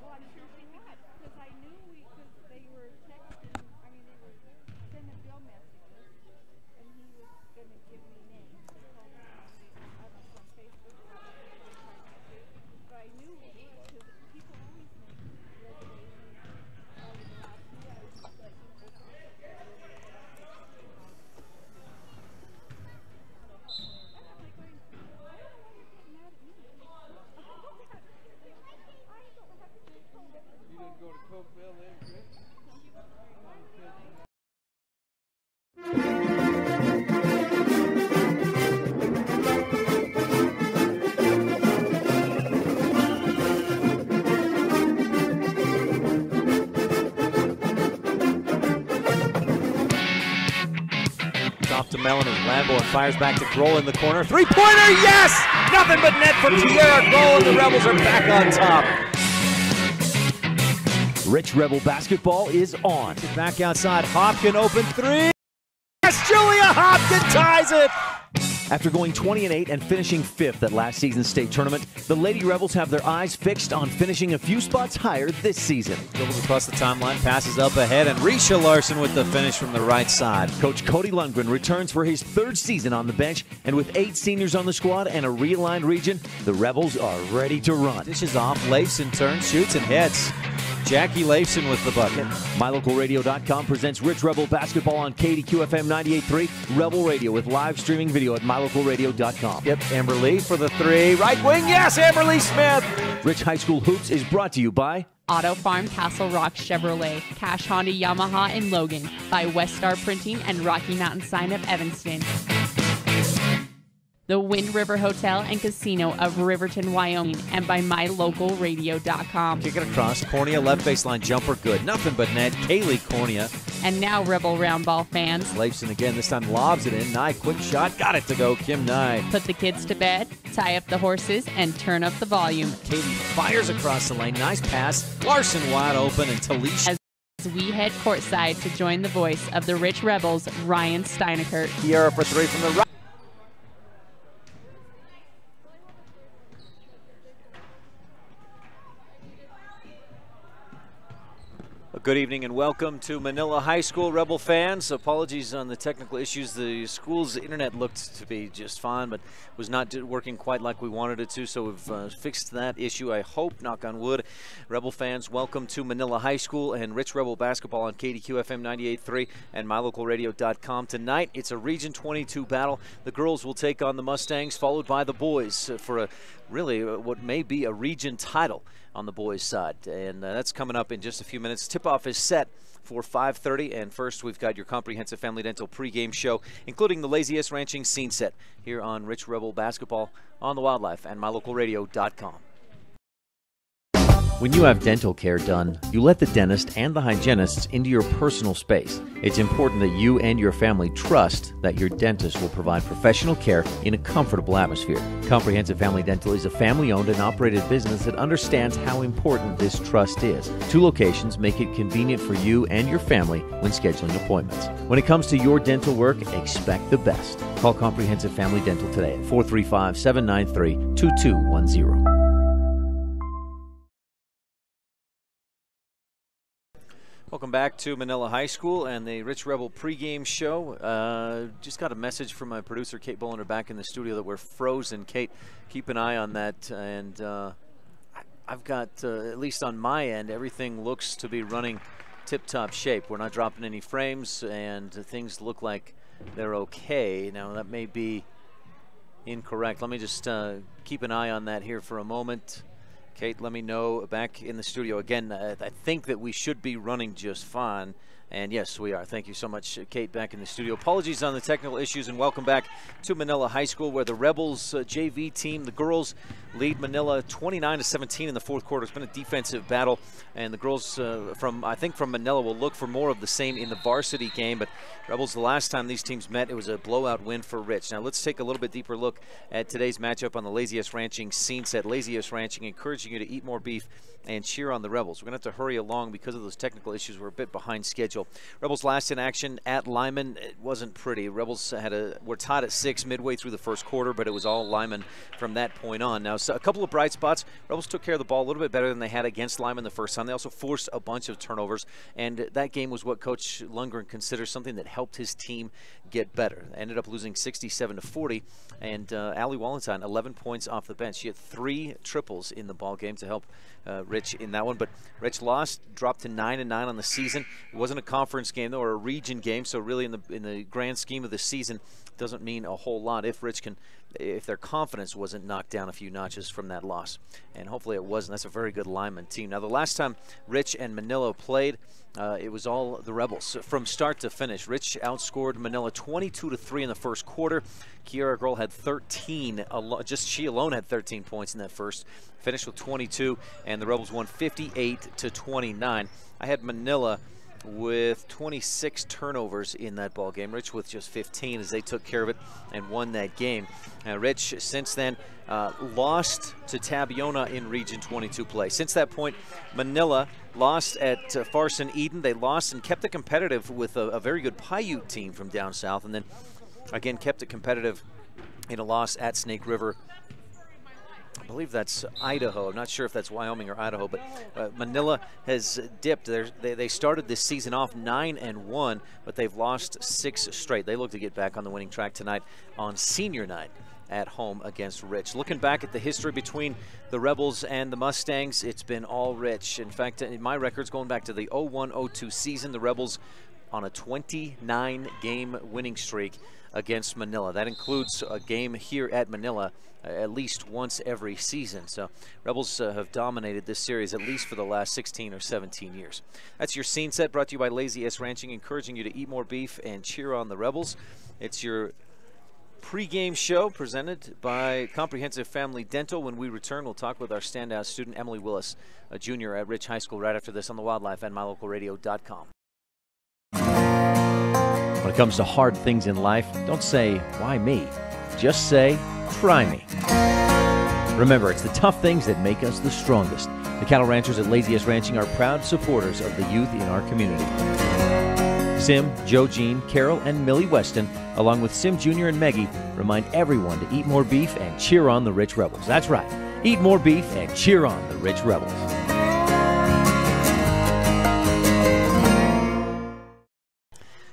Well, I'm sure she had, because I knew because they were texting, I mean, they were sending Bill messages, and he was going to give me names. He told me, I don't know if it's on Facebook or whatever they were trying to do, but I knew because people always make reservations over the last year. But off to Melanie. Lamborn fires back to Grohl in the corner. Three-pointer, yes! Nothing but net for Tierra Grohl, and the Rebels are back on top. Rich Rebel basketball is on. Back outside, Hopkin open three. Yes, Julia Hopkin ties it! After going 20-8 and finishing 5th at last season's state tournament, the Lady Rebels have their eyes fixed on finishing a few spots higher this season. Dribbles across the timeline, passes up ahead, and Risha Larson with the finish from the right side. Coach Cody Lundgren returns for his 3rd season on the bench, and with 8 seniors on the squad and a realigned region, the Rebels are ready to run. Dishes off, Leifson turns, shoots, and hits. Jackie Leifson with the bucket. MyLocalRadio.com presents Rich Rebel basketball on KADQ FM 98.3, Rebel Radio with live streaming video at MyLocalRadio.com. Yep, Amber Lee for the three. Right wing, yes, Amber Lee Smith. Rich High School Hoops is brought to you by Auto Farm Castle Rock Chevrolet, Cash Honda Yamaha in Logan, by West Star Printing and Rocky Mountain Sign of Evanston. The Wind River Hotel and Casino of Riverton, Wyoming, and by MyLocalRadio.com. Kick it across, Cornea left baseline jumper, good. Nothing but net, Kaylee Cornea. And now, Rebel Round Ball fans, Leifson again, this time lobs it in. Nye, quick shot, got it to go, Kim Nye. Put the kids to bed, tie up the horses, and turn up the volume. Katie fires across the lane, nice pass. Larson wide open, and Talisha. As we head courtside to join the voice of the Rich Rebels, Ryan Steineckert. Kiera for three from the right. Good evening and welcome to Manila High School, Rebel fans. Apologies on the technical issues. The school's internet looked to be just fine, but was not working quite like we wanted it to, so we've fixed that issue, I hope, knock on wood. Rebel fans, welcome to Manila High School and Rich Rebel basketball on KADQ FM 98.3 and MyLocalRadio.com. Tonight, it's a Region 22 battle. The girls will take on the Mustangs, followed by the boys for a really what may be a region title on the boys' side, and that's coming up in just a few minutes. Tip-off is set for 5:30, and first we've got your comprehensive family dental pregame show, including the laziest ranching scene set here on Rich Rebel basketball on the Wildlife and MyLocalRadio.com. When you have dental care done, you let the dentist and the hygienists into your personal space. It's important that you and your family trust that your dentist will provide professional care in a comfortable atmosphere. Comprehensive Family Dental is a family-owned and operated business that understands how important this trust is. 2 locations make it convenient for you and your family when scheduling appointments. When it comes to your dental work, expect the best. Call Comprehensive Family Dental today at 435-793-2210. Welcome back to Manila High School and the Rich Rebel pregame show. Just got a message from my producer, Kate Bollender, back in the studio that we're frozen. Kate, keep an eye on that. And I've got, at least on my end, everything looks to be running tip-top shape. We're not dropping any frames, and things look like they're okay. Now, that may be incorrect. Let me just keep an eye on that here for a moment. Kate, let me know back in the studio. Again, I think that we should be running just fine. And yes, we are. Thank you so much, Kate, back in the studio. Apologies on the technical issues, and welcome back to Manila High School, where the Rebels JV team, the girls, lead Manila 29-17 in the fourth quarter. It's been a defensive battle, and the girls from Manila will look for more of the same in the varsity game. But Rebels, the last time these teams met, it was a blowout win for Rich. Now let's take a little bit deeper look at today's matchup on the Laziest Ranching scene set. Laziest Ranching encouraging you to eat more beef and cheer on the Rebels. We're going to have to hurry along because of those technical issues. We're a bit behind schedule. Central. Rebels last in action at Lyman. It wasn't pretty. Rebels were tied at 6 midway through the first quarter, but it was all Lyman from that point on. Now, so a couple of bright spots. Rebels took care of the ball a little bit better than they had against Lyman the first time. They also forced a bunch of turnovers, and that game was what Coach Lundgren considers something that helped his team get better. They ended up losing 67-40, and Allie Wallenstein, 11 points off the bench. She had 3 triples in the ball game to help Rich in that one, but Rich lost, dropped to 9-9 on the season. It wasn't a conference game though, or a region game, so really in the grand scheme of the season, doesn't mean a whole lot if their confidence wasn't knocked down a few notches from that loss. And hopefully it wasn't. That's a very good Lyman team. Now, the last time Rich and Manila played, it was all the Rebels from start to finish. Rich outscored Manila 22-3 in the first quarter. Kiara Girl had 13, just she alone had 13 points in that first. Finished with 22, and the Rebels won 58-29. I had Manila with 26 turnovers in that ball game. Rich with just 15 as they took care of it and won that game. Rich since then lost to Tabiona in Region 22 play. Since that point, Manila lost at Farson Eden. They lost and kept it competitive with a very good Paiute team from down south, and then again kept it competitive in a loss at Snake River. I believe that's Idaho. I'm not sure if that's Wyoming or Idaho, but Manila has dipped. They started this season off 9-1, but they've lost 6 straight. They look to get back on the winning track tonight on senior night at home against Rich. Looking back at the history between the Rebels and the Mustangs, it's been all Rich. In fact, in my records going back to the 01-02 season, the Rebels on a 29-game winning streak against Manila. That includes a game here at Manila at least once every season. So Rebels have dominated this series at least for the last 16 or 17 years. That's your scene set, brought to you by Lazy S Ranching, encouraging you to eat more beef and cheer on the Rebels. It's your pregame show presented by Comprehensive Family Dental. When we return, we'll talk with our standout student, Emily Willis, a junior at Rich High School, right after this on the Wildlife and MyLocalRadio.com. When it comes to hard things in life, don't say, why me? Just say, try me. Remember, it's the tough things that make us the strongest. The cattle ranchers at Lazy S Ranching are proud supporters of the youth in our community. Sim, Joe Jean, Carol, and Millie Weston, along with Sim Jr. and Meggie, remind everyone to eat more beef and cheer on the Rich Rebels. That's right. Eat more beef and cheer on the Rich Rebels.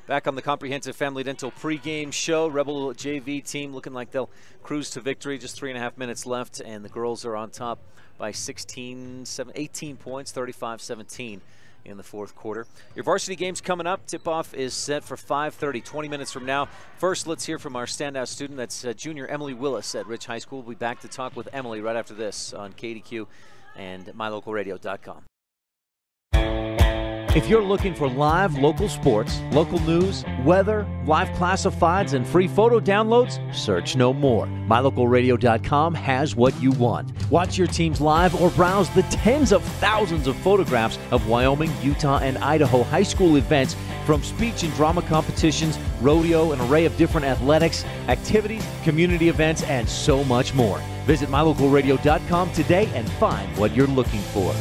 Back on the Comprehensive Family Dental pregame show. Rebel JV team looking like they'll cruise to victory. Just 3.5 minutes left, and the girls are on top by 18 points, 35-17 in the fourth quarter. Your varsity game's coming up. Tip-off is set for 5:30, 20 minutes from now. First, let's hear from our standout student. That's junior Emily Willis at Rich High School. We'll be back to talk with Emily right after this on KADQ and MyLocalRadio.com. If you're looking for live local sports, local news, weather, live classifieds, and free photo downloads, search no more. MyLocalRadio.com has what you want. Watch your teams live or browse the tens of thousands of photographs of Wyoming, Utah, and Idaho high school events, from speech and drama competitions, rodeo, an array of different athletics, activities, community events, and so much more. Visit MyLocalRadio.com today and find what you're looking for.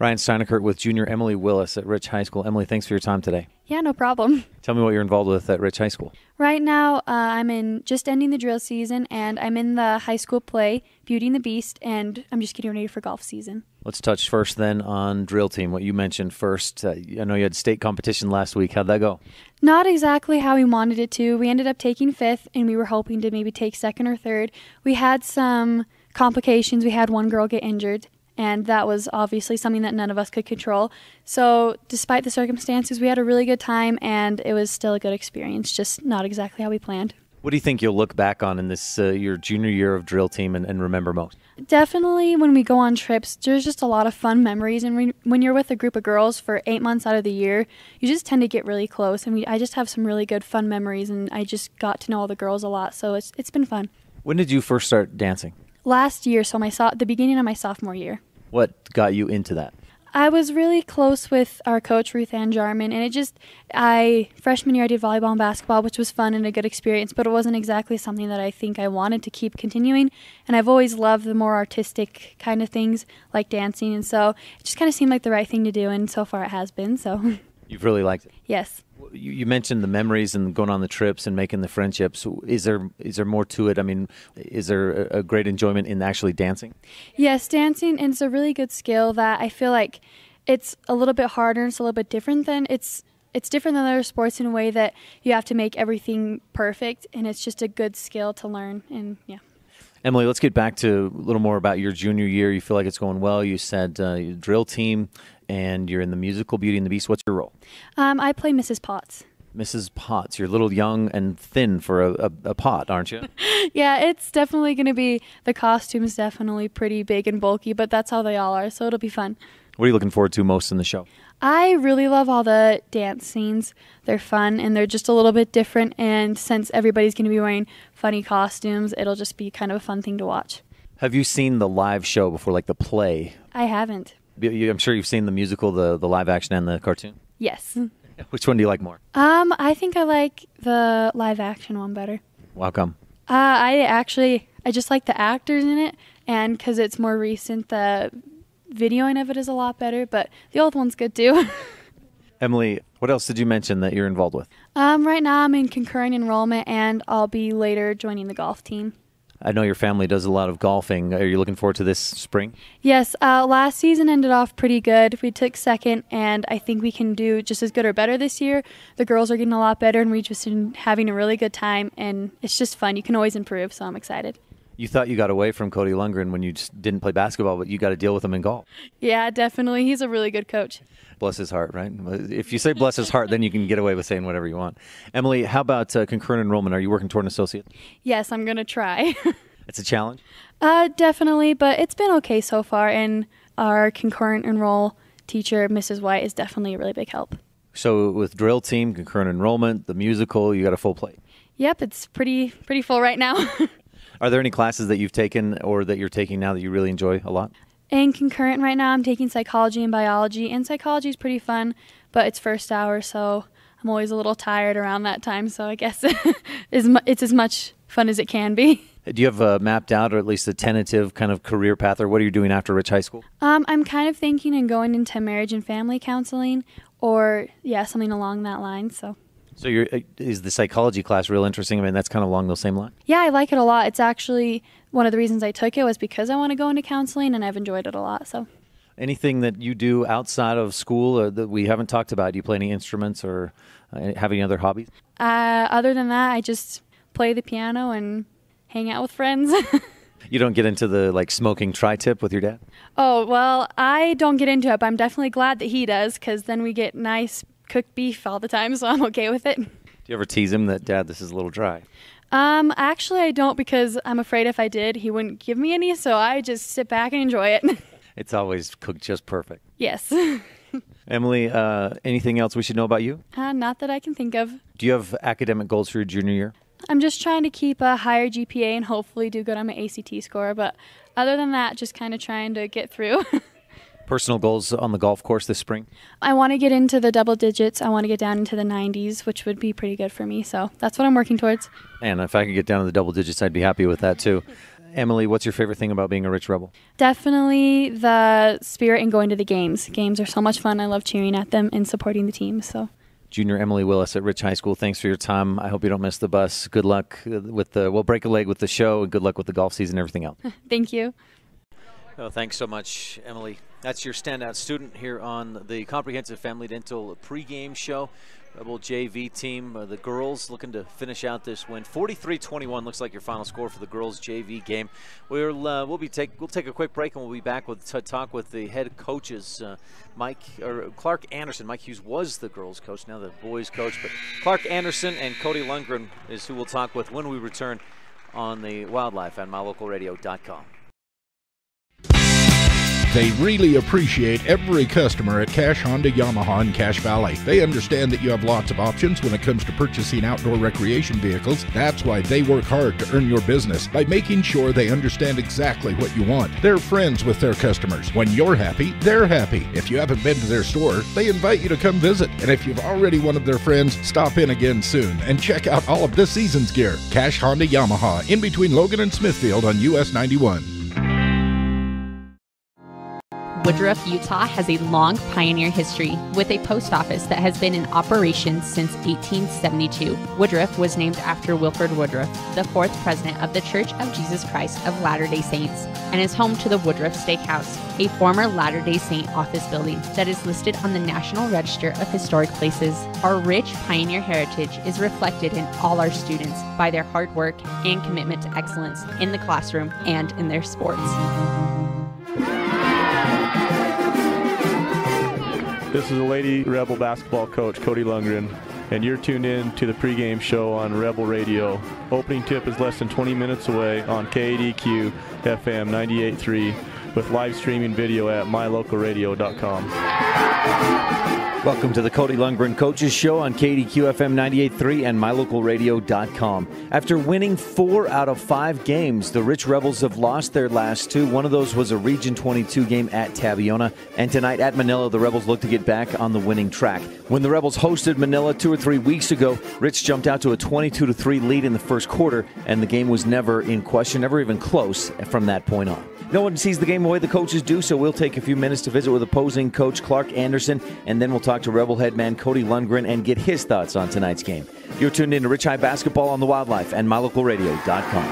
Ryan STEINECKERT with junior Emily Willis at Rich High School. Emily, thanks for your time today. Yeah, no problem. Tell me what you're involved with at Rich High School. Right now, I'm just ending the drill season, and I'm in the high school play, Beauty and the Beast, and I'm just getting ready for golf season. Let's touch first then on drill team, what you mentioned first. I know you had state competition last week. How'd that go? Not exactly how we wanted it to. We ended up taking 5th, and we were hoping to maybe take 2nd or 3rd. We had some complications. We had one girl get injured, and that was obviously something that none of us could control. So despite the circumstances, we had a really good time, and it was still a good experience, just not exactly how we planned. What do you think you'll look back on in this your junior year of drill team and remember most? Definitely when we go on trips, there's just a lot of fun memories. And when you're with a group of girls for 8 months out of the year, you just tend to get really close. And I just have some really good fun memories, and I just got to know all the girls a lot. So it's been fun. When did you first start dancing? Last year, so the beginning of my sophomore year. What got you into that? I was really close with our coach, Ruth Ann Jarman, and freshman year I did volleyball and basketball, which was fun and a good experience, but it wasn't exactly something that I think I wanted to keep continuing, and I've always loved the more artistic kind of things, like dancing, and so it just kind of seemed like the right thing to do, and so far it has been, so. You've really liked it? Yes. You mentioned the memories and going on the trips and making the friendships. Is there more to it? I mean, is there a great enjoyment in actually dancing? Yes, dancing, and it's a really good skill that I feel like it's a little bit harder. It's a little bit different than it's different than other sports in a way that you have to make everything perfect, and it's just a good skill to learn. And yeah. Emily, let's get back to a little more about your junior year. You feel like it's going well. You said drill team, and you're in the musical Beauty and the Beast. What's your role? I play Mrs. Potts. Mrs. Potts. You're a little young and thin for a pot, aren't you? Yeah, it's definitely going to be, the costume is definitely pretty big and bulky, but that's how they all are, so it'll be fun. What are you looking forward to most in the show? I really love all the dance scenes. They're fun, and they're just a little bit different, and since everybody's going to be wearing funny costumes, it'll just be kind of a fun thing to watch. Have you seen the live show before, like the play? I haven't. I'm sure you've seen the musical, the live action, and the cartoon? Yes. Which one do you like more? I think I like the live action one better. How come? I just like the actors in it, and because it's more recent, the videoing of it is a lot better, but the old one's good too. Emily, what else did you mention that you're involved with? Right now I'm in concurrent enrollment, and I'll be later joining the golf team. I know your family does a lot of golfing. Are you looking forward to this spring? Yes, last season ended off pretty good. We took second, and I think we can do just as good or better this year. The girls are getting a lot better, and we've just been having a really good time, and it's just fun. You can always improve, so I'm excited. You thought you got away from Cody Lundgren when you just didn't play basketball, but you got to deal with him in golf. Yeah, definitely. He's a really good coach. Bless his heart, right? If you say bless his heart, then you can get away with saying whatever you want. Emily, how about concurrent enrollment? Are you working toward an associate? Yes, I'm going to try. It's a challenge? Definitely, but it's been okay so far, and our concurrent enroll teacher, Mrs. White, is definitely a really big help. So with drill team, concurrent enrollment, the musical, you got a full plate? Yep, it's pretty full right now. Are there any classes that you've taken or that you're taking now that you really enjoy a lot? In concurrent right now, I'm taking psychology and biology, and psychology is pretty fun, but it's first hour, so I'm always a little tired around that time, so I guess it's as much fun as it can be. Do you have mapped out or at least a tentative kind of career path, or what are you doing after Rich High School? I'm kind of thinking and going into marriage and family counseling, or something along that line. So is the psychology class real interesting? I mean, that's kind of along those same lines. Yeah, I like it a lot. It's actually one of the reasons I took it was because I want to go into counseling, and I've enjoyed it a lot. So anything that you do outside of school or that we haven't talked about? Do you play any instruments or have any other hobbies? Other than that, I just play the piano and hang out with friends. You don't get into the smoking tri-tip with your dad? Oh, well, I don't get into it, but I'm definitely glad that he does, because then we get nice cooked beef all the time, so I'm okay with it. Do you ever tease him that, Dad, this is a little dry? Actually, I don't, because I'm afraid if I did, he wouldn't give me any, so I just sit back and enjoy it. It's always cooked just perfect. Yes. Emily, anything else we should know about you? Not that I can think of. Do you have academic goals for your junior year? I'm just trying to keep a higher GPA and hopefully do good on my ACT score, but other than that, just kind of trying to get through. Personal goals on the golf course this spring? I want to get into the double digits. I want to get down into the 90s, which would be pretty good for me, so that's what I'm working towards. And if I could get down to the double digits, I'd be happy with that too. Emily, what's your favorite thing about being a Rich Rebel? Definitely the spirit in going to the games. Games are so much fun. I love cheering at them and supporting the team. So, Junior Emily Willis at Rich High School, thanks for your time. I hope you don't miss the bus. Good luck with we'll break a leg with the show, and good luck with the golf season and everything else. Thank you. Oh, thanks so much, Emily. That's your standout student here on the Comprehensive Family Dental pregame show. Rebel JV team, the girls looking to finish out this win. 43-21 looks like your final score for the girls JV game. We'll take a quick break, and we'll be back with talk with the head coaches, Clark Anderson. Mike Hughes was the girls coach, now the boys coach, but Clark Anderson and Cody Lundgren is who we'll talk with when we return on the Wildlife and MyLocalRadio.com. They really appreciate every customer at Cash Honda Yamaha in Cache Valley. They understand that you have lots of options when it comes to purchasing outdoor recreation vehicles. That's why they work hard to earn your business by making sure they understand exactly what you want. They're friends with their customers. When you're happy, they're happy. If you haven't been to their store, they invite you to come visit. And if you've already one of their friends, stop in again soon and check out all of this season's gear. Cache Honda Yamaha in between Logan and Smithfield on US 91. Woodruff, Utah has a long pioneer history with a post office that has been in operation since 1872. Woodruff was named after Wilford Woodruff, the fourth president of the Church of Jesus Christ of Latter-day Saints, and is home to the Woodruff Steakhouse, a former Latter-day Saint office building that is listed on the National Register of Historic Places. Our rich pioneer heritage is reflected in all our students by their hard work and commitment to excellence in the classroom and in their sports. This is the Lady Rebel basketball coach, Cody Lundgren, and you're tuned in to the pregame show on Rebel Radio. Opening tip is less than 20 minutes away on KADQ FM 98.3 with live streaming video at mylocalradio.com. Welcome to the Cody Lundgren Coaches Show on KADQ FM 98.3 and mylocalradio.com. After winning 4 out of 5 games, the Rich Rebels have lost their last 2. One of those was a Region 22 game at Taviona. And tonight at Manila, the Rebels look to get back on the winning track. When the Rebels hosted Manila 2 or 3 weeks ago, Rich jumped out to a 22-3 lead in the first quarter, and the game was never in question, never even close from that point on. No one sees the game the way the coaches do, so we'll take a few minutes to visit with opposing coach Clark Anderson, and then we'll talk to Rebel head man Cody Lundgren and get his thoughts on tonight's game. You're tuned in to Rich High Basketball on the Wildlife and mylocalradio.com.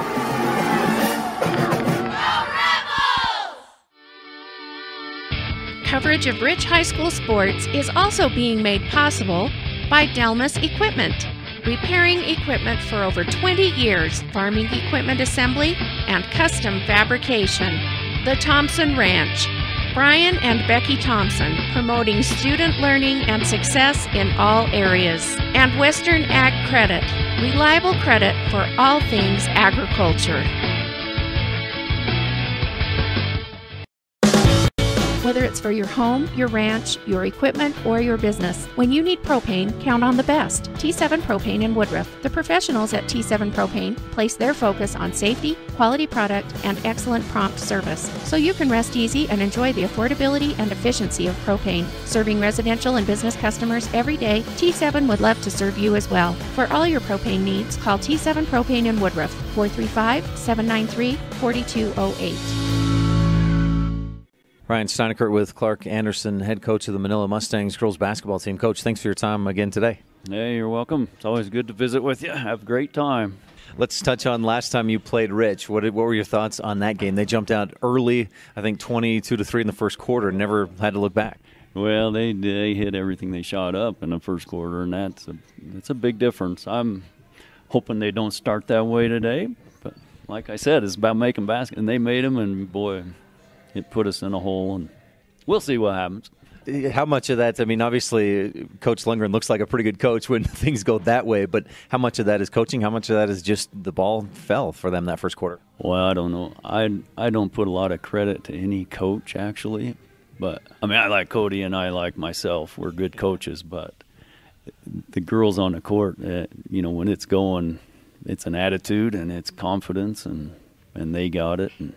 Coverage of Rich High School sports is also being made possible by Delmas Equipment. Repairing equipment for over 20 years, farming equipment assembly, and custom fabrication. The Thompson Ranch. Brian and Becky Thompson, promoting student learning and success in all areas. And Western Ag Credit, reliable credit for all things agriculture. Whether it's for your home, your ranch, your equipment, or your business, when you need propane, count on the best. T7 Propane in Woodruff. The professionals at T7 Propane place their focus on safety, quality product, and excellent prompt service, so you can rest easy and enjoy the affordability and efficiency of propane. Serving residential and business customers every day, T7 would love to serve you as well. For all your propane needs, call T7 Propane in Woodruff, 435-793-4208. Ryan STEINECKERT with Clark Anderson, head coach of the Manila Mustangs girls basketball team. Coach, thanks for your time again today. Hey, you're welcome. It's always good to visit with you. Have a great time. Let's touch on last time you played Rich. What were your thoughts on that game? They jumped out early, I think 22-3 in the first quarter, and never had to look back. Well, they hit everything they shot up in the first quarter, and that's a big difference. I'm hoping they don't start that way today, but like I said, it's about making baskets, and they made them, and boy, it put us in a hole, and we'll see what happens. How much of that, I mean, obviously, Coach Lundgren looks like a pretty good coach when things go that way, but how much of that is coaching? How much of that is just the ball fell for them that first quarter? Well, I don't know. I don't put a lot of credit to any coach, actually. But, I mean, I like Cody and I like myself. We're good coaches, but the girls on the court, when it's going, it's an attitude and it's confidence, and they got it, and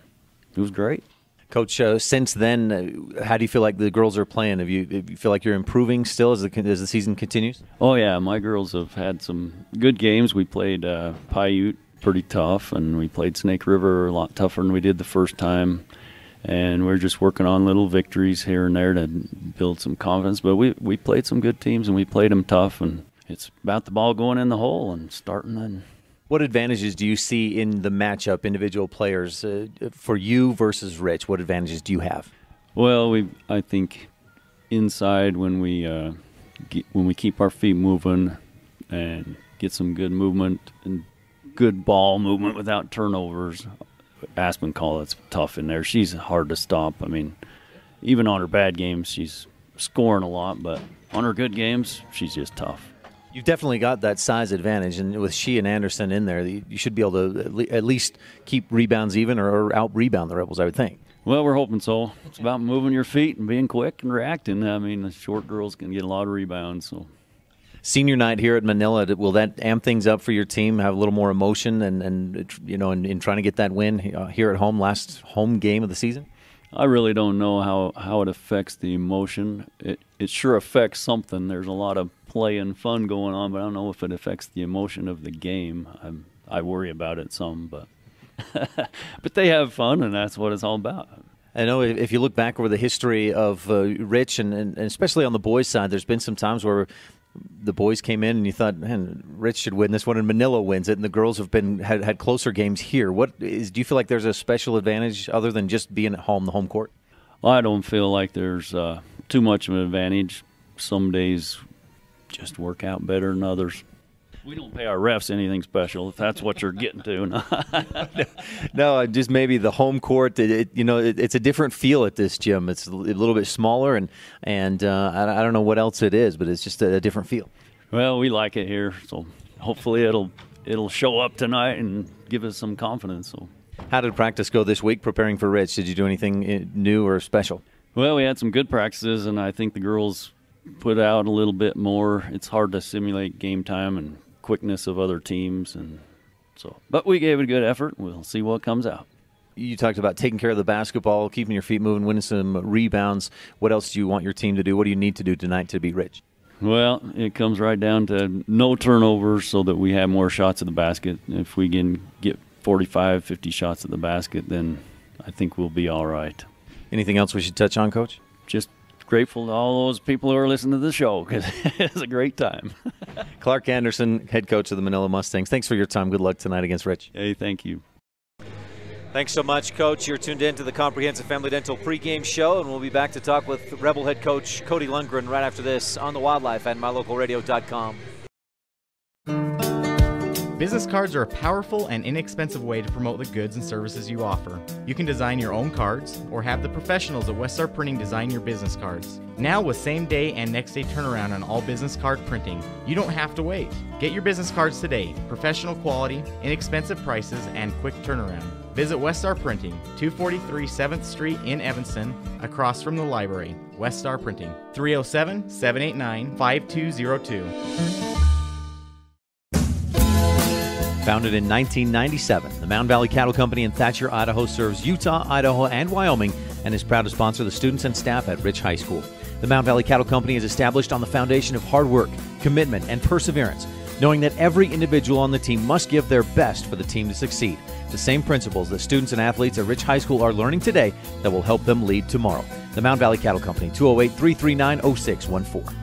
it was great. Coach, since then, how do you feel like the girls are playing? Do you feel like you're improving still as the season continues? Oh, yeah. My girls have had some good games. We played Paiute pretty tough, and we played Snake River a lot tougher than we did the first time. And we're just working on little victories here and there to build some confidence. But we played some good teams, and we played them tough. And it's about the ball going in the hole and starting and What advantages do you see in the matchup, individual players, for you versus Rich? What advantages do you have? Well, I think inside when we keep our feet moving and get some good movement and good ball movement without turnovers. Aspen Call, it's tough in there. She's hard to stop. I mean, even on her bad games, she's scoring a lot, but on her good games, she's just tough. You've definitely got that size advantage, and with she and Anderson in there, you should be able to at least keep rebounds even or out-rebound the Rebels, I would think. Well, we're hoping so. It's about moving your feet and being quick and reacting. I mean, the short girls can get a lot of rebounds. So, Senior night here at Manila, will that amp things up for your team, have a little more emotion and in trying to get that win here at home, last home game of the season? I really don't know how it affects the emotion. It sure affects something. There's a lot of play and fun going on, but I don't know if it affects the emotion of the game. I worry about it some, but but they have fun, and that's what it's all about. I know if you look back over the history of Rich, and especially on the boys' side, there's been some times where the boys came in and you thought, man, Rich should win this one, and Manila wins it, and the girls have had closer games here. Do you feel like there's a special advantage other than just being at home, the home court? Well, I don't feel like there's too much of an advantage. Some days just work out better than others. We don't pay our refs anything special, if that's what you're getting to. No, just maybe the home court. It's a different feel at this gym. It's a little bit smaller, and I don't know what else it is, but it's just a different feel. Well, we like it here, so hopefully it'll show up tonight and give us some confidence. So, how did practice go this week preparing for Rich? Did you do anything new or special? Well, we had some good practices, and I think the girls put out a little bit more. It's hard to simulate game time and quickness of other teams, and so, but we gave it a good effort. We'll see what comes out. You talked about taking care of the basketball, keeping your feet moving, winning some rebounds. What else do you want your team to do? What do you need to do tonight to beat Rich? Well, it comes right down to no turnovers so that we have more shots at the basket. If we can get 45, 50 shots at the basket, then I think we'll be all right. Anything else we should touch on, Coach? Just grateful to all those people who are listening to the show because it's a great time. Clark Anderson, head coach of the Manila Mustangs. Thanks for your time. Good luck tonight against Rich. Hey, thank you. Thanks so much, Coach. You're tuned in to the Comprehensive Family Dental pregame show, and we'll be back to talk with Rebel head coach Cody Lundgren right after this on the Wildlife at mylocalradio.com. Business cards are a powerful and inexpensive way to promote the goods and services you offer. You can design your own cards or have the professionals at Westar Printing design your business cards. Now with same-day and next-day turnaround on all business card printing, you don't have to wait. Get your business cards today. Professional quality, inexpensive prices, and quick turnaround. Visit Westar Printing, 243 7th Street in Evanston, across from the library. Westar Printing, 307-789-5202. Founded in 1997, the Mountain Valley Cattle Company in Thatcher, Idaho serves Utah, Idaho, and Wyoming and is proud to sponsor the students and staff at Rich High School. The Mountain Valley Cattle Company is established on the foundation of hard work, commitment, and perseverance, knowing that every individual on the team must give their best for the team to succeed. The same principles that students and athletes at Rich High School are learning today that will help them lead tomorrow. The Mountain Valley Cattle Company, 208-339-0614.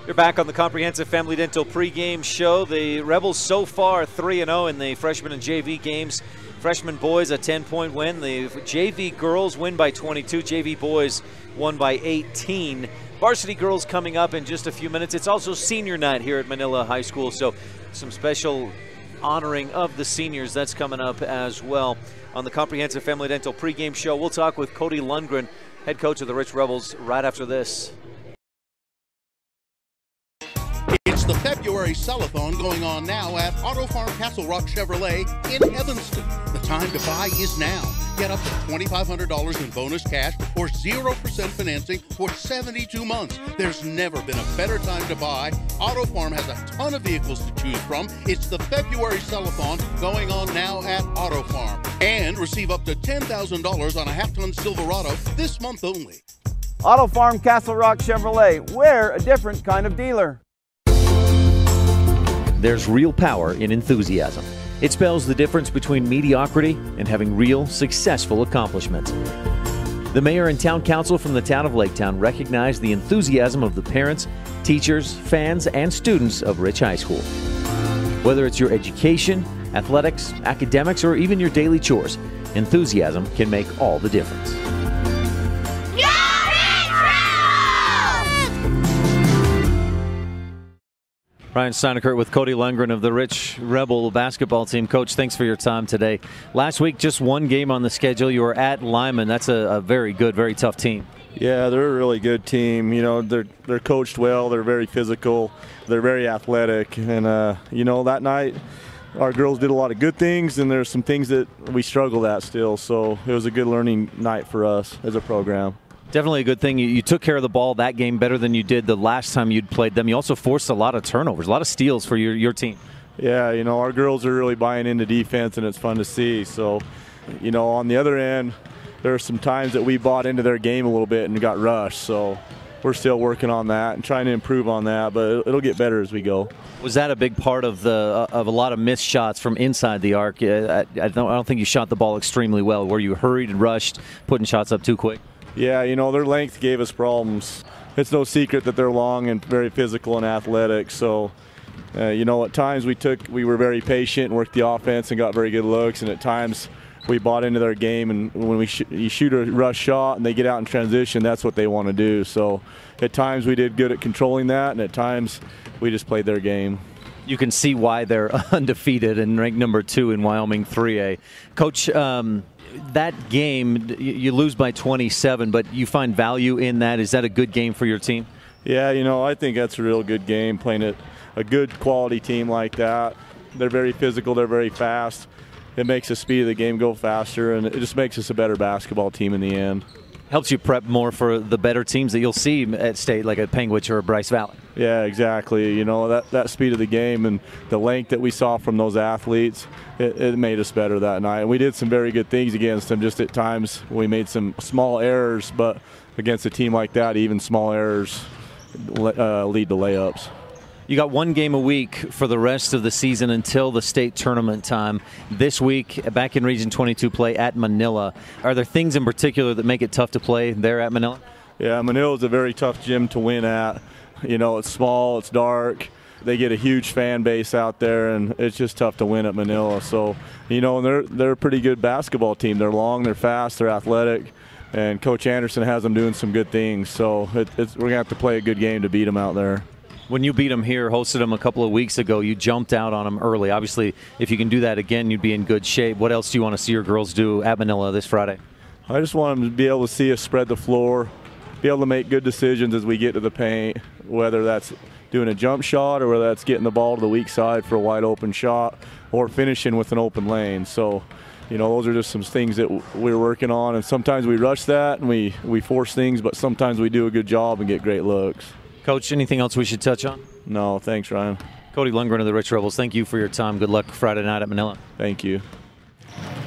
You're back on the Comprehensive Family Dental pregame show. The Rebels so far 3-0 in the freshman and JV games. Freshman boys a 10-point win. The JV girls win by 22. JV boys won by 18. Varsity girls coming up in just a few minutes. It's also senior night here at Manila High School, so some special honoring of the seniors. That's coming up as well. On the Comprehensive Family Dental pregame show, we'll talk with Cody Lundgren, head coach of the Rich Rebels, right after this. It's the February Sellathon going on now at Auto Farm Castle Rock Chevrolet in Evanston. The time to buy is now. Get up to $2,500 in bonus cash or 0% financing for 72 months. There's never been a better time to buy. Auto Farm has a ton of vehicles to choose from. It's the February Sellathon going on now at Auto Farm. And receive up to $10,000 on a half-ton Silverado this month only. Auto Farm Castle Rock Chevrolet. We're a different kind of dealer. There's real power in enthusiasm. It spells the difference between mediocrity and having real, successful accomplishments. The mayor and town council from the town of Laketown recognize the enthusiasm of the parents, teachers, fans, and students of Rich High School. Whether it's your education, athletics, academics, or even your daily chores, enthusiasm can make all the difference. Ryan STEINECKERT with Cody Lundgren of the Rich Rebel basketball team. Coach, thanks for your time today. Last week, just one game on the schedule. You were at Lyman. That's a very good, very tough team. Yeah, they're a really good team. You know, they're coached well. They're very physical. They're very athletic. And, you know, that night our girls did a lot of good things, and there's some things that we struggled at still. So it was a good learning night for us as a program. Definitely a good thing. You took care of the ball that game better than you did the last time you'd played them. You also forced a lot of turnovers, a lot of steals for your team. Yeah, our girls are really buying into defense, and it's fun to see. So, on the other end, there are some times that we bought into their game a little bit and got rushed. So we're still working on that and trying to improve on that, but it'll get better as we go. Was that a big part of a lot of missed shots from inside the arc? I don't think you shot the ball extremely well. Were you hurried and rushed, putting shots up too quick? Yeah, their length gave us problems. It's no secret that they're long and very physical and athletic. So, at times we were very patient and worked the offense and got very good looks, and at times we bought into their game, and when you shoot a rush shot and they get out in transition, that's what they want to do. So at times we did good at controlling that, and at times we just played their game. You can see why they're undefeated and ranked number 2 in Wyoming 3A. Coach, that game, you lose by 27, but you find value in that. Is that a good game for your team? Yeah, I think that's a real good game, playing at a good quality team like that. They're very physical, they're very fast. It makes the speed of the game go faster, and it just makes us a better basketball team in the end. Helps you prep more for the better teams that you'll see at state, like at Penguich or Bryce Valley. Yeah, exactly. That speed of the game and the length that we saw from those athletes, it made us better that night. And we did some very good things against them. Just at times we made some small errors, but against a team like that, even small errors lead to layups. You got one game a week for the rest of the season until the state tournament time. This week, back in Region 22 play at Manila. Are there things in particular that make it tough to play there at Manila? Yeah, Manila is a very tough gym to win at. It's small, it's dark. They get a huge fan base out there, and it's just tough to win at Manila. So, they're a pretty good basketball team. They're long, they're fast, they're athletic, and Coach Anderson has them doing some good things. So we're going to have to play a good game to beat them out there. When you beat them here, hosted them a couple of weeks ago, you jumped out on them early. Obviously, if you can do that again, you'd be in good shape. What else do you want to see your girls do at Manila this Friday? I just want them to be able to see us spread the floor, be able to make good decisions as we get to the paint, whether that's doing a jump shot or whether that's getting the ball to the weak side for a wide open shot or finishing with an open lane. So, those are just some things that we're working on, and sometimes we rush that and we force things, but sometimes we do a good job and get great looks. Coach, anything else we should touch on? No, thanks, Ryan. Cody Lundgren of the Rich Rebels, thank you for your time. Good luck Friday night at Manila. Thank you.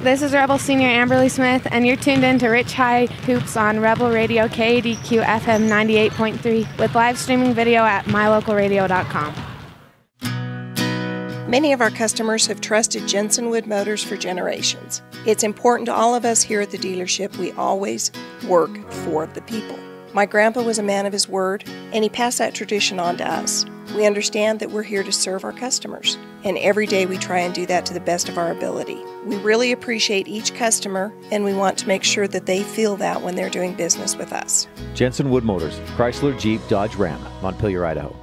This is Rebel Senior Amberly Smith, and you're tuned in to Rich High Hoops on Rebel Radio KADQ FM 98.3 with live streaming video at mylocalradio.com. Many of our customers have trusted Jensen Wood Motors for generations. It's important to all of us here at the dealership we always work for the people. My grandpa was a man of his word, and he passed that tradition on to us. We understand that we're here to serve our customers, and every day we try and do that to the best of our ability. We really appreciate each customer, and we want to make sure that they feel that when they're doing business with us. Jensen Wood Motors, Chrysler, Jeep, Dodge, Ram, Montpelier, Idaho.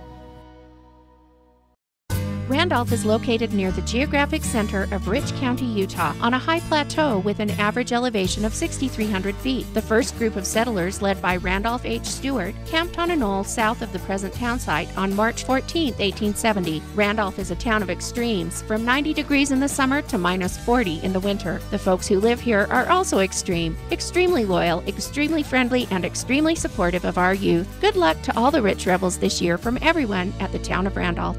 Randolph is located near the geographic center of Rich County, Utah, on a high plateau with an average elevation of 6,300 feet. The first group of settlers, led by Randolph H. Stewart, camped on a knoll south of the present town site on March 14, 1870. Randolph is a town of extremes, from 90 degrees in the summer to minus 40 in the winter. The folks who live here are also extreme, extremely loyal, extremely friendly, and extremely supportive of our youth. Good luck to all the Rich Rebels this year from everyone at the town of Randolph.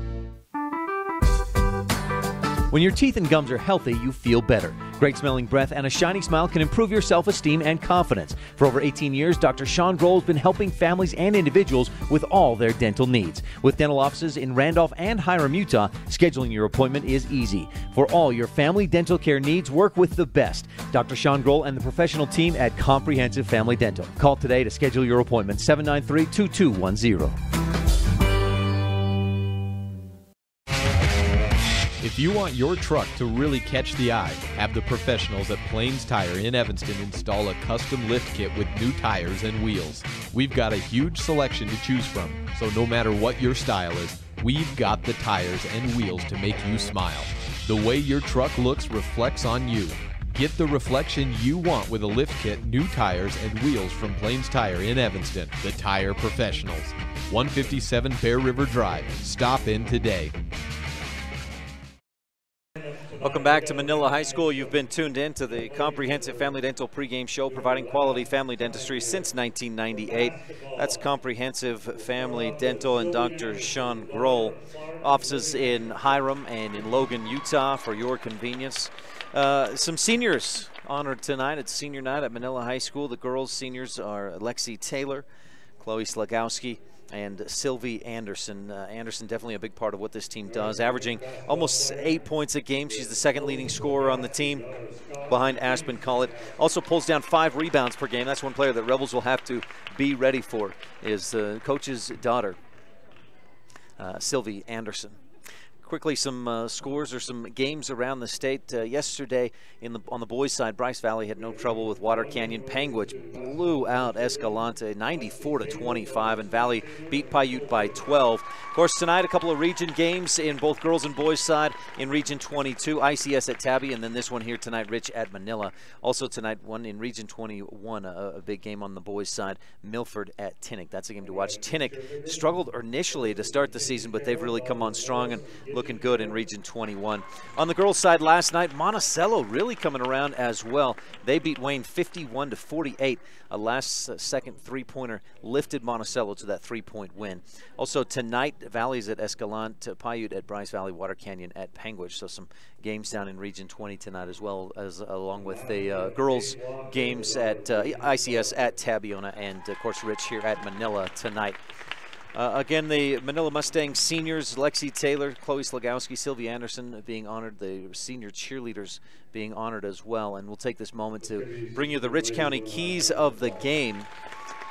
When your teeth and gums are healthy, you feel better. Great smelling breath and a shiny smile can improve your self-esteem and confidence. For over 18 years, Dr. Sean Grohl has been helping families and individuals with all their dental needs. With dental offices in Randolph and Hiram, Utah, scheduling your appointment is easy. For all your family dental care needs, work with the best. Dr. Sean Grohl and the professional team at Comprehensive Family Dental. Call today to schedule your appointment, 793-2210. If you want your truck to really catch the eye, have the professionals at Plains Tire in Evanston install a custom lift kit with new tires and wheels. We've got a huge selection to choose from, so no matter what your style is, we've got the tires and wheels to make you smile. The way your truck looks reflects on you. Get the reflection you want with a lift kit, new tires, and wheels from Plains Tire in Evanston, the tire professionals. 157 Bear River Drive. Stop in today. Welcome back to Manila High School. You've been tuned in to the Comprehensive Family Dental pregame show, providing quality family dentistry since 1998. That's Comprehensive Family Dental and Dr. Sean Grohl. Offices in Hiram and in Logan, Utah, for your convenience. Some seniors honored tonight. It's senior night at Manila High School. The girls' seniors are Lexi Taylor, Chloe Slagowski, and Sylvie Anderson. Anderson definitely a big part of what this team does, averaging almost 8 points a game. She's the second leading scorer on the team behind Aspen Collett. Also pulls down 5 rebounds per game. That's one player that Rebels will have to be ready for, is the coach's daughter, Sylvie Anderson. Quickly, some scores or some games around the state. Yesterday, on the boys' side, Bryce Valley had no trouble with Water Canyon. Panguitch blew out Escalante 94-25, and Valley beat Paiute by 12. Of course, tonight, a couple of region games in both girls and boys' side. In Region 22, ICS at Tabby, and then this one here tonight, Rich at Manila. Also tonight, one in Region 21, a big game on the boys' side, Milford at Tinnick. That's a game to watch. Tinnick struggled initially to start the season, but they've really come on strong and looking good in Region 21. On the girls' side last night, Monticello really coming around as well. They beat Wayne 51-48. A last-second three-pointer lifted Monticello to that 3-point win. Also tonight, Valley's at Escalante, Paiute at Bryce Valley, Water Canyon at Panguitch. So some games down in Region 20 tonight, as well as along with the girls' games at ICS at Tabiona, and of course Rich here at Manila tonight. Again, the Manila Mustangs seniors, Lexi Taylor, Chloe Slagowski, Sylvie Anderson being honored, the senior cheerleaders being honored as well. And we'll take this moment to bring you the Rich County keys of the game.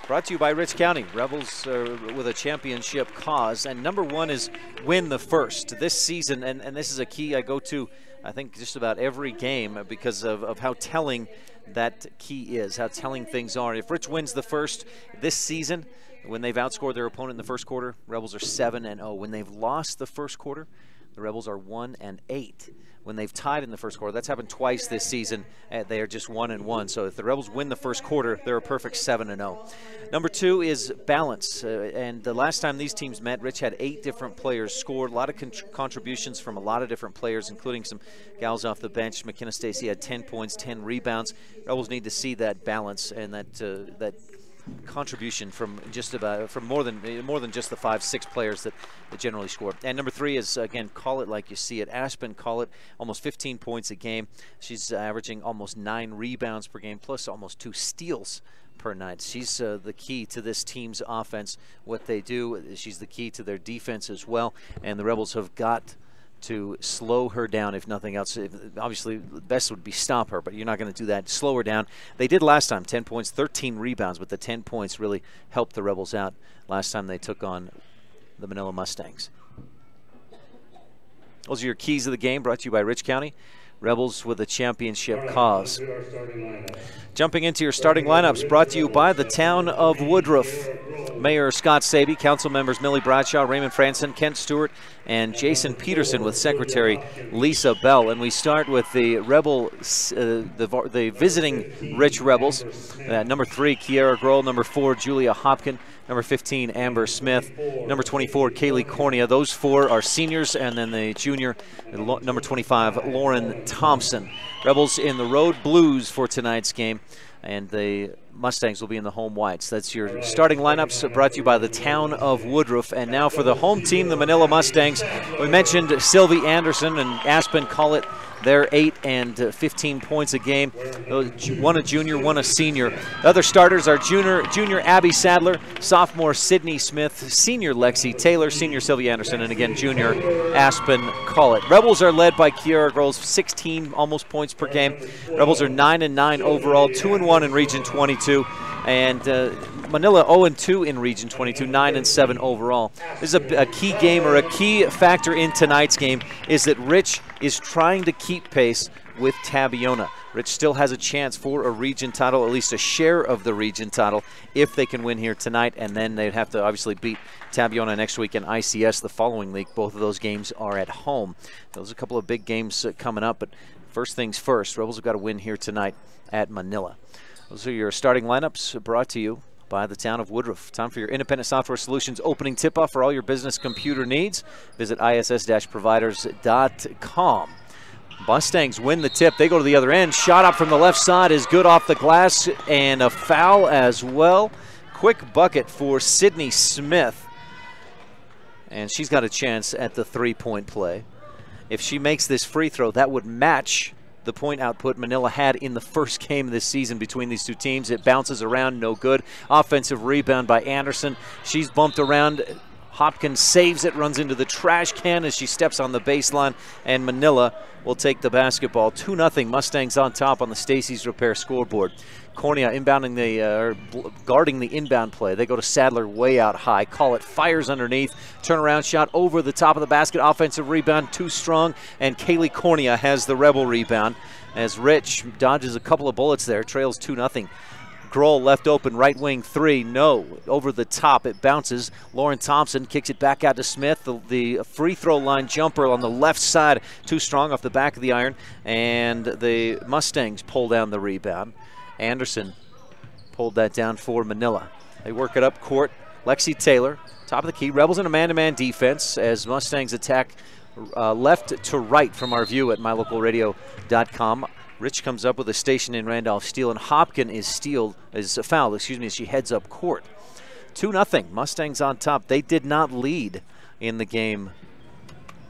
Brought to you by Rich County. Rebels with a championship cause. And number one is win the first. This season, and this is a key I go to, I think, just about every game because of how telling that key is, how telling things are. If Rich wins the first this season, when they've outscored their opponent in the first quarter, Rebels are 7-0. When they've lost the first quarter, the Rebels are 1-8. When they've tied in the first quarter, that's happened twice this season, they are just 1-1. So if the Rebels win the first quarter, they're a perfect 7-0. Number two is balance. And the last time these teams met, Rich had 8 different players scored, a lot of contributions from a lot of different players, including some gals off the bench. McKenna Stacy had 10 points, 10 rebounds. Rebels need to see that balance and that contribution from more than just the 5-6 players that generally score. And number three is, again, call it like you see it. Aspen Collett, almost 15 points a game. She's averaging almost 9 rebounds per game, plus almost 2 steals per night. She's the key to this team's offense. What they do, she's the key to their defense as well. And the Rebels have got to slow her down, if nothing else. Obviously, the best would be stop her, but you're not going to do that. Slow her down. They did last time, 10 points, 13 rebounds, but the 10 points really helped the Rebels out last time they took on the Manila Mustangs. Those are your keys of the game, brought to you by Rich County. Rebels with a championship cause. Jumping into your starting lineups, brought to you by the town of Woodruff. Mayor Scott Saby, council members Millie Bradshaw, Raymond Franson, Kent Stewart, and Jason Peterson with Secretary Lisa Bell. And we start with the the visiting Rich Rebels. Number 3, Kiara Grohl. Number 4, Julia Hopkin. Number 15, Amber Smith. Number 24, Kaylee Cornea. Those 4 are seniors, and then the junior, number 25, Lauren Thompson. Rebels in the road blues for tonight's game, and the Mustangs will be in the home whites. That's your starting lineups, brought to you by the town of Woodruff. And now for the home team, the Manila Mustangs. We mentioned Sylvie Anderson and Aspen Collett. They're 8 and 15 points a game. One a junior, one a senior. The other starters are junior Abby Sadler, sophomore Sydney Smith, senior Lexi Taylor, senior Sylvie Anderson, and again junior Aspen Collett. Rebels are led by Kiara Grohl, 16 almost points per game. Rebels are 9-9 overall, 2-1 in Region 22. And Manila 0-2 in Region 22, 9-7 overall. This is a key game, or a key factor in tonight's game, is that Rich is trying to keep pace with Tabiona. Rich still has a chance for a region title, at least a share of the region title, if they can win here tonight, and then they'd have to obviously beat Tabiona next week and ICS the following week. Both of those games are at home. Those are a couple of big games coming up, but first things first, Rebels have got to win here tonight at Manila. Those are your starting lineups, brought to you by the town of Woodruff. Time for your Independent Software Solutions opening tip-off for all your business computer needs. Visit iss-providers.com. Mustangs win the tip. They go to the other end. Shot up from the left side is good off the glass, and a foul as well. Quick bucket for Sydney Smith. And she's got a chance at the three-point play. If she makes this free throw, that would match the point output Manila had in the first game of this season between these two teams. It bounces around, no good. Offensive rebound by Anderson. She's bumped around. Hopkins saves it, runs into the trash can as she steps on the baseline, and Manila will take the basketball. 2-0 Mustangs on top on the Stacy's Repair scoreboard. Cornea guarding the inbound play. They go to Sadler way out high. Call it, fires underneath. Turnaround shot over the top of the basket. Offensive rebound, too strong, and Kaylee Cornea has the Rebel rebound as Rich dodges a couple of bullets there, trails 2-0. Grohl left open, right wing three, no. Over the top, it bounces. Lauren Thompson kicks it back out to Smith. The free throw line jumper on the left side, too strong off the back of the iron, and the Mustangs pull down the rebound. Anderson pulled that down for Manila. They work it up court. Lexi Taylor, top of the key. Rebels in a man-to-man defense as Mustangs attack left to right from our view at mylocalradio.com. Rich comes up with a station in Randolph steal, and Hopkins is fouled, as she heads up court. 2-0, Mustangs on top. They did not lead in the game.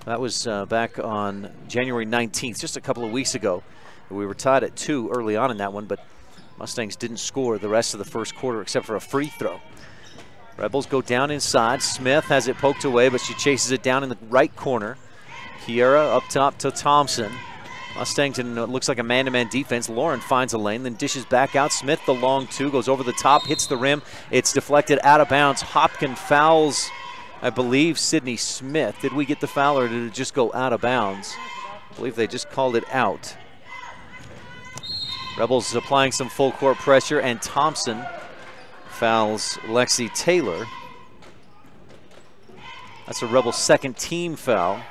That was back on January 19th, just a couple of weeks ago. We were tied at 2 early on in that one, but Mustangs didn't score the rest of the first quarter except for a free throw. Rebels go down inside. Smith has it poked away, but she chases it down in the right corner. Kiera up top to Thompson. Mustangs in what looks like a man-to-man defense. Lauren finds a lane, then dishes back out. Smith, the long two, goes over the top, hits the rim. It's deflected out of bounds. Hopkins fouls, I believe, Sydney Smith. Did we get the foul, or did it just go out of bounds? I believe they just called it out. Rebels applying some full court pressure, and Thompson fouls Lexi Taylor. That's a Rebel second team foul.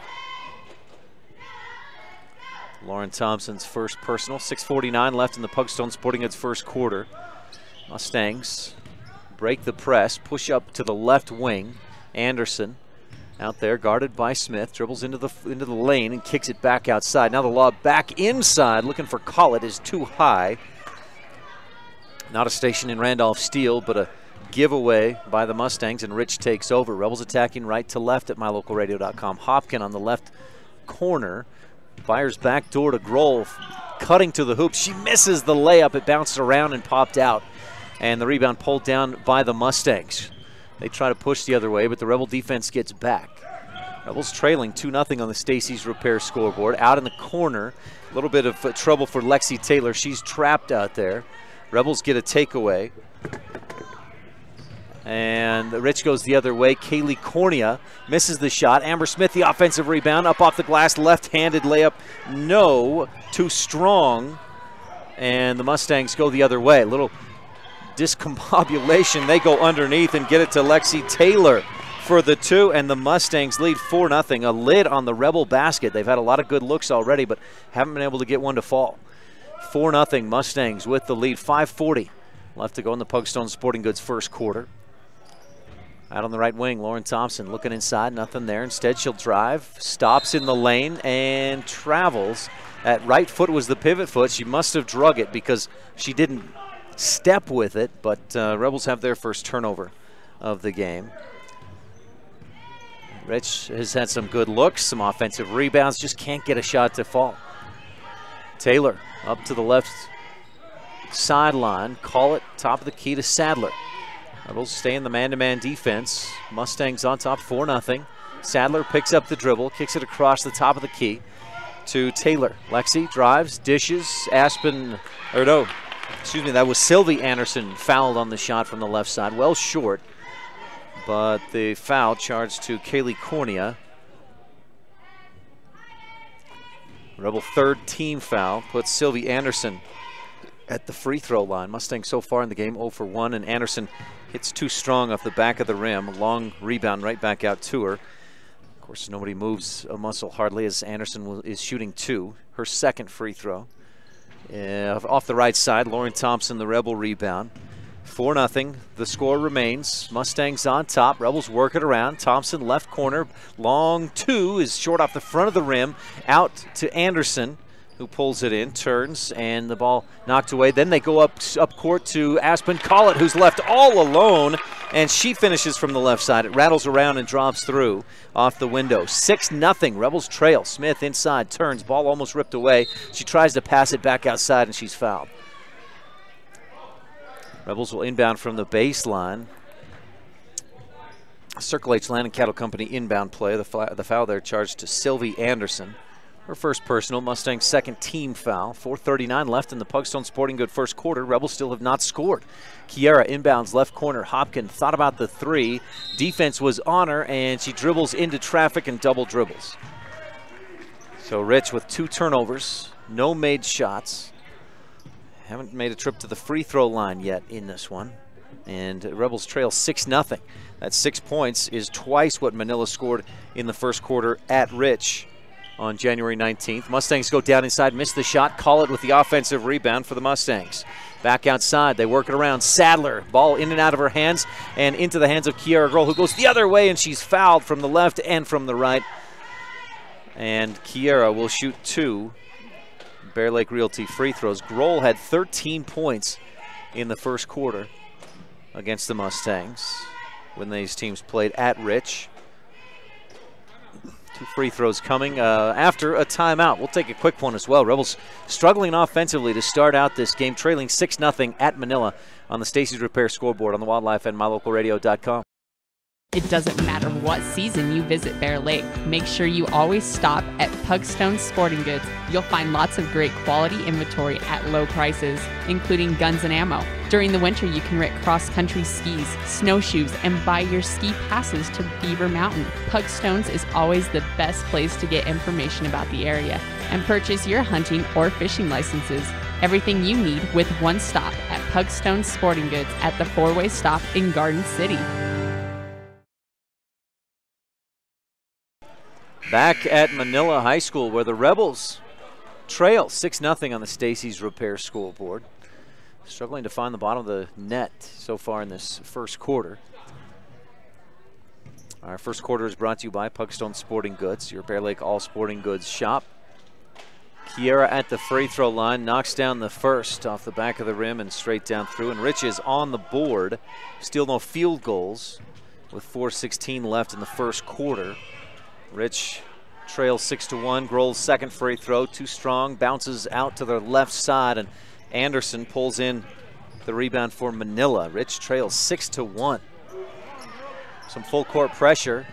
Lauren Thompson's first personal. 6:49 left in the Pugstone Sporting Goods first quarter. Mustangs break the press, push up to the left wing. Anderson out there, guarded by Smith, dribbles into the lane and kicks it back outside. Now the lob back inside, looking for Collett, is too high. Not a station in Randolph steal, but a giveaway by the Mustangs, and Rich takes over. Rebels attacking right to left at mylocalradio.com. Hopkins on the left corner, fires back door to Grohl, cutting to the hoop. She misses the layup. It bounced around and popped out, and the rebound pulled down by the Mustangs. They try to push the other way, but the Rebel defense gets back. Rebels trailing 2-0 on the Stacy's Repair scoreboard. Out in the corner, a little bit of trouble for Lexi Taylor. She's trapped out there. Rebels get a takeaway. And Rich goes the other way. Kaylee Cornea misses the shot. Amber Smith, the offensive rebound, up off the glass, left-handed layup. No, too strong. And the Mustangs go the other way. A little discombobulation. They go underneath and get it to Lexi Taylor for the two, and the Mustangs lead 4-0. A lid on the Rebel basket. They've had a lot of good looks already, but haven't been able to get one to fall. 4-0 Mustangs with the lead. 5:40 left to go in the Pugstone Sporting Goods first quarter. Out on the right wing, Lauren Thompson looking inside, nothing there. Instead, she'll drive, stops in the lane, and travels. That right foot was the pivot foot. She must have drug it because she didn't step with it, but Rebels have their first turnover of the game. Rich has had some good looks, some offensive rebounds, just can't get a shot to fall. Taylor up to the left sideline, call it top of the key to Sadler. Rebels stay in the man-to-man defense. Mustangs on top, 4-0. Sadler picks up the dribble, kicks it across the top of the key to Taylor. Lexi drives, dishes, that was Sylvie Anderson fouled on the shot from the left side. Well short, but the foul charged to Kaylee Cornea. Rebel third team foul puts Sylvie Anderson at the free throw line. Mustangs so far in the game 0 for 1, and Anderson hits too strong off the back of the rim. Long rebound right back out to her. Of course, nobody moves a muscle hardly as Anderson is shooting 2. Her second free throw. Off the right side, Lauren Thompson, the Rebel rebound. 4-0, the score remains. Mustangs on top, Rebels work it around. Thompson left corner, long 2 is short off the front of the rim. Out to Anderson, who pulls it in, turns, and the ball knocked away. Then they go up court to Aspen Collett, who's left all alone, and she finishes from the left side. It rattles around and drops through off the window. 6-0, Rebels trail. Smith inside, turns, ball almost ripped away. She tries to pass it back outside, and she's fouled. Rebels will inbound from the baseline. Circle H Land and Cattle Company inbound play. The foul there charged to Sylvie Anderson. Her first personal, Mustang's second team foul. 4:39 left in the Pugstone Sporting Good first quarter. Rebels still have not scored. Kiera inbounds left corner. Hopkins thought about the three. Defense was on her, and she dribbles into traffic and double dribbles. So Rich with 2 turnovers, no made shots. Haven't made a trip to the free throw line yet in this one. And Rebels trail 6-0. That 6 points is twice what Manila scored in the first quarter at Rich on January 19th. Mustangs go down inside, miss the shot. Collett with the offensive rebound for the Mustangs. Back outside, they work it around. Sadler, ball in and out of her hands and into the hands of Kiera Grohl, who goes the other way, and she's fouled from the left and from the right. And Kiera will shoot 2 Bear Lake Realty free throws. Grohl had 13 points in the first quarter against the Mustangs when these teams played at Rich. 2 free throws coming after a timeout. We'll take a quick one as well. Rebels struggling offensively to start out this game, trailing 6-0 at Manila on the Stacey's Repair scoreboard on the Wildlife and MyLocalRadio.com. It doesn't matter what season you visit Bear Lake. Make sure you always stop at Pugstone Sporting Goods. You'll find lots of great quality inventory at low prices, including guns and ammo. During the winter, you can rent cross-country skis, snowshoes, and buy your ski passes to Beaver Mountain. Pugstones is always the best place to get information about the area and purchase your hunting or fishing licenses. Everything you need with one stop at Pugstone Sporting Goods at the 4-way stop in Garden City. Back at Manila High School, where the Rebels trail 6-0 on the Stacey's Repair scoreboard. Struggling to find the bottom of the net so far in this first quarter. Our first quarter is brought to you by Pugstone Sporting Goods, your Bear Lake all sporting goods shop. Kiera at the free throw line, knocks down the first off the back of the rim and straight down through. And Rich is on the board. Still no field goals with 4:16 left in the first quarter. Rich trails 6-1. Grohl's second free throw, too strong, bounces out to the left side, and Anderson pulls in the rebound for Manila. Rich trails 6-1. Some full court pressure.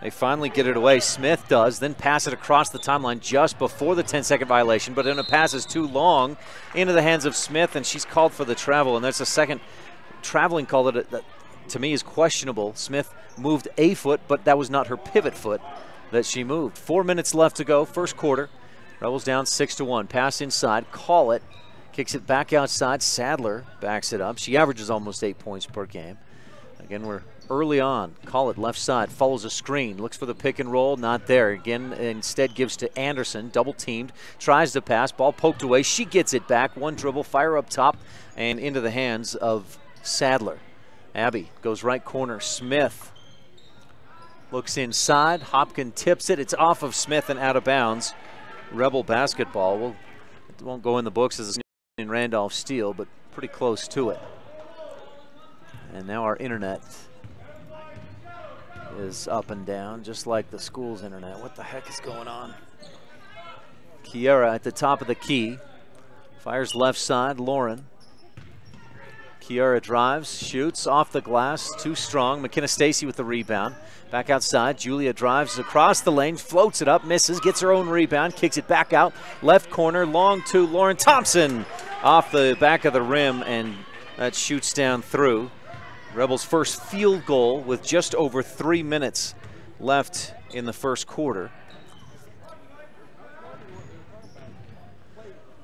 They finally get it away. Smith does, then pass it across the timeline just before the 10-second violation, but then it passes too long into the hands of Smith, and she's called for the travel, and that's a second traveling call that to me is questionable. Smith moved a foot, but that was not her pivot foot that she moved. 4 minutes left to go, first quarter. Rebels down 6-1. Pass inside, Collett kicks it back outside. Sadler backs it up. She averages almost 8 points per game. Again, we're early on. Collett left side, follows a screen, looks for the pick and roll, not there. Again, instead gives to Anderson, double teamed, tries to pass, ball poked away. She gets it back, one dribble, fire up top, and into the hands of Sadler. Abby goes right corner, Smith looks inside. Hopkins tips it. It's off of Smith and out of bounds. Rebel basketball. It won't go in the books as a Randolph steal, but pretty close to it. And now our internet is up and down, just like the school's internet. What the heck is going on? Kiera at the top of the key. Fires left side, Lauren. Kiera drives, shoots off the glass, too strong. McKenna Stacy with the rebound. Back outside, Julia drives across the lane, floats it up, misses, gets her own rebound, kicks it back out. Left corner, long to Lauren Thompson off the back of the rim, and that shoots down through. Rebels' first field goal with just over 3 minutes left in the first quarter.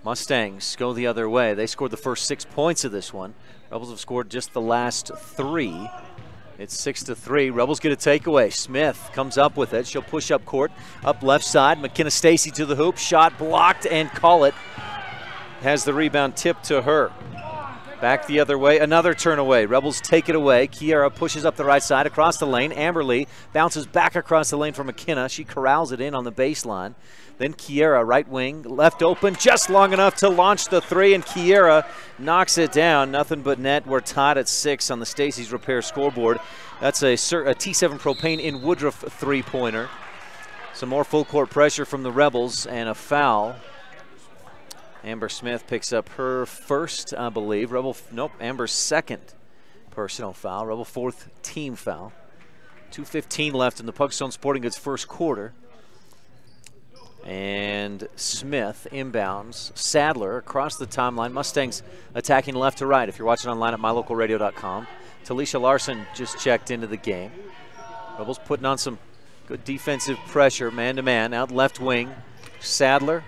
Mustangs go the other way. They scored the first 6 points of this one. Rebels have scored just the last 3. It's 6-3. Rebels get a takeaway. Smith comes up with it. She'll push up court, up left side. McKenna Stacy to the hoop. Shot blocked, and Collett has the rebound tipped to her. Back the other way, another turn away. Rebels take it away. Kiera pushes up the right side across the lane. Amberly bounces back across the lane for McKenna. She corrals it in on the baseline. Then Kiera, right wing, left open, just long enough to launch the three, and Kiera knocks it down. Nothing but net. We're tied at 6 on the Stacy's Repair scoreboard. That's a T7 Propane in Woodruff three-pointer. Some more full court pressure from the Rebels and a foul. Amber Smith picks up her first, I believe. Amber's second personal foul. Rebel fourth team foul. 2:15 left in the Pugstone Sporting Goods first quarter. And Smith inbounds. Sadler across the timeline. Mustangs attacking left to right if you're watching online at mylocalradio.com. Talisha Larson just checked into the game. Rebels putting on some good defensive pressure, man-to-man, out left wing. Sadler.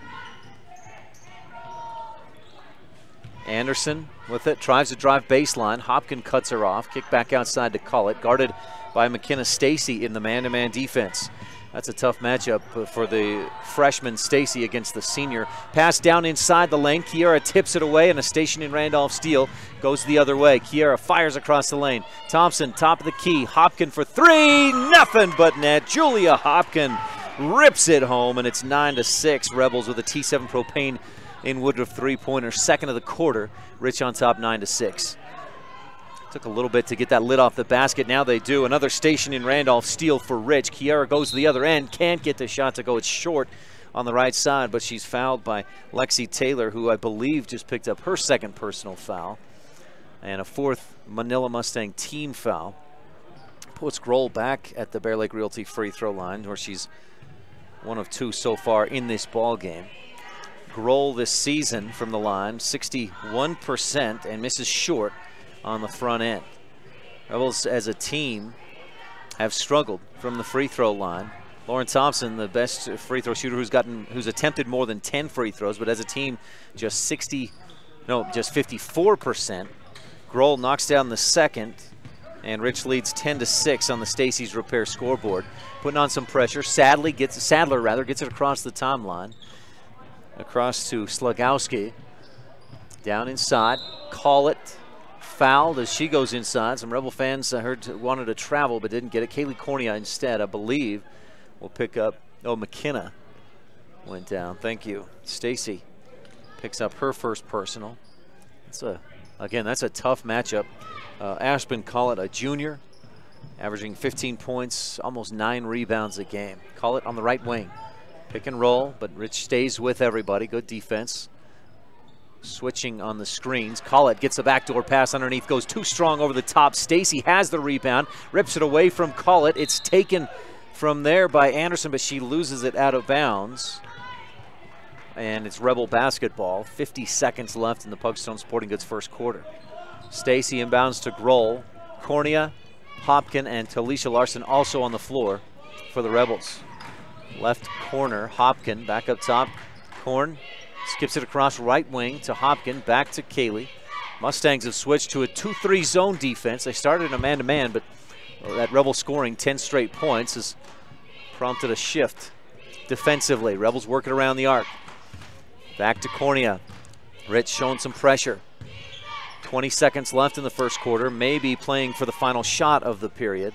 Anderson with it, tries to drive baseline. Hopkin cuts her off. Kick back outside to Collett. Guarded by McKenna Stacy in the man-to-man defense. That's a tough matchup for the freshman Stacy against the senior. Pass down inside the lane. Kiera tips it away, and a station in Randolph Steele goes the other way. Kiera fires across the lane. Thompson, top of the key. Hopkin for three. Nothing but net. Julia Hopkin rips it home, and it's 9-6. Rebels with a T7 Propane in Woodruff three-pointer, second of the quarter. Rich on top, 9-6. Took a little bit to get that lid off the basket. Now they do. Another station in Randolph steal for Rich. Kiera goes to the other end. Can't get the shot to go. It's short on the right side, but she's fouled by Lexi Taylor, who I believe just picked up her second personal foul. And a fourth Manila Mustang team foul. Puts Grohl back at the Bear Lake Realty free throw line, where she's one of 2 so far in this ball game. Grohl this season from the line, 61%, and misses short on the front end. Rebels as a team have struggled from the free throw line. Lauren Thompson, the best free throw shooter who's attempted more than 10 free throws, but as a team, just 54%. Grohl knocks down the second, and Rich leads 10-6 on the Stacy's Repair scoreboard. Putting on some pressure. Sadler gets it across the timeline. Across to Slugowski. Down inside. Collett fouled as she goes inside. Some Rebel fans I heard wanted to travel but didn't get it. Kaylee Cornea instead, I believe, will pick up. Oh, McKenna went down. Thank you. Stacy picks up her first personal. Again, that's a tough matchup. Aspen Collett, a junior, averaging 15 points, almost 9 rebounds a game. Collett on the right wing. Pick and roll, but Rich stays with everybody. Good defense. Switching on the screens. Collett gets a backdoor pass underneath, goes too strong over the top. Stacy has the rebound, rips it away from Collett. It's taken from there by Anderson, but she loses it out of bounds. And it's Rebel basketball. 50 seconds left in the Pugstone Sporting Goods first quarter. Stacy inbounds to Grohl. Cornea, Hopkin, and Talisha Larson also on the floor for the Rebels. Left corner, Hopkin back up top. Korn skips it across right wing to Hopkin, back to Kaylee. Mustangs have switched to a 2-3 zone defense. They started in a man-to-man, but that Rebel scoring 10 straight points has prompted a shift defensively. Rebels working around the arc. Back to Cornea. Rich showing some pressure. 20 seconds left in the first quarter, maybe playing for the final shot of the period.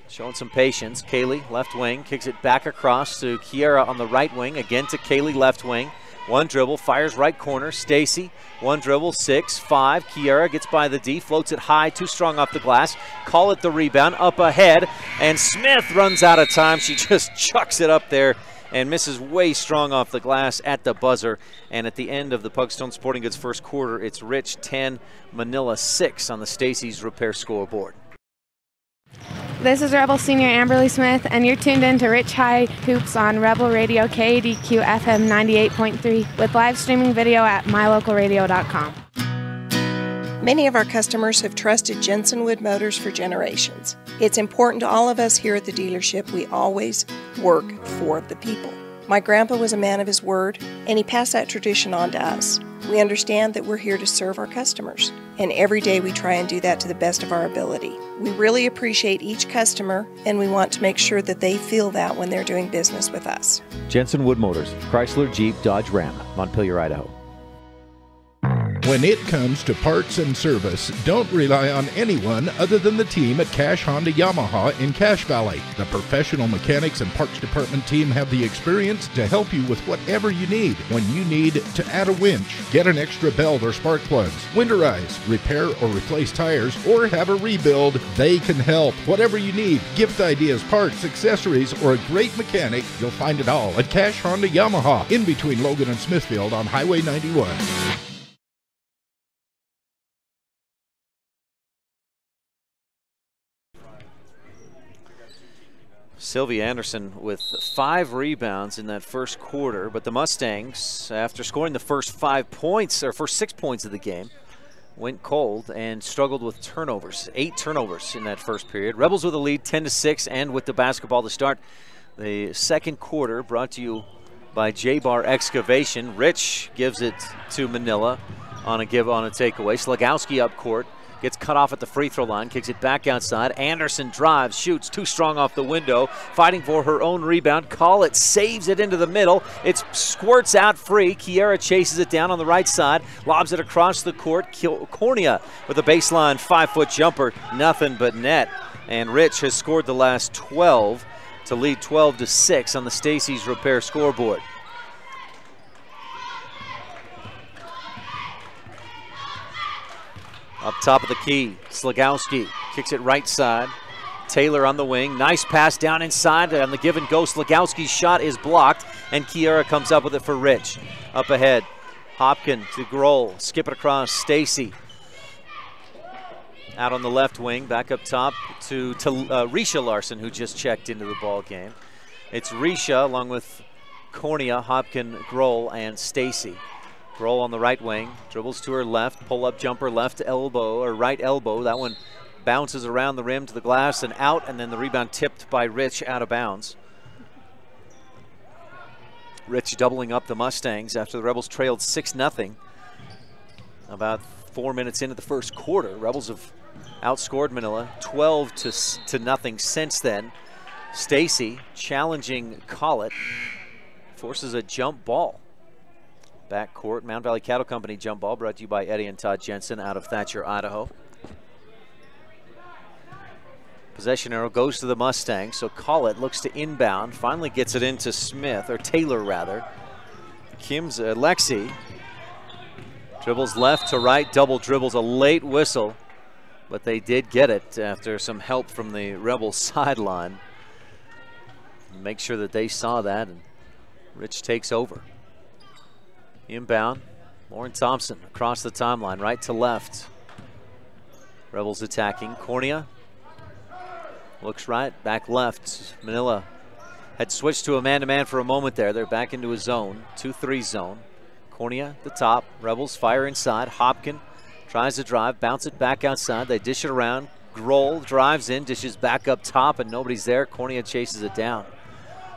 Showing some patience. Kaylee, left wing, kicks it back across to Kiera on the right wing. Again to Kaylee, left wing. One dribble, fires right corner. Stacy, one dribble, 6-5. Kiera gets by the D, floats it high, too strong off the glass. Call it the rebound, up ahead. And Smith runs out of time. She just chucks it up there and misses way strong off the glass at the buzzer. And at the end of the Pugstone Sporting Goods first quarter, it's Rich 10, Manila 6 on the Stacy's Repair scoreboard. This is Rebel Senior Amberly Smith, and you're tuned in to Rich High Hoops on Rebel Radio KADQ FM 98.3 with live streaming video at mylocalradio.com. Many of our customers have trusted Jensen Wood Motors for generations. It's important to all of us here at the dealership we always work for the people. My grandpa was a man of his word, and he passed that tradition on to us. We understand that we're here to serve our customers, and every day we try and do that to the best of our ability. We really appreciate each customer, and we want to make sure that they feel that when they're doing business with us. Jensen Wood Motors, Chrysler, Jeep, Dodge, Ram, Montpelier, Idaho. When it comes to parts and service, don't rely on anyone other than the team at Cash Honda Yamaha in Cache Valley. The professional mechanics and parts department team have the experience to help you with whatever you need. When you need to add a winch, get an extra belt or spark plugs, winterize, repair or replace tires, or have a rebuild, they can help. Whatever you need, gift ideas, parts, accessories, or a great mechanic, you'll find it all at Cache Honda Yamaha in between Logan and Smithfield on Highway 91. Sylvia Anderson with 5 rebounds in that first quarter, but the Mustangs, after scoring the first 5 points, or first 6 points of the game, went cold and struggled with turnovers. 8 turnovers in that first period. Rebels with a lead 10-6, and with the basketball to start the second quarter, brought to you by J-Bar Excavation. Rich gives it to Manila on a takeaway. Slagowski up court. Gets cut off at the free throw line, kicks it back outside. Anderson drives, shoots, too strong off the window, fighting for her own rebound. Collett saves it into the middle. It squirts out free. Kiera chases it down on the right side, lobs it across the court. Cornea with a baseline 5-foot jumper, nothing but net. And Rich has scored the last 12 to lead 12-6 on the Stacy's Repair scoreboard. Up top of the key, Slagowski kicks it right side. Taylor on the wing. Nice pass down inside on the give and go. Slagowski's shot is blocked, and Kiera comes up with it for Rich. Up ahead, Hopkins to Grohl. Skip it across, Stacy. Out on the left wing, back up top to Risha Larson, who just checked into the ball game. It's Risha along with Cornea, Hopkins, Grohl, and Stacy. Grohl on the right wing, dribbles to her left, pull-up jumper, left elbow, or right elbow. That one bounces around the rim to the glass and out, and then the rebound tipped by Rich out of bounds. Rich doubling up the Mustangs after the Rebels trailed 6-0. About 4 minutes into the first quarter, Rebels have outscored Manila 12-0 since then. Stacy challenging Collett, forces a jump ball. Backcourt, Mount Valley Cattle Company jump ball, brought to you by Eddie and Todd Jensen out of Thatcher, Idaho. Possession arrow goes to the Mustangs, so Collett looks to inbound, finally gets it into Smith, or Taylor rather. Lexi dribbles left to right, double dribbles, a late whistle, but they did get it after some help from the Rebels sideline. Make sure that they saw that, and Rich takes over. Inbound, Lauren Thompson across the timeline, right to left. Rebels attacking. Cornea looks right, back left. Manila had switched to a man-to-man for a moment there. They're back into a zone, 2-3 zone. Cornea the top. Rebels fire inside. Hopkins tries to drive, bounce it back outside. They dish it around. Grohl drives in, dishes back up top, and nobody's there. Cornea chases it down.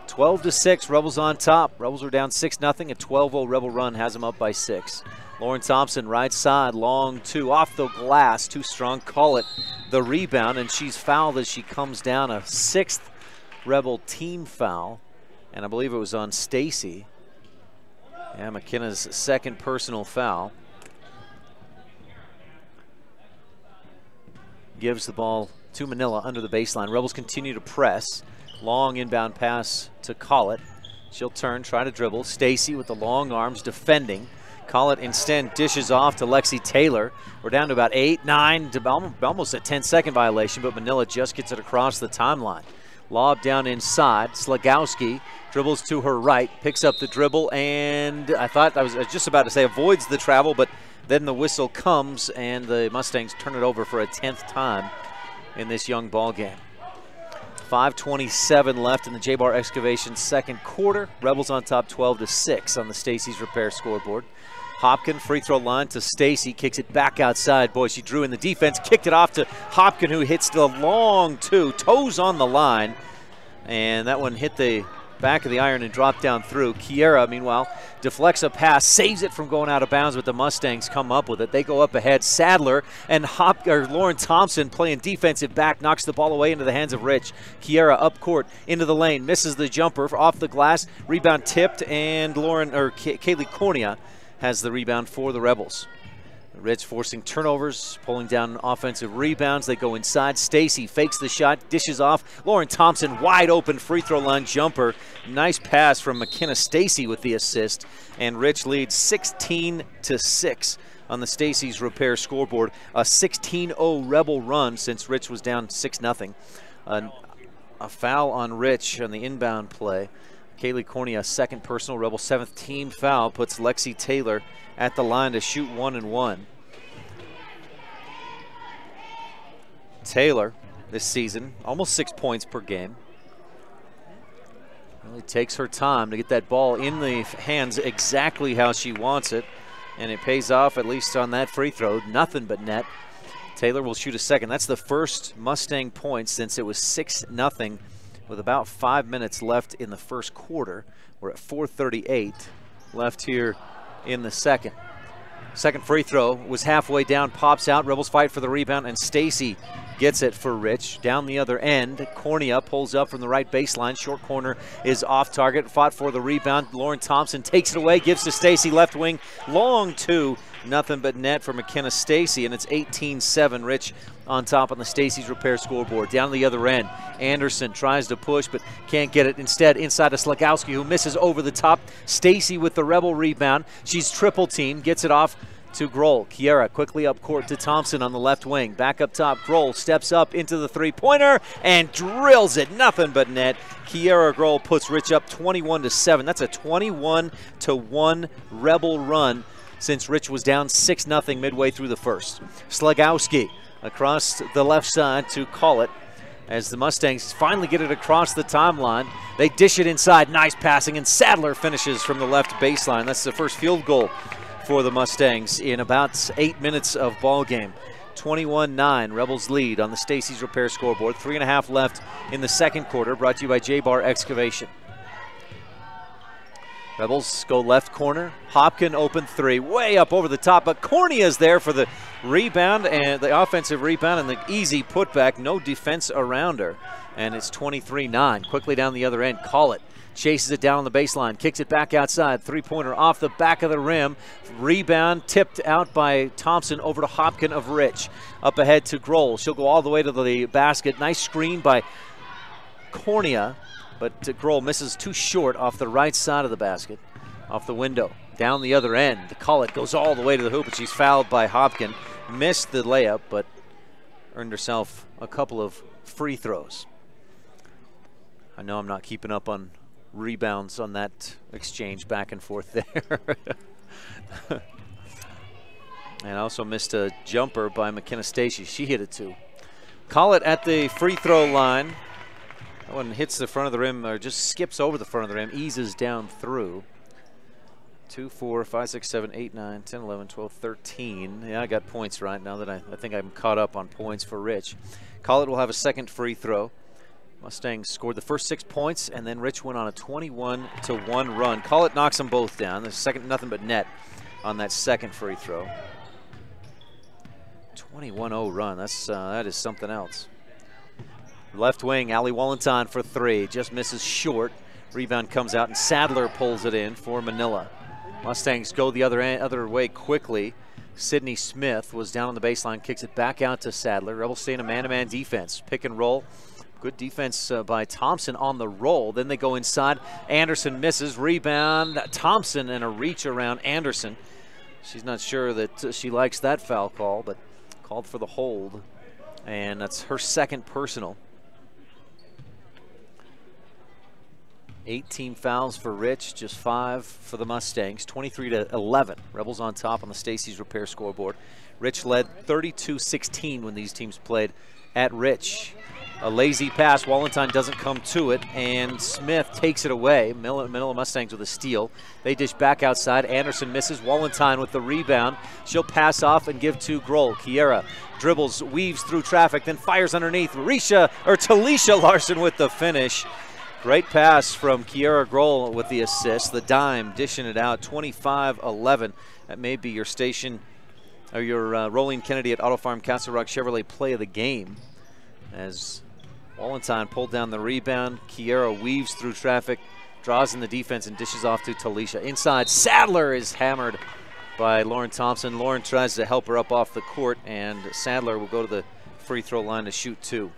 12-6, Rebels on top. Rebels were down 6-0. A 12-0 Rebel run has them up by 6. Lauren Thompson, right side, long 2, off the glass, too strong. Call it the rebound, and she's fouled as she comes down. A 6th Rebel team foul, and I believe it was on Stacy. Yeah, McKenna's second personal foul. Gives the ball to Manila under the baseline. Rebels continue to press. Long inbound pass to Collett. She'll turn, try to dribble. Stacy with the long arms defending. Collett instead dishes off to Lexi Taylor. We're down to about 8, 9, to almost a 10-second violation, but Manila just gets it across the timeline. Lob down inside. Slagowski dribbles to her right, picks up the dribble, and I was just about to say avoids the travel, but then the whistle comes, and the Mustangs turn it over for a 10th time in this young ball game. 5:27 left in the J-Bar Excavation second quarter. Rebels on top 12-6 on the Stacy's Repair scoreboard. Hopkins, free throw line to Stacy, kicks it back outside. Boy, she drew in the defense, kicked it off to Hopkins, who hits the long 2, toes on the line, and that one hit the back of the iron and dropped down through. Kiera, meanwhile, deflects a pass, saves it from going out of bounds, but the Mustangs come up with it. They go up ahead. Sadler and Lauren Thompson playing defensive back, knocks the ball away into the hands of Rich. Kiera up court, into the lane, misses the jumper off the glass. Rebound tipped, and Kaylee Cornea has the rebound for the Rebels. Rich forcing turnovers, pulling down offensive rebounds. They go inside. Stacy fakes the shot, dishes off. Lauren Thompson, wide open free throw line jumper. Nice pass from McKenna Stacy with the assist. And Rich leads 16-6 on the Stacy's Repair scoreboard. A 16-0 Rebel run since Rich was down 6-0. A foul on Rich on the inbound play. Kaylee Cornea, second personal. Rebel 7th team foul puts Lexi Taylor at the line to shoot 1-1. Taylor this season, almost 6 points per game. Really takes her time to get that ball in the hands exactly how she wants it. And it pays off, at least on that free throw. Nothing but net. Taylor will shoot a second. That's the first Mustang point since it was 6-0 with about 5 minutes left in the first quarter. We're at 4:38 left here in the second. Second free throw was halfway down, pops out. Rebels fight for the rebound, and Stacy gets it for Rich. Down the other end, Cornea pulls up from the right baseline. Short corner is off target. Fought for the rebound. Lauren Thompson takes it away, gives to Stacy, left wing. Long two. Nothing but net for McKenna Stacy, and it's 18-7. Rich on top on the Stacy's Repair scoreboard. Down the other end, Anderson tries to push but can't get it. Instead, inside to Slagowski, who misses over the top. Stacy with the Rebel rebound. She's triple teamed, gets it off to Grohl. Kiera quickly up court to Thompson on the left wing. Back up top, Grohl steps up into the three-pointer and drills it. Nothing but net. Kiera Grohl puts Rich up 21-7. That's a 21-1 Rebel run since Rich was down 6-0 midway through the first. Slagowski across the left side to call it as the Mustangs finally get it across the timeline. They dish it inside. Nice passing, and Sadler finishes from the left baseline. That's the first field goal for the Mustangs in about 8 minutes of ball game. 21-9, Rebels lead on the Stacy's Repair scoreboard. 3.5 left in the second quarter, brought to you by J-Bar Excavation. Rebels go left corner. Hopkin open three, way up over the top, but Cornea's there for the rebound and the offensive rebound and the easy putback. No defense around her, and it's 23-9. Quickly down the other end, Call It. Chases it down on the baseline, kicks it back outside. Three-pointer off the back of the rim. Rebound tipped out by Thompson over to Hopkin of Rich. Up ahead to Grohl. She'll go all the way to the basket. Nice screen by Cornea, but Grohl misses too short off the right side of the basket, off the window. Down the other end, Call It goes all the way to the hoop, and she's fouled by Hopkin. Missed the layup, but earned herself a couple of free throws. I know I'm not keeping up on rebounds on that exchange back and forth there. And also missed a jumper by McKenna Stacy. She hit it too. Call It at the free throw line. That one hits the front of the rim, or just skips over the front of the rim, eases down through. 2, 4, 5, 6, 7, 8, 9, 10, 11, 12, 13. Yeah, I got points right now that I think I'm caught up on points for Rich. Call It will have a second free throw. Mustangs scored the first 6 points, and then Rich went on a 21-1 run. Call It knocks them both down. The second, nothing but net on that second free throw. 21-0 run. That is something else. Left wing, Allie Wallenstein for three. Just misses short. Rebound comes out, and Sadler pulls it in for Manila. Mustangs go the other way quickly. Sydney Smith was down on the baseline, kicks it back out to Sadler. Rebels stay in a man-to-man defense. Pick and roll. Good defense by Thompson on the roll. Then they go inside. Anderson misses. Rebound. Thompson and a reach around Anderson. She's not sure that she likes that foul call, but called for the hold. And that's her second personal. 18 fouls for Rich, just 5 for the Mustangs. 23-11. Rebels on top on the Stacy's Repair scoreboard. Rich led 32-16 when these teams played at Rich. A lazy pass. Wallenstein doesn't come to it, and Smith takes it away. Manila Mustangs with a steal. They dish back outside. Anderson misses. Wallenstein with the rebound. She'll pass off and give to Grohl. Kiera dribbles, weaves through traffic, then fires underneath. Talisha Larson with the finish. Great pass from Kiera Grohl with the assist. The dime dishing it out. 25-11. That may be your station, or your Rolling Kennedy at Auto Farm Castle Rock Chevrolet play of the game, as Wallenstein pulled down the rebound. Kiera weaves through traffic, draws in the defense, and dishes off to Talisha. Inside, Sadler is hammered by Lauren Thompson. Lauren tries to help her up off the court, and Sadler will go to the free throw line to shoot 2.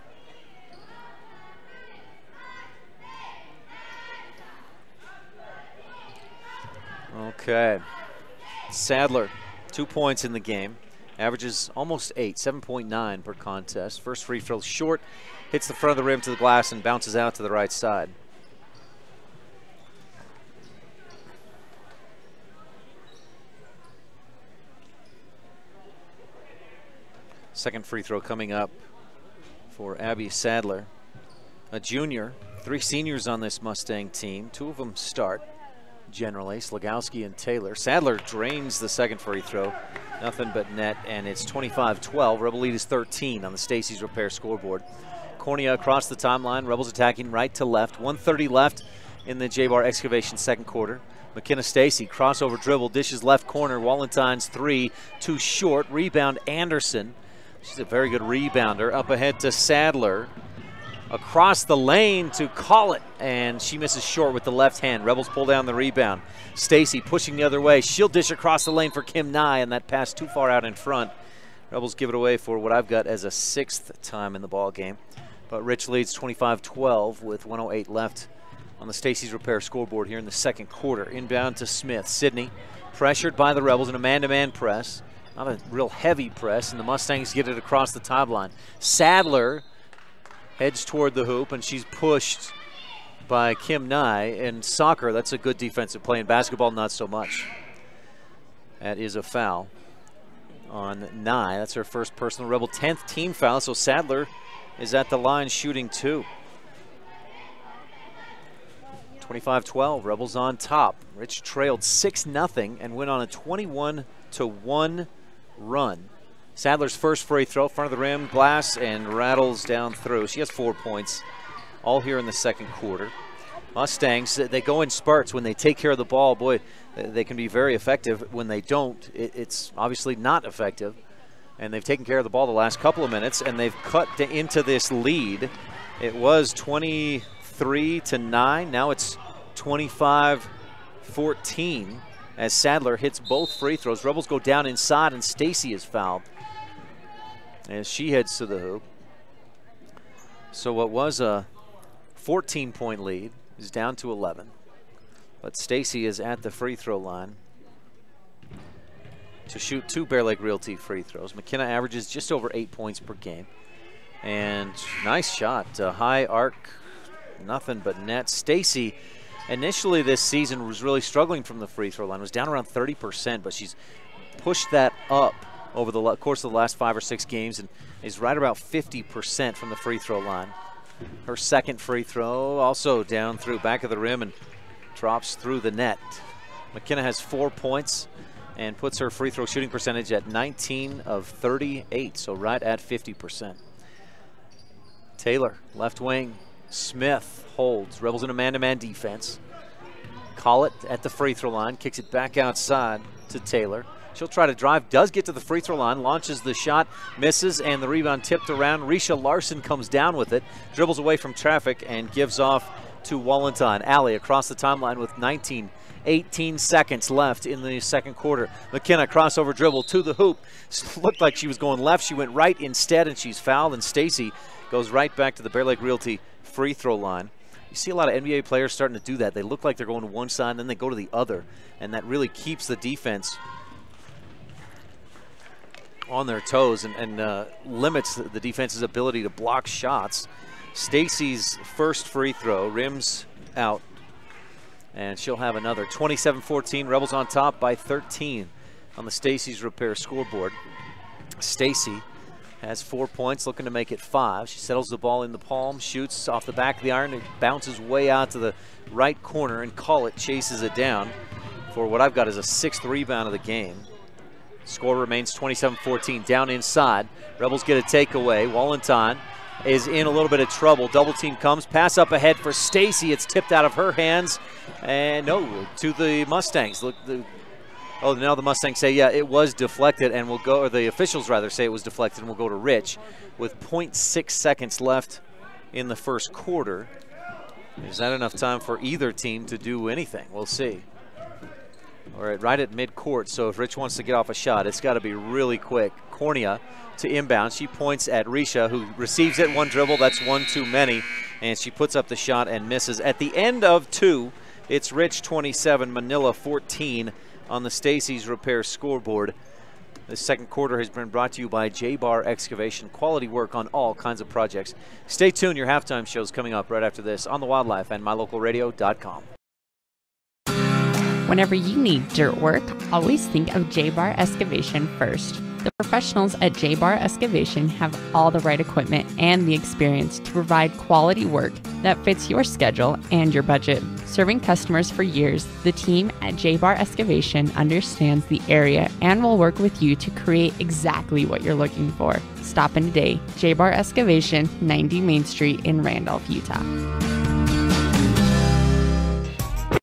Okay. Sadler, 2 points in the game. Averages almost 8, 7.9 per contest. First free throw short, hits the front of the rim to the glass and bounces out to the right side. Second free throw coming up for Abby Sadler, a junior. 3 seniors on this Mustang team. 2 of them start generally, Slagowski and Taylor. Sadler drains the second free throw. Nothing but net, and it's 25-12. Rebel lead is 13 on the Stacy's Repair scoreboard. Cornea across the timeline. Rebels attacking right to left. 1:30 left in the J-Bar Excavation second quarter. McKenna Stacy, crossover dribble, dishes left corner. Walentine's 3, too short. Rebound Anderson. She's a very good rebounder. Up ahead to Sadler. Across the lane to Collett, and she misses short with the left hand. Rebels pull down the rebound. Stacy pushing the other way. She'll dish across the lane for Kim Nye, and that pass too far out in front. Rebels give it away for what I've got as a 6th time in the ball game. But Rich leads 25-12 with 1:08 left on the Stacy's Repair scoreboard here in the second quarter. Inbound to Smith. Sydney pressured by the Rebels in a man-to-man press. Not a real heavy press, and the Mustangs get it across the timeline. Sadler heads toward the hoop, and she's pushed by Kim Nye. In soccer, that's a good defensive play. In basketball, not so much. That is a foul on Nye. That's her first personal Rebel 10th team foul, so Sadler is at the line shooting 2. 25-12, Rebels on top. Rich trailed 6-0 and went on a 21-1 run. Sadler's first free throw, front of the rim, glass, and rattles down through. She has 4 points, all here in the second quarter. Mustangs, they go in spurts. When they take care of the ball, boy, they can be very effective. When they don't, it's obviously not effective. And they've taken care of the ball the last couple of minutes, and they've cut into this lead. It was 23-9. Now it's 25-14 as Sadler hits both free throws. Rebels go down inside, and Stacy is fouled as she heads to the hoop. So what was a 14-point lead is down to 11. But Stacy is at the free throw line to shoot 2 Bear Lake Realty free throws. McKenna averages just over 8 points per game. And nice shot, high arc, nothing but net. Stacy initially this season was really struggling from the free throw line. Was down around 30%, but she's pushed that up over the course of the last 5 or 6 games and is right about 50% from the free throw line. Her second free throw also down through back of the rim and drops through the net. McKenna has 4 points and puts her free throw shooting percentage at 19 of 38, so right at 50%. Taylor, left wing. Smith holds. Rebels in a man-to-man defense. Collett at the free throw line, kicks it back outside to Taylor. She'll try to drive, does get to the free throw line, launches the shot, misses, and the rebound tipped around. Risha Larson comes down with it, dribbles away from traffic, and gives off to Walentine. Alley across the timeline with 18 seconds left in the second quarter. McKenna crossover dribble to the hoop. Looked like she was going left. She went right instead, and she's fouled, and Stacy goes right back to the Bear Lake Realty free throw line. You see a lot of NBA players starting to do that. They look like they're going to one side, and then they go to the other, and that really keeps the defense on their toes and limits the defense's ability to block shots. Stacy's first free throw rims out, and she'll have another. 27-14, Rebels on top by 13 on the Stacy's Repair scoreboard. Stacy has 4 points, looking to make it 5. She settles the ball in the palm, shoots off the back of the iron, it bounces way out to the right corner, and Collett chases it down for what I've got is a 6th rebound of the game. Score remains 27-14, down inside. Rebels get a takeaway. Walentine is in a little bit of trouble. Double team comes, pass up ahead for Stacy. It's tipped out of her hands, and no, to the Mustangs. Look, oh, now the Mustangs say, yeah, it was deflected, and we'll go, or the officials rather say it was deflected, and we'll go to Rich with 0.6 seconds left in the first quarter. Is that enough time for either team to do anything? We'll see. or right at midcourt. So if Rich wants to get off a shot, it's got to be really quick. Cornea to inbound. She points at Risha, who receives it. One dribble. That's one too many. And she puts up the shot and misses. At the end of 2, it's Rich 27, Manila 14 on the Stacy's Repair scoreboard. The second quarter has been brought to you by J-Bar Excavation. Quality work on all kinds of projects. Stay tuned. Your halftime show is coming up right after this on the Wildlife and mylocalradio.com. Whenever you need dirt work, always think of J-Bar Excavation first. The professionals at J-Bar Excavation have all the right equipment and the experience to provide quality work that fits your schedule and your budget. Serving customers for years, the team at J-Bar Excavation understands the area and will work with you to create exactly what you're looking for. Stop in today. J-Bar Excavation, 90 Main Street in Randolph, Utah.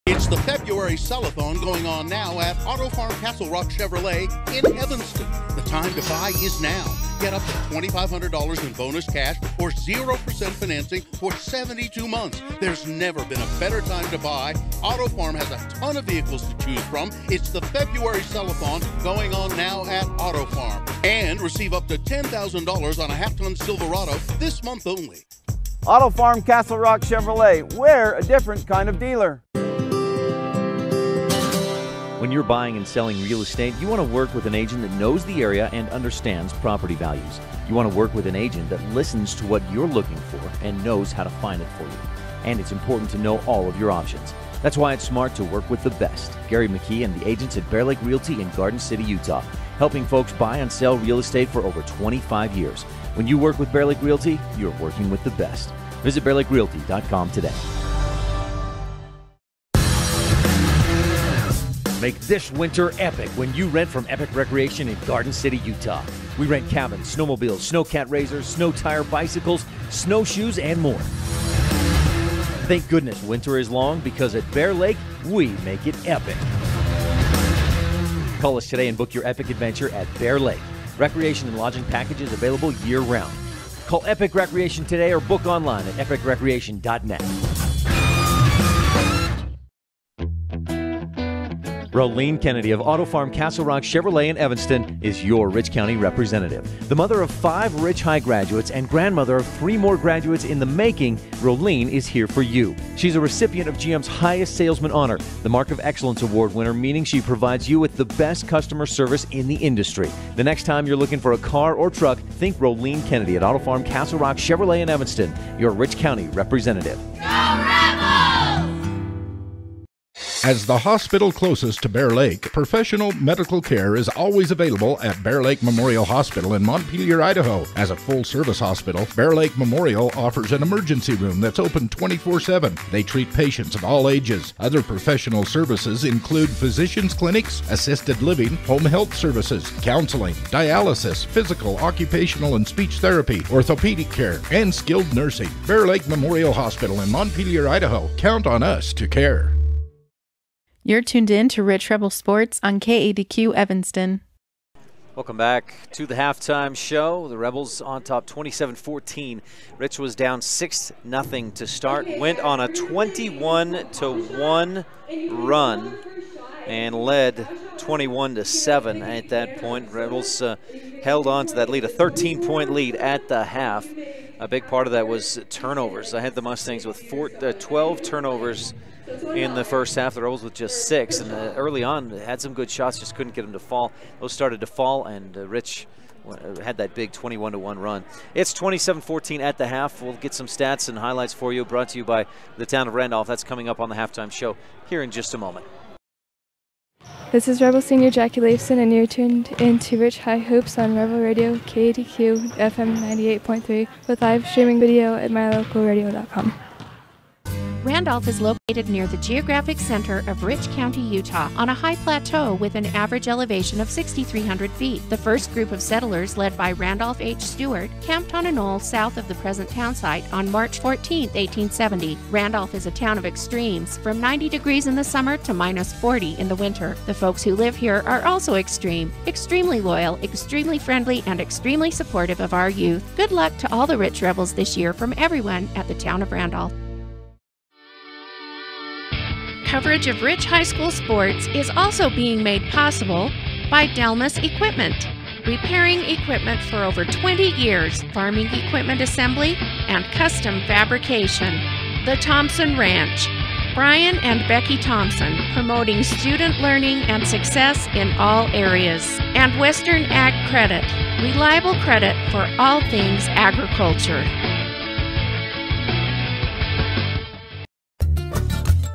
It's the February Sell-a-thon going on now at Auto Farm Castle Rock Chevrolet in Evanston. The time to buy is now. Get up to $2,500 in bonus cash or 0% financing for 72 months. There's never been a better time to buy. Auto Farm has a ton of vehicles to choose from. It's the February Sell-a-thon going on now at Auto Farm. And receive up to $10,000 on a half-ton Silverado this month only. Auto Farm Castle Rock Chevrolet. We're a different kind of dealer. When you're buying and selling real estate, you want to work with an agent that knows the area and understands property values. You want to work with an agent that listens to what you're looking for and knows how to find it for you. And it's important to know all of your options. That's why it's smart to work with the best. Gary McKee and the agents at Bear Lake Realty in Garden City, Utah, helping folks buy and sell real estate for over 25 years. When you work with Bear Lake Realty, you're working with the best. Visit bearlakerealty.com today. Make this winter epic when you rent from Epic Recreation in Garden City, Utah. We rent cabins, snowmobiles, snowcat razors, snow tire bicycles, snowshoes, and more. Thank goodness winter is long, because at Bear Lake, we make it epic. Call us today and book your epic adventure at Bear Lake. Recreation and lodging packages available year-round. Call Epic Recreation today or book online at epicrecreation.net. Rolene Kennedy of Auto Farm Castle Rock Chevrolet in Evanston is your Rich County representative. The mother of 5 Rich High graduates and grandmother of 3 more graduates in the making, Rolene is here for you. She's a recipient of GM's highest salesman honor, the Mark of Excellence Award winner, meaning she provides you with the best customer service in the industry. The next time you're looking for a car or truck, think Rolene Kennedy at Auto Farm Castle Rock Chevrolet in Evanston, your Rich County representative. As the hospital closest to Bear Lake, professional medical care is always available at Bear Lake Memorial Hospital in Montpelier, Idaho. As a full-service hospital, Bear Lake Memorial offers an emergency room that's open 24/7. They treat patients of all ages. Other professional services include physicians' clinics, assisted living, home health services, counseling, dialysis, physical, occupational, and speech therapy, orthopedic care, and skilled nursing. Bear Lake Memorial Hospital in Montpelier, Idaho. Count on us to care. You're tuned in to Rich Rebel Sports on KADQ Evanston. Welcome back to the halftime show. The Rebels on top 27-14. Rich was down 6-0 to start. Went on a 21-1 run and led 21-7 at that point. Rebels held on to that lead, a 13-point lead at the half. A big part of that was turnovers. I had the Mustangs with 12 turnovers in the first half. The Rebels with just 6, and early on had some good shots, just couldn't get them to fall. Those started to fall, and Rich had that big 21-1 run. It's 27-14 at the half. We'll get some stats and highlights for you, brought to you by the town of Randolph. That's coming up on the halftime show here in just a moment. This is Rebel Senior Jackie Leifson, and you're tuned into Rich High Hoops on Rebel Radio, KADQ, FM 98.3, with live streaming video at mylocalradio.com. Randolph is located near the geographic center of Rich County, Utah, on a high plateau with an average elevation of 6,300 feet. The first group of settlers, led by Randolph H. Stewart, camped on a knoll south of the present town site on March 14, 1870. Randolph is a town of extremes, from 90 degrees in the summer to minus 40 in the winter. The folks who live here are also extreme, extremely loyal, extremely friendly, and extremely supportive of our youth. Good luck to all the Rich Rebels this year from everyone at the town of Randolph. Coverage of Rich High School sports is also being made possible by Delmas Equipment, repairing equipment for over 20 years, farming equipment assembly, and custom fabrication. The Thompson Ranch. Brian and Becky Thompson, promoting student learning and success in all areas. And Western Ag Credit, reliable credit for all things agriculture.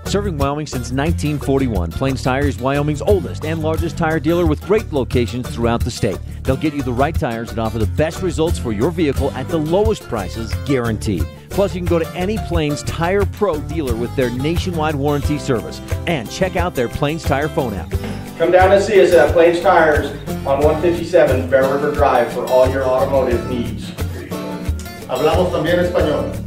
Serving Wyoming since 1941, Plains Tire is Wyoming's oldest and largest tire dealer with great locations throughout the state. They'll get you the right tires that offer the best results for your vehicle at the lowest prices, guaranteed. Plus, you can go to any Plains Tire Pro dealer with their nationwide warranty service. And check out their Plains Tire phone app. Come down and see us at Plains Tires on 157 Bear River Drive for all your automotive needs. Hablamos también español.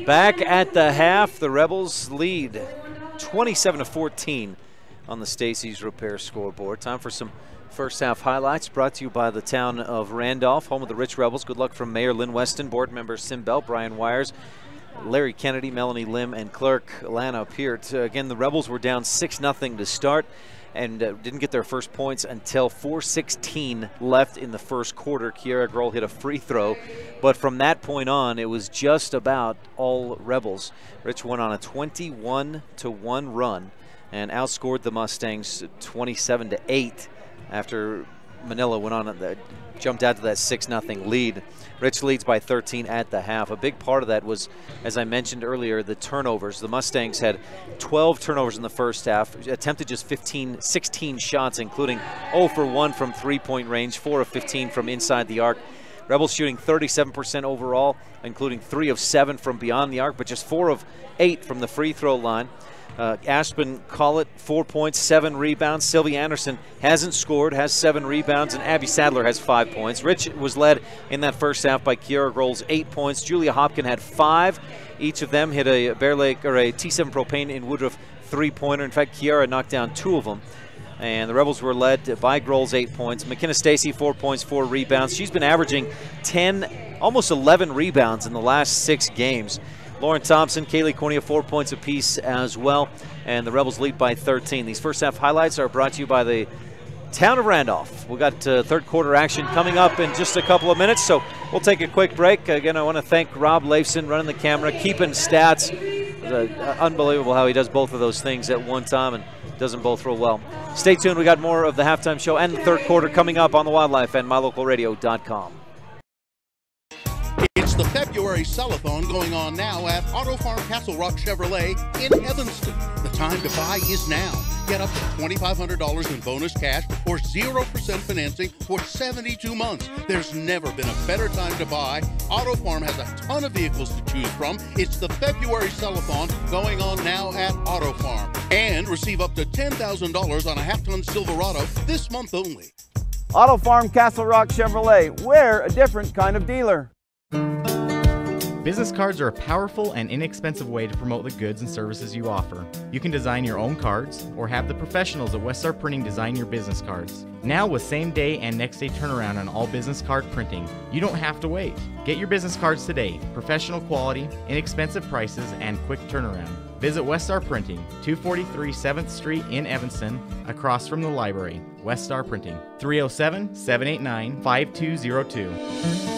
Back at the half, the Rebels lead 27-14 on the Stacy's Repair scoreboard. Time for some first half highlights brought to you by the town of Randolph, home of the Rich Rebels. Good luck from Mayor Lynn Weston, board members Sim Bell, Brian Wires, Larry Kennedy, Melanie Lim, and clerk Lana Peart. Again, the Rebels were down 6-0 to start and didn't get their first points until 4:16 left in the first quarter. Kiara Grohl hit a free throw, but from that point on, it was just about all Rebels. Rich went on a 21-1 run and outscored the Mustangs 27-8 after Manila went on jumped out to that 6-0 lead. Rich leads by 13 at the half. A big part of that was, as I mentioned earlier, the turnovers. The Mustangs had 12 turnovers in the first half, attempted just 16 shots, including 0 for 1 from three-point range, 4 of 15 from inside the arc. Rebels shooting 37% overall, including 3 of 7 from beyond the arc, but just 4 of 8 from the free throw line. Aspen Collett, 4 points, 7 rebounds. Sylvia Anderson hasn't scored, has 7 rebounds, and Abby Sadler has 5 points. Rich was led in that first half by Kiara Grohl's 8 points. Julia Hopkin had 5. Each of them hit a Bear Lake or a T7 Propane in Woodruff 3-pointer. In fact, Kiara knocked down 2 of them. And the Rebels were led by Grohl's 8 points. McKenna Stacy, 4 points, 4 rebounds. She's been averaging 10, almost 11 rebounds in the last 6 games. Lauren Thompson, Kaylee Cornea, 4 points apiece as well. And the Rebels lead by 13. These first half highlights are brought to you by the town of Randolph. We've got third quarter action coming up in just a couple of minutes, so we'll take a quick break. Again, I want to thank Rob Leifson running the camera, keeping stats. Unbelievable how he does both of those things at one time and does them both real well. Stay tuned. We got more of the halftime show and the third quarter coming up on the Wildlife and MyLocalRadio.com. It's the February Sellathon going on now at Auto Farm Castle Rock Chevrolet in Evanston. The time to buy is now. Get up to $2,500 in bonus cash or 0% financing for 72 months. There's never been a better time to buy. Auto Farm has a ton of vehicles to choose from. It's the February Sellathon going on now at Auto Farm. And receive up to $10,000 on a half-ton Silverado this month only. Auto Farm Castle Rock Chevrolet. We're a different kind of dealer. Business cards are a powerful and inexpensive way to promote the goods and services you offer. You can design your own cards or have the professionals at Westar Printing design your business cards. Now with same-day and next-day turnaround on all business card printing, you don't have to wait. Get your business cards today. Professional quality, inexpensive prices, and quick turnaround. Visit Westar Printing, 243 7th Street in Evanston, across from the library. Westar Printing, 307-789-5202.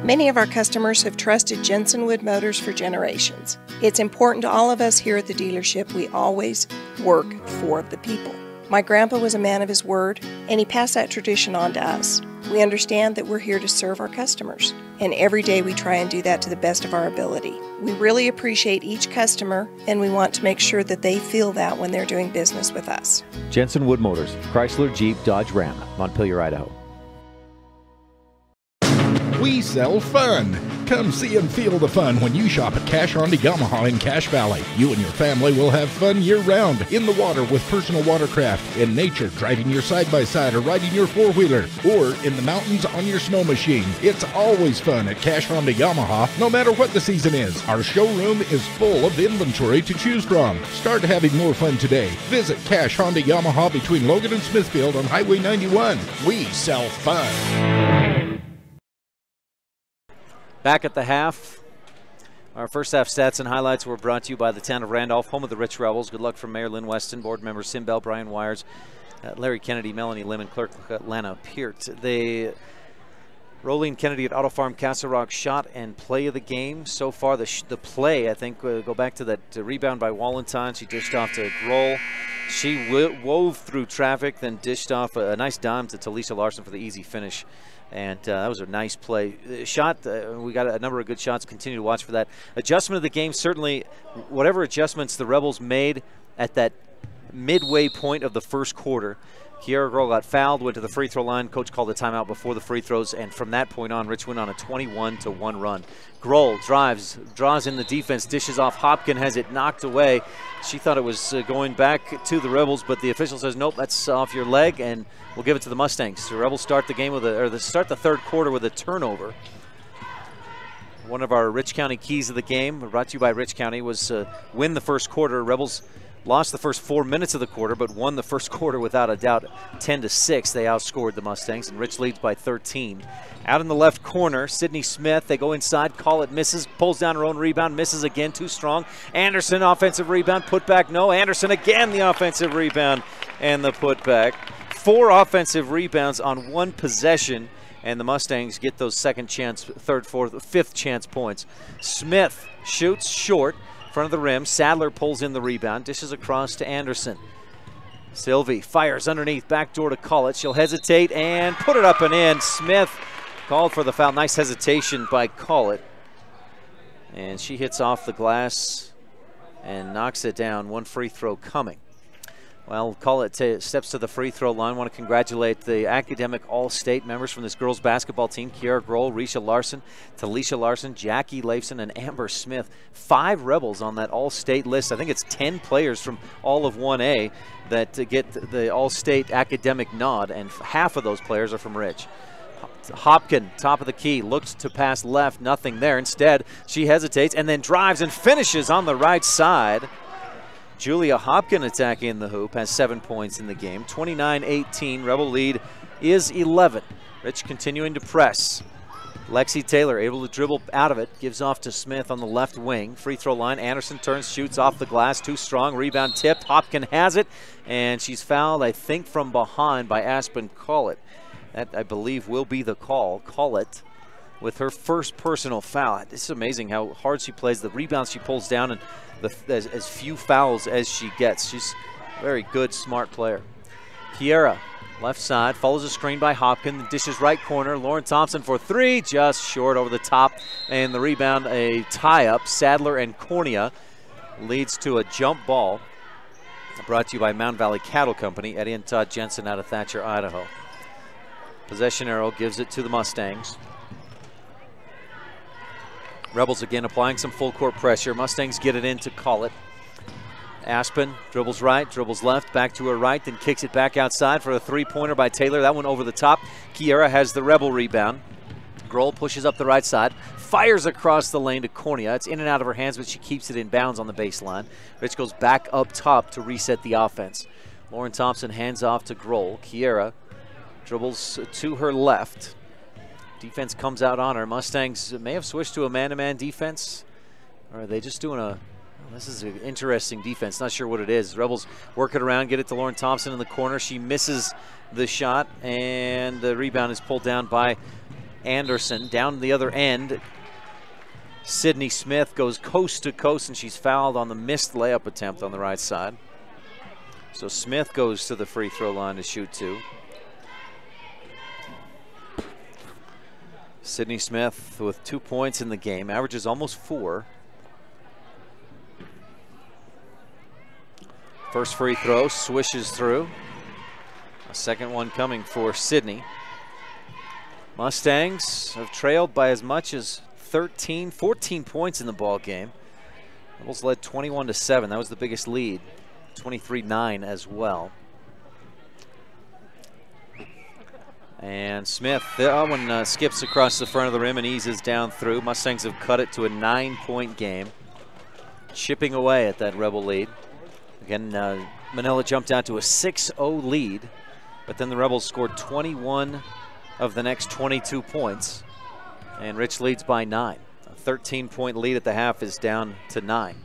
Many of our customers have trusted Jensen Wood Motors for generations. It's important to all of us here at the dealership we always work for the people. My grandpa was a man of his word, and he passed that tradition on to us. We understand that we're here to serve our customers, and every day we try and do that to the best of our ability. We really appreciate each customer, and we want to make sure that they feel that when they're doing business with us. Jensen Wood Motors, Chrysler, Jeep, Dodge, Ram, Montpelier, Idaho. We sell fun. Come see and feel the fun when you shop at Cash Honda Yamaha in Cache Valley. You and your family will have fun year-round, in the water with personal watercraft, in nature driving your side-by-side or riding your four-wheeler, or in the mountains on your snow machine. It's always fun at Cache Honda Yamaha, no matter what the season is. Our showroom is full of inventory to choose from. Start having more fun today. Visit Cache Honda Yamaha between Logan and Smithfield on Highway 91. We sell fun. Back at the half. Our first half stats and highlights were brought to you by the town of Randolph, home of the Rich Rebels. Good luck from Mayor Lynn Weston, board members Sim Bell, Brian Wires, Larry Kennedy, Melanie Lim, and clerk Lana Peart. The Rolene Kennedy at Auto Farm Castle Rock shot and play of the game. So far, the play, I think, go back to that rebound by Wallenstein. She dished off to Grohl. She wove through traffic, then dished off a nice dime to Talisha Larson for the easy finish. And that was a nice play. Shot, we got a number of good shots. Continue to watch for that. Adjustment of the game, certainly whatever adjustments the Rebels made at that midway point of the first quarter. Kiara Grohl got fouled, went to the free throw line. Coach called a timeout before the free throws, and from that point on, Rich went on a 21-1 run. Grohl drives, draws in the defense, dishes off. Hopkin has it knocked away. She thought it was going back to the Rebels, but the official says, nope, that's off your leg, and we'll give it to the Mustangs. The Rebels start the game with start the third quarter with a turnover. One of our Rich County keys of the game, brought to you by Rich County, was win the first quarter. Rebels lost the first 4 minutes of the quarter, but won the first quarter without a doubt. 10-6, they outscored the Mustangs, and Rich leads by 13. Out in the left corner, Sydney Smith, they go inside, call it, misses, pulls down her own rebound, misses again, too strong. Anderson, offensive rebound, put back, no. Anderson again, the offensive rebound and the putback. 4 offensive rebounds on 1 possession, and the Mustangs get those second chance, third, fourth, fifth chance points. Smith shoots short. Front of the rim, Sadler pulls in the rebound, dishes across to Anderson. Sylvie fires underneath, backdoor to Collett. She'll hesitate and put it up and in. Smith called for the foul. Nice hesitation by Collett. And she hits off the glass and knocks it down. 1 free throw coming. Well, Collett steps to the free throw line. Want to congratulate the academic all-state members from this girls basketball team. Kiara Grohl, Risha Larson, Talisha Larson, Jackie Leifson, and Amber Smith. 5 Rebels on that all-state list. I think it's 10 players from all of 1A that get the all-state academic nod, and half of those players are from Rich. Hopkin, top of the key, looks to pass left, nothing there. Instead, she hesitates and then drives and finishes on the right side. Julia Hopkin attacking the hoop, has 7 points in the game. 29-18, Rebel lead is 11. Rich continuing to press. Lexi Taylor able to dribble out of it, gives off to Smith on the left wing. Free throw line, Anderson turns, shoots off the glass, too strong, rebound tipped. Hopkin has it, and she's fouled, I think, from behind by Aspen Collett. That, I believe, will be the call. Collett with her first personal foul. It's amazing how hard she plays, the rebounds she pulls down, and as few fouls as she gets. She's a very good, smart player. Kiera, left side, follows a screen by Hopkin, dishes right corner. Lauren Thompson for 3, just short over the top. And the rebound, a tie-up. Sadler and Cornea leads to a jump ball. Brought to you by Mountain Valley Cattle Company. Eddie and Todd Jensen out of Thatcher, Idaho. Possession arrow gives it to the Mustangs. Rebels again applying some full court pressure. Mustangs get it in to Collett. Aspen dribbles right, dribbles left, back to her right, then kicks it back outside for a 3-pointer by Taylor. That one over the top. Kiera has the Rebel rebound. Grohl pushes up the right side, fires across the lane to Cornea. It's in and out of her hands, but she keeps it in bounds on the baseline. Rich goes back up top to reset the offense. Lauren Thompson hands off to Grohl. Kiera dribbles to her left. Defense comes out on her. Mustangs may have switched to a man-to-man defense. Or are they just doing a... Well, this is an interesting defense. Not sure what it is. Rebels work it around, get it to Lauren Thompson in the corner. She misses the shot, and the rebound is pulled down by Anderson. Down the other end, Sydney Smith goes coast to coast, and she's fouled on the missed layup attempt on the right side. So Smith goes to the free throw line to shoot 2. Sydney Smith with 2 points in the game, averages almost 4. First free throw swishes through. A second one coming for Sydney. Mustangs have trailed by as much as 14 points in the ball game. Rebels led 21-7. That was the biggest lead. 23-9 as well. And Smith, that one skips across the front of the rim and eases down through. Mustangs have cut it to a 9-point game, chipping away at that Rebel lead. Again, Manila jumped out to a 6-0 lead, but then the Rebels scored 21 of the next 22 points. And Rich leads by 9. A 13-point lead at the half is down to 9.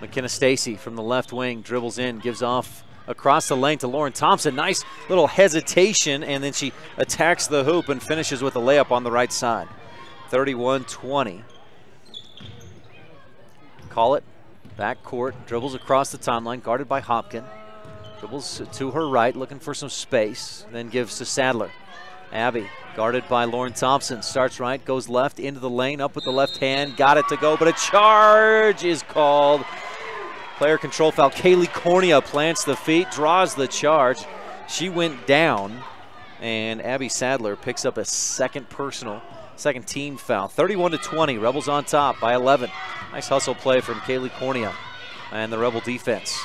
McKenna Stacy from the left wing dribbles in, gives off across the lane to Lauren Thompson. Nice little hesitation, and then she attacks the hoop and finishes with a layup on the right side. 31-20. Call it. Back court, dribbles across the timeline, guarded by Hopkin. Dribbles to her right, looking for some space, then gives to Sadler. Abby, guarded by Lauren Thompson, starts right, goes left, into the lane, up with the left hand, got it to go, but a charge is called. Player control foul. Kaylee Cornea plants the feet, draws the charge. She went down, and Abby Sadler picks up a second team foul. 31-20, Rebels on top by 11. Nice hustle play from Kaylee Cornea and the Rebel defense.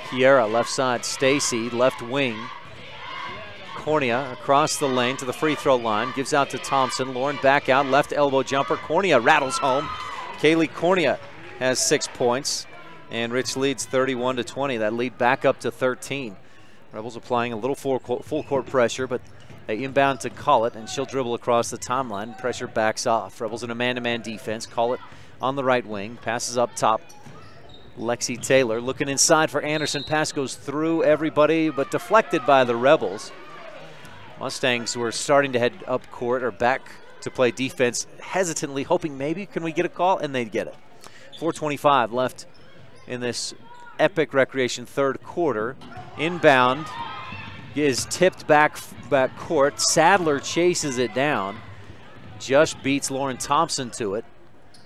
Kiera, left side, Stacy, left wing. Cornea across the lane to the free throw line, gives out to Thompson. Lauren back out, left elbow jumper. Cornea rattles home. Kaylee Cornea has 6 points, and Rich leads 31-20. That lead back up to 13. Rebels applying a little full court pressure, but they inbound to Collett, and she'll dribble across the timeline. Pressure backs off. Rebels in a man-to-man defense. Collett on the right wing, passes up top. Lexi Taylor looking inside for Anderson. Pass goes through everybody, but deflected by the Rebels. Mustangs were starting to head up court or back to play defense, hesitantly hoping maybe can we get a call, and they'd get it. 4:25 left in this epic recreation third quarter. Inbound is tipped back court. Sadler chases it down, just beats Lauren Thompson to it,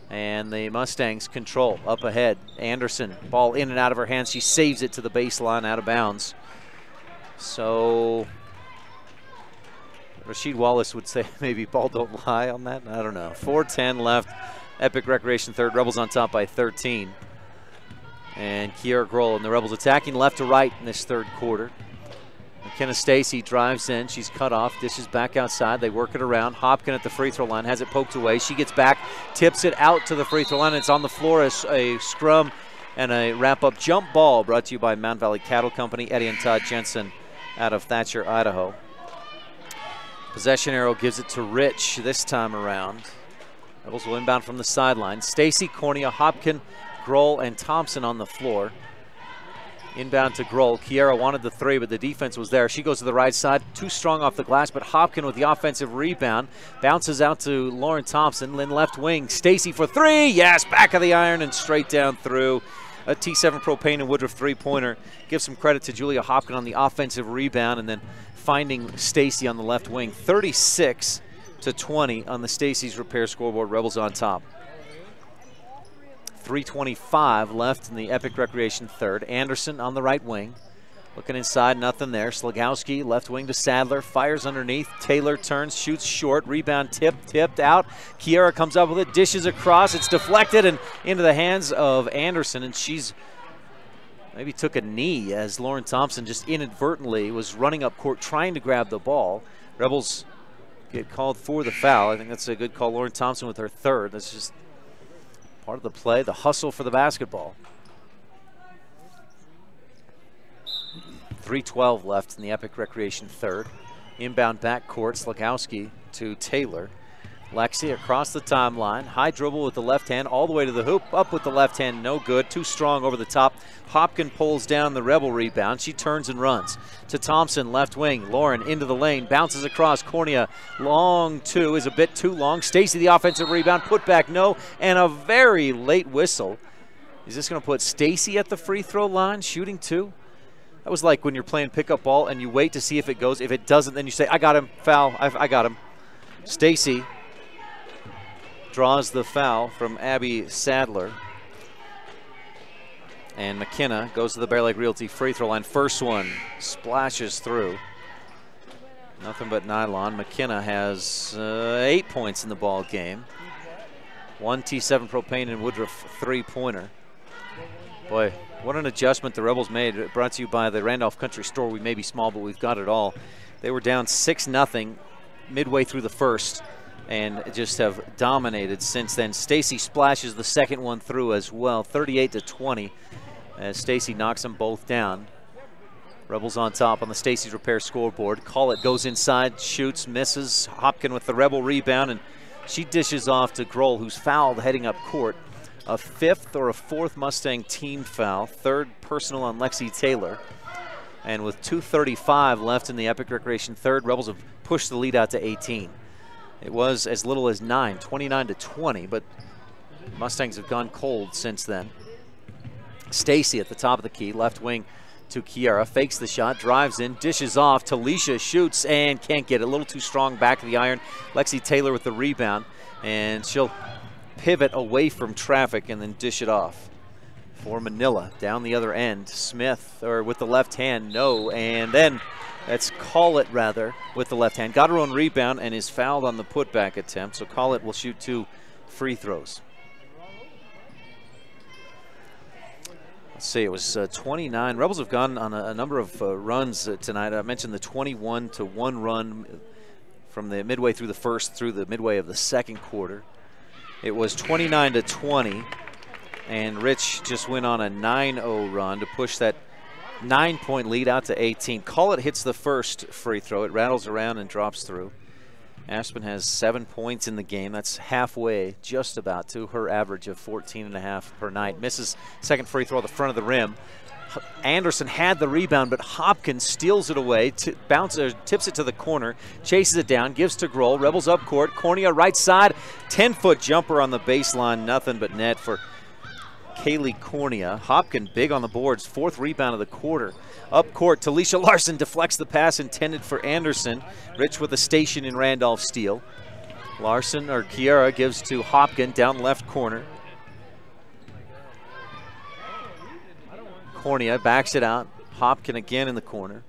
and the Mustangs control up ahead. Anderson, ball in and out of her hands. She saves it to the baseline, out of bounds. So Rasheed Wallace would say maybe ball don't lie on that. I don't know. 4:10 left. Epic recreation third. Rebels on top by 13. And Kiera Grohl and the Rebels attacking left to right in this third quarter. McKenna Stacy drives in. She's cut off. Dishes back outside. They work it around. Hopkin at the free throw line. Has it poked away. She gets back. Tips it out to the free throw line. It's on the floor. A scrum and a wrap-up jump ball brought to you by Mount Valley Cattle Company. Eddie and Todd Jensen out of Thatcher, Idaho. Possession arrow gives it to Rich this time around. Rebels will inbound from the sideline. Stacy, Cornea, Hopkin, Grohl, and Thompson on the floor. Inbound to Grohl. Kiera wanted the three, but the defense was there. She goes to the right side, too strong off the glass, but Hopkin with the offensive rebound. Bounces out to Lauren Thompson. Then left wing. Stacy for three. Yes, back of the iron and straight down through. A T7 Propane and Woodruff three-pointer. Give some credit to Julia Hopkin on the offensive rebound, and then finding Stacy on the left wing. 36-20 on the Stacy's Repair scoreboard. Rebels on top. 3:25 left in the Epic Recreation third. Anderson on the right wing. Looking inside, nothing there. Slagowski, left wing to Sadler, fires underneath. Taylor turns, shoots short. Rebound tipped out. Kiera comes up with it, dishes across. It's deflected and into the hands of Anderson, and she's maybe took a knee as Lauren Thompson just inadvertently was running up court trying to grab the ball. Rebels get called for the foul. I think that's a good call. Lauren Thompson with her third. That's just part of the play, the hustle for the basketball. 3:12 left in the Epic Recreation third. Inbound backcourt, Slakowski to Taylor. Lexi across the timeline. High dribble with the left hand all the way to the hoop. Up with the left hand, no good. Too strong over the top. Hopkin pulls down the Rebel rebound. She turns and runs to Thompson, left wing. Lauren into the lane, bounces across. Cornea, long two is a bit too long. Stacy the offensive rebound, put back no, and a very late whistle. Is this going to put Stacy at the free throw line, shooting two? That was like when you're playing pickup ball and you wait to see if it goes. If it doesn't, then you say, I got him, foul, I got him. Stacy draws the foul from Abby Sadler. And McKenna goes to the Bear Lake Realty free throw line. First one splashes through. Nothing but nylon. McKenna has 8 points in the ball game. One T7 Propane and Woodruff three-pointer. Boy, what an adjustment the Rebels made. Brought to you by the Randolph Country Store. We may be small, but we've got it all. They were down 6-0 midway through the first and just have dominated since then. Stacy splashes the second one through as well, 38-20, as Stacy knocks them both down. Rebels on top on the Stacy's Repair scoreboard. Call it goes inside, shoots, misses. Hopkin with the Rebel rebound, and She dishes off to Grohl, who's fouled heading up court. A 5th or a 4th Mustang team foul, 3rd personal on Lexi Taylor. And with 2:35 left in the Epic Recreation third, Rebels have pushed the lead out to 18. It was as little as 9, 29-20, but Mustangs have gone cold since then. Stacy at the top of the key, left wing to Kiara, fakes the shot, drives in, dishes off. Talisha shoots and can't get it. A little too strong back of the iron. Lexi Taylor with the rebound, and she'll pivot away from traffic and then dish it off. For Manila, down the other end, Smith, or with the left hand, no, and then that's Collett rather with the left hand. Got her own rebound and is fouled on the putback attempt, so Collett will shoot 2 free throws. Let's see, it was 29. Rebels have gone on a number of runs tonight. I mentioned the 21-1 run from the midway through the first through the midway of the second quarter. It was 29-20. And Rich just went on a 9-0 run to push that 9-point lead out to 18. Collett hits the first free throw. It rattles around and drops through. Aspen has 7 points in the game. That's halfway, just about, to her average of 14.5 per night. Misses second free throw at the front of the rim. Anderson had the rebound, but Hopkins steals it away, tips it to the corner, chases it down, gives to Grohl. Rebels up court. Cornea right side. 10-foot jumper on the baseline. Nothing but net for Kaylee Cornea. Hopkins big on the boards, 4th rebound of the quarter. Up court, Talisha Larson deflects the pass intended for Anderson. Rich with a station in Randolph steal. Kiara gives to Hopkins down left corner. Cornea backs it out. Hopkins again in the corner.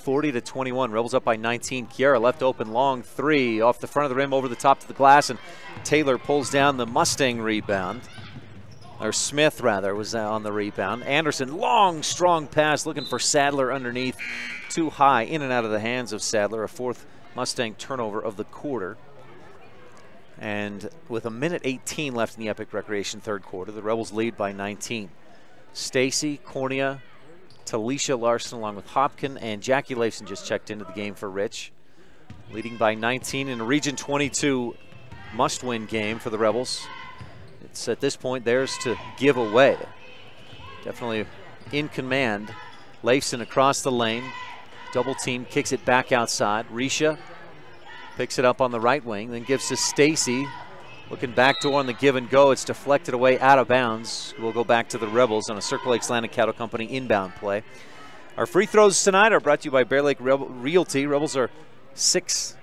40-21, Rebels up by 19. Kiara left open long 3 off the front of the rim over the top to the glass, and Taylor pulls down the Mustang rebound. Or Smith, rather, was on the rebound. Anderson, long, strong pass, looking for Sadler underneath. Too high, in and out of the hands of Sadler. A 4th Mustang turnover of the quarter. And with 1:18 left in the Epic Recreation third quarter, the Rebels lead by 19. Stacy, Cornea, Talisha Larson, along with Hopkins, and Jackie Leifson just checked into the game for Rich. Leading by 19 in a Region 22 must-win game for the Rebels. It's at this point theirs to give away. Definitely in command. Leifson across the lane. Double team, kicks it back outside. Risha picks it up on the right wing, then gives to Stacy. Looking backdoor on the give and go. It's deflected away out of bounds. We'll go back to the Rebels on a Circle Lakes Land and Cattle Company inbound play. Our free throws tonight are brought to you by Bear Lake Realty. Rebels are 6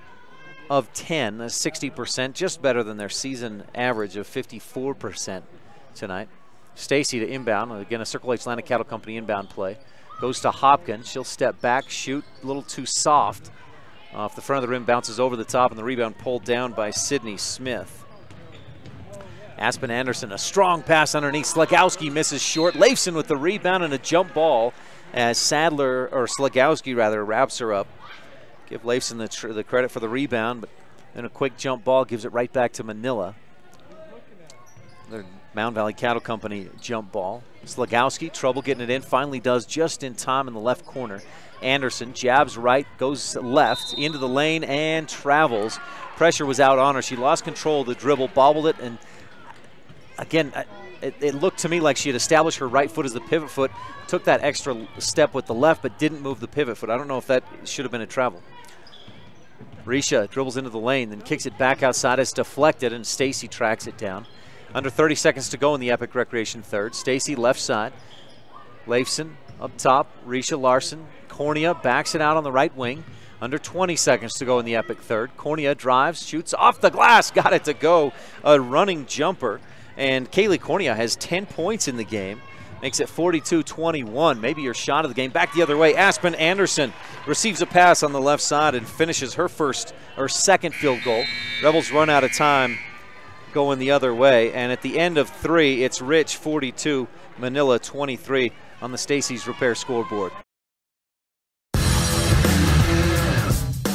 of 10, 60%, just better than their season average of 54% tonight. Stacy to inbound, again a Circle H Land and Cattle Company inbound play. Goes to Hopkins, she'll step back, shoot, a little too soft. Off the front of the rim, bounces over the top, and the rebound pulled down by Sydney Smith. Aspen Anderson, a strong pass underneath. Slagowski misses short. Leifson with the rebound and a jump ball as Slagowski wraps her up. Give Leifson the credit for the rebound, but then a quick jump ball gives it right back to Manila. The Mound Valley Cattle Company jump ball. Slagowski, trouble getting it in, finally does just in time in the left corner. Anderson jabs right, goes left into the lane and travels. Pressure was out on her. She lost control of the dribble, bobbled it, and again, it looked to me like she had established her right foot as the pivot foot, took that extra step with the left, but didn't move the pivot foot. I don't know if that should have been a travel. Risha dribbles into the lane, then kicks it back outside. It's deflected, and Stacy tracks it down. Under 30 seconds to go in the Epic Recreation third. Stacy left side. Leifson up top. Risha Larson. Cornea backs it out on the right wing. Under 20 seconds to go in the Epic third. Cornea drives, shoots off the glass, got it to go. A running jumper. And Kaylee Cornea has 10 points in the game. Makes it 42-21, maybe your shot of the game. Back the other way, Aspen Anderson receives a pass on the left side and finishes her second field goal. Rebels run out of time going the other way. And at the end of 3, it's Rich 42, Manila 23 on the Stacy's Repair scoreboard.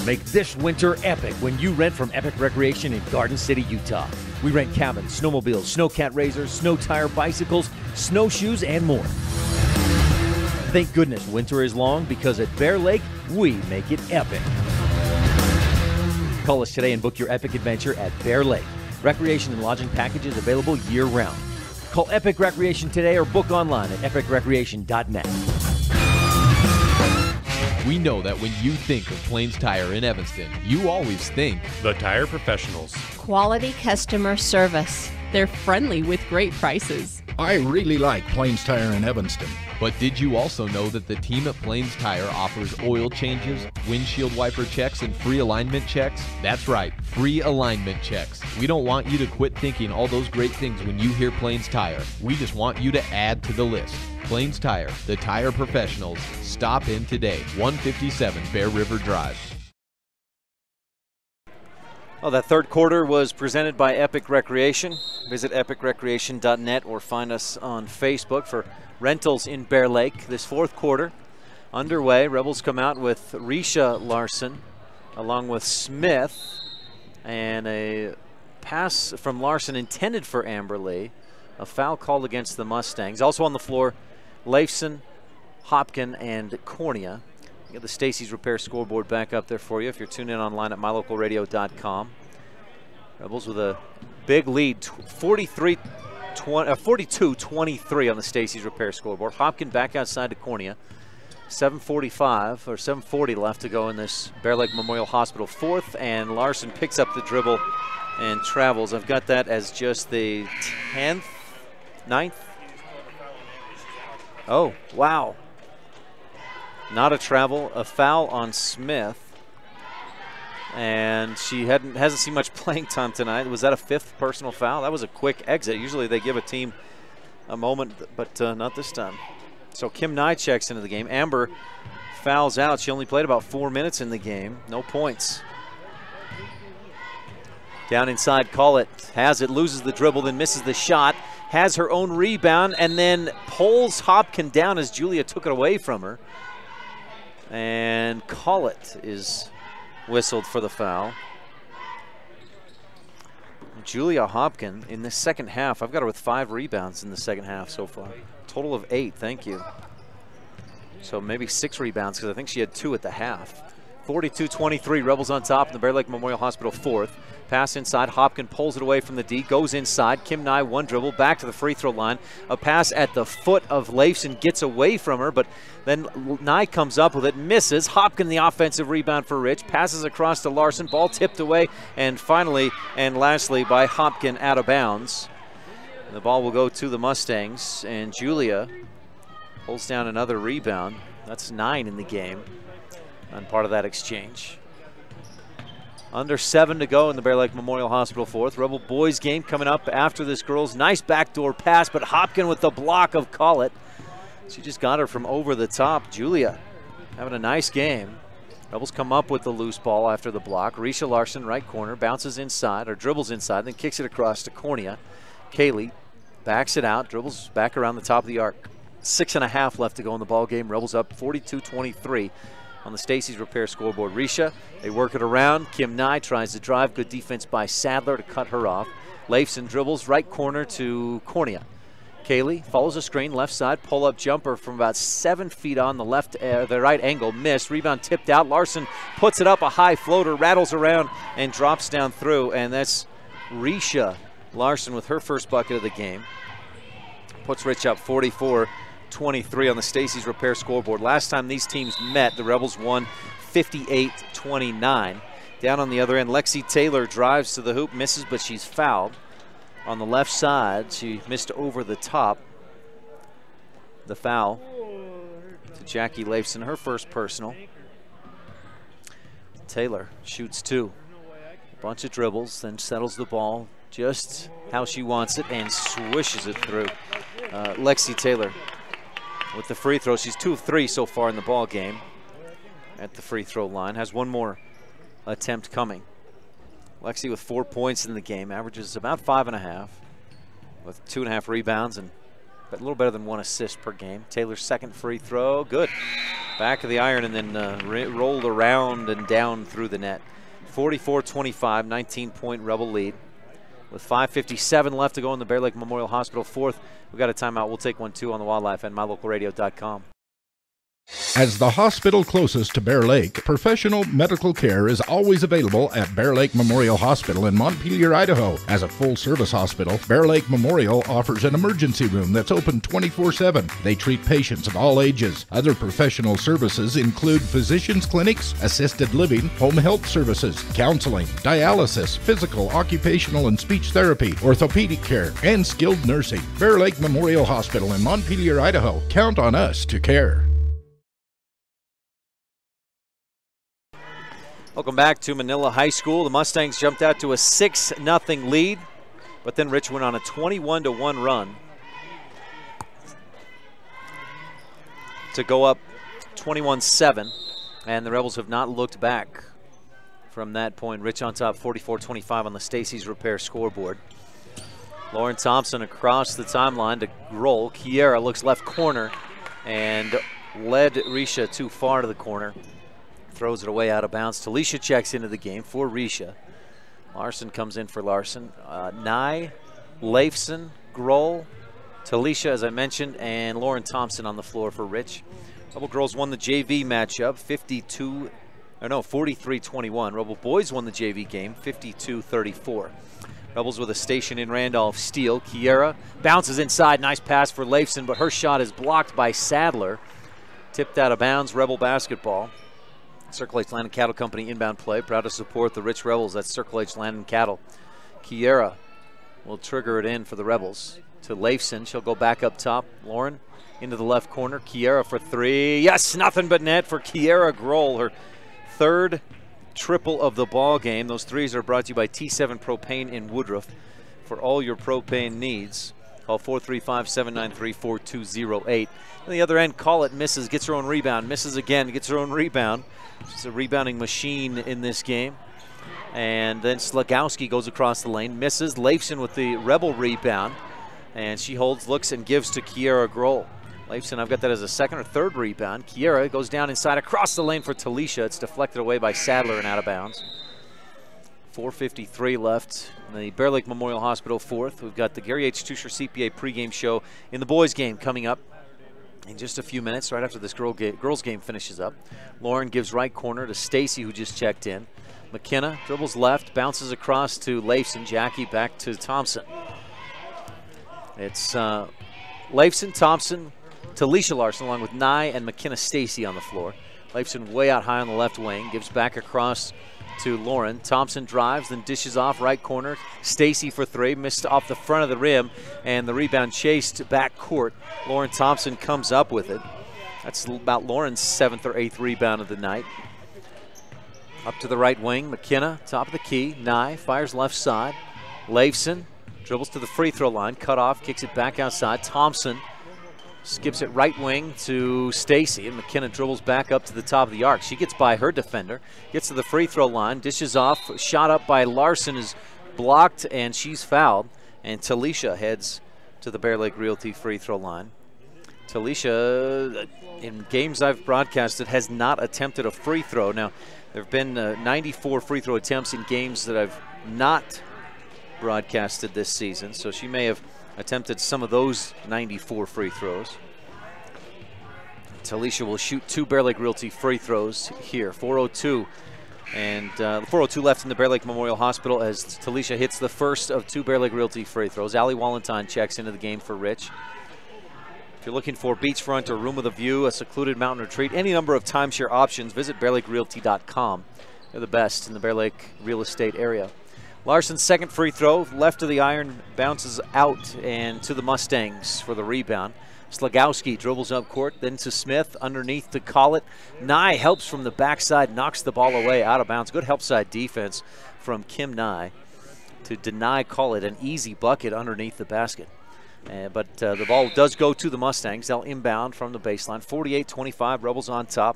Make this winter epic when you rent from Epic Recreation in Garden City, Utah. We rent cabins, snowmobiles, snowcat razors, snow tire bicycles, snowshoes, and more. Thank goodness winter is long, because at Bear Lake, we make it epic. Call us today and book your epic adventure at Bear Lake. Recreation and lodging packages available year-round. Call Epic Recreation today or book online at epicrecreation.net. We know that when you think of Plains Tire in Evanston, you always think the Tire Professionals. Quality customer service. They're friendly with great prices. I really like Plains Tire in Evanston. But did you also know that the team at Plains Tire offers oil changes, windshield wiper checks, and free alignment checks? That's right, free alignment checks. We don't want you to quit thinking all those great things when you hear Plains Tire. We just want you to add to the list. Plains Tire, the tire professionals. Stop in today, 157 Bear River Drive. Well, that third quarter was presented by Epic Recreation. Visit epicrecreation.net or find us on Facebook for rentals in Bear Lake. This fourth quarter underway. Rebels come out with Risha Larson along with Smith, and a pass from Larson intended for Amberly. A foul called against the Mustangs. Also on the floor, Leifson, Hopkin, and Cornea. Got the Stacy's Repair scoreboard back up there for you if you're tuned in online at mylocalradio.com. Rebels with a big lead, 42-23 on the Stacy's Repair scoreboard. Hopkin back outside to Cornea. 7:45 or 7:40 left to go in this Bear Lake Memorial Hospital fourth, and Larson picks up the dribble and travels. I've got that as just the 10th, 9th. Oh, wow. Not a travel, a foul on Smith. And she hasn't seen much playing time tonight. Was that a fifth personal foul? That was a quick exit. Usually they give a team a moment, but not this time. So Kim Nye checks into the game. Amber fouls out. She only played about 4 minutes in the game. No points. Down inside, Collett has it, loses the dribble, then misses the shot. Has her own rebound, and then pulls Hopkin down as Julia took it away from her. And Collett is whistled for the foul. Julia Hopkin in the second half, I've got her with 5 rebounds in the second half so far. Total of 8, thank you. So maybe 6 rebounds because I think she had 2 at the half. 42-23, Rebels on top in the Bear Lake Memorial Hospital fourth. Pass inside, Hopkin pulls it away from the D, goes inside. Kim Nye, one dribble, back to the free throw line. A pass at the foot of Leifson gets away from her, but then Nye comes up with it, misses. Hopkin the offensive rebound for Rich, passes across to Larson, ball tipped away, and finally and lastly by Hopkin out of bounds. And the ball will go to the Mustangs, and Julia pulls down another rebound. That's 9 in the game on part of that exchange. Under 7 to go in the Bear Lake Memorial Hospital fourth. Rebel boys game coming up after this girls. Nice backdoor pass, but Hopkin with the block of Collett. She just got her from over the top. Julia having a nice game. Rebels come up with the loose ball after the block. Risha Larson, right corner, bounces inside, or dribbles inside, then kicks it across to Cornea. Kaylee backs it out, dribbles back around the top of the arc. 6.5 left to go in the ball game. Rebels up 42-23. On the Stacy's Repair scoreboard. Risha, they work it around. Kim Nye tries to drive. Good defense by Sadler to cut her off. Leifson dribbles right corner to Cornea. Kaylee follows a screen, left side, pull-up jumper from about 7 feet on the left, the right angle, missed. Rebound tipped out. Larson puts it up, a high floater, rattles around and drops down through. And that's Risha Larson with her first bucket of the game. Puts Rich up 44-23 on the Stacy's Repair scoreboard. Last time these teams met, the Rebels won 58-29. Down on the other end, Lexi Taylor drives to the hoop, misses, but she's fouled. On the left side, she missed over the top. The foul to Jackie Leifson, her first personal. Taylor shoots 2. A bunch of dribbles, then settles the ball just how she wants it and swishes it through. Lexi Taylor with the free throw. She's 2 of 3 so far in the ball game at the free throw line. Has one more attempt coming. Lexi with 4 points in the game, averages about 5.5 with 2.5 rebounds and a little better than 1 assist per game. Taylor's second free throw, good. Back of the iron and then rolled around and down through the net. 44-25, 19-point Rebel lead. With 5:57 left to go in the Bear Lake Memorial Hospital fourth. We've got a timeout. We'll take one too on the Wildlife and mylocalradio.com. As the hospital closest to Bear Lake, professional medical care is always available at Bear Lake Memorial Hospital in Montpelier, Idaho. As a full-service hospital, Bear Lake Memorial offers an emergency room that's open 24/7. They treat patients of all ages. Other professional services include physicians' clinics, assisted living, home health services, counseling, dialysis, physical, occupational, and speech therapy, orthopedic care, and skilled nursing. Bear Lake Memorial Hospital in Montpelier, Idaho. Count on us to care. Welcome back to Manila High School. The Mustangs jumped out to a 6-0 lead, but then Rich went on a 21-1 run to go up 21-7, and the Rebels have not looked back from that point. Rich on top 44-25 on the Stacy's Repair scoreboard. Lauren Thompson across the timeline to Grohl. Kiera looks left corner and led Risha too far to the corner. Throws it away out of bounds. Talisha checks into the game for Risha. Larson comes in for Larson. Nye, Leifson, Grohl, Talisha, as I mentioned, and Lauren Thompson on the floor for Rich. Rebel girls won the JV matchup 43-21. Rebel boys won the JV game 52-34. Rebels with a station in Randolph Steele. Kiera bounces inside. Nice pass for Leifson, but her shot is blocked by Sadler. Tipped out of bounds. Rebel basketball. Circle H Land and Cattle Company inbound play. Proud to support the Rich Rebels. That's Circle H Land and Cattle. Kiera will trigger it in for the Rebels to Leifson. She'll go back up top. Lauren into the left corner. Kiera for three. Yes, nothing but net for Kiera Grohl. Her third triple of the ball game. Those threes are brought to you by T7 Propane in Woodruff. For all your propane needs, call 435-793-4208. On the other end, call it, misses, gets her own rebound, misses again, gets her own rebound. She's a rebounding machine in this game. And then Slagowski goes across the lane, misses. Leifson with the Rebel rebound. And she holds, looks, and gives to Kiera Grohl. Leifson, I've got that as a second or third rebound. Kiera goes down inside across the lane for Talisha. It's deflected away by Sadler and out of bounds. 4:53 left in the Bear Lake Memorial Hospital fourth. We've got the Gary H. Tusher CPA pregame show in the boys game coming up in just a few minutes, right after this girls game finishes up. Lauren gives right corner to Stacy, who just checked in. McKenna dribbles left, bounces across to Leifson. Jackie back to Thompson. It's Leifson, Thompson, Talisha Larson, along with Nye and McKenna Stacy on the floor. Leifson way out high on the left wing, gives back across to Lauren. Thompson drives, then dishes off right corner. Stacy for three, missed off the front of the rim, and the rebound chased back court. Lauren Thompson comes up with it. That's about Lauren's 7th or 8th rebound of the night. Up to the right wing, McKenna, top of the key. Nye fires left side. Leifson dribbles to the free throw line, cut off, kicks it back outside. Thompson skips it right wing to Stacy, and McKenna dribbles back up to the top of the arc. She gets by her defender, gets to the free throw line, dishes off, shot up by Larson is blocked, and she's fouled. And Talisha heads to the Bear Lake Realty free throw line. Talisha, in games I've broadcasted, has not attempted a free throw. Now, there have been 94 free throw attempts in games that I've not broadcasted this season, so she may have attempted some of those 94 free throws. Talisha will shoot 2 Bear Lake Realty free throws here. 4:02 and 4:02 left in the Bear Lake Memorial Hospital as Talisha hits the first of 2 Bear Lake Realty free throws. Allie Walentine checks into the game for Rich. If you're looking for beachfront or room with a view, a secluded mountain retreat, any number of timeshare options, visit bearlakerealty.com. They're the best in the Bear Lake real estate area. Larson's second free throw, left of the iron, bounces out and to the Mustangs for the rebound. Slagowski dribbles up court, then to Smith, underneath to Collett. Nye helps from the backside, knocks the ball away, out of bounds. Good help side defense from Kim Nye to deny Collett an easy bucket underneath the basket. But the ball does go to the Mustangs. They'll inbound from the baseline. 48-25, Rebels on top.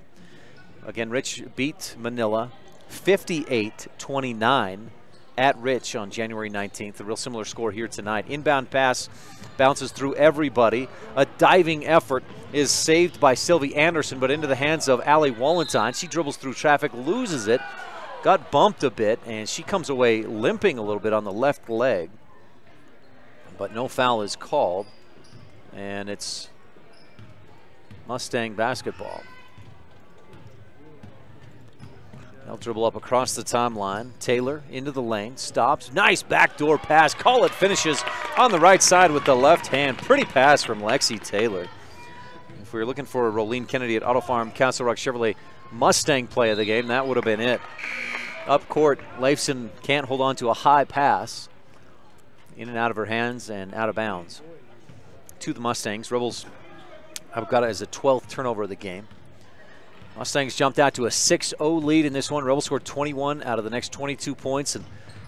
Again, Rich beat Manila 58-29. At Rich on January 19th. A real similar score here tonight. Inbound pass bounces through everybody. A diving effort is saved by Sylvie Anderson, but into the hands of Allie Walentine. She dribbles through traffic, loses it, got bumped a bit, and she comes away limping a little bit on the left leg. But no foul is called, and it's Mustang basketball. They'll dribble up across the timeline. Taylor into the lane, stops. Nice backdoor pass. Call it finishes on the right side with the left hand. Pretty pass from Lexi Taylor. If we were looking for a Rolene Kennedy at Auto Farm Castle Rock Chevrolet Mustang play of the game, that would have been it. Up court, Leifson can't hold on to a high pass. In and out of her hands and out of bounds. To the Mustangs. Rebels have got it as a 12th turnover of the game. Mustangs jumped out to a 6-0 lead in this one. Rebels scored 21 out of the next 22 points, and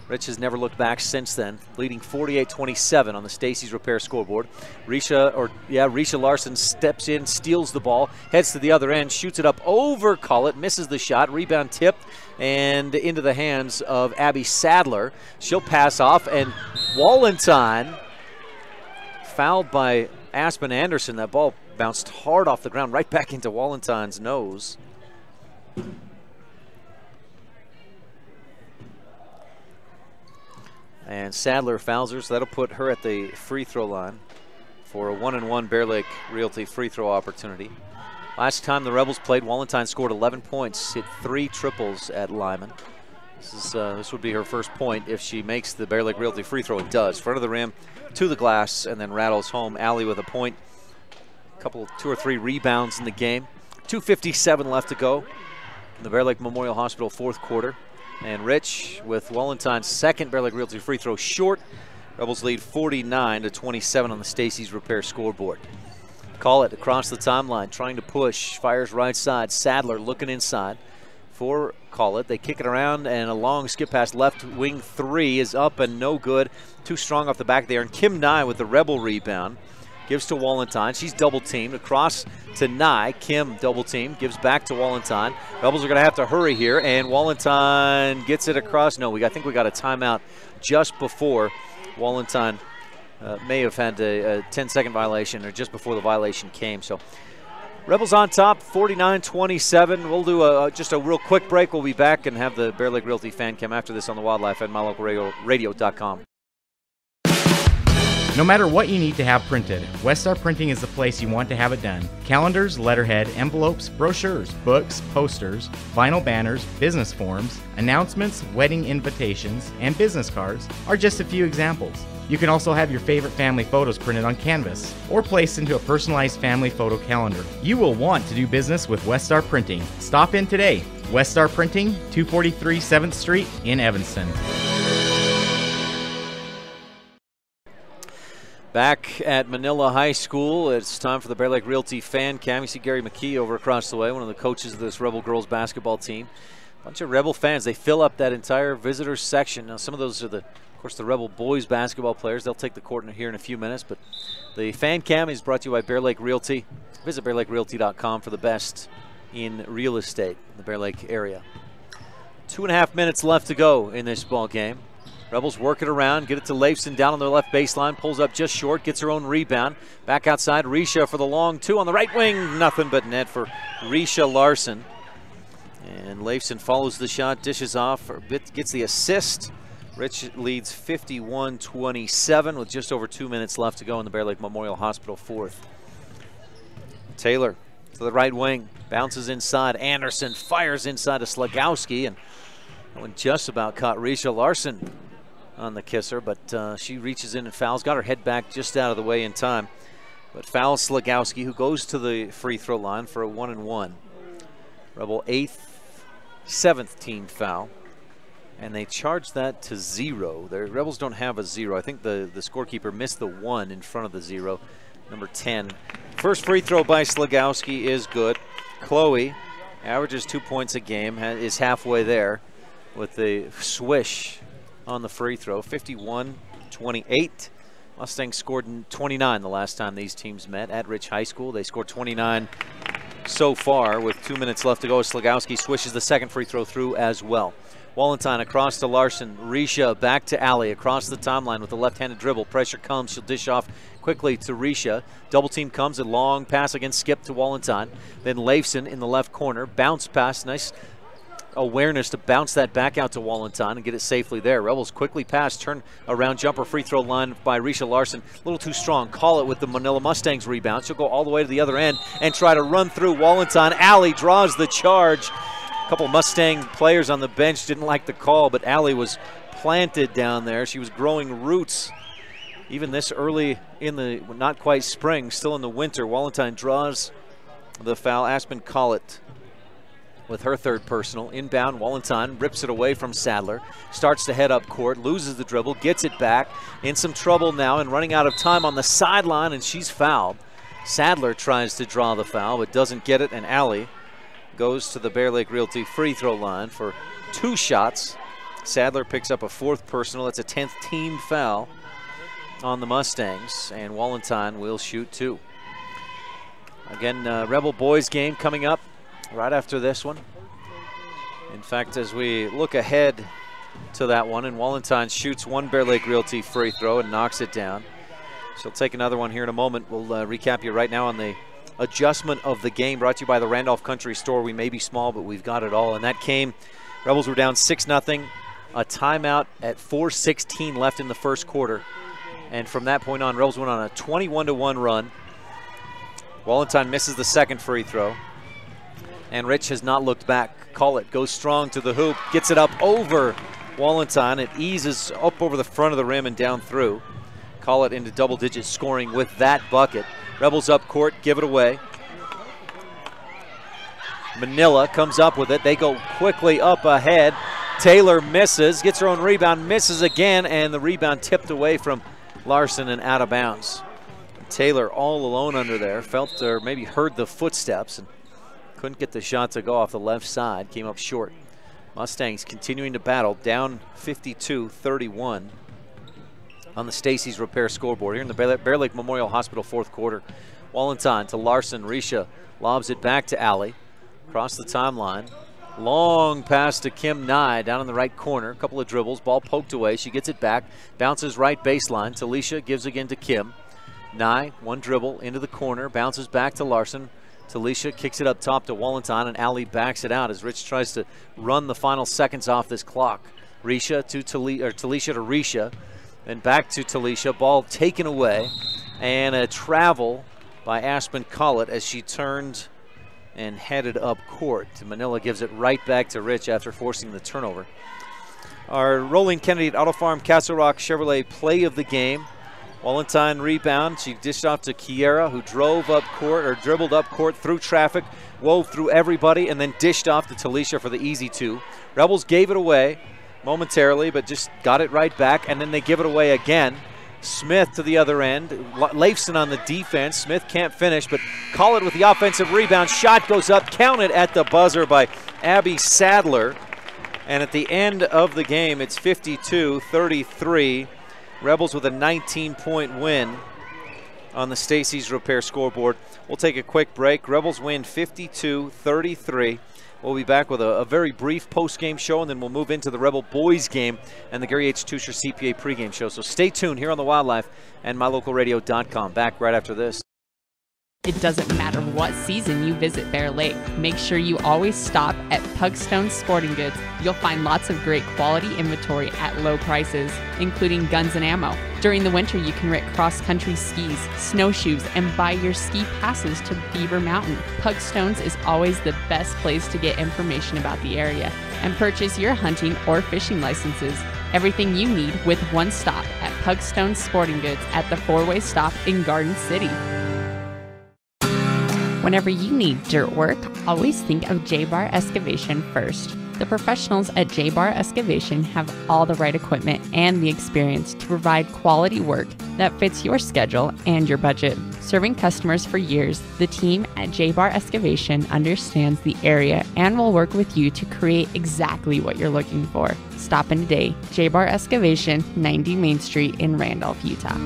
Rich has never looked back since then, leading 48-27 on the Stacy's Repair scoreboard. Risha Larson steps in, steals the ball, heads to the other end, shoots it up over Collett, misses the shot, rebound tipped, and into the hands of Abby Sadler. She'll pass off, and Wallenstein fouled by Aspen Anderson. That ball bounced hard off the ground, right back into Wallenstein's nose. And Sadler fouls her, so that'll put her at the free throw line for a 1-and-1 Bear Lake Realty free throw opportunity. Last time the Rebels played, Wallenstein scored 11 points, hit 3 triples at Lyman. This would be her first point if she makes the Bear Lake Realty free throw. It does. Front of the rim, to the glass, and then rattles home. Allie with a point. Two or three rebounds in the game. 2:57 left to go in the Bear Lake Memorial Hospital fourth quarter. And Rich with Wallenstein's second Bear Lake Realty free throw short. Rebels lead 49-27 on the Stacy's Repair scoreboard. Call it across the timeline, trying to push. Fires right side. Sadler looking inside for Call it. They kick it around, and a long skip pass left wing three is up and no good. Too strong off the back there. And Kim Nye with the Rebel rebound. Gives to Wallenstein. She's double-teamed. Across to Nye. Kim double-teamed. Gives back to Wallenstein. Rebels are going to have to hurry here, and Wallenstein gets it across. No, I think we got a timeout just before Wallenstein may have had a 10-second violation, or just before the violation came. So Rebels on top, 49-27. We'll do just a real quick break. We'll be back and have the Bear Lake Realty fan cam after this on the Wildlife at mylocalradio.com. No matter what you need to have printed, Westar Printing is the place you want to have it done. Calendars, letterhead, envelopes, brochures, books, posters, vinyl banners, business forms, announcements, wedding invitations, and business cards are just a few examples. You can also have your favorite family photos printed on canvas or placed into a personalized family photo calendar. You will want to do business with Westar Printing. Stop in today. Westar Printing, 243 7th Street in Evanston. Back at Manila High School, it's time for the Bear Lake Realty fan cam. You see Gary McKee over across the way, one of the coaches of this Rebel girls basketball team. A bunch of Rebel fans. They fill up that entire visitors section. Now, some of those are of course, the Rebel boys basketball players. They'll take the court here in a few minutes, but the fan cam is brought to you by Bear Lake Realty. Visit bearlakerealty.com for the best in real estate in the Bear Lake area. 2.5 minutes left to go in this ball game. Rebels work it around, get it to Leifson down on their left baseline, pulls up just short, gets her own rebound. Back outside, Risha for the long two on the right wing. Nothing but net for Risha Larson. And Leifson follows the shot, dishes off, gets the assist. Rich leads 51-27 with just over 2 minutes left to go in the Bear Lake Memorial Hospital fourth. Taylor to the right wing, bounces inside. Anderson fires inside to Slagowski, and that one just about caught Risha Larson on the kisser, but she reaches in and fouls, got her head back just out of the way in time, but fouls Slagowski, who goes to the free throw line for a 1-and-1. Rebel 7th team foul, and they charge that to 0. The Rebels don't have a 0. I think the scorekeeper missed the 1 in front of the 0, number 10. First free throw by Slagowski is good. Chloe averages 2 points a game, is halfway there with the swish on the free throw. 51-28. Mustangs scored 29 the last time these teams met at Rich High School. They scored 29 so far with 2 minutes left to go. Slagowski swishes the second free throw through as well. Wallenstein across to Larson. Risha back to Allie across the timeline with a left-handed dribble. Pressure comes. She'll dish off quickly to Risha. Double team comes. A long pass against Skip to Wallenstein. Then Leifson in the left corner. Bounce pass. Nice awareness to bounce that back out to Wallenstein and get it safely there. Rebels quickly pass, turn around jumper free throw line by Risha Larson. A little too strong. Call it with the Manila Mustangs rebound. She'll go all the way to the other end and try to run through Wallenstein. Allie draws the charge. couple Mustang players on the bench didn't like the call, but Allie was planted down there. She was growing roots even this early in the not quite spring, still in the winter. Wallenstein draws the foul. Aspen Collett with her third personal. Inbound, Wallenstein rips it away from Sadler. Starts to head up court, loses the dribble, gets it back. In some trouble now and running out of time on the sideline, and she's fouled. Sadler tries to draw the foul but doesn't get it, and Allie goes to the Bear Lake Realty free throw line for 2 shots. Sadler picks up a 4th personal. That's a 10th team foul on the Mustangs, and Wallenstein will shoot 2. Again, Rebel boys game coming up right after this one. In fact, as we look ahead to that one, and Wallenstein shoots 1 Bear Lake Realty free throw and knocks it down. She'll take another one here in a moment. We'll recap you right now on the adjustment of the game, brought to you by the Randolph Country Store. We may be small, but we've got it all. And that came, Rebels were down 6-0, a timeout at 4:16 left in the first quarter. And from that point on, Rebels went on a 21-1 run. Wallenstein misses the 2nd free throw. And Rich has not looked back. Collett goes strong to the hoop, gets it up over Wallenstein. It eases up over the front of the rim and down through. Collett into double-digit scoring with that bucket. Rebels up court, give it away. Manila comes up with it. They go quickly up ahead. Taylor misses, gets her own rebound, misses again, and the rebound tipped away from Larson and out of bounds. Taylor all alone under there, felt or maybe heard the footsteps and couldn't get the shot to go off the left side, came up short. Mustangs continuing to battle, down 52-31 on the Stacy's Repair scoreboard here in the Bear Lake Memorial Hospital 4th quarter. Wallenstein to Larson. Risha lobs it back to Allie. Across the timeline. Long pass to Kim Nye down in the right corner. A couple of dribbles. Ball poked away. She gets it back. Bounces right baseline. Talisha gives again to Kim. Nye, 1 dribble into the corner. Bounces back to Larson. Talisha kicks it up top to Wallenstein, and Allie backs it out as Rich tries to run the final seconds off this clock. Risha to Talisha to Risha. And back to Talisha. Ball taken away. And a travel by Aspen Collett as she turned and headed up court. Manila gives it right back to Rich after forcing the turnover. Our Rolling Kennedy at Auto Farm Castle Rock Chevrolet play of the game. Wallenstein rebound. She dished off to Kiera, who drove up court, or dribbled up court through traffic, wove through everybody, and then dished off to Talisha for the easy 2. Rebels gave it away momentarily, but just got it right back, and then they give it away again. Smith to the other end. Leifson on the defense. Smith can't finish, but Collett with the offensive rebound. Shot goes up, counted at the buzzer by Abby Sadler. And at the end of the game, it's 52-33. Rebels with a 19-point win on the Stacy's Repair scoreboard. We'll take a quick break. Rebels win 52-33. We'll be back with a very brief post-game show, and then we'll move into the Rebel boys game and the Gary H. Tusher CPA pregame show. So stay tuned here on the Wildlife and mylocalradio.com. Back right after this. It doesn't matter what season you visit Bear Lake. Make sure you always stop at Pugstone Sporting Goods. You'll find lots of great quality inventory at low prices, including guns and ammo. During the winter, you can rent cross-country skis, snowshoes, and buy your ski passes to Beaver Mountain. Pugstones is always the best place to get information about the area and purchase your hunting or fishing licenses. Everything you need with one stop at Pugstone Sporting Goods at the 4-way stop in Garden City. Whenever you need dirt work, always think of J-Bar Excavation first. The professionals at J-Bar Excavation have all the right equipment and the experience to provide quality work that fits your schedule and your budget. Serving customers for years, the team at J-Bar Excavation understands the area and will work with you to create exactly what you're looking for. Stop in today. J-Bar Excavation, 90 Main Street in Randolph, Utah.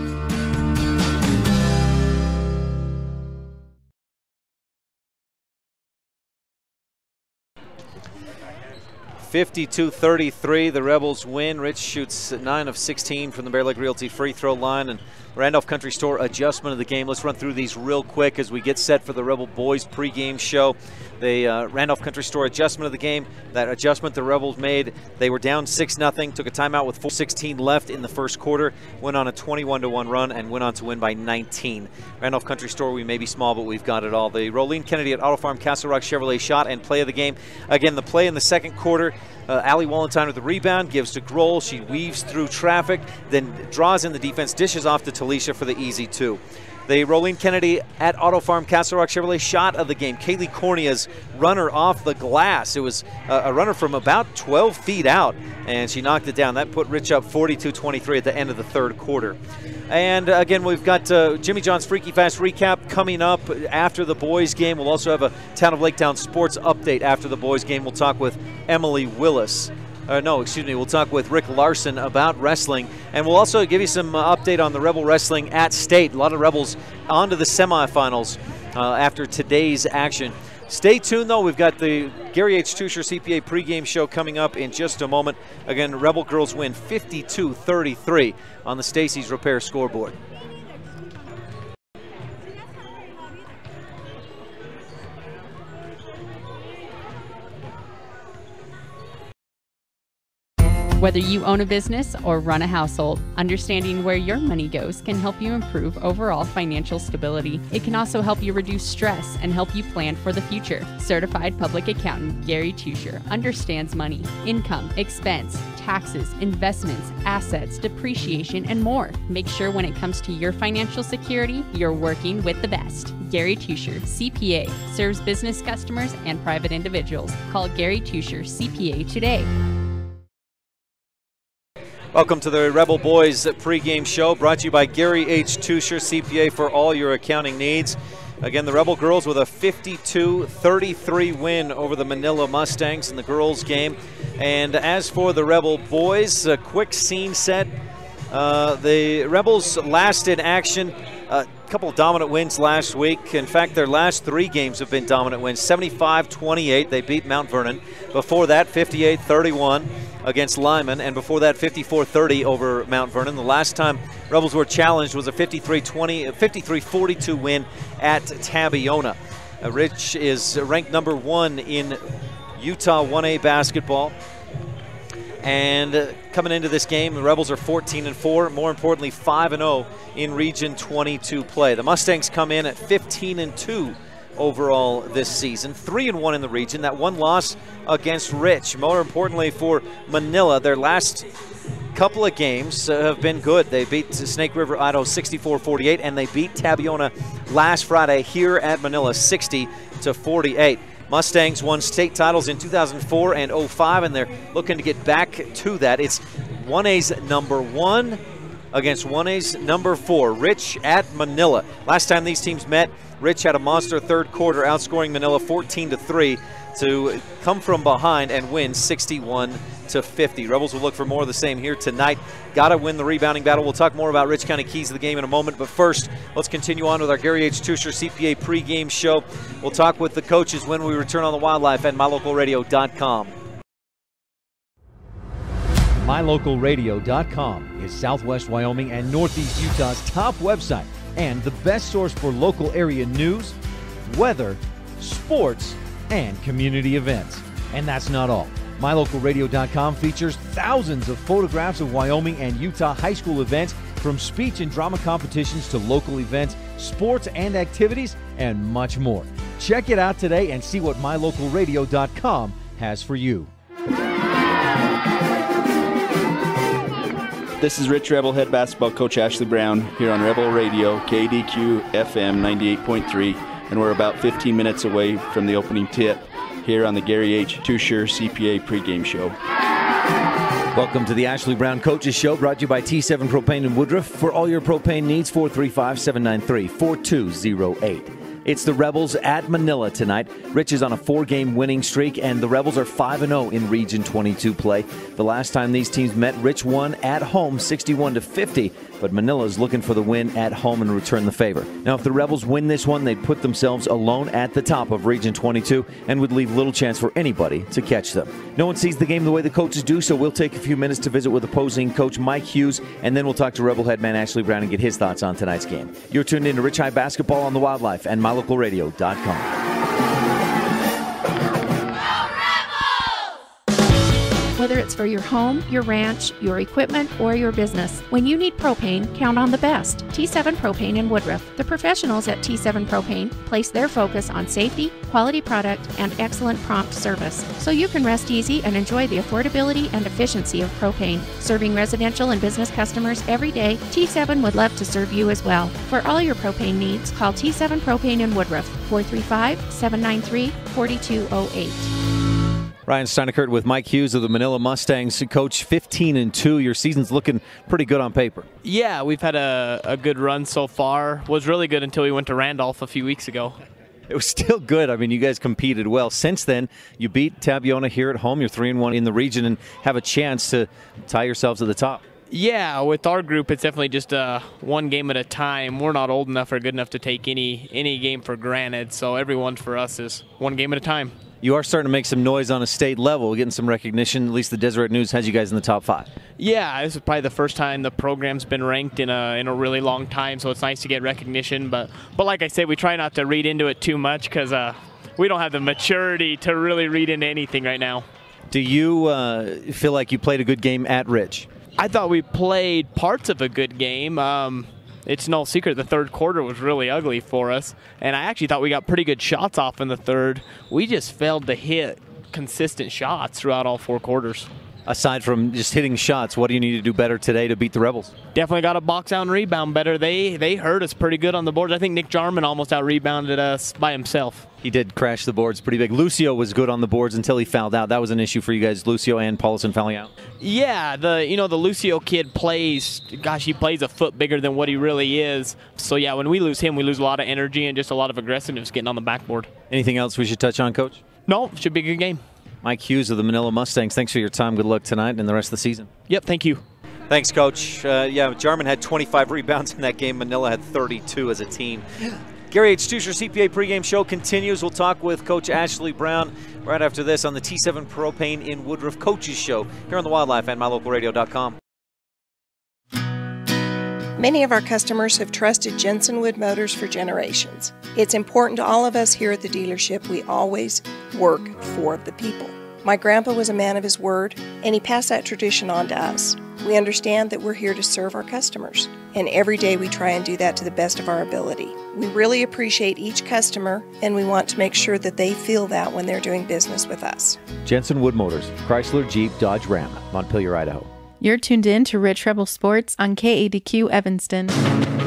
52-33, the Rebels win. Rich shoots 9 of 16 from the Bear Lake Realty free throw line, and Randolph Country Store adjustment of the game. Let's run through these real quick as we get set for the Rebel boys pregame show. The Randolph Country Store adjustment of the game, that adjustment the Rebels made, they were down 6-0, took a timeout with 4:16 left in the first quarter, went on a 21-1 run, and went on to win by 19. Randolph Country Store, we may be small, but we've got it all. The Rolene Kennedy at Auto Farm Castle Rock Chevrolet shot and play of the game. Again, the play in the second quarter, Allie Wallenstein with the rebound, gives to Grohl. She weaves through traffic, then draws in the defense, dishes off to Talisha for the easy 2. The Rolene Kennedy at Auto Farm Castle Rock Chevrolet shot of the game. Kaylee Cornea's runner off the glass. It was a runner from about 12 feet out, and she knocked it down. That put Rich up 42-23 at the end of the third quarter. And again, we've got Jimmy John's Freaky Fast recap coming up after the boys game. We'll also have a Town of Laketown sports update after the boys game. We'll talk with Emily Willis. We'll talk with Rick Larson about wrestling, and we'll also give you some update on the Rebel wrestling at state. A lot of Rebels on to the semifinals after today's action. Stay tuned, though. We've got the Gary H. Tusher CPA pregame show coming up in just a moment. Again, Rebel girls win 52-33 on the Stacy's Repair scoreboard. Whether you own a business or run a household, understanding where your money goes can help you improve overall financial stability. It can also help you reduce stress and help you plan for the future. Certified public accountant Gary Tusher understands money, income, expense, taxes, investments, assets, depreciation, and more. Make sure when it comes to your financial security, you're working with the best. Gary Tusher, CPA, serves business customers and private individuals. Call Gary Tusher, CPA today. Welcome to the Rebel Boys pregame show, brought to you by Gary H. Tusher, CPA, for all your accounting needs. Again, the Rebel girls with a 52-33 win over the Manila Mustangs in the girls' game. And as for the Rebel boys, a quick scene set. The Rebels last in action, a couple of dominant wins last week. In fact, their last 3 games have been dominant wins. 75-28, they beat Mount Vernon. Before that, 58-31 against Lyman, and before that, 54-30 over Mount Vernon. The last time Rebels were challenged was a 53-42 win at Tabiona. Rich is ranked number 1 in Utah 1A basketball. And coming into this game, the Rebels are 14-4, more importantly 5-0 in Region 22 play. The Mustangs come in at 15-2 overall this season, 3-1 in the region. That one loss against Rich. More importantly for Manila, their last couple of games have been good. They beat Snake River Idaho 64-48, and they beat Tabiona last Friday here at Manila 60-48. Mustangs won state titles in 2004 and 05, and they're looking to get back to that. It's 1A's number 1 against 1A's number 4. Rich at Manila. Last time these teams met, Rich had a monster third quarter, outscoring Manila 14-3 to come from behind and win 61-50. Rebels will look for more of the same here tonight. Got to win the rebounding battle. We'll talk more about Rich County keys of the game in a moment, but first, let's continue on with our Gary H. Tusher CPA pregame show. We'll talk with the coaches when we return on the Wildlife at MyLocalRadio.com. MyLocalRadio.com is Southwest Wyoming and Northeast Utah's top website and the best source for local area news, weather, sports, and community events. And that's not all. MyLocalRadio.com features thousands of photographs of Wyoming and Utah high school events, from speech and drama competitions to local events, sports and activities, and much more. Check it out today and see what MyLocalRadio.com has for you. This is Rich Rebel head basketball coach Ashley Brown here on Rebel Radio, KADQ FM 98.3, and we're about 15 minutes away from the opening tip here on the Gary H. Tusher CPA pregame show. Welcome to the Ashley Brown Coaches Show, brought to you by T7 Propane in Woodruff. For all your propane needs, 435-793-4208. It's the Rebels at Manila tonight. Rich is on a 4-game winning streak, and the Rebels are 5-0 in Region 22 play. The last time these teams met, Rich won at home 61-50, but Manila is looking for the win at home and return the favor. Now, if the Rebels win this one, they'd put themselves alone at the top of Region 22 and would leave little chance for anybody to catch them. No one sees the game the way the coaches do, so we'll take a few minutes to visit with opposing coach Mike Hughes, and then we'll talk to Rebel head man Ashley Brown and get his thoughts on tonight's game. You're tuned in to Rich High Basketball on the Wildlife and MyLocalRadio.com. Whether it's for your home, your ranch, your equipment, or your business, when you need propane, count on the best. T7 Propane in Woodruff. The professionals at T7 Propane place their focus on safety, quality product, and excellent prompt service, so you can rest easy and enjoy the affordability and efficiency of propane. Serving residential and business customers every day, T7 would love to serve you as well. For all your propane needs, call T7 Propane in Woodruff, 435-793-4208. Ryan Steineckert with Mike Hughes of the Manila Mustangs. Coach, 15-2. Your season's looking pretty good on paper. Yeah, we've had a good run so far. Was really good until we went to Randolph a few weeks ago. It was still good. I mean, you guys competed well. Since then, you beat Tabiona here at home. You're 3-1 in the region and have a chance to tie yourselves at the top. Yeah, with our group, it's definitely just one game at a time. We're not old enough or good enough to take any game for granted, so everyone for us is one game at a time. You are starting to make some noise on a state level, getting some recognition. At least the Deseret News has you guys in the top 5. Yeah, this is probably the first time the program's been ranked in a really long time, so it's nice to get recognition. But like I said, we try not to read into it too much because we don't have the maturity to really read into anything right now. Do you feel like you played a good game at Rich? I thought we played parts of a good game. It's no secret the third quarter was really ugly for us, and I actually thought we got pretty good shots off in the third. We just failed to hit consistent shots throughout all 4 quarters. Aside from just hitting shots, what do you need to do better today to beat the Rebels? Definitely got to box out and rebound better. They hurt us pretty good on the boards. I think Nick Jarman almost out-rebounded us by himself. He did crash the boards pretty big. Lucio was good on the boards until he fouled out. That was an issue for you guys, Lucio and Paulson fouling out. Yeah, the Lucio kid plays a foot bigger than what he really is. So yeah, when we lose him, we lose a lot of energy and just a lot of aggressiveness getting on the backboard. Anything else we should touch on, Coach? No, should be a good game. Mike Hughes of the Manila Mustangs, thanks for your time. Good luck tonight and the rest of the season. Yep, thank you. Thanks, Coach. Jarman had 25 rebounds in that game. Manila had 32 as a team. Gary H. Stusher CPA pregame show continues. We'll talk with Coach Ashley Brown right after this on the T7 Propane in Woodruff Coaches Show here on the Wildlife and MyLocalRadio.com. Many of our customers have trusted Jensen Wood Motors for generations. It's important to all of us here at the dealership we always work for the people. My grandpa was a man of his word, and he passed that tradition on to us. We understand that we're here to serve our customers, and every day we try and do that to the best of our ability. We really appreciate each customer, and we want to make sure that they feel that when they're doing business with us. Jensen Wood Motors, Chrysler, Jeep, Dodge, Ram, Montpelier, Idaho. You're tuned in to Rich Rebel Sports on KADQ Evanston.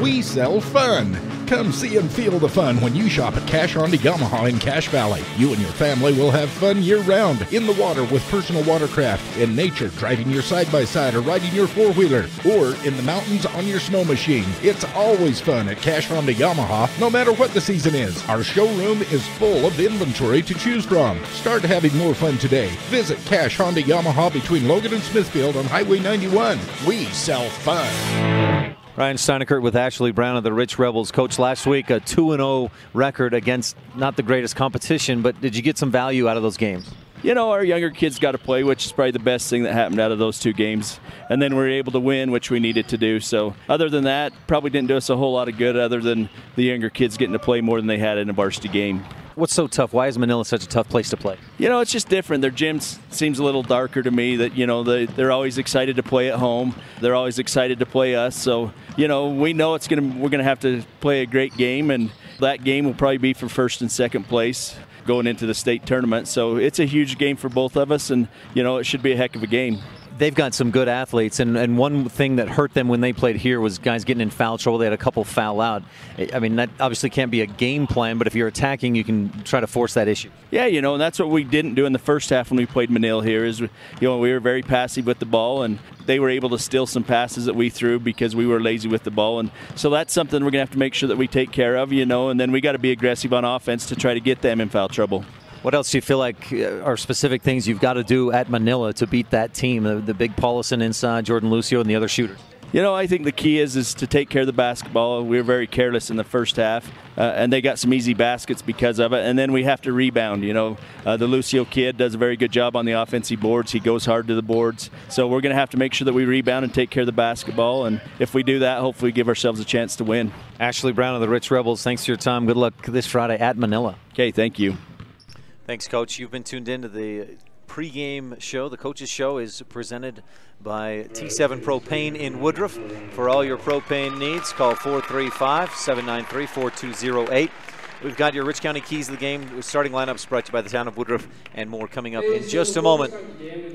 We sell fun. Come see and feel the fun when you shop at Cash Honda Yamaha in Cache Valley. You and your family will have fun year-round, in the water with personal watercraft, in nature driving your side-by-side or riding your four-wheeler, or in the mountains on your snow machine. It's always fun at Cash Honda Yamaha, no matter what the season is. Our showroom is full of inventory to choose from. Start having more fun today. Visit Cash Honda Yamaha between Logan and Smithfield on Highway 91. We sell fun. Ryan Steineckert with Ashley Brown of the Rich Rebels. Coach, last week a 2-0 record against not the greatest competition, but did you get some value out of those games? You know, our younger kids got to play, which is probably the best thing that happened out of those 2 games. And then we were able to win, which we needed to do. So other than that, probably didn't do us a whole lot of good other than the younger kids getting to play more than they had in a varsity game. What's so tough? Why is Manila such a tough place to play? You know, it's just different. Their gym seems a little darker to me. That, you know, they're always excited to play at home. They're always excited to play us. So, you know, we know we're gonna have to play a great game, and that game will probably be for first and second place going into the state tournament. So it's a huge game for both of us, and, you know, it should be a heck of a game. They've got some good athletes, and one thing that hurt them when they played here was guys getting in foul trouble. They had a couple foul out. I mean, that obviously can't be a game plan, but if you're attacking, you can try to force that issue. Yeah, you know, and that's what we didn't do in the first half when we played Manila here is, you know, we were very passive with the ball, and they were able to steal some passes that we threw because we were lazy with the ball. And so that's something we're going to have to make sure that we take care of, and then we got to be aggressive on offense to try to get them in foul trouble. What else do you feel like are specific things you've got to do at Manila to beat that team, the big Paulson inside, Jordan Lucio, and the other shooters? I think the key is to take care of the basketball. We were very careless in the first half, and they got some easy baskets because of it. And then we have to rebound. The Lucio kid does a very good job on the offensive boards. He goes hard to the boards. So we're going to have to make sure that we rebound and take care of the basketball. And if we do that, hopefully give ourselves a chance to win. Ashley Brown of the Rich Rebels, thanks for your time. Good luck this Friday at Manila. Okay, thank you. Thanks, Coach. You've been tuned into the pregame show. The coaches show is presented by T7 Propane in Woodruff. For all your propane needs, call 435-793-4208. We've got your Rich County keys of the game. Starting lineups brought to you by the town of Woodruff, and more coming up in just a moment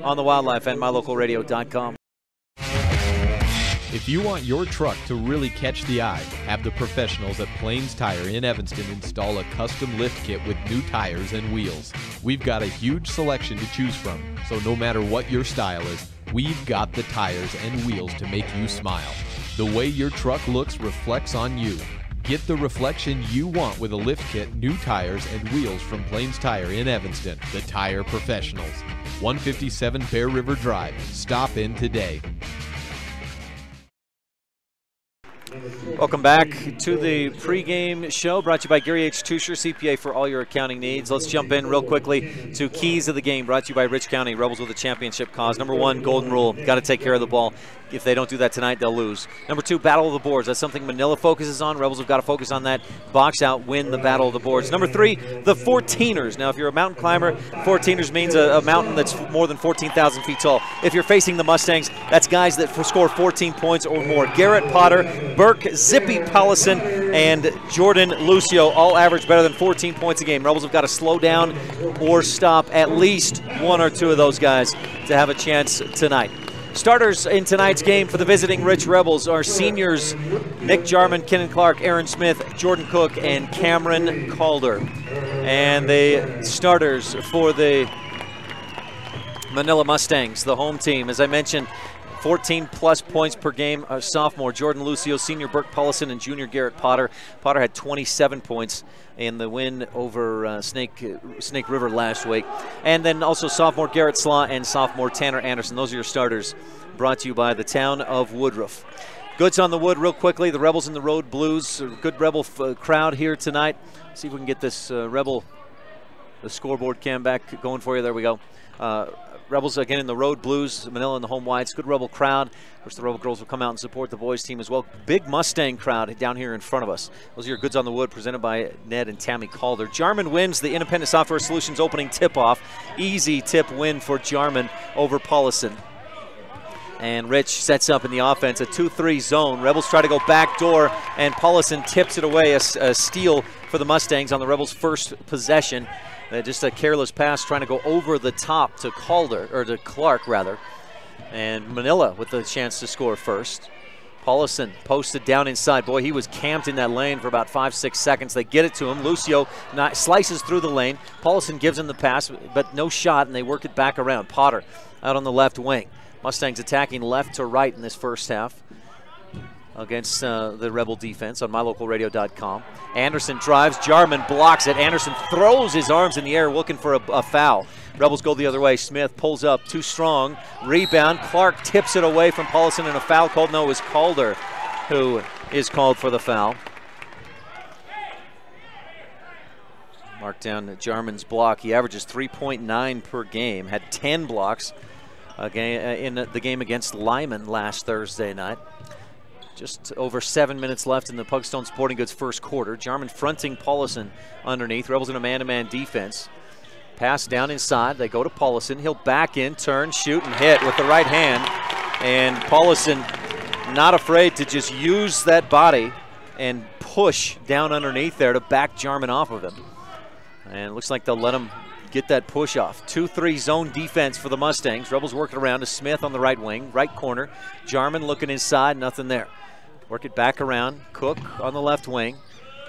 on the Wildlife and mylocalradio.com. If you want your truck to really catch the eye, have the professionals at Plains Tire in Evanston install a custom lift kit with new tires and wheels. We've got a huge selection to choose from, so no matter what your style is, we've got the tires and wheels to make you smile. The way your truck looks reflects on you. Get the reflection you want with a lift kit, new tires, and wheels from Plains Tire in Evanston, the tire professionals. 157 Bear River Drive. Stop in today. Welcome back to the pregame show brought to you by Gary H. Tusher, CPA for all your accounting needs. Let's jump in real quickly to keys of the game brought to you by Rich County, Rebels with a championship cause. Number one, golden rule, got to take care of the ball. If they don't do that tonight, they'll lose. Number two, battle of the boards. That's something Manila focuses on. Rebels have got to focus on that. Box out, win the battle of the boards. Number three, the 14ers. Now, if you're a mountain climber, 14ers means a mountain that's more than 14,000 feet tall. If you're facing the Mustangs, that's guys that score 14 points or more. Garrett Potter, Burke, Zippy Paulson, and Jordan Lucio all average better than 14 points a game. Rebels have got to slow down or stop at least one or two of those guys to have a chance tonight. Starters in tonight's game for the visiting Rich Rebels are seniors Nick Jarman, Kenan Clark, Aaron Smith, Jordan Cook, and Cameron Calder. And the starters for the Manila Mustangs, the home team, as I mentioned, 14-plus points per game. Sophomore Jordan Lucio, senior Burke Paulson, and junior Garrett Potter. Potter had 27 points in the win over Snake River last week. And then also sophomore Garrett Slaw and sophomore Tanner Anderson. Those are your starters, brought to you by the town of Woodruff. Goods on the wood real quickly. The Rebels in the Road Blues. A good Rebel crowd here tonight. See if we can get this the scoreboard cam back going for you. There we go. Rebels again in the Road Blues, Manila in the home whites. Good Rebel crowd. Of course, the Rebel girls will come out and support the boys team as well. Big Mustang crowd down here in front of us. Those are your Goods on the Wood presented by Ned and Tammy Calder. Jarman wins the Independent Software Solutions opening tip-off. Easy tip win for Jarman over Paulson. And Rich sets up in the offense a 2-3 zone. Rebels try to go back door, and Paulson tips it away, a steal for the Mustangs on the Rebels' first possession. Just a careless pass trying to go over the top to to Clark rather. And Manila with the chance to score first. Paulson posted down inside. Boy, he was camped in that lane for about 5-6 seconds. They get it to him. Lucio slices through the lane. Paulson gives him the pass, but no shot, and they work it back around. Potter out on the left wing. Mustangs attacking left to right in this first half against the Rebel defense on mylocalradio.com. Anderson drives, Jarman blocks it. Anderson throws his arms in the air looking for a foul. Rebels go the other way. Smith pulls up, too strong. Rebound, Clark tips it away from Paulson, and a foul called. No, it was Calder who is called for the foul. Mark down Jarman's block. He averages 3.9 per game, had 10 blocks in the game against Lyman last Thursday night. Just over 7 minutes left in the Pugstone Sporting Goods first quarter. Jarman fronting Paulson underneath. Rebels in a man-to-man defense. Pass down inside. They go to Paulson. He'll back in, turn, shoot, and hit with the right hand. And Paulson not afraid to just use that body and push down underneath there to back Jarman off of him. And it looks like they'll let him get that push off. 2-3 zone defense for the Mustangs. Rebels working around to Smith on the right wing, right corner. Jarman looking inside, nothing there. Work it back around. Cook on the left wing.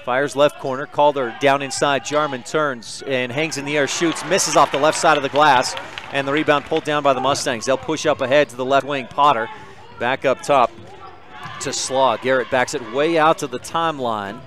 Fires left corner. Calder down inside. Jarman turns and hangs in the air, shoots, misses off the left side of the glass. and the rebound pulled down by the Mustangs. They'll push up ahead to the left wing. Potter back up top to Slaw. Garrett backs it way out to the timeline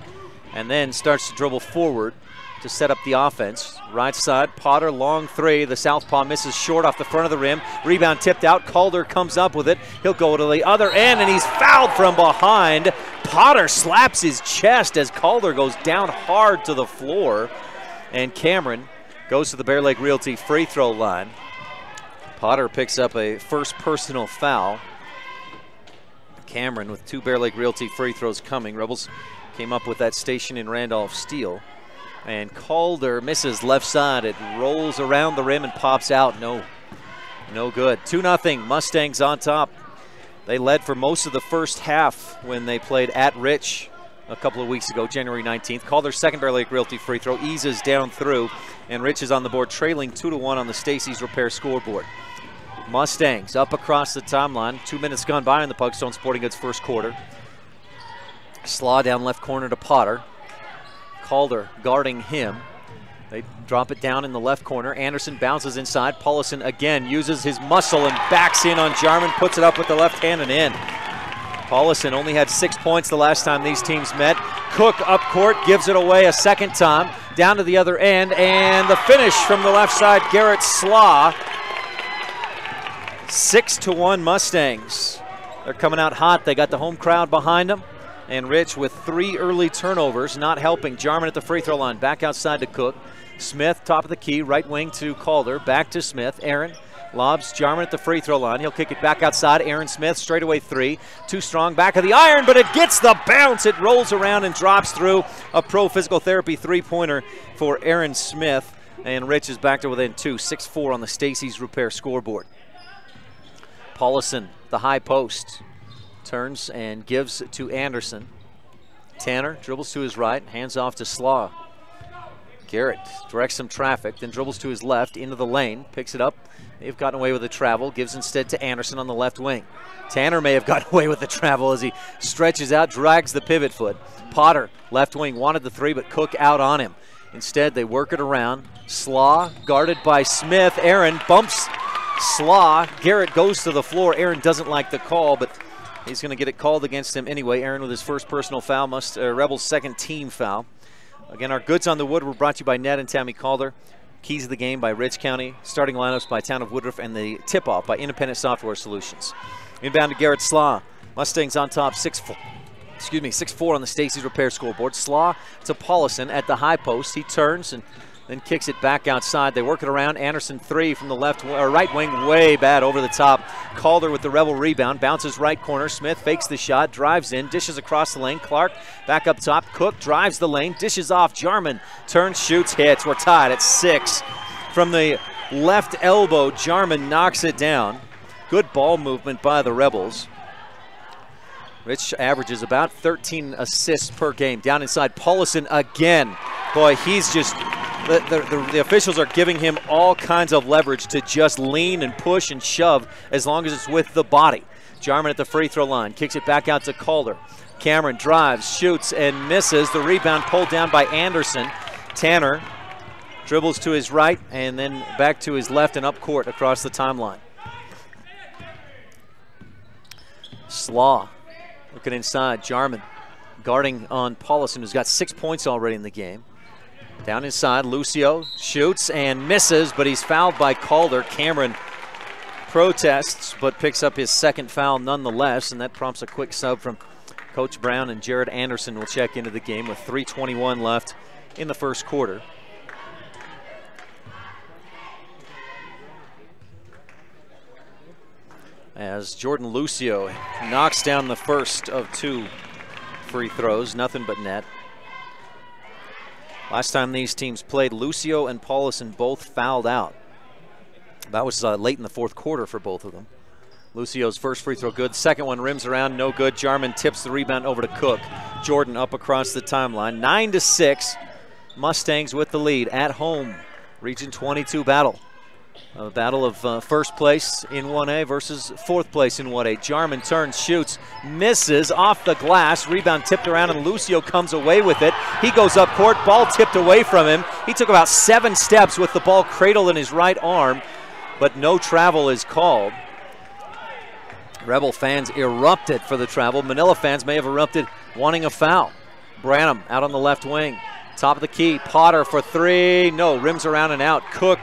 and then starts to dribble forward to set up the offense. Right side, Potter, long three. The southpaw misses short off the front of the rim. Rebound tipped out. Calder comes up with it. He'll go to the other end, and he's fouled from behind. Potter slaps his chest as Calder goes down hard to the floor. And Cameron goes to the Bear Lake Realty free throw line. Potter picks up a first personal foul. Cameron with 2 Bear Lake Realty free throws coming. Rebels came up with that Station and Randolph steal. And Calder misses left side. It rolls around the rim and pops out. No good. 2-0. Mustangs on top. They led for most of the first half when they played at Rich a couple of weeks ago, January 19th. Calder's second Bear Lake Realty free throw eases down through, and Rich is on the board, trailing 2-1 on the Stacy's Repair scoreboard. Mustangs up across the timeline. 2 minutes gone by in the Pugstone Sporting Goods first quarter. Slaw down left corner to Potter. Calder guarding him. They drop it down in the left corner. Anderson bounces inside. Paulison again uses his muscle and backs in on Jarman, puts it up with the left hand and in. Paulison only had 6 points the last time these teams met. Cook up court, gives it away a second time. Down to the other end, and the finish from the left side, Garrett Slaw. 6-1 Mustangs. They're coming out hot. They got the home crowd behind them. And Rich with 3 early turnovers, not helping. Jarman at the free throw line, back outside to Cook. Smith, top of the key, right wing to Calder, back to Smith. Aaron lobs Jarman at the free throw line. He'll kick it back outside. Aaron Smith, straightaway 3. Too strong, back of the iron, but it gets the bounce. It rolls around and drops through. A pro physical therapy 3-pointer for Aaron Smith. And Rich is back to within 2, 6-4 on the Stacy's Repair scoreboard. Paulison, the high post. Turns and gives to Anderson. Tanner dribbles to his right, hands off to Slaw. Garrett directs some traffic, then dribbles to his left into the lane, picks it up. They've gotten away with the travel, gives instead to Anderson on the left wing. Tanner may have gotten away with the travel as he stretches out, drags the pivot foot. Potter, left wing, wanted the 3, but Cook out on him. Instead, they work it around. Slaw, guarded by Smith. Aaron bumps Slaw. Garrett goes to the floor. Aaron doesn't like the call, but he's going to get it called against him anyway. Aaron with his first personal foul, Rebels' second team foul. Again, our goods on the wood were brought to you by Ned and Tammy Calder. Keys of the game by Rich County. Starting lineups by Town of Woodruff, and the tip-off by Independent Software Solutions. Inbound to Garrett Slaw. Mustangs on top, 6-4 on the Stacy's Repair scoreboard. Slaw to Paulison at the high post. He turns and then kicks it back outside. They work it around. Anderson 3 from the right wing, way bad over the top. Calder with the Rebel rebound, bounces right corner. Smith fakes the shot, drives in, dishes across the lane. Clark back up top. Cook drives the lane, dishes off. Jarman turns, shoots, hits. We're tied at 6. From the left elbow, Jarman knocks it down. Good ball movement by the Rebels. Rich averages about 13 assists per game. Down inside, Paulison again. Boy, he's just... The officials are giving him all kinds of leverage to just lean and push and shove as long as it's with the body. Jarman at the free throw line, kicks it back out to Calder. Cameron drives, shoots, and misses. The rebound pulled down by Anderson. Tanner dribbles to his right and then back to his left and up court across the timeline. Slaw looking inside. Jarman guarding on Paulison, who's got 6 points already in the game. Down inside, Lucio shoots and misses, but he's fouled by Calder. Cameron protests, but picks up his second foul nonetheless, and that prompts a quick sub from Coach Brown, and Jared Anderson will check into the game with 3:21 left in the first quarter. As Jordan Lucio knocks down the first of 2 free throws, nothing but net. Last time these teams played, Lucio and Paulison both fouled out. That was late in the fourth quarter for both of them. Lucio's first free throw good. Second one rims around, no good. Jarman tips the rebound over to Cook. Jordan up across the timeline. 9-6. Mustangs with the lead at home. Region 22 battle. A battle of first place in 1A versus fourth place in 1A. Jarman turns, shoots, misses off the glass. Rebound tipped around and Lucio comes away with it. He goes up court, ball tipped away from him. He took about 7 steps with the ball cradled in his right arm. but no travel is called. Rebel fans erupted for the travel. Manila fans may have erupted wanting a foul. Branham out on the left wing. Top of the key, Potter for three. No, rims around and out. Cook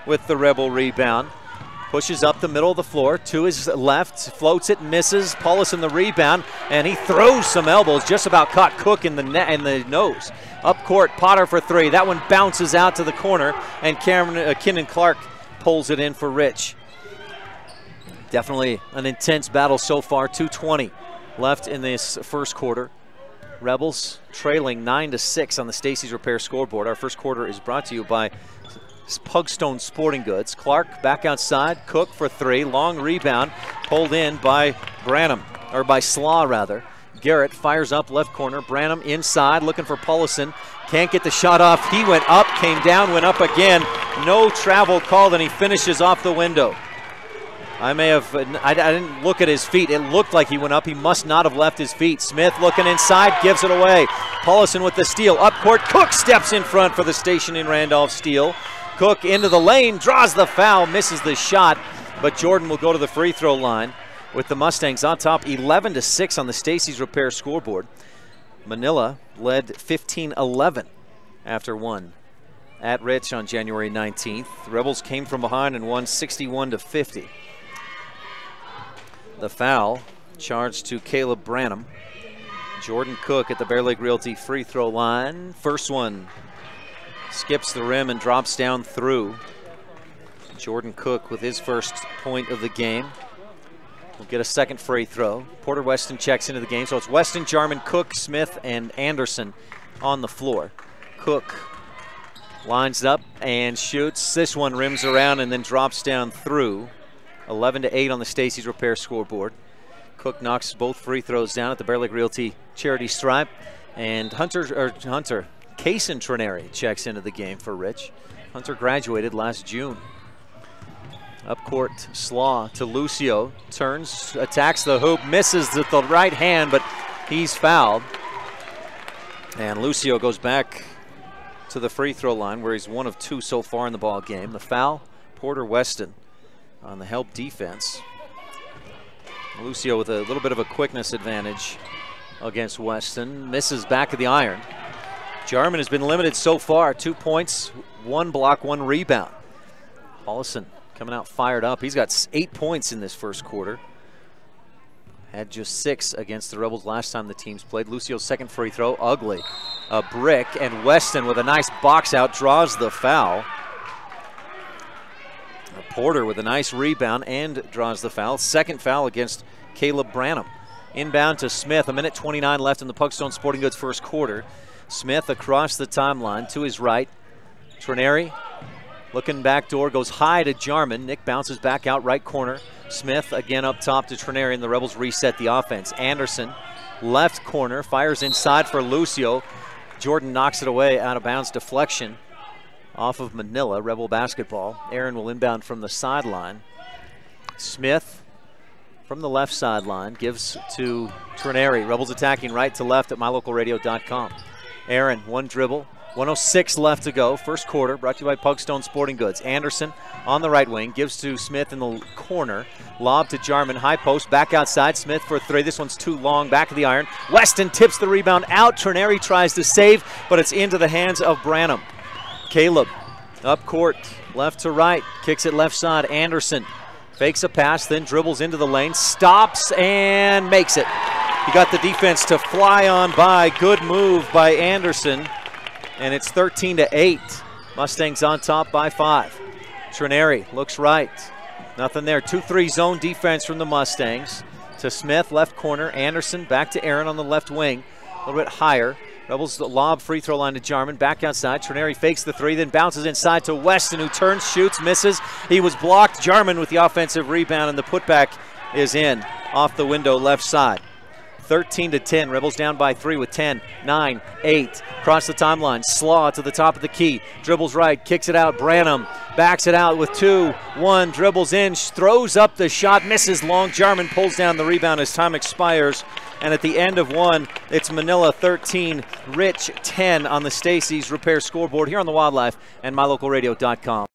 with the Rebel rebound. Pushes up the middle of the floor to his left, floats it, misses. Paulus in the rebound, and he throws some elbows. Just about caught Cook in the nose. Up court, Potter for three. That one bounces out to the corner, and Kinnan Clark pulls it in for Rich. Definitely an intense battle so far. 2:20 left in this first quarter. Rebels trailing 9-6 on the Stacey's Repair scoreboard. Our first quarter is brought to you by Pugstone Sporting Goods. Clark back outside. Cook for three. Long rebound pulled in by Branham, or by Slaw rather. Garrett fires up left corner. Branham inside looking for Paulison. Can't get the shot off. He went up, came down, went up again. No travel called, and he finishes off the window. I didn't look at his feet. It looked like he went up. He must not have left his feet. Smith looking inside, gives it away. Paulison with the steal. Up court, Cook steps in front for the station in Randolph steal. Cook into the lane, draws the foul, misses the shot, but Jordan will go to the free throw line with the Mustangs on top 11-6 on the Stacey's Repair scoreboard. Manila led 15-11 after one at Rich on January 19th. The Rebels came from behind and won 61-50. The foul charged to Caleb Branham. Jordan Cook at the Bear Lake Realty free throw line. First one skips the rim and drops down through. Jordan Cook with his first point of the game. We'll get a second free throw. Porter Weston checks into the game. So it's Weston, Jarman, Cook, Smith, and Anderson on the floor. Cook lines up and shoots. This one rims around and then drops down through. 11-8 on the Stacey's Repair scoreboard. Cook knocks both free throws down at the Bear Lake Realty charity stripe. And Hunter Kaysen Trineri checks into the game for Rich. Hunter graduated last June. Up court, Slaw to Lucio. Turns, attacks the hoop, misses with the right hand, but he's fouled. And Lucio goes back to the free throw line where he's 1 of 2 so far in the ball game. The foul, Porter Weston on the help defense. Lucio with a little bit of a quickness advantage against Weston. Misses back of the iron. Jarman has been limited so far. 2 points, 1 block, 1 rebound. Paulison coming out fired up. He's got 8 points in this first quarter. Had just 6 against the Rebels last time the teams played. Lucio's second free throw, ugly. A brick, and Weston with a nice box out draws the foul. Porter with a nice rebound and draws the foul. Second foul against Caleb Branham. Inbound to Smith. 1:29 left in the Pugstone Sporting Goods first quarter. Smith across the timeline to his right. Trineri looking back door, goes high to Jarman. Nick bounces back out right corner. Smith again up top to Trineri, and the Rebels reset the offense. Anderson left corner, fires inside for Lucio. Jordan knocks it away, out of bounds deflection off of Manila. Rebel basketball. Aaron will inbound from the sideline. Smith from the left sideline gives to Trineri. Rebels attacking right to left at mylocalradio.com. Aaron, one dribble. 1:06 left to go. First quarter brought to you by Pugstone Sporting Goods. Anderson on the right wing gives to Smith in the corner. Lob to Jarman. High post. Back outside. Smith for three. This one's too long. Back of the iron. Weston tips the rebound out. Trineri tries to save, but it's into the hands of Branham. Caleb up court. Left to right. Kicks it left side. Anderson fakes a pass, then dribbles into the lane. Stops and makes it. He got the defense to fly on by. Good move by Anderson. And it's 13-8. Mustangs on top by 5. Trineri looks right. Nothing there. 2-3 zone defense from the Mustangs. To Smith, left corner. Anderson back to Aaron on the left wing. A little bit higher. Rebels the lob, free throw line to Jarman. Back outside. Trineri fakes the three, then bounces inside to Weston, who turns, shoots, misses. He was blocked. Jarman with the offensive rebound, and the putback is in. Off the window, left side. 13-10. Rebels down by 3 with 10, 9, 8. Across the timeline. Slaw to the top of the key. Dribbles right, kicks it out. Branham backs it out with 2, 1. Dribbles in, throws up the shot, misses long. Jarman pulls down the rebound as time expires. And at the end of one, it's Manila 13, Rich 10 on the Stacey's Repair scoreboard here on the Wildlife and mylocalradio.com.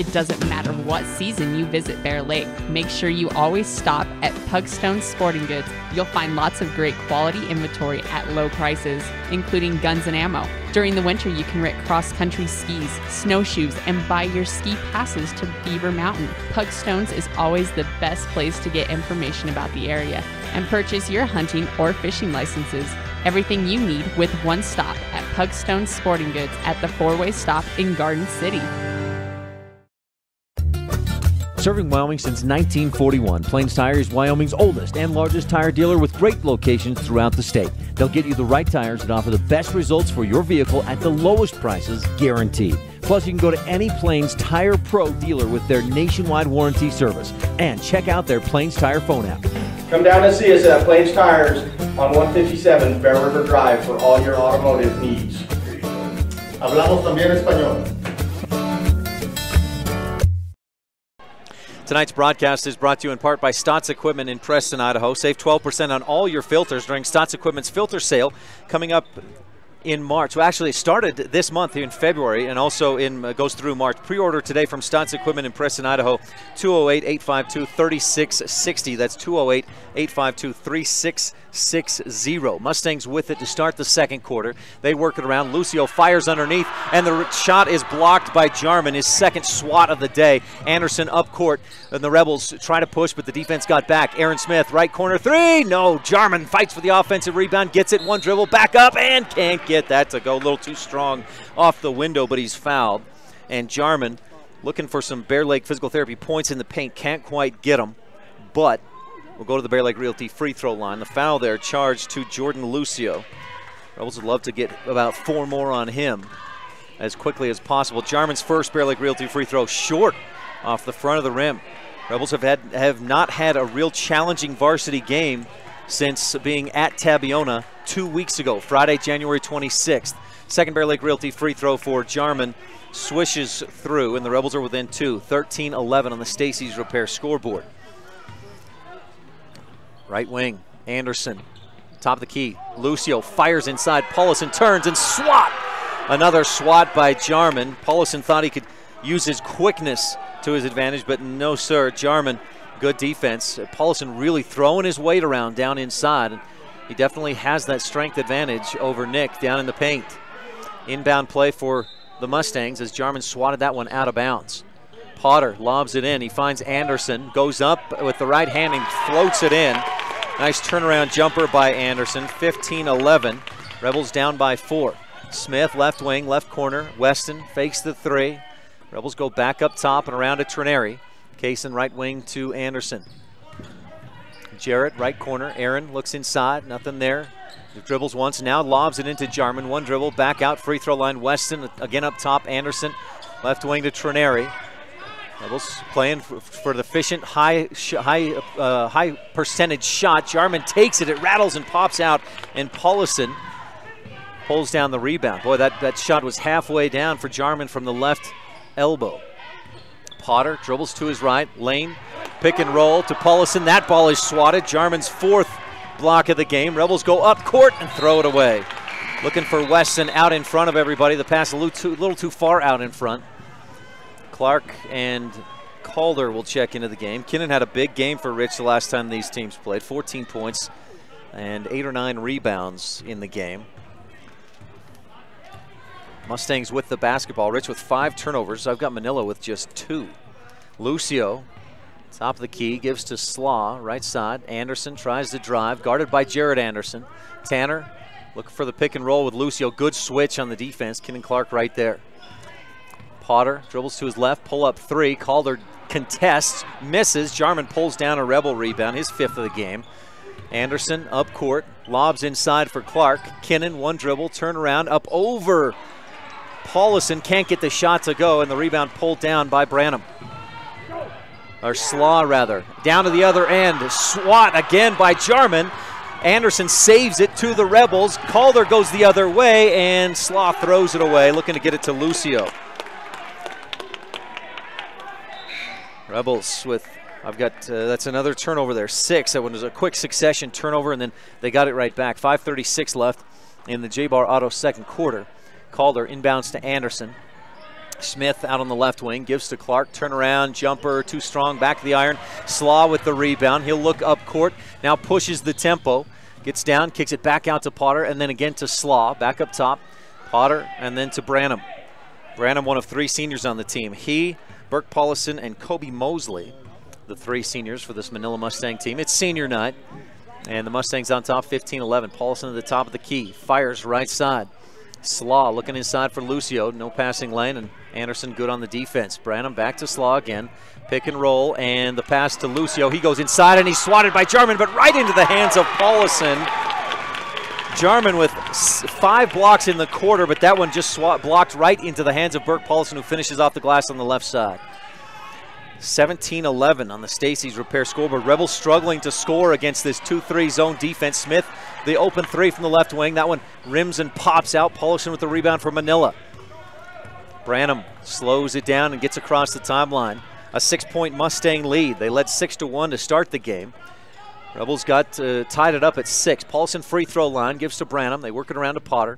It doesn't matter what season you visit Bear Lake. Make sure you always stop at Pugstone Sporting Goods. You'll find lots of great quality inventory at low prices, including guns and ammo. During the winter, you can rent cross-country skis, snowshoes, and buy your ski passes to Beaver Mountain. Pugstones is always the best place to get information about the area and purchase your hunting or fishing licenses. Everything you need with one stop at Pugstone Sporting Goods at the four-way stop in Garden City. Serving Wyoming since 1941, Plains Tire is Wyoming's oldest and largest tire dealer with great locations throughout the state. They'll get you the right tires that offer the best results for your vehicle at the lowest prices, guaranteed. Plus, you can go to any Plains Tire Pro dealer with their nationwide warranty service. And check out their Plains Tire phone app. Come down and see us at Plains Tires on 157 Bear River Drive for all your automotive needs. Hablamos también español. Tonight's broadcast is brought to you in part by Stotts Equipment in Preston, Idaho. Save 12% on all your filters during Stotts Equipment's filter sale coming up in March. Well, actually, it started this month in February and also goes through March. Pre-order today from Stotts Equipment in Preston, Idaho, 208-852-3660. That's 208-852-3660. Mustangs with it to start the second quarter. They work it around. Lucio fires underneath, and the shot is blocked by Jarman, his second swat of the day. Anderson up court, and the Rebels try to push, but the defense got back. Aaron Smith, right corner three. No, Jarman fights for the offensive rebound, gets it, one dribble, back up, and can't get that to go. A little too strong off the window, but he's fouled. And Jarman looking for some Bear Lake physical therapy points in the paint, can't quite get them, but we'll go to the Bear Lake Realty free throw line. The foul there charged to Jordan Lucio. Rebels would love to get about 4 more on him as quickly as possible. Jarman's first Bear Lake Realty free throw short off the front of the rim. Rebels have not had a real challenging varsity game since being at Tabiona 2 weeks ago, Friday, January 26th. Second Bear Lake Realty free throw for Jarman swishes through, and the Rebels are within 2, 13-11 on the Stacey's Repair scoreboard. Right wing, Anderson, top of the key. Lucio fires inside, Paulison turns and swat. Another swat by Jarman. Paulison thought he could use his quickness to his advantage, but no, sir. Jarman, good defense. Paulison really throwing his weight around down inside. He definitely has that strength advantage over Nick down in the paint. Inbound play for the Mustangs as Jarman swatted that one out of bounds. Potter lobs it in. He finds Anderson, goes up with the right hand and floats it in. Nice turnaround jumper by Anderson. 15-11. Rebels down by 4. Smith, left wing, left corner. Weston fakes the three. Rebels go back up top and around to Trineri. Kaysen right wing to Anderson. Jarrett, right corner. Aaron looks inside. Nothing there. Dribbles once, now lobs it into Jarman. One dribble, back out, free throw line. Weston again up top. Anderson, left wing to Trineri. Rebels playing for the efficient, high percentage shot. Jarman takes it, it rattles and pops out, and Paulison pulls down the rebound. Boy, that shot was halfway down for Jarman from the left elbow. Potter dribbles to his right, lane, pick and roll to Paulison. That ball is swatted. Jarman's 4th block of the game. Rebels go up court and throw it away. Looking for Weston out in front of everybody. The pass a little too far out in front. Clark and Calder will check into the game. Kinnan had a big game for Rich the last time these teams played. 14 points and 8 or 9 rebounds in the game. Mustangs with the basketball. Rich with 5 turnovers. I've got Manila with just 2. Lucio, top of the key, gives to Slaw, right side. Anderson tries to drive, guarded by Jared Anderson. Tanner looking for the pick and roll with Lucio. Good switch on the defense. Kinnan Clark right there. Potter dribbles to his left, pull up 3. Calder contests, misses. Jarman pulls down a Rebel rebound, his 5th of the game. Anderson up court, lobs inside for Clark. Kinnan, one dribble, turn around, up over Paulison, can't get the shot to go, and the rebound pulled down by Branham. Or Slaw, rather. Down to the other end, swat again by Jarman. Anderson saves it to the Rebels. Calder goes the other way, and Slaw throws it away, looking to get it to Lucio. Rebels with, I've got, that's another turnover there, 6. That one was a quick succession turnover, and then they got it right back. 5:36 left in the J-Bar Auto second quarter. Calder inbounds to Anderson. Smith out on the left wing, gives to Clark, turnaround, jumper, too strong, back of the iron. Slaw with the rebound. He'll look up court, now pushes the tempo, gets down, kicks it back out to Potter, and then again to Slaw, back up top. Potter, and then to Branham. Branham, one of 3 seniors on the team. He, Burke Paulison, and Kobe Mosley, the 3 seniors for this Manila Mustang team. It's senior night, and the Mustangs on top, 15-11. Paulison at the top of the key, fires right side. Slaw looking inside for Lucio, no passing lane, and Anderson good on the defense. Branham back to Slaw again, pick and roll, and the pass to Lucio. He goes inside, and he's swatted by Jarman, but right into the hands of Paulison. Jarman with 5 blocks in the quarter, but that one just blocked right into the hands of Burke Paulison, who finishes off the glass on the left side. 17-11 on the Stacey's Repair scoreboard. Rebels struggling to score against this 2-3 zone defense. Smith, the open 3 from the left wing. That one rims and pops out. Paulison with the rebound for Manila. Branham slows it down and gets across the timeline. A 6-point Mustang lead. They led 6-1 to start the game. Rebels got tied it up at 6. Paulson free throw line, gives to Branham. They work it around to Potter.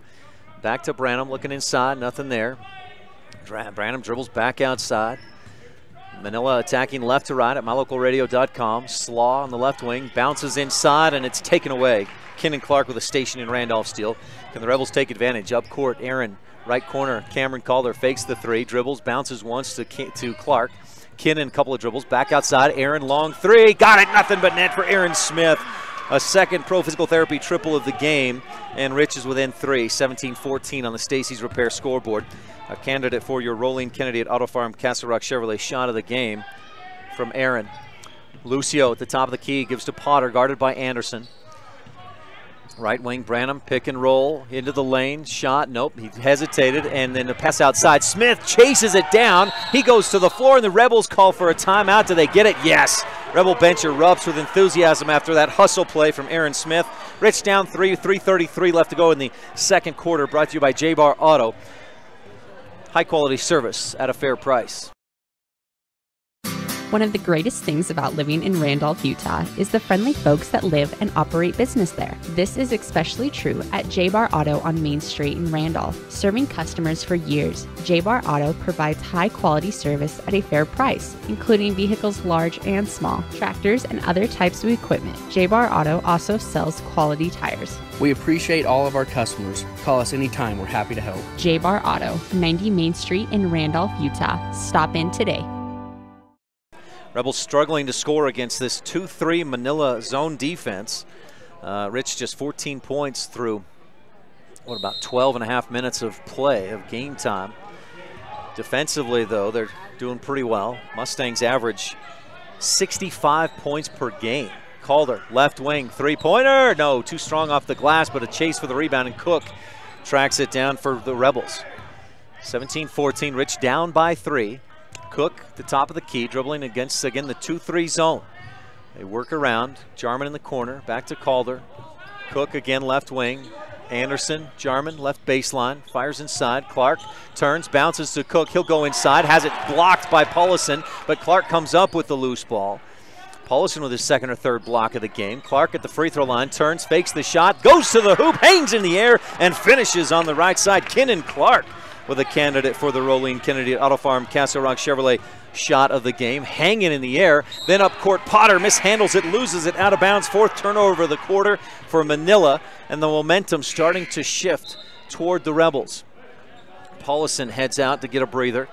Back to Branham, looking inside, nothing there. Branham dribbles back outside. Manila attacking left to right at mylocalradio.com. Slaw on the left wing, bounces inside, and it's taken away. Ken and Clark with a station in Randolph steal. Can the Rebels take advantage? Up court, Aaron, right corner. Cameron Calder fakes the 3, dribbles, bounces once to Clark. Kinnan, a couple of dribbles, back outside. Aaron, long 3, got it, nothing but net for Aaron Smith. A second Pro Physical Therapy triple of the game, and Rich is within 3, 17-14 on the Stacey's Repair scoreboard. A candidate for your Rolene Kennedy at Auto Farm Castle Rock Chevrolet shot of the game from Aaron. Lucio at the top of the key, gives to Potter, guarded by Anderson. Right wing, Branham, pick and roll into the lane, shot, nope, he hesitated, and then a pass outside. Smith chases it down, he goes to the floor, and the Rebels call for a timeout. Do they get it? Yes. Rebel bench erupts with enthusiasm after that hustle play from Aaron Smith. Rich down 3:33 left to go in the second quarter, brought to you by J-Bar Auto. High quality service at a fair price. One of the greatest things about living in Randolph, Utah is the friendly folks that live and operate business there. This is especially true at J-Bar Auto on Main Street in Randolph. Serving customers for years, J-Bar Auto provides high quality service at a fair price, including vehicles large and small, tractors, and other types of equipment. J-Bar Auto also sells quality tires. We appreciate all of our customers. Call us anytime. We're happy to help. J-Bar Auto, 90 Main Street in Randolph, Utah. Stop in today. Rebels struggling to score against this 2-3 Manila zone defense. Rich just 14 points through, about 12 and a half minutes of play, of game time. Defensively, though, they're doing pretty well. Mustangs average 65 points per game. Calder, left wing, 3-pointer. No, too strong off the glass, but a chase for the rebound, and Cook tracks it down for the Rebels. 17-14, Rich down by 3. Cook, the top of the key, dribbling against, again, the 2-3 zone. They work around. Jarman in the corner, back to Calder. Cook again, left wing. Anderson, Jarman, left baseline, fires inside. Clark turns, bounces to Cook. He'll go inside, has it blocked by Paulison, but Clark comes up with the loose ball. Paulison with his second or third block of the game. Clark at the free throw line, turns, fakes the shot, goes to the hoop, hangs in the air, and finishes on the right side. Kinnan Clark with a candidate for the Rolene Kennedy at Auto Farm Castle Rock Chevrolet shot of the game, hanging in the air. Then up court, Potter mishandles it, loses it out of bounds. 4th turnover of the quarter for Manila, and the momentum starting to shift toward the Rebels. Paulison heads out to get a breather,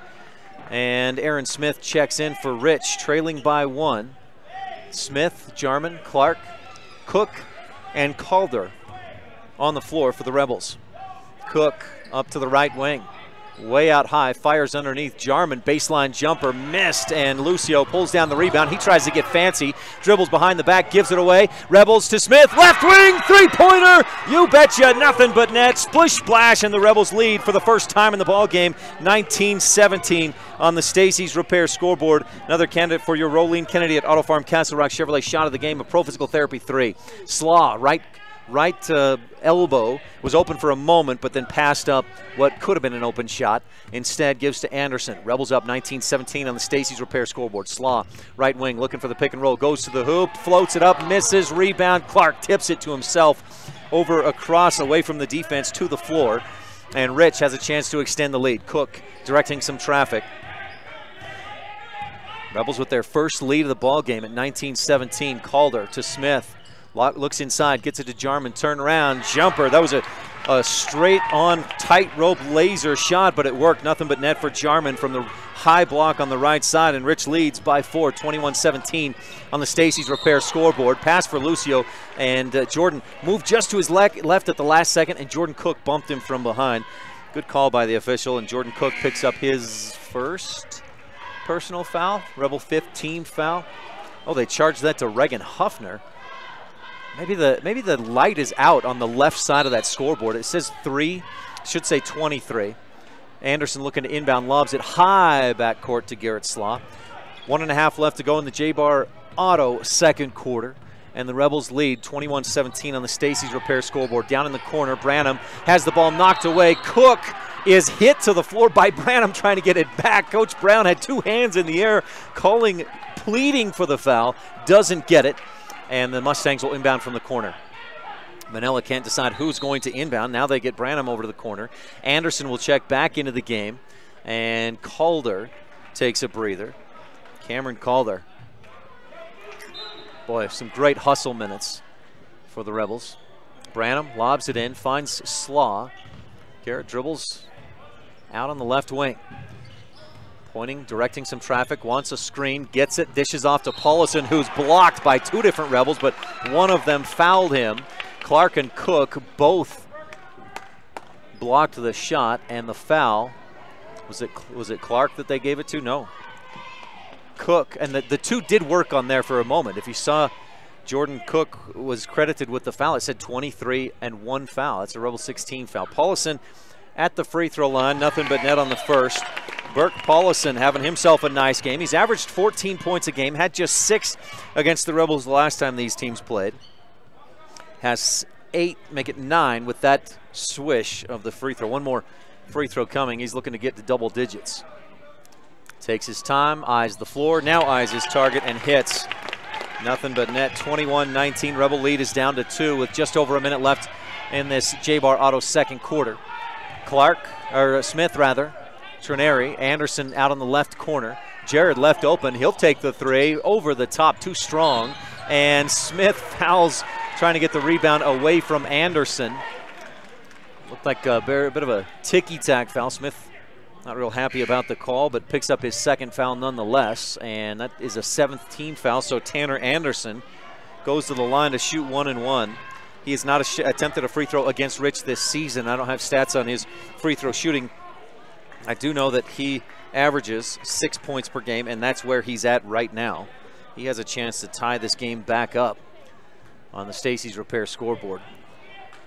and Aaron Smith checks in for Rich, trailing by 1. Smith, Jarman, Clark, Cook, and Calder on the floor for the Rebels. Cook up to the right wing. Way out high, fires underneath. Jarman, baseline jumper, missed, and Lucio pulls down the rebound. He tries to get fancy, dribbles behind the back, gives it away. Rebels to Smith, left wing, 3-pointer. You betcha, nothing but net. Splish splash, and the Rebels lead for the first time in the ball game, 19-17 on the Stacey's Repair scoreboard. Another candidate for your Rolene Kennedy at Auto Farm Castle Rock Chevrolet shot of the game, a Pro Physical Therapy 3. Slaw, right elbow, was open for a moment, but then passed up what could have been an open shot. Instead gives to Anderson. Rebels up 19-17 on the Stacey's Repair scoreboard. Slaw, right wing, looking for the pick and roll, goes to the hoop, floats it up, misses, rebound. Clark tips it to himself over across, away from the defense to the floor. And Rich has a chance to extend the lead. Cook directing some traffic. Rebels with their first lead of the ball game at 19-17. Calder to Smith. Looks inside, gets it to Jarman, turn around, jumper. That was a straight-on tightrope laser shot, but it worked. Nothing but net for Jarman from the high block on the right side, and Rich leads by 4, 21-17 on the Stacy's Repair scoreboard. Pass for Lucio, and Jordan moved just to his left at the last second, and Jordan Cook bumped him from behind. Good call by the official, and Jordan Cook picks up his first personal foul, Rebel 5th team foul. Oh, they charged that to Reagan Huffner. Maybe the light is out on the left side of that scoreboard. It says 3, should say 23. Anderson looking to inbound, lobs it high backcourt to Garrett Slaw. 1.5 left to go in the J-Bar Auto second quarter. And the Rebels lead 21-17 on the Stacy's Repair scoreboard. Down in the corner, Branham has the ball knocked away. Cook is hit to the floor by Branham trying to get it back. Coach Brown had 2 hands in the air, pleading for the foul, doesn't get it. And the Mustangs will inbound from the corner. Manila can't decide who's going to inbound. Now they get Branham over to the corner. Anderson will check back into the game. And Calder takes a breather. Cameron Calder. Boy, some great hustle minutes for the Rebels. Branham lobs it in, finds Slaw. Garrett dribbles out on the left wing. Pointing, directing some traffic, wants a screen, gets it, dishes off to Paulison, who's blocked by 2 different Rebels, but one of them fouled him. Clark and Cook both blocked the shot, and the foul, was it Clark that they gave it to? No. Cook, and the 2 did work on there for a moment. If you saw Jordan Cook was credited with the foul, it said 23 and 1 foul. That's a Rebel 16 foul. Paulison at the free throw line, nothing but net on the first. Burke Paulison having himself a nice game. He's averaged 14 points a game, had just 6 against the Rebels the last time these teams played. Has 8, make it 9 with that swish of the free throw. One more free throw coming. He's looking to get to double digits. Takes his time, eyes the floor, now eyes his target and hits. Nothing but net. 21-19. Rebel lead is down to 2 with just over a minute left in this J-Bar Auto second quarter. Smith, Trineri, Anderson out on the left corner. Jared left open. He'll take the 3 over the top, too strong. And Smith fouls, trying to get the rebound away from Anderson. Looked like a bit of a ticky-tack foul. Smith not real happy about the call, but picks up his second foul nonetheless. And that is a 7th team foul. So Tanner Anderson goes to the line to shoot 1 and 1. He has not attempted a free throw against Rich this season. I don't have stats on his free throw shooting. I do know that he averages 6 points per game, and that's where he's at right now. He has a chance to tie this game back up on the Stacy's Repair scoreboard.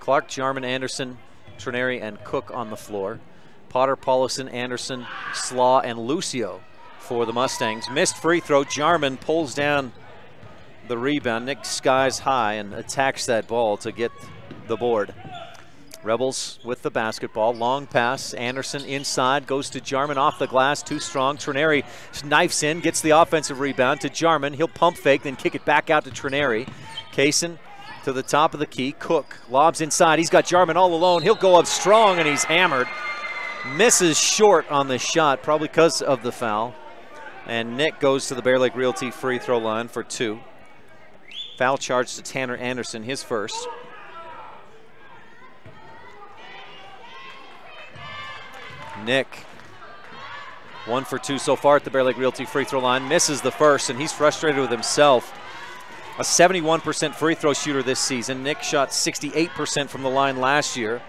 Clark, Jarman, Anderson, Trineri, and Cook on the floor. Potter, Paulison, Anderson, Slaw, and Lucio for the Mustangs. Missed free throw. Jarman pulls down the rebound. Nick skies high and attacks that ball to get the board. Rebels with the basketball. Long pass. Anderson inside. Goes to Jarman off the glass. Too strong. Trineri knifes in. Gets the offensive rebound to Jarman. He'll pump fake, then kick it back out to Trineri. Kaysen to the top of the key. Cook lobs inside. He's got Jarman all alone. He'll go up strong, and he's hammered. Misses short on the shot, probably because of the foul. And Nick goes to the Bear Lake Realty free throw line for 2. Foul charge to Tanner Anderson, his first. Nick, 1 for 2 so far at the Bear Lake Realty free throw line. Misses the first, and he's frustrated with himself. A 71% free throw shooter this season. Nick shot 68% from the line last year.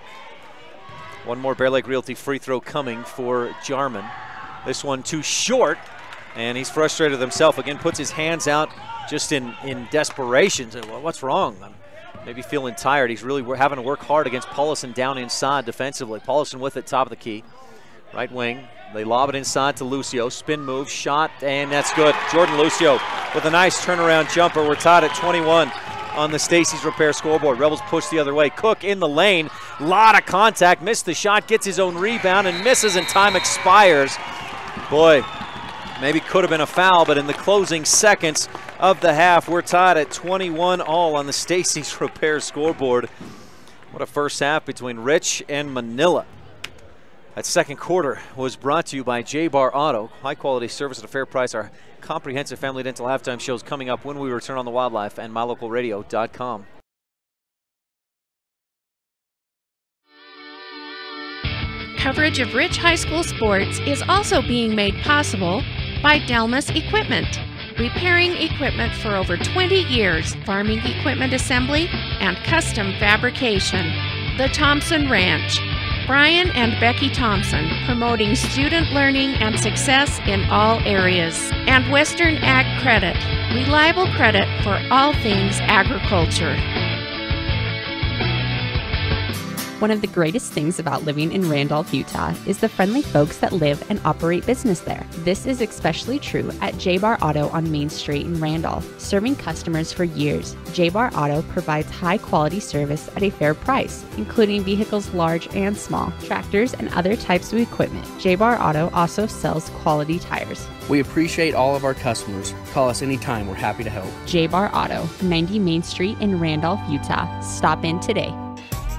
One more Bear Lake Realty free throw coming for Jarman. This one too short, and he's frustrated with himself. Again, puts his hands out just in desperation. Well, what's wrong? I'm maybe feeling tired. He's really having to work hard against Paulison down inside defensively. Paulison with it, top of the key. Right wing, they lob it inside to Lucio. Spin move, shot, and that's good. Jordan Lucio with a nice turnaround jumper. We're tied at 21 on the Stacy's Repair scoreboard. Rebels push the other way. Cook in the lane, lot of contact, missed the shot, gets his own rebound and misses, and time expires. Boy, maybe could have been a foul, but in the closing seconds of the half, we're tied at 21 all on the Stacy's Repair scoreboard. What a first half between Rich and Manila. That second quarter was brought to you by J-Bar Auto. High quality service at a fair price. Our comprehensive family dental halftime show is coming up when we return on the Wildlife and mylocalradio.com. Coverage of Rich High School sports is also being made possible by Delmas Equipment, repairing equipment for over 20 years, farming equipment assembly, and custom fabrication. The Thompson Ranch. Brian and Becky Thompson, promoting student learning and success in all areas. And Western Ag Credit, reliable credit for all things agriculture. One of the greatest things about living in Randolph, Utah is the friendly folks that live and operate business there. This is especially true at J-Bar Auto on Main Street in Randolph. Serving customers for years, J-Bar Auto provides high-quality service at a fair price, including vehicles large and small, tractors, and other types of equipment. J-Bar Auto also sells quality tires. We appreciate all of our customers. Call us anytime. We're happy to help. J-Bar Auto, 90 Main Street in Randolph, Utah. Stop in today.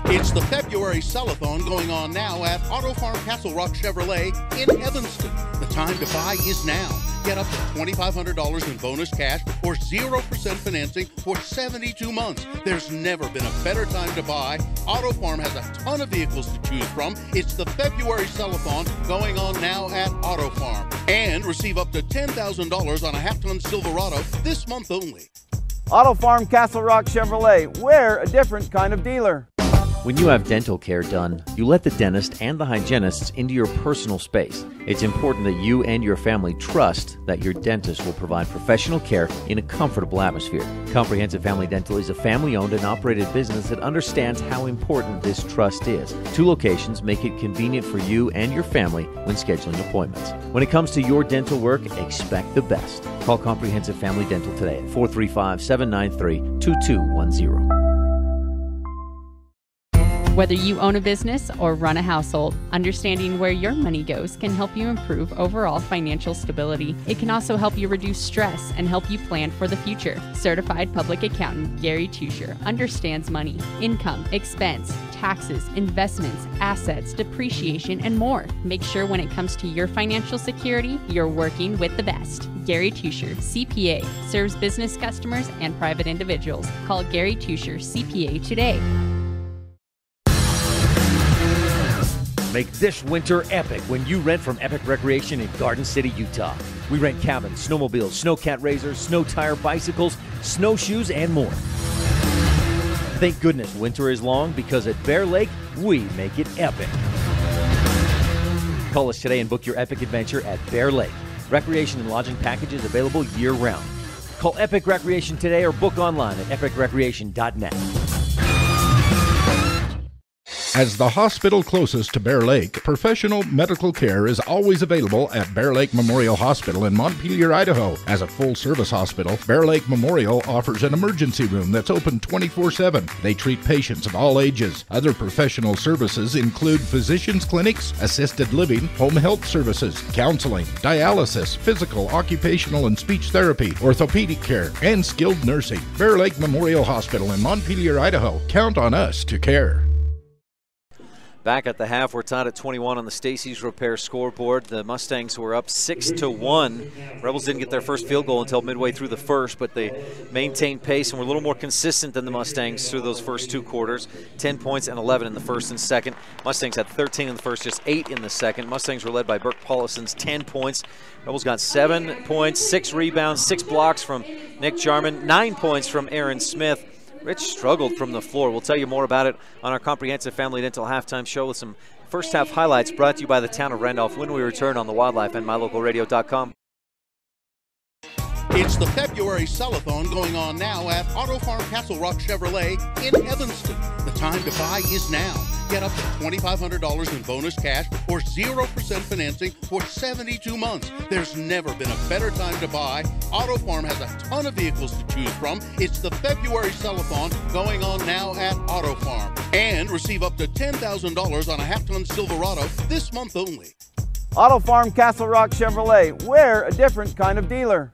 It's the February Cellathon going on now at Auto Farm Castle Rock Chevrolet in Evanston. The time to buy is now. Get up to $2,500 in bonus cash or 0% financing for 72 months. There's never been a better time to buy. Auto Farm has a ton of vehicles to choose from. It's the February Cellathon going on now at Auto Farm. And receive up to $10,000 on a half-ton Silverado this month only. Auto Farm Castle Rock Chevrolet. We're a different kind of dealer. When you have dental care done, you let the dentist and the hygienists into your personal space. It's important that you and your family trust that your dentist will provide professional care in a comfortable atmosphere. Comprehensive Family Dental is a family-owned and operated business that understands how important this trust is. 2 locations make it convenient for you and your family when scheduling appointments. When it comes to your dental work, expect the best. Call Comprehensive Family Dental today at 435-793-2210. Whether you own a business or run a household, understanding where your money goes can help you improve overall financial stability. It can also help you reduce stress and help you plan for the future. Certified public accountant Gary Tusher understands money, income, expense, taxes, investments, assets, depreciation, and more. Make sure when it comes to your financial security, you're working with the best. Gary Tusher, CPA, serves business customers and private individuals. Call Gary Tusher, CPA today. Make this winter epic when you rent from Epic Recreation in Garden City, Utah. We rent cabins, snowmobiles, snowcat razors, snow tire bicycles, snowshoes, and more. Thank goodness winter is long, because at Bear Lake, we make it epic. Call us today and book your epic adventure at Bear Lake. Recreation and lodging packages available year-round. Call Epic Recreation today or book online at epicrecreation.net. As the hospital closest to Bear Lake, professional medical care is always available at Bear Lake Memorial Hospital in Montpelier, Idaho. As a full-service hospital, Bear Lake Memorial offers an emergency room that's open 24/7. They treat patients of all ages. Other professional services include physicians' clinics, assisted living, home health services, counseling, dialysis, physical, occupational, and speech therapy, orthopedic care, and skilled nursing. Bear Lake Memorial Hospital in Montpelier, Idaho. Count on us to care. Back at the half, we're tied at 21 on the Stacey's Repair scoreboard. The Mustangs were up 6-1. Rebels didn't get their first field goal until midway through the first, but they maintained pace and were a little more consistent than the Mustangs through those first 2 quarters. 10 points and 11 in the first and second. Mustangs had 13 in the first, just 8 in the second. Mustangs were led by Burke Paulison's 10 points. Rebels got 7 points, 6 rebounds, 6 blocks from Nick Jarman, 9 points from Aaron Smith. Rich struggled from the floor. We'll tell you more about it on our Comprehensive Family Dental halftime show with some first half highlights brought to you by the town of Randolph when we return on the Wildlife and mylocalradio.com. It's the February Cellathon going on now at Auto Farm Castle Rock Chevrolet in Evanston. The time to buy is now. Get up to $2,500 in bonus cash or 0% financing for 72 months. There's never been a better time to buy. Auto Farm has a ton of vehicles to choose from. It's the February Cellathon going on now at Auto Farm. And receive up to $10,000 on a half-ton Silverado this month only. Auto Farm Castle Rock Chevrolet. We're a different kind of dealer.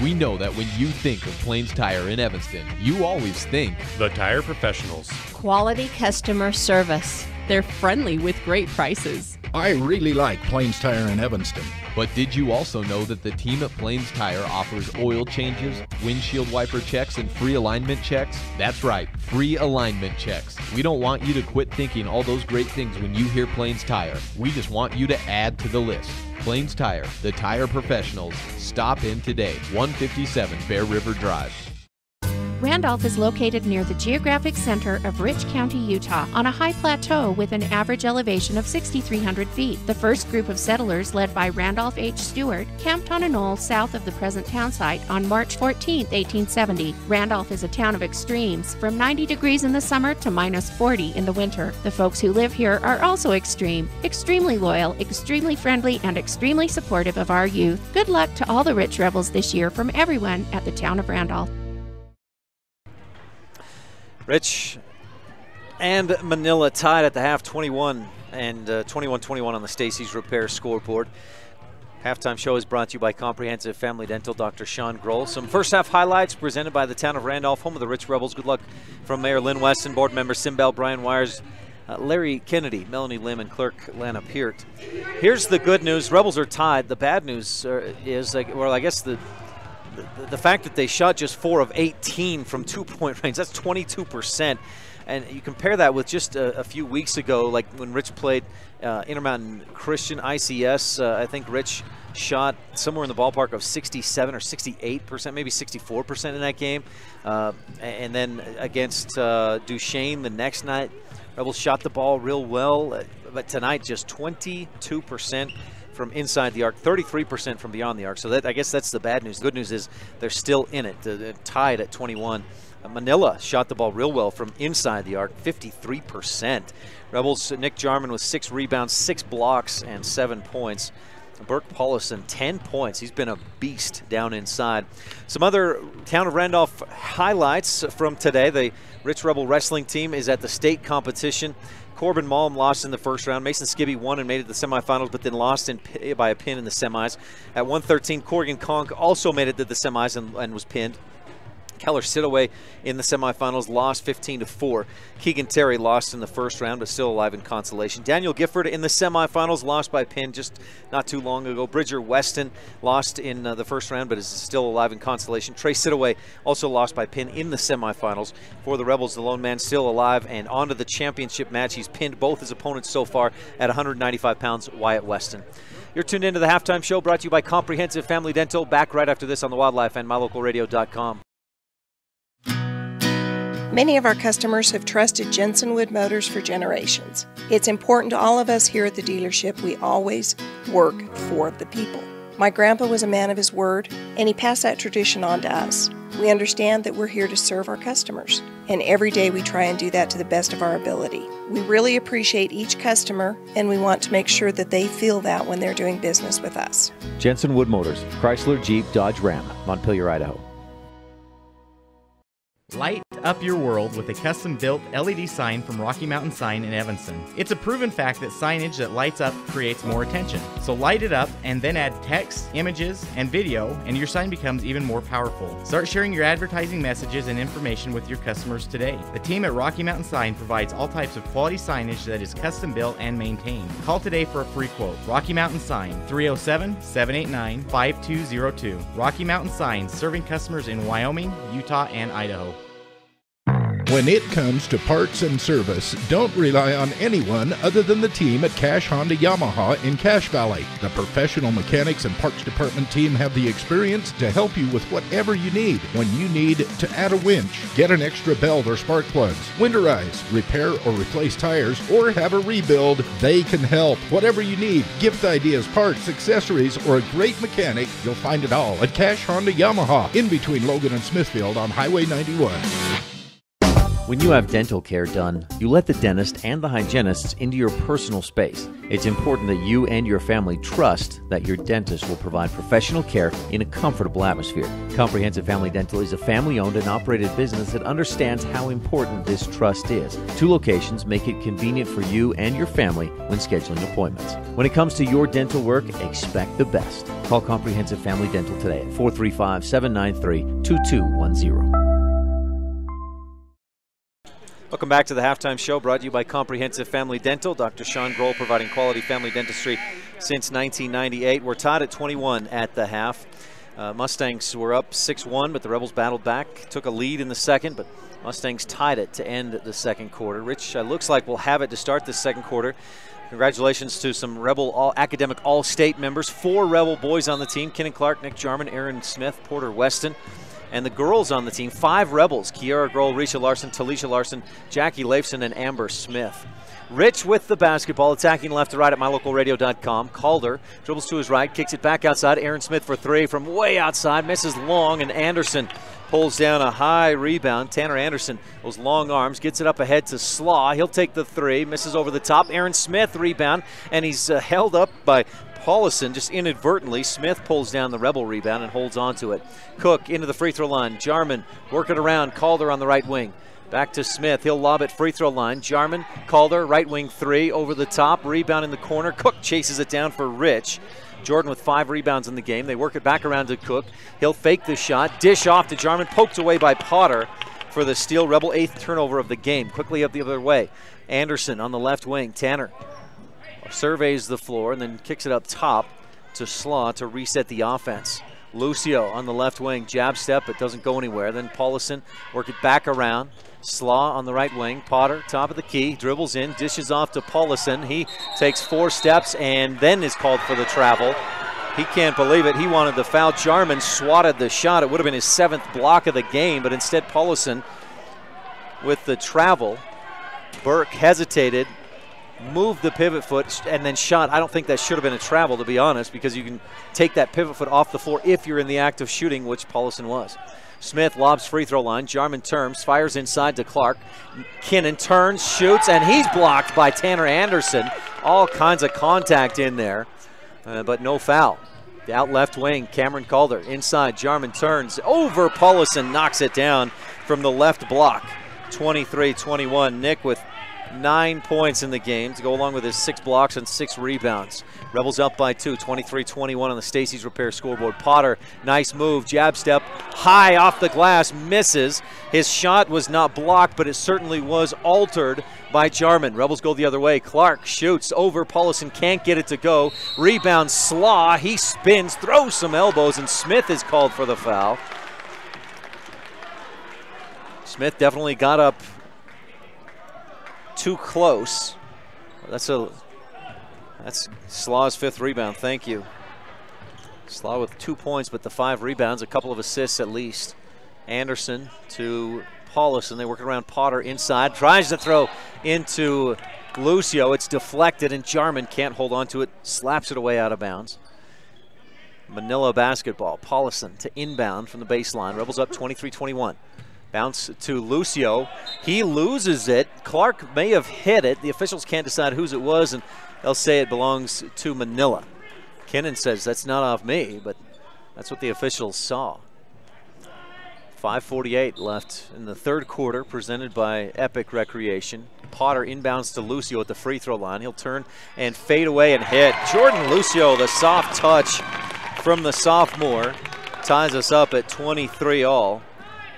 We know that when you think of Plains Tire in Evanston, you always think the Tire Professionals. Quality customer service. They're friendly with great prices. I really like Plains Tire in Evanston. But did you also know that the team at Plains Tire offers oil changes, windshield wiper checks, and free alignment checks? That's right, free alignment checks. We don't want you to quit thinking all those great things when you hear Plains Tire. We just want you to add to the list. Plains Tire, the tire professionals. Stop in today, 157 Bear River Drive. Randolph is located near the geographic center of Rich County, Utah, on a high plateau with an average elevation of 6,300 feet. The first group of settlers, led by Randolph H. Stewart, camped on a knoll south of the present town site on March 14, 1870. Randolph is a town of extremes, from 90 degrees in the summer to minus 40 in the winter. The folks who live here are also extreme, extremely loyal, extremely friendly, and extremely supportive of our youth. Good luck to all the Rich Rebels this year from everyone at the town of Randolph. Rich and Manila tied at the half, 21 and 21-21 on the Stacy's Repair scoreboard. Halftime show is brought to you by Comprehensive Family Dental, Dr. Sean Grohl. Some first half highlights presented by the town of Randolph, home of the Rich Rebels. Good luck from Mayor Lynn Weston, board member Simbel, Brian Wires, Larry Kennedy, Melanie Lim, and clerk Lana Peart. Here's the good news. Rebels are tied. The bad news is, well, I guess the fact that they shot just 4 of 18 from 2-point range, that's 22%. And you compare that with just a few weeks ago, like when Rich played Intermountain Christian ICS, I think Rich shot somewhere in the ballpark of 67 or 68%, maybe 64% in that game. And then against Duchesne the next night, Rebels shot the ball real well, but tonight just 22% from inside the arc, 33% from beyond the arc. So I guess that's the bad news. The good news is they're still in it. They're tied at 21. Manila shot the ball real well from inside the arc, 53%. Rebels, Nick Jarman with 6 rebounds, 6 blocks, and 7 points. Burke Paulison, 10 points. He's been a beast down inside. Some other town of Randolph highlights from today. The Rich Rebel wrestling team is at the state competition. Corbin Malm lost in the first round. Mason Skibby won and made it to the semifinals, but then lost by a pin in the semis. At 113, Corrigan Conk also made it to the semis and was pinned. Keller Sidaway in the semifinals lost 15-4. Keegan Terry lost in the first round, but still alive in consolation. Daniel Gifford in the semifinals lost by pin just not too long ago. Bridger Weston lost in the first round, but is still alive in consolation. Trey Sidaway also lost by pin in the semifinals. For the Rebels, the lone man still alive and on to the championship match. He's pinned both his opponents so far at 195 pounds, Wyatt Weston. You're tuned into the halftime show brought to you by Comprehensive Family Dental. Back right after this on the Wildlife and MyLocalRadio.com. Many of our customers have trusted Jensen Wood Motors for generations. It's important to all of us here at the dealership we always work for the people. My grandpa was a man of his word, and he passed that tradition on to us. We understand that we're here to serve our customers, and every day we try and do that to the best of our ability. We really appreciate each customer, and we want to make sure that they feel that when they're doing business with us. Jensen Wood Motors, Chrysler, Jeep, Dodge, Ram, Montpelier, Idaho. Light up your world with a custom-built LED sign from Rocky Mountain Sign in Evanston. It's a proven fact that signage that lights up creates more attention. So light it up and then add text, images, and video, and your sign becomes even more powerful. Start sharing your advertising messages and information with your customers today. The team at Rocky Mountain Sign provides all types of quality signage that is custom-built and maintained. Call today for a free quote. Rocky Mountain Sign, 307-789-5202. Rocky Mountain Sign, serving customers in Wyoming, Utah, and Idaho. When it comes to parts and service, don't rely on anyone other than the team at Cash Honda Yamaha in Cache Valley. The professional mechanics and parts department team have the experience to help you with whatever you need. When you need to add a winch, get an extra belt or spark plugs, winterize, repair or replace tires, or have a rebuild, they can help. Whatever you need, gift ideas, parts, accessories, or a great mechanic, you'll find it all at Cash Honda Yamaha in between Logan and Smithfield on Highway 91. When you have dental care done, you let the dentist and the hygienists into your personal space. It's important that you and your family trust that your dentist will provide professional care in a comfortable atmosphere. Comprehensive Family Dental is a family-owned and operated business that understands how important this trust is. 2 locations make it convenient for you and your family when scheduling appointments. When it comes to your dental work, expect the best. Call Comprehensive Family Dental today at 435-793-2210. Welcome back to the halftime show, brought to you by Comprehensive Family Dental. Dr. Sean Grohl providing quality family dentistry since 1998. We're tied at 21 at the half. Mustangs were up 6-1, but the Rebels battled back, took a lead in the second, but Mustangs tied it to end the second quarter. Rich, looks like we'll have it to start this second quarter. Congratulations to some Rebel academic All-State members. 4 Rebel boys on the team: Kenan Clark, Nick Jarman, Aaron Smith, Porter Weston. And the girls on the team, 5 Rebels: Kiara Grohl, Risha Larson, Talisha Larson, Jackie Leifson, and Amber Smith. Rich with the basketball, attacking left to right at mylocalradio.com. Calder dribbles to his right, kicks it back outside. Aaron Smith for 3 from way outside, misses long, and Anderson pulls down a high rebound. Tanner Anderson, those long arms, gets it up ahead to Slaw. He'll take the 3, misses over the top. Aaron Smith rebound, and he's held up by Paulison just inadvertently. Smith pulls down the Rebel rebound and holds on to it. Cook into the free throw line. Jarman working around. Calder on the right wing. Back to Smith. He'll lob it free throw line. Jarman, Calder, right wing 3 over the top. Rebound in the corner. Cook chases it down for Rich. Jordan with 5 rebounds in the game. They work it back around to Cook. He'll fake the shot. Dish off to Jarman. Poked away by Potter for the steal. Rebel 8th turnover of the game. Quickly up the other way. Anderson on the left wing. Tanner surveys the floor and then kicks it up top to Slaw to reset the offense. Lucio on the left wing, jab step, but doesn't go anywhere. Then Paulison work it back around. Slaw on the right wing. Potter, top of the key, dribbles in, dishes off to Paulison. He takes 4 steps and then is called for the travel. He can't believe it. He wanted the foul. Jarman swatted the shot. It would have been his 7th block of the game, but instead Paulison with the travel. Burke hesitated, moved the pivot foot, and then shot. I don't think that should have been a travel, to be honest, because you can take that pivot foot off the floor if you're in the act of shooting, which Paulison was. Smith lobs free throw line. Jarman turns, fires inside to Clark. Kinnan turns, shoots, and he's blocked by Tanner Anderson. All kinds of contact in there, but no foul. The out left wing, Cameron Calder inside. Jarman turns over Paulison, knocks it down from the left block. 23-21. Nick with 9 points in the game to go along with his 6 blocks and 6 rebounds. Rebels up by 2, 23-21 on the Stacey's Repair scoreboard. Potter, nice move, jab step, high off the glass, misses. His shot was not blocked, but it certainly was altered by Jarman. Rebels go the other way. Clark shoots over Paulison, can't get it to go. Rebound Slaw, he spins, throws some elbows, and Smith is called for the foul. Smith definitely got up too close. That's Slaw's 5th rebound. Thank you. Slaw with 2 points, but the 5 rebounds, a couple of assists at least. Anderson to Paulison. They work around Potter inside. Tries to throw into Lucio. It's deflected, and Jarman can't hold on to it. Slaps it away out of bounds. Manila basketball. Paulison to inbound from the baseline. Rebels up 23-21. Bounce to Lucio. He loses it. Clark may have hit it. The officials can't decide whose it was, and they'll say it belongs to Manila. Kinnan says that's not off me, but that's what the officials saw. 5:48 left in the third quarter, presented by Epic Recreation. Potter inbounds to Lucio at the free throw line. He'll turn and fade away and hit. Jordan Lucio, the soft touch from the sophomore, ties us up at 23 all.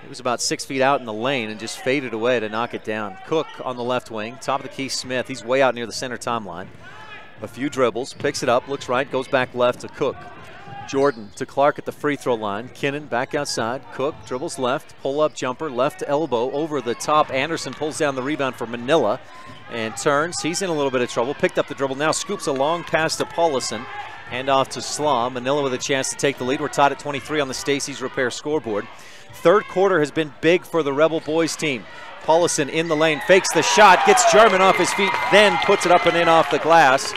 He was about 6 feet out in the lane and just faded away to knock it down. Cook on the left wing, top of the key Smith. He's way out near the center timeline. A few dribbles, picks it up, looks right, goes back left to Cook. Jordan to Clark at the free throw line. Kinnan back outside. Cook dribbles left, pull up jumper, left elbow over the top. Anderson pulls down the rebound for Manila and turns. He's in a little bit of trouble. Picked up the dribble, now scoops a long pass to Paulison. Hand off to Slaw. Manila with a chance to take the lead. We're tied at 23 on the Stacey's Repair scoreboard. Third quarter has been big for the Rebel boys team. Paulison in the lane, fakes the shot, gets Jarman off his feet, then puts it up and in off the glass.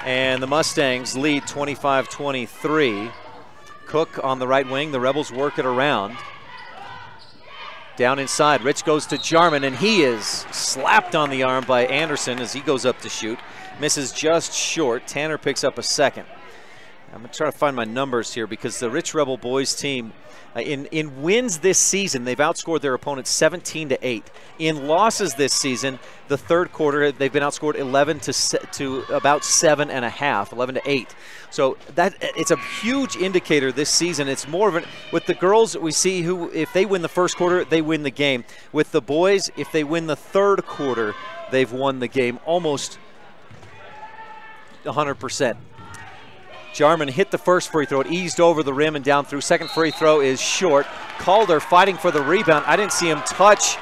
And the Mustangs lead 25-23. Cook on the right wing, the Rebels work it around. Down inside, Rich goes to Jarman, and he is slapped on the arm by Anderson as he goes up to shoot. Misses just short. Tanner picks up a second. I'm going to try to find my numbers here because the Rich Rebel boys team, in wins this season, they've outscored their opponents 17-8. In losses this season, the third quarter, they've been outscored 11 to about 7.5, 11-8. So that it's a huge indicator this season. It's more of an, with the girls, we see who, if they win the first quarter, they win the game. With the boys, if they win the third quarter, they've won the game almost 100%. Jarman hit the first free throw. It eased over the rim and down through. Second free throw is short. Calder fighting for the rebound. I didn't see him touch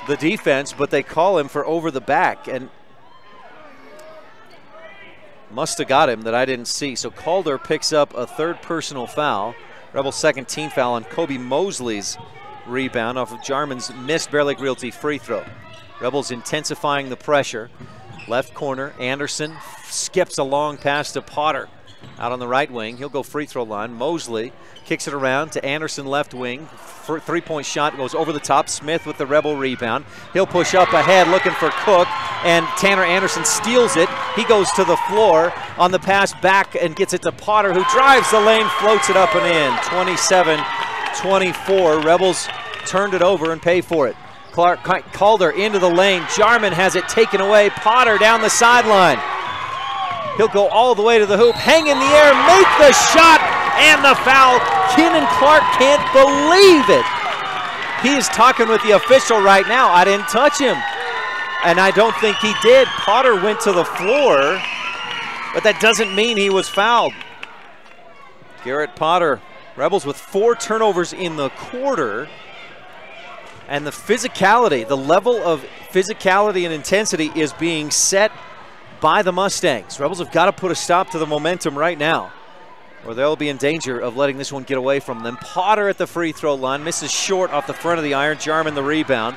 the defense, but they call him for over the back, and must have got him that I didn't see. So Calder picks up a third personal foul. Rebels' second team foul on Kobe Mosley's rebound off of Jarman's missed Bear Lake Realty free throw. Rebels intensifying the pressure. Left corner, Anderson skips a long pass to Potter out on the right wing. He'll go free throw line. Mosley kicks it around to Anderson left wing. Three-point shot goes over the top. Smith with the Rebel rebound. He'll push up ahead looking for Cook, and Tanner Anderson steals it. He goes to the floor on the pass back and gets it to Potter, who drives the lane, floats it up and in. 27-24. Rebels turned it over and pay for it. Calder into the lane. Jarman has it taken away. Potter down the sideline. He'll go all the way to the hoop, hang in the air, make the shot, and the foul. Kenan Clark can't believe it. He is talking with the official right now. I didn't touch him, and I don't think he did. Potter went to the floor, but that doesn't mean he was fouled. Garrett Potter, Rebels with 4 turnovers in the quarter. And the physicality, the level of physicality and intensity is being set by the Mustangs. Rebels have got to put a stop to the momentum right now, or they'll be in danger of letting this one get away from them. Potter at the free throw line, misses short off the front of the iron. Jarman the rebound.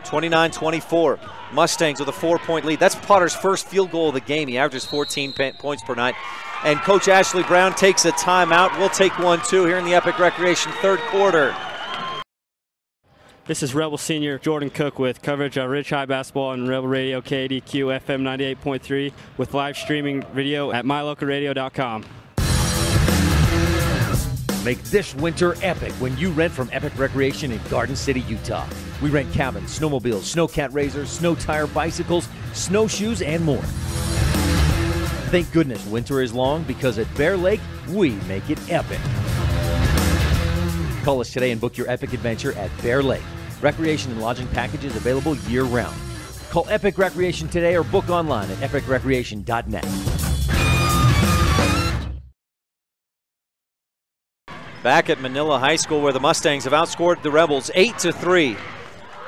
29-24. Mustangs with a 4-point lead. That's Potter's first field goal of the game. He averages 14 points per night. And Coach Ashley Brown takes a timeout. We'll take one, too, here in the Epic Recreation third quarter. This is Rebel Senior Jordan Cook with coverage of Rich High Basketball on Rebel Radio KADQ FM 98.3 with live streaming video at mylocalradio.com. Make this winter epic when you rent from Epic Recreation in Garden City, Utah. We rent cabins, snowmobiles, snowcat razors, snow tire bicycles, snowshoes, and more. Thank goodness winter is long, because at Bear Lake, we make it epic. Call us today and book your epic adventure at Bear Lake. Recreation and lodging packages available year-round. Call Epic Recreation today or book online at epicrecreation.net. Back at Manila High School, where the Mustangs have outscored the Rebels 8-3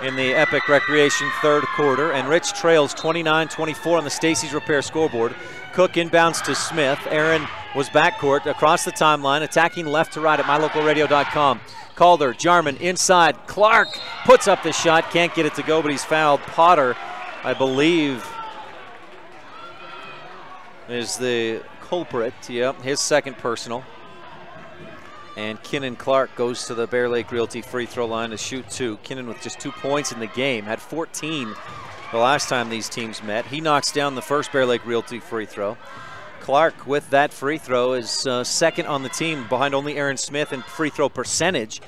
in the Epic Recreation third quarter, and Rich trails 29-24 on the Stacy's Repair scoreboard. Cook inbounds to Smith. Aaron was backcourt across the timeline, attacking left to right at mylocalradio.com. Calder, Jarman inside. Clark puts up the shot, can't get it to go, but he's fouled. Potter, I believe, is the culprit. Yep, his second personal. And Kenan Clark goes to the Bear Lake Realty free throw line to shoot 2. Kenan with just 2 points in the game, had 14 the last time these teams met. He knocks down the first Bear Lake Realty free throw. Clark with that free throw is second on the team behind only Aaron Smith in free throw percentage.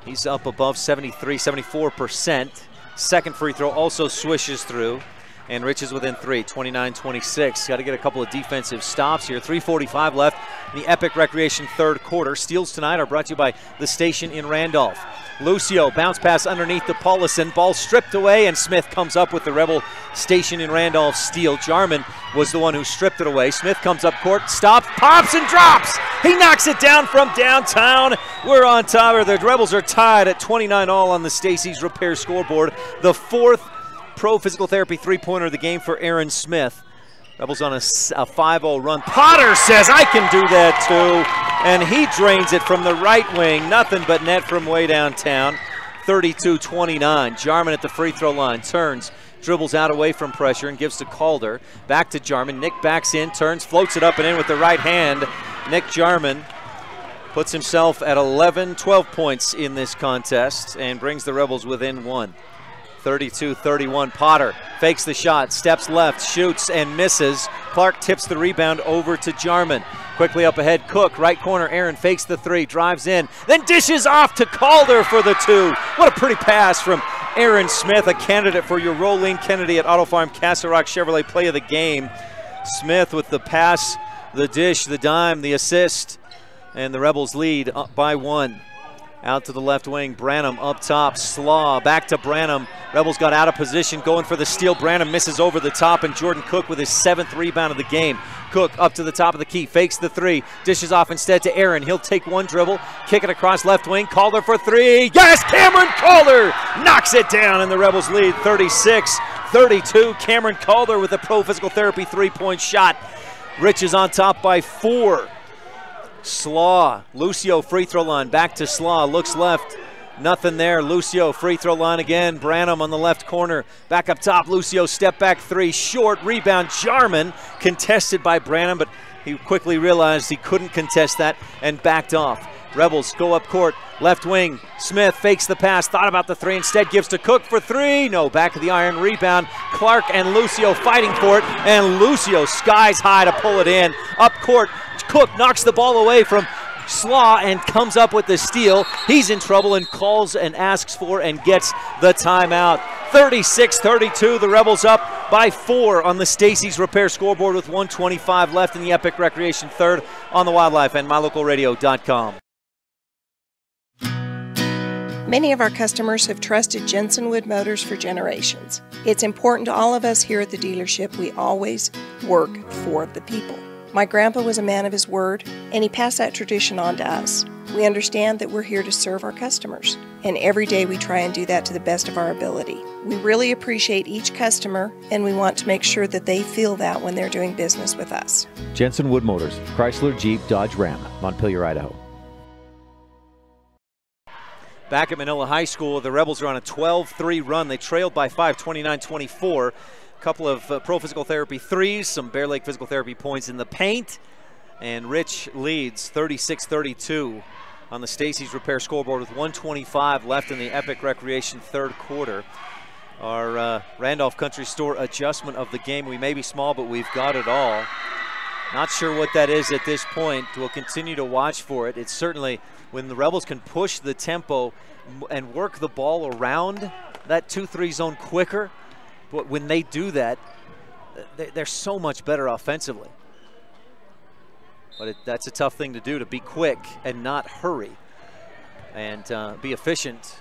He's up above 73-74%. Second free throw also swishes through, and Rich is within 3, 29-26. Got to get a couple of defensive stops here. 3:45 left in the Epic Recreation third quarter. Steals tonight are brought to you by the station in Randolph. Lucio, bounce pass underneath to Paulison. Ball stripped away, and Smith comes up with the Rebel station in Randolph steal. Jarman was the one who stripped it away. Smith comes up court, stops, pops, and drops. He knocks it down from downtown. We're on top, or the Rebels are tied at 29 all on the Stacy's Repair scoreboard. The 4th pro physical therapy three-pointer of the game for Aaron Smith. Rebels on a 5-0 run. Potter says, I can do that too. And he drains it from the right wing. Nothing but net from way downtown. 32-29. Jarman at the free throw line. Turns, dribbles out away from pressure and gives to Calder. Back to Jarman. Nick backs in, turns, floats it up and in with the right hand. Nick Jarman puts himself at 12 points in this contest and brings the Rebels within 1. 32-31. Potter fakes the shot, steps left, shoots and misses. Clark tips the rebound over to Jarman. Quickly up ahead, Cook, right corner. Aaron fakes the three, drives in, then dishes off to Calder for the two. What a pretty pass from Aaron Smith, a candidate for your Rolene Kennedy at Auto Farm Castle Rock Chevrolet Play of the Game. Smith with the pass, the dish, the dime, the assist, and the Rebels lead up by 1. Out to the left wing, Branham up top, Slaw back to Branham. Rebels got out of position, going for the steal. Branham misses over the top, and Jordan Cook with his 7th rebound of the game. Cook up to the top of the key, fakes the three, dishes off instead to Aaron. He'll take one dribble, kick it across left wing. Calder for three. Yes, Cameron Calder knocks it down, and the Rebels lead 36-32. Cameron Calder with a Pro Physical Therapy three-point shot. Rich is on top by 4. Slaw, Lucio free throw line, back to Slaw, looks left, nothing there. Lucio free throw line again. Branham on the left corner, back up top. Lucio step back three, short rebound. Jarman contested by Branham, but he quickly realized he couldn't contest that and backed off. Rebels go up court, left wing. Smith fakes the pass, thought about the three, instead gives to Cook for three. No, back of the iron, rebound. Clark and Lucio fighting for it, and Lucio skies high to pull it in. Up court, Cook knocks the ball away from Slaw and comes up with the steal. He's in trouble and calls and asks for and gets the timeout. 36-32, the Rebels up by 4 on the Stacy's Repair scoreboard with 1:25 left in the Epic Recreation third on the Wildlife and MyLocalRadio.com. Many of our customers have trusted Jensen Wood Motors for generations. It's important to all of us here at the dealership we always work for the people. My grandpa was a man of his word, and he passed that tradition on to us. We understand that we're here to serve our customers, and every day we try and do that to the best of our ability. We really appreciate each customer, and we want to make sure that they feel that when they're doing business with us. Jensen Wood Motors, Chrysler, Jeep, Dodge, Ram, Montpelier, Idaho. Back at Manila High School, the Rebels are on a 12-3 run. They trailed by 5, 29-24. Couple of Pro Physical Therapy threes, some Bear Lake Physical Therapy points in the paint, and Rich leads 36-32 on the Stacy's Repair scoreboard with 1:25 left in the Epic Recreation third quarter. Our Randolph Country Store adjustment of the game. We may be small, but we've got it all. Not sure what that is at this point. We'll continue to watch for it. It's certainly when the Rebels can push the tempo and work the ball around that 2-3 zone quicker. But when they do that, they're so much better offensively. But that's a tough thing to do, to be quick and not hurry and be efficient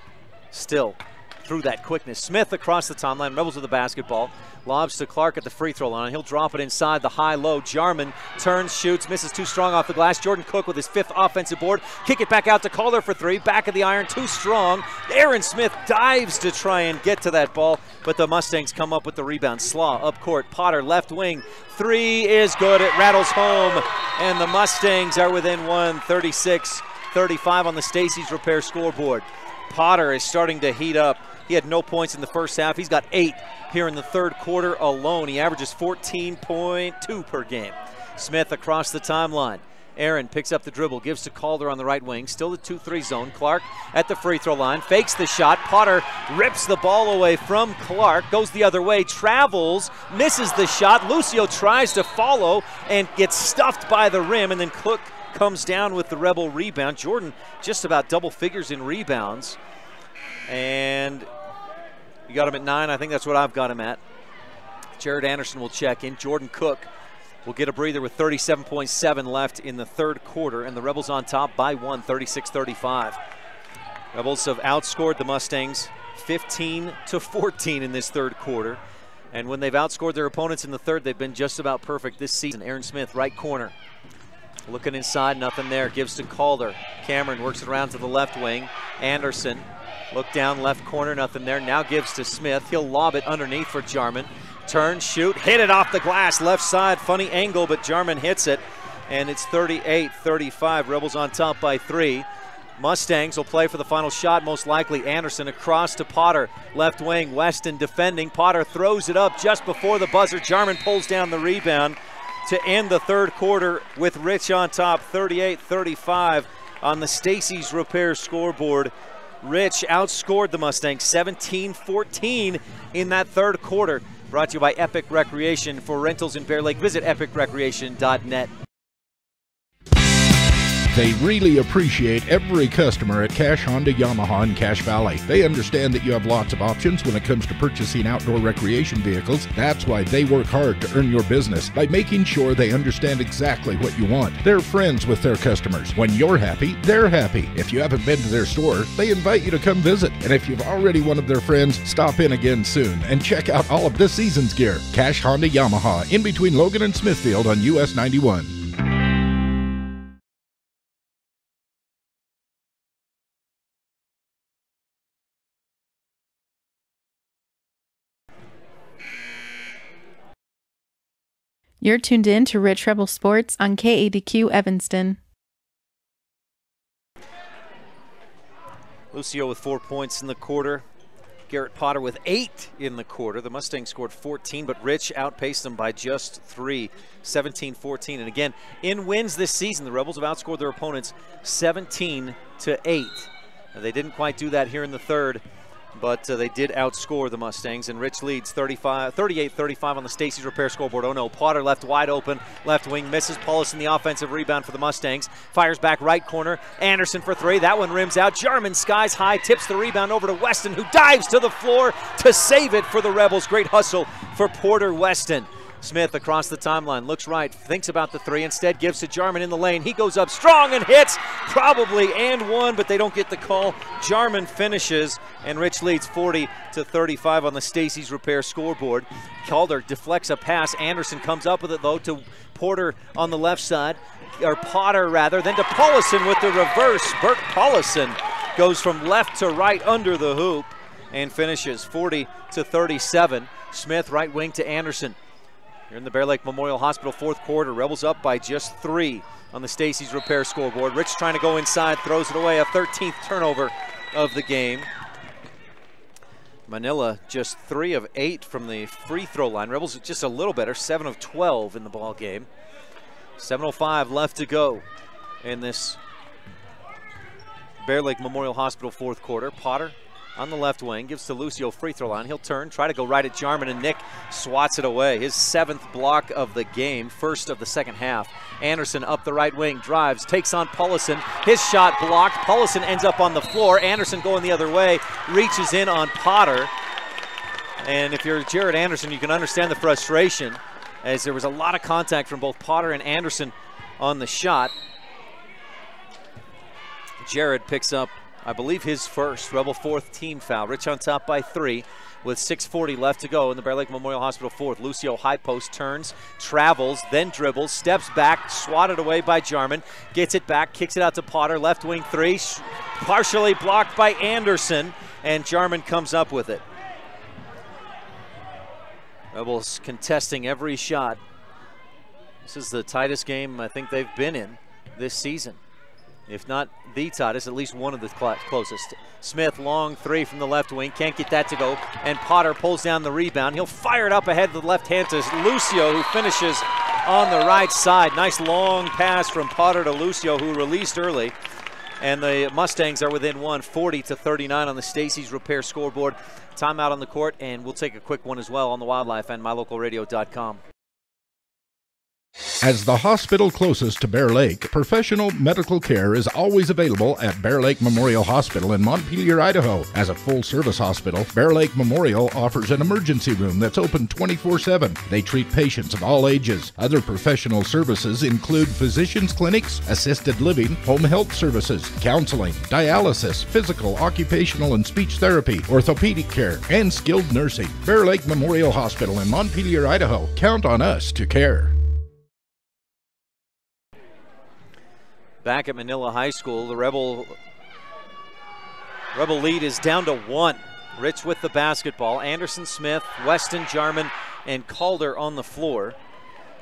still through that quickness. Smith across the timeline, Rebels with the basketball. Lobs to Clark at the free throw line. He'll drop it inside the high-low. Jarman turns, shoots, misses too strong off the glass. Jordan Cook with his 5th offensive board. Kick it back out to Calder for 3. Back of the iron, too strong. Aaron Smith dives to try and get to that ball, but the Mustangs come up with the rebound. Slaw up court. Potter left wing. 3 is good. It rattles home, and the Mustangs are within 1, 36-35 on the Stacy's Repair scoreboard. Potter is starting to heat up. He had no points in the first half. He's got 8 here in the third quarter alone. He averages 14.2 per game. Smith across the timeline. Aaron picks up the dribble, gives to Calder on the right wing. Still the 2-3 zone. Clark at the free throw line, fakes the shot. Potter rips the ball away from Clark, goes the other way, travels, misses the shot. Lucio tries to follow and gets stuffed by the rim, and then Cook comes down with the Rebel rebound. Jordan just about double figures in rebounds. And you got him at 9. I think that's what I've got him at. Jared Anderson will check in. Jordan Cook will get a breather with 37.7 left in the third quarter, and the Rebels on top by 1, 36-35. Rebels have outscored the Mustangs 15-14 in this third quarter, and when they've outscored their opponents in the third, they've been just about perfect this season. Aaron Smith, right corner. Looking inside, nothing there. Gives to Calder. Cameron works it around to the left wing. Anderson, look down left corner, nothing there. Now gives to Smith. He'll lob it underneath for Jarman. Turn, shoot, hit it off the glass. Left side, funny angle, but Jarman hits it. And it's 38-35. Rebels on top by 3. Mustangs will play for the final shot, most likely. Anderson across to Potter. Left wing, Weston defending. Potter throws it up just before the buzzer. Jarman pulls down the rebound to end the third quarter with Rich on top, 38-35 on the Stacy's Repair scoreboard. Rich outscored the Mustangs 17-14 in that third quarter. Brought to you by Epic Recreation. For rentals in Bear Lake, visit epicrecreation.net. They really appreciate every customer at Cash Honda Yamaha in Cache Valley. They understand that you have lots of options when it comes to purchasing outdoor recreation vehicles. That's why they work hard to earn your business by making sure they understand exactly what you want. They're friends with their customers. When you're happy, they're happy. If you haven't been to their store, they invite you to come visit. And if you've already one of their friends, stop in again soon and check out all of this season's gear. Cash Honda Yamaha, in between Logan and Smithfield on US 91. You're tuned in to Rich Rebel Sports on KADQ Evanston. Lucio with 4 points in the quarter. Garrett Potter with 8 in the quarter. The Mustangs scored 14, but Rich outpaced them by just 3, 17-14. And again, in wins this season, the Rebels have outscored their opponents 17-8. Now, they didn't quite do that here in the third, but they did outscore the Mustangs, and Rich leads 38-35 on the Stacy's Repair scoreboard. Oh no, Potter left wide open, left wing, misses. Paulus in the offensive rebound for the Mustangs. Fires back right corner, Anderson for 3. That one rims out. Jarman skies high, tips the rebound over to Weston, who dives to the floor to save it for the Rebels. Great hustle for Porter Weston. Smith across the timeline, looks right, thinks about the 3, instead gives to Jarman in the lane. He goes up strong and hits, probably and one, but they don't get the call. Jarman finishes, and Rich leads 40-35 on the Stacy's Repair scoreboard. Calder deflects a pass. Anderson comes up with it, though, to Porter on the left side, or Potter rather, then to Paulison with the reverse. Bert Paulison goes from left to right under the hoop and finishes 40-37. Smith right wing to Anderson. Here in the Bear Lake Memorial Hospital fourth quarter, Rebels up by just 3 on the Stacy's Repair scoreboard. Rich trying to go inside, throws it away, a 13th turnover of the game. Manila just 3 of 8 from the free throw line. Rebels just a little better, 7 of 12 in the ball game. 7:05 left to go in this Bear Lake Memorial Hospital fourth quarter. Potter on the left wing, gives to Lucio, free throw line. He'll turn, try to go right at Jarman, and Nick swats it away. His 7th block of the game, first of the second half. Anderson up the right wing, drives, takes on Paulison. His shot blocked. Paulison ends up on the floor. Anderson going the other way, reaches in on Potter. And if you're Jared Anderson, you can understand the frustration, as there was a lot of contact from both Potter and Anderson on the shot. Jared picks up, I believe, his first Rebel 4th team foul. Rich on top by 3 with 6:40 left to go in the Bear Lake Memorial Hospital fourth. Lucio high post, turns, travels, then dribbles, steps back, swatted away by Jarman, gets it back, kicks it out to Potter, left wing 3, partially blocked by Anderson, and Jarman comes up with it. Rebels contesting every shot. This is the tightest game I think they've been in this season. If not the tightest, at least one of the closest. Smith, long 3 from the left wing, can't get that to go, and Potter pulls down the rebound. He'll fire it up ahead of the left hand to Lucio, who finishes on the right side. Nice long pass from Potter to Lucio, who released early. And the Mustangs are within 1, 40-39 on the Stacy's Repair scoreboard. Timeout on the court, and we'll take a quick one as well on the Wildlife and mylocalradio.com. As the hospital closest to Bear Lake, professional medical care is always available at Bear Lake Memorial Hospital in Montpelier, Idaho. As a full-service hospital, Bear Lake Memorial offers an emergency room that's open 24/7. They treat patients of all ages. Other professional services include physicians' clinics, assisted living, home health services, counseling, dialysis, physical, occupational, and speech therapy, orthopedic care, and skilled nursing. Bear Lake Memorial Hospital in Montpelier, Idaho. Count on us to care. Back at Manila High School, the Rebel lead is down to 1. Rich with the basketball. Anderson, Smith, Weston, Jarman, and Calder on the floor.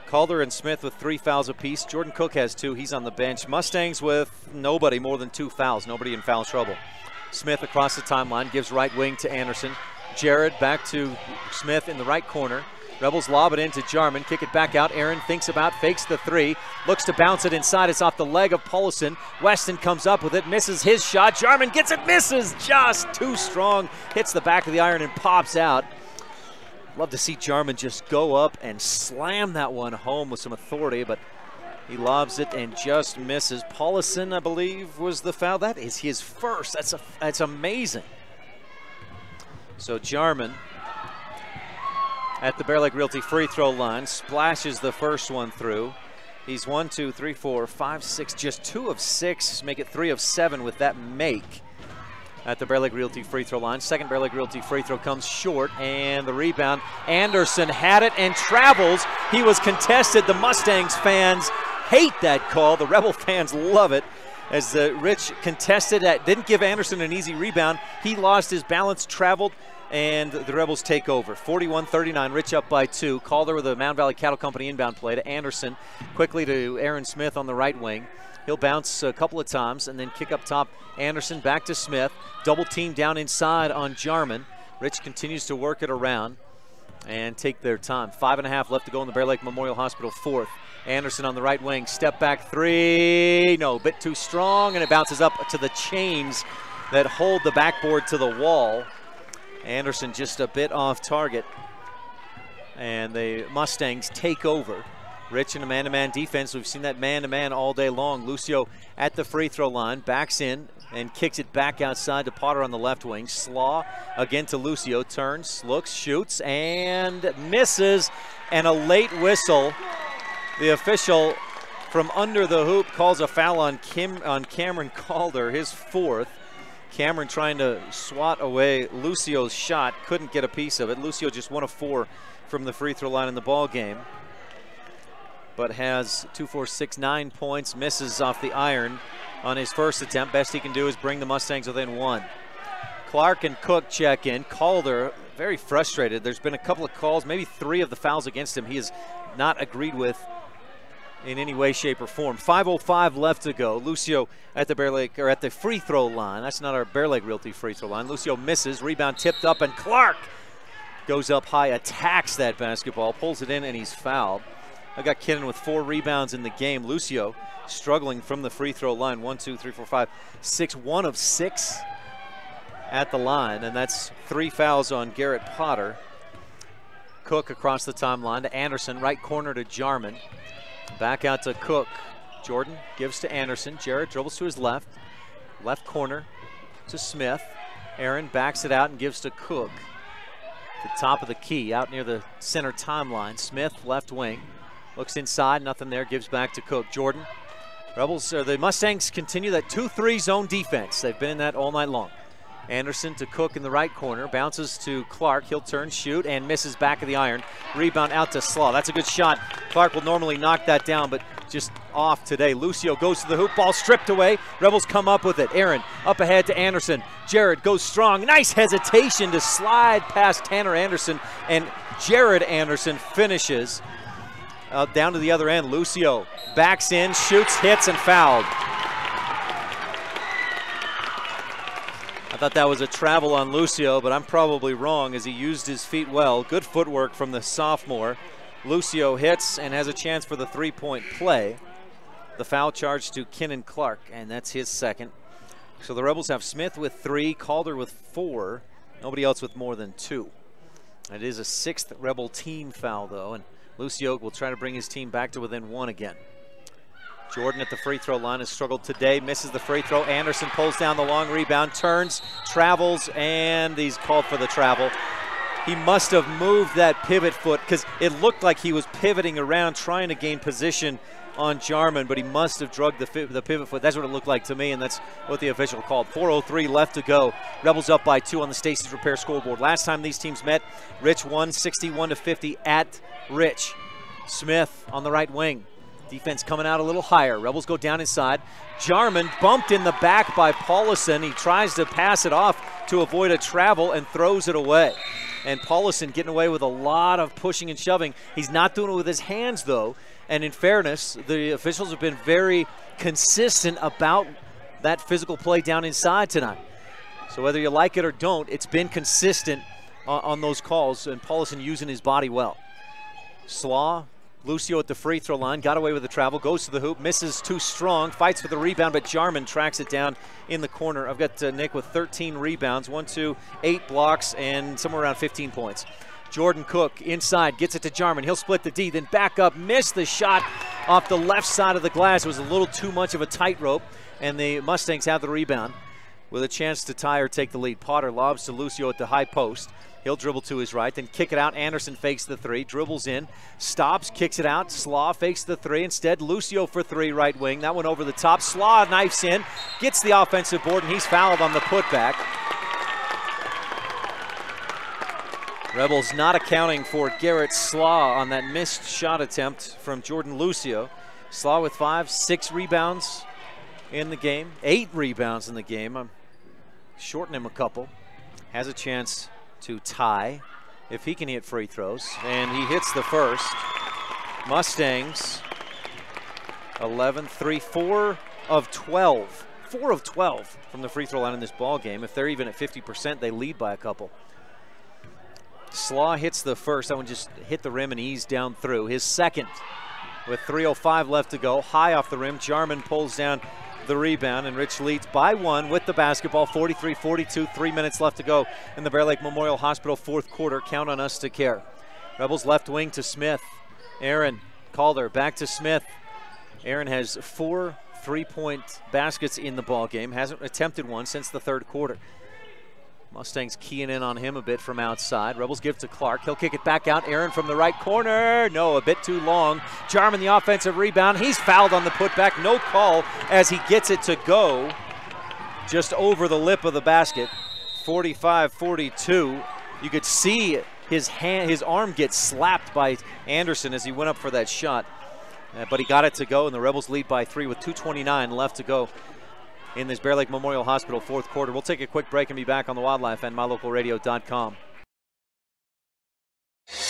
Calder and Smith with 3 fouls apiece. Jordan Cook has 2. He's on the bench. Mustangs with nobody more than 2 fouls. Nobody in foul trouble. Smith across the timeline, gives right wing to Anderson. Jared back to Smith in the right corner. Rebels lob it into Jarman, kick it back out. Aaron thinks about, fakes the three, looks to bounce it inside. It's off the leg of Paulson. Weston comes up with it, misses his shot. Jarman gets it, misses, just too strong. Hits the back of the iron and pops out. Love to see Jarman just go up and slam that one home with some authority, but he lobs it and just misses. Paulson, I believe, was the foul. That is his first. That's amazing. So Jarman at the Bear Lake Realty free throw line, splashes the first one through. He's 1, 2, 3, 4, 5, 6, just 2 of 6, make it 3 of 7 with that make at the Bear Lake Realty free throw line. Second Bear Lake Realty free throw comes short, and the rebound. Anderson had it and travels. He was contested. The Mustangs fans hate that call. The Rebel fans love it. As Rich contested that, didn't give Anderson an easy rebound. He lost his balance, traveled, and the Rebels take over. 41-39, Rich up by 2. Calder with the Mound Valley Cattle Company inbound play to Anderson. Quickly to Aaron Smith on the right wing. He'll bounce a couple of times and then kick up top. Anderson back to Smith. Double team down inside on Jarman. Rich continues to work it around and take their time. 5.5 left to go in the Bear Lake Memorial Hospital fourth. Anderson on the right wing, step back three. No, a bit too strong, and it bounces up to the chains that hold the backboard to the wall. Anderson just a bit off target, and the Mustangs take over. Rich in a man-to-man defense. We've seen that man-to-man all day long. Lucio at the free throw line, backs in and kicks it back outside to Potter on the left wing. Slaw again to Lucio, turns, looks, shoots, and misses, and a late whistle. The official from under the hoop calls a foul on Cameron Calder, his fourth. Cameron trying to swat away Lucio's shot, couldn't get a piece of it. Lucio just 1 of 4 from the free throw line in the ball game, but has 2, 4, 6, 9 points, misses off the iron on his first attempt. Best he can do is bring the Mustangs within 1. Clark and Cook check in. Calder very frustrated. There's been a couple of calls, maybe 3 of the fouls against him he has not agreed with in any way, shape, or form. 5:05 left to go. Lucio at the Bear Lake, or at the free throw line. That's not our Bear Lake Realty free throw line. Lucio misses, rebound tipped up, and Clark goes up high, attacks that basketball, pulls it in, and he's fouled. I got Kinnan with 4 rebounds in the game. Lucio struggling from the free throw line. 1, 2, 3, 4, 5, 6, 1 of 6 at the line, and that's 3 fouls on Garrett Potter. Cook across the timeline to Anderson, right corner to Jarman. Back out to Cook. Jordan gives to Anderson. Jarrett dribbles to his left. Left corner to Smith. Aaron backs it out and gives to Cook. The top of the key, out near the center timeline. Smith, left wing. Looks inside, nothing there, gives back to Cook. Jordan. The Mustangs continue that 2-3 zone defense. They've been in that all night long. Anderson to Cook in the right corner, bounces to Clark. He'll turn, shoot, and misses back of the iron. Rebound out to Slaw. That's a good shot. Clark will normally knock that down, but just off today. Lucio goes to the hoop, ball stripped away. Rebels come up with it. Aaron up ahead to Anderson. Jared goes strong. Nice hesitation to slide past Tanner Anderson, and Jared Anderson finishes down to the other end. Lucio backs in, shoots, hits, and fouled. I thought that was a travel on Lucio, but I'm probably wrong as he used his feet well. Good footwork from the sophomore. Lucio hits and has a chance for the three-point play. The foul charge to Kinnan Clark, and that's his second. So the Rebels have Smith with 3, Calder with 4, nobody else with more than 2. It is a 6th Rebel team foul, though, and Lucio will try to bring his team back to within 1 again. Jordan at the free throw line has struggled today, misses the free throw. Anderson pulls down the long rebound, turns, travels, and he's called for the travel. He must have moved that pivot foot because it looked like he was pivoting around trying to gain position on Jarman, but he must have drugged the pivot foot. That's what it looked like to me, and that's what the official called. 4:03 left to go. Rebels up by 2 on the Stacey's Repair scoreboard. Last time these teams met, Rich won 61-50 at Rich. Smith on the right wing. Defense coming out a little higher. Rebels go down inside. Jarman bumped in the back by Paulison. He tries to pass it off to avoid a travel and throws it away. And Paulison getting away with a lot of pushing and shoving. He's not doing it with his hands, though. And in fairness, the officials have been very consistent about that physical play down inside tonight. So whether you like it or don't, it's been consistent on those calls, and Paulison using his body well. Slaw, Lucio at the free throw line, got away with the travel, goes to the hoop, misses too strong, fights for the rebound, but Jarman tracks it down in the corner. I've got Nick with 13 rebounds, 8 blocks, and somewhere around 15 points. Jordan Cook inside, gets it to Jarman. He'll split the D, then back up, missed the shot off the left side of the glass. It was a little too much of a tightrope, and the Mustangs have the rebound with a chance to tie or take the lead. Potter lobs to Lucio at the high post. He'll dribble to his right, then kick it out. Anderson fakes the three, dribbles in, stops, kicks it out. Slaw fakes the three. Instead, Lucio for three, right wing. That one over the top. Slaw knifes in, gets the offensive board, and he's fouled on the putback. Rebels not accounting for Garrett Slaw on that missed shot attempt from Jordan Lucio. Slaw with 5, 6 rebounds in the game, 8 rebounds in the game. I'm shorting him a couple. Has a chance to tie if he can hit free throws, and he hits the first. Mustangs 11, 3, 4 of 12. 4 of 12 from the free throw line in this ball game. If they're even at 50%, they lead by a couple. Slaw hits the first. That one just hit the rim and eased down through. His second with 3:05 left to go. High off the rim. Jarman pulls down the rebound, and Rich leads by 1 with the basketball. 43-42, 3 minutes left to go in the Bear Lake Memorial Hospital fourth quarter. Count on us to care. Rebels left wing to Smith. Aaron Calder back to Smith. Aaron has 4 3-point baskets in the ball game. Hasn't attempted one since the third quarter. Mustangs keying in on him a bit from outside. Rebels give to Clark. He'll kick it back out. Aaron from the right corner. No, a bit too long. Jarman the offensive rebound. He's fouled on the putback. No call as he gets it to go just over the lip of the basket. 45-42. You could see his arm get slapped by Anderson as he went up for that shot. But he got it to go, and the Rebels lead by 3 with 2:29 left to go in this Bear Lake Memorial Hospital fourth quarter. We'll take a quick break and be back on the Wildlife and MyLocalRadio.com.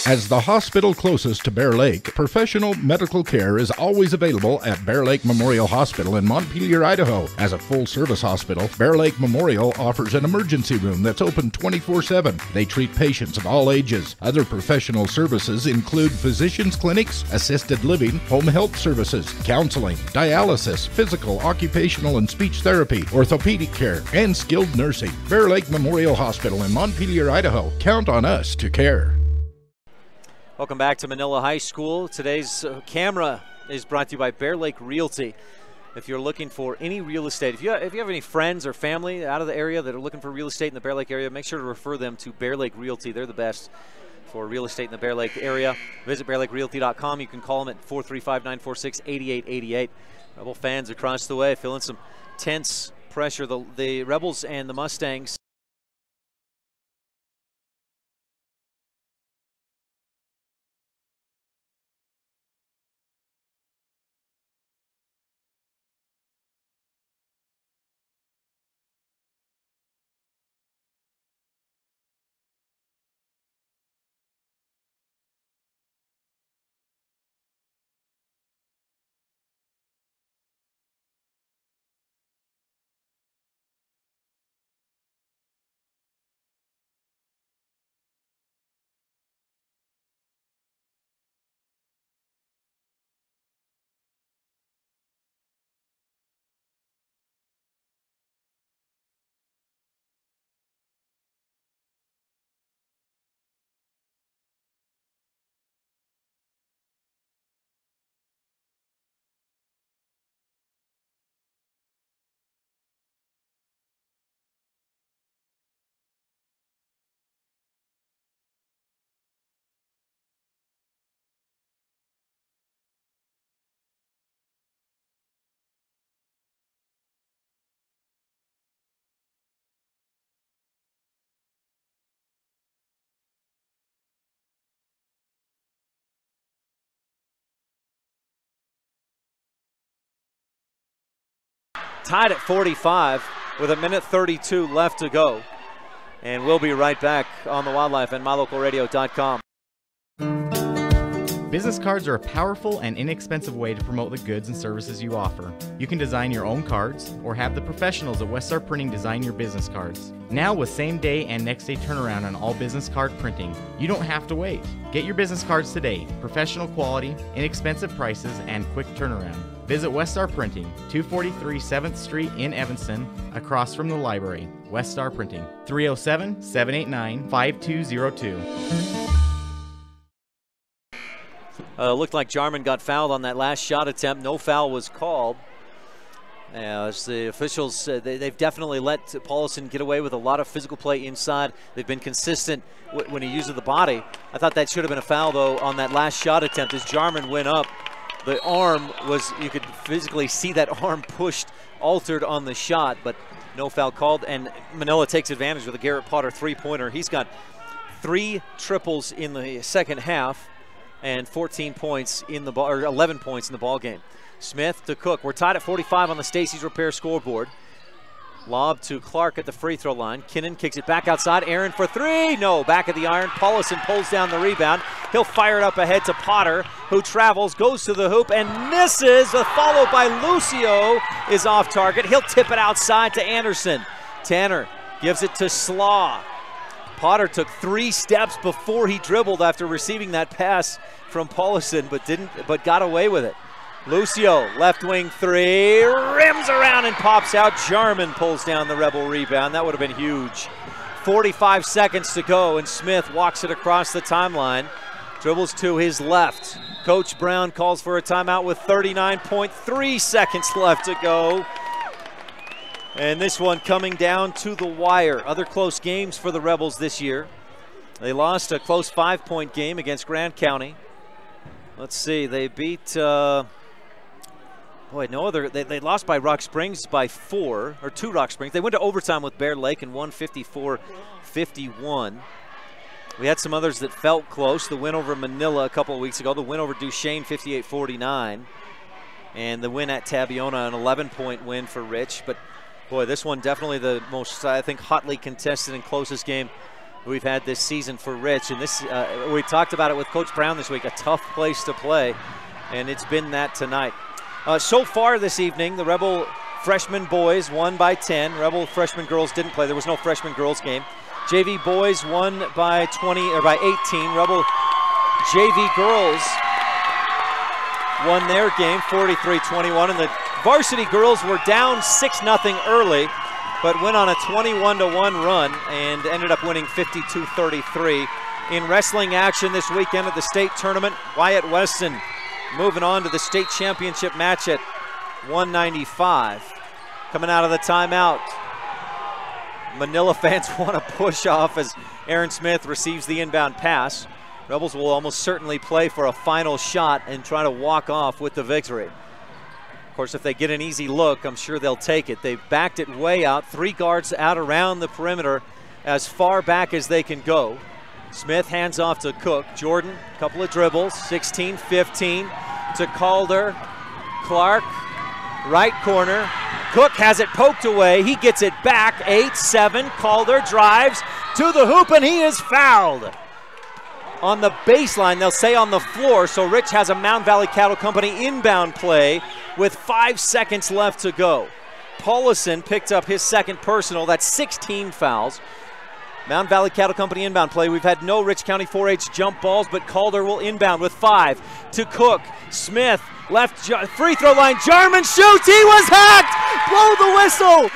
As the hospital closest to Bear Lake, professional medical care is always available at Bear Lake Memorial Hospital in Montpelier, Idaho. As a full-service hospital, Bear Lake Memorial offers an emergency room that's open 24/7. They treat patients of all ages. Other professional services include physicians' clinics, assisted living, home health services, counseling, dialysis, physical, occupational, and speech therapy, orthopedic care, and skilled nursing. Bear Lake Memorial Hospital in Montpelier, Idaho. Count on us to care. Welcome back to Manila High School. Today's camera is brought to you by Bear Lake Realty. If you're looking for any real estate, if you have any friends or family out of the area that are looking for real estate in the Bear Lake area, make sure to refer them to Bear Lake Realty. They're the best for real estate in the Bear Lake area. Visit BearLakeRealty.com. You can call them at 435-946-8888. Rebel fans across the way feeling some tense pressure. The Rebels and the Mustangs tied at 45 with 1:32 left to go. And we'll be right back on the Wildlife and MyLocalRadio.com. Business cards are a powerful and inexpensive way to promote the goods and services you offer. You can design your own cards or have the professionals at Westar Printing design your business cards. Now with same-day and next-day turnaround on all business card printing, you don't have to wait. Get your business cards today. Professional quality, inexpensive prices, and quick turnaround. Visit Westar Printing, 243 7th Street in Evanston, across from the library. Westar Printing, 307-789-5202. Looked like Jarman got fouled on that last shot attempt. No foul was called. As the officials, they've definitely let Paulson get away with a lot of physical play inside. They've been consistent when he uses the body. I thought that should have been a foul, though, on that last shot attempt. As Jarman went up, the arm was, you could physically see that arm pushed, altered on the shot, but no foul called. And Manila takes advantage with a Garrett Potter three-pointer. He's got 3 triples in the second half and 14 points in the ball, or 11 points in the ball game. Smith to Cook. We're tied at 45 on the Stacey's Repair scoreboard. Lob to Clark at the free throw line. Kinnan kicks it back outside. Aaron for 3. No, back of the iron. Paulson pulls down the rebound. He'll fire it up ahead to Potter, who travels, goes to the hoop, and misses. Followed by Lucio is off target. He'll tip it outside to Anderson. Tanner gives it to Slaw. Potter took 3 steps before he dribbled after receiving that pass from Paulson, but got away with it. Lucio, left wing 3, rims around and pops out. Jarman pulls down the Rebel rebound. That would have been huge. 45 seconds to go, and Smith walks it across the timeline. Dribbles to his left. Coach Brown calls for a timeout with 39.3 seconds left to go. And this one coming down to the wire. Other close games for the Rebels this year. They lost a close 5-point game against Grand County. Let's see, they beat, they lost by Rock Springs by 4, or 2 Rock Springs. They went to overtime with Bear Lake and won 54-51. We had some others that felt close. The win over Manila a couple of weeks ago. The win over Duchesne, 58-49. And the win at Tabiona, an 11-point win for Rich. But boy, this one definitely the most, I think, hotly contested and closest game we've had this season for Rich. And this, we talked about it with Coach Brown this week, a tough place to play, and it's been that tonight. So far this evening, the Rebel freshman boys won by 10. Rebel freshman girls didn't play. There was no freshman girls game. JV boys won by 20 or by 18. Rebel JV girls won their game 43-21, and the varsity girls were down 6-0 early, but went on a 21-1 run and ended up winning 52-33. In wrestling action this weekend at the state tournament, Wyatt Weston moving on to the state championship match at 195. Coming out of the timeout, Manila fans want to push off as Aaron Smith receives the inbound pass. Rebels will almost certainly play for a final shot and try to walk off with the victory. Of course, if they get an easy look, I'm sure they'll take it. They've backed it way out. 3 guards out around the perimeter as far back as they can go. Smith hands off to Cook. Jordan, couple of dribbles, 16-15 to Calder. Clark, right corner. Cook has it poked away. He gets it back, 8-7. Calder drives to the hoop, and he is fouled. On the baseline, they'll say on the floor, so Rich has a Mound Valley Cattle Company inbound play with 5 seconds left to go. Paulson picked up his second personal. That's 16 fouls. Mound Valley Cattle Company inbound play. We've had no Rich County 4-H jump balls, but Calder will inbound with 5 to Cook. Smith, left free throw line. Jarman shoots. He was hacked. Blow the whistle.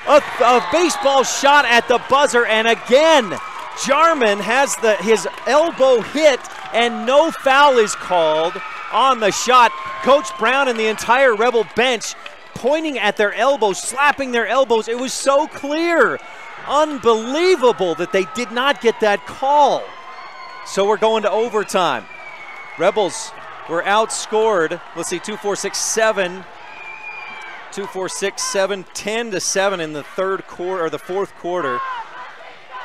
A baseball shot at the buzzer, and again, Jarman has his elbow hit, and no foul is called on the shot. Coach Brown and the entire Rebel bench pointing at their elbows, slapping their elbows. It was so clear. Unbelievable that they did not get that call. So we're going to overtime. Rebels were outscored, let's see, 2-4-6-7, 10-7 in the third quarter, or the fourth quarter.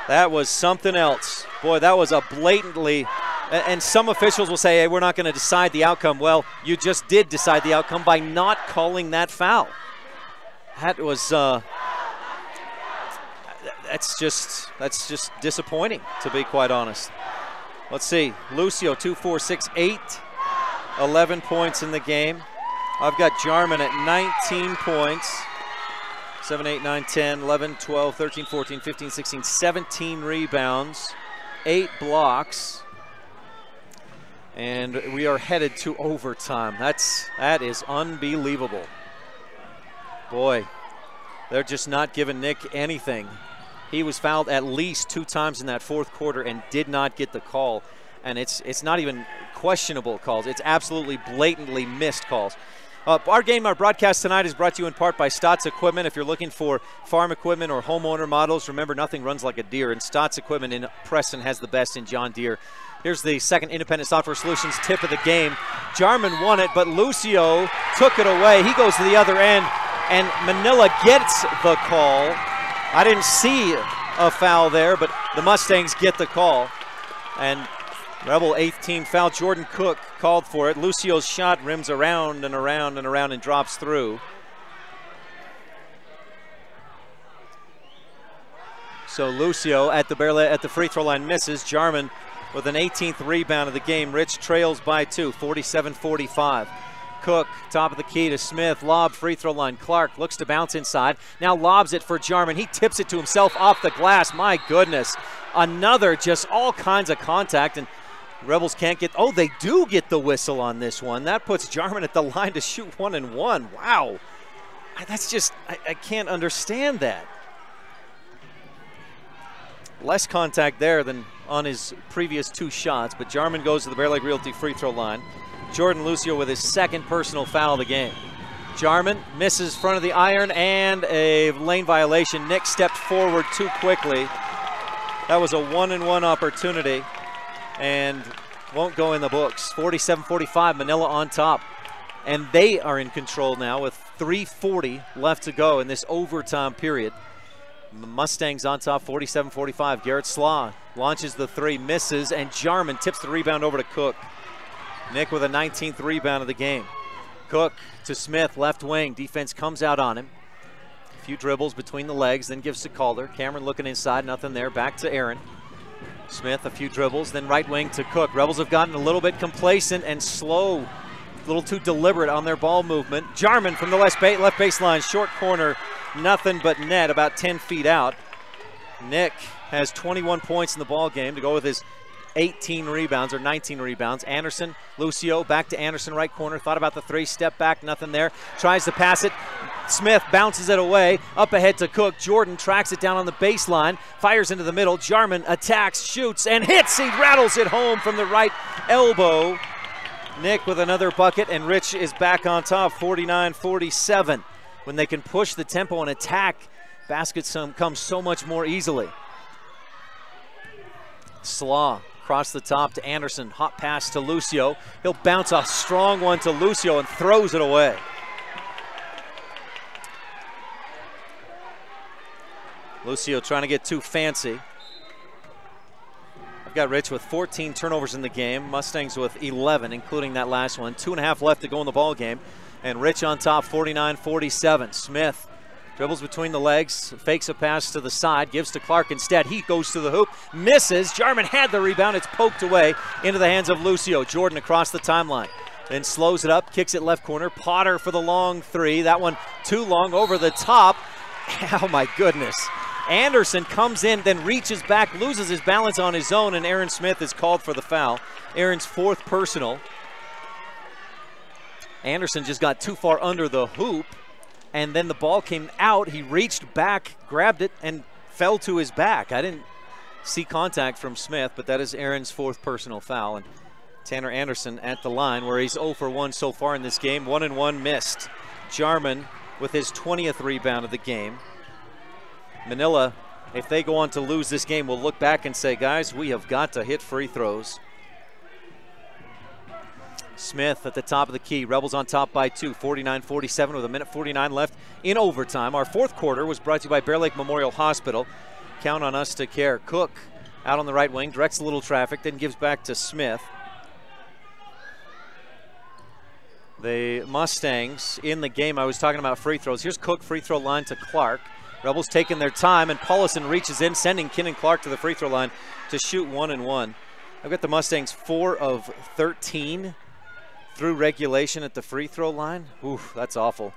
That was something else. Boy, that was a blatantly, and some officials will say, hey, we're not going to decide the outcome. Well, you just did decide the outcome by not calling that foul. That was, that's just disappointing, to be quite honest. Let's see, Lucio, 2-4-6-8 11 points in the game. I've got Jarman at 19 points. 7, 8, 9, 10, 11, 12, 13, 14, 15, 16, 17 rebounds, 8 blocks. And we are headed to overtime. That is unbelievable. Boy, they're just not giving Nick anything. He was fouled at least 2 times in that fourth quarter and did not get the call. And it's not even questionable calls. It's absolutely blatantly missed calls. Our broadcast tonight is brought to you in part by Stotts Equipment. If you're looking for farm equipment or homeowner models, remember, nothing runs like a Deere, and Stotts Equipment in Preston has the best in John Deere. Here's the second Independent Software Solutions tip of the game. Jarman won it, but Lucio took it away. He goes to the other end, and Manila gets the call. I didn't see a foul there, but the Mustangs get the call. And Rebel 18 foul. Jordan Cook called for it. Lucio's shot rims around and around and around and drops through. So Lucio at the free throw line misses. Jarman with an 18th rebound of the game. Rich trails by 2, 47-45. Cook, top of the key to Smith. Lob, free throw line. Clark looks to bounce inside. Now lobs it for Jarman. He tips it to himself off the glass. My goodness. Another just all kinds of contact, and Rebels can't get, oh, they do get the whistle on this one. That puts Jarman at the line to shoot 1 and 1. Wow. That's just, I can't understand that. Less contact there than on his previous 2 shots, but Jarman goes to the Bear Lake Realty free throw line. Jordan Lucio with his second personal foul of the game. Jarman misses front of the iron and a lane violation. Nick stepped forward too quickly. That was a 1-and-1 opportunity and won't go in the books. 47-45, Manila on top. And they are in control now with 3:40 left to go in this overtime period. Mustangs on top, 47-45. Garrett Slaw launches the 3, misses, and Jarman tips the rebound over to Cook. Nick with a 19th rebound of the game. Cook to Smith, left wing. Defense comes out on him. A few dribbles between the legs, then gives to Calder. Cameron looking inside, nothing there. Back to Aaron. Smith, a few dribbles, then right wing to Cook. Rebels have gotten a little bit complacent and slow, a little too deliberate on their ball movement. Jarman from the left baseline, short corner, nothing but net, about 10 feet out. Nick has 21 points in the ball game to go with his 18 rebounds or 19 rebounds. Anderson, Lucio, back to Anderson, right corner. Thought about the 3, step back, nothing there. Tries to pass it. Smith bounces it away. Up ahead to Cook. Jordan tracks it down on the baseline. Fires into the middle. Jarman attacks, shoots, and hits. He rattles it home from the right elbow. Nick with another bucket, and Rich is back on top, 49-47. When they can push the tempo and attack, baskets come so much more easily. Slaw across the top to Anderson. Hot pass to Lucio. He'll bounce a strong one to Lucio and throws it away. Lucio trying to get too fancy. I've got Rich with 14 turnovers in the game. Mustangs with 11, including that last one. 2.5 left to go in the ball game. And Rich on top, 49-47. Smith dribbles between the legs, fakes a pass to the side, gives to Clark instead. He goes to the hoop, misses. Jarman had the rebound. It's poked away into the hands of Lucio. Jordan across the timeline. Then slows it up, kicks it left corner. Potter for the long 3. That one too long, over the top. Oh my goodness. Anderson comes in, then reaches back, loses his balance on his own, and Aaron Smith is called for the foul. Aaron's 4th personal. Anderson just got too far under the hoop, and then the ball came out. He reached back, grabbed it, and fell to his back. I didn't see contact from Smith, but that is Aaron's 4th personal foul. And Tanner Anderson at the line, where he's 0 for 1 so far in this game. 1-and-1 missed. Jarman with his 20th rebound of the game. Manila, if they go on to lose this game, will look back and say, guys, we have got to hit free throws. Smith at the top of the key. Rebels on top by 2, 49-47 with 1:49 left in overtime. Our 4th quarter was brought to you by Bear Lake Memorial Hospital. Count on us to care. Cook out on the right wing, directs a little traffic, then gives back to Smith. The Mustangs in the game, I was talking about free throws. Here's Cook, free throw line to Clark. Rebels taking their time, and Paulison reaches in, sending Kinnan Clark to the free throw line to shoot 1-and-1. I've got the Mustangs 4 of 13 through regulation at the free throw line. Oof, that's awful.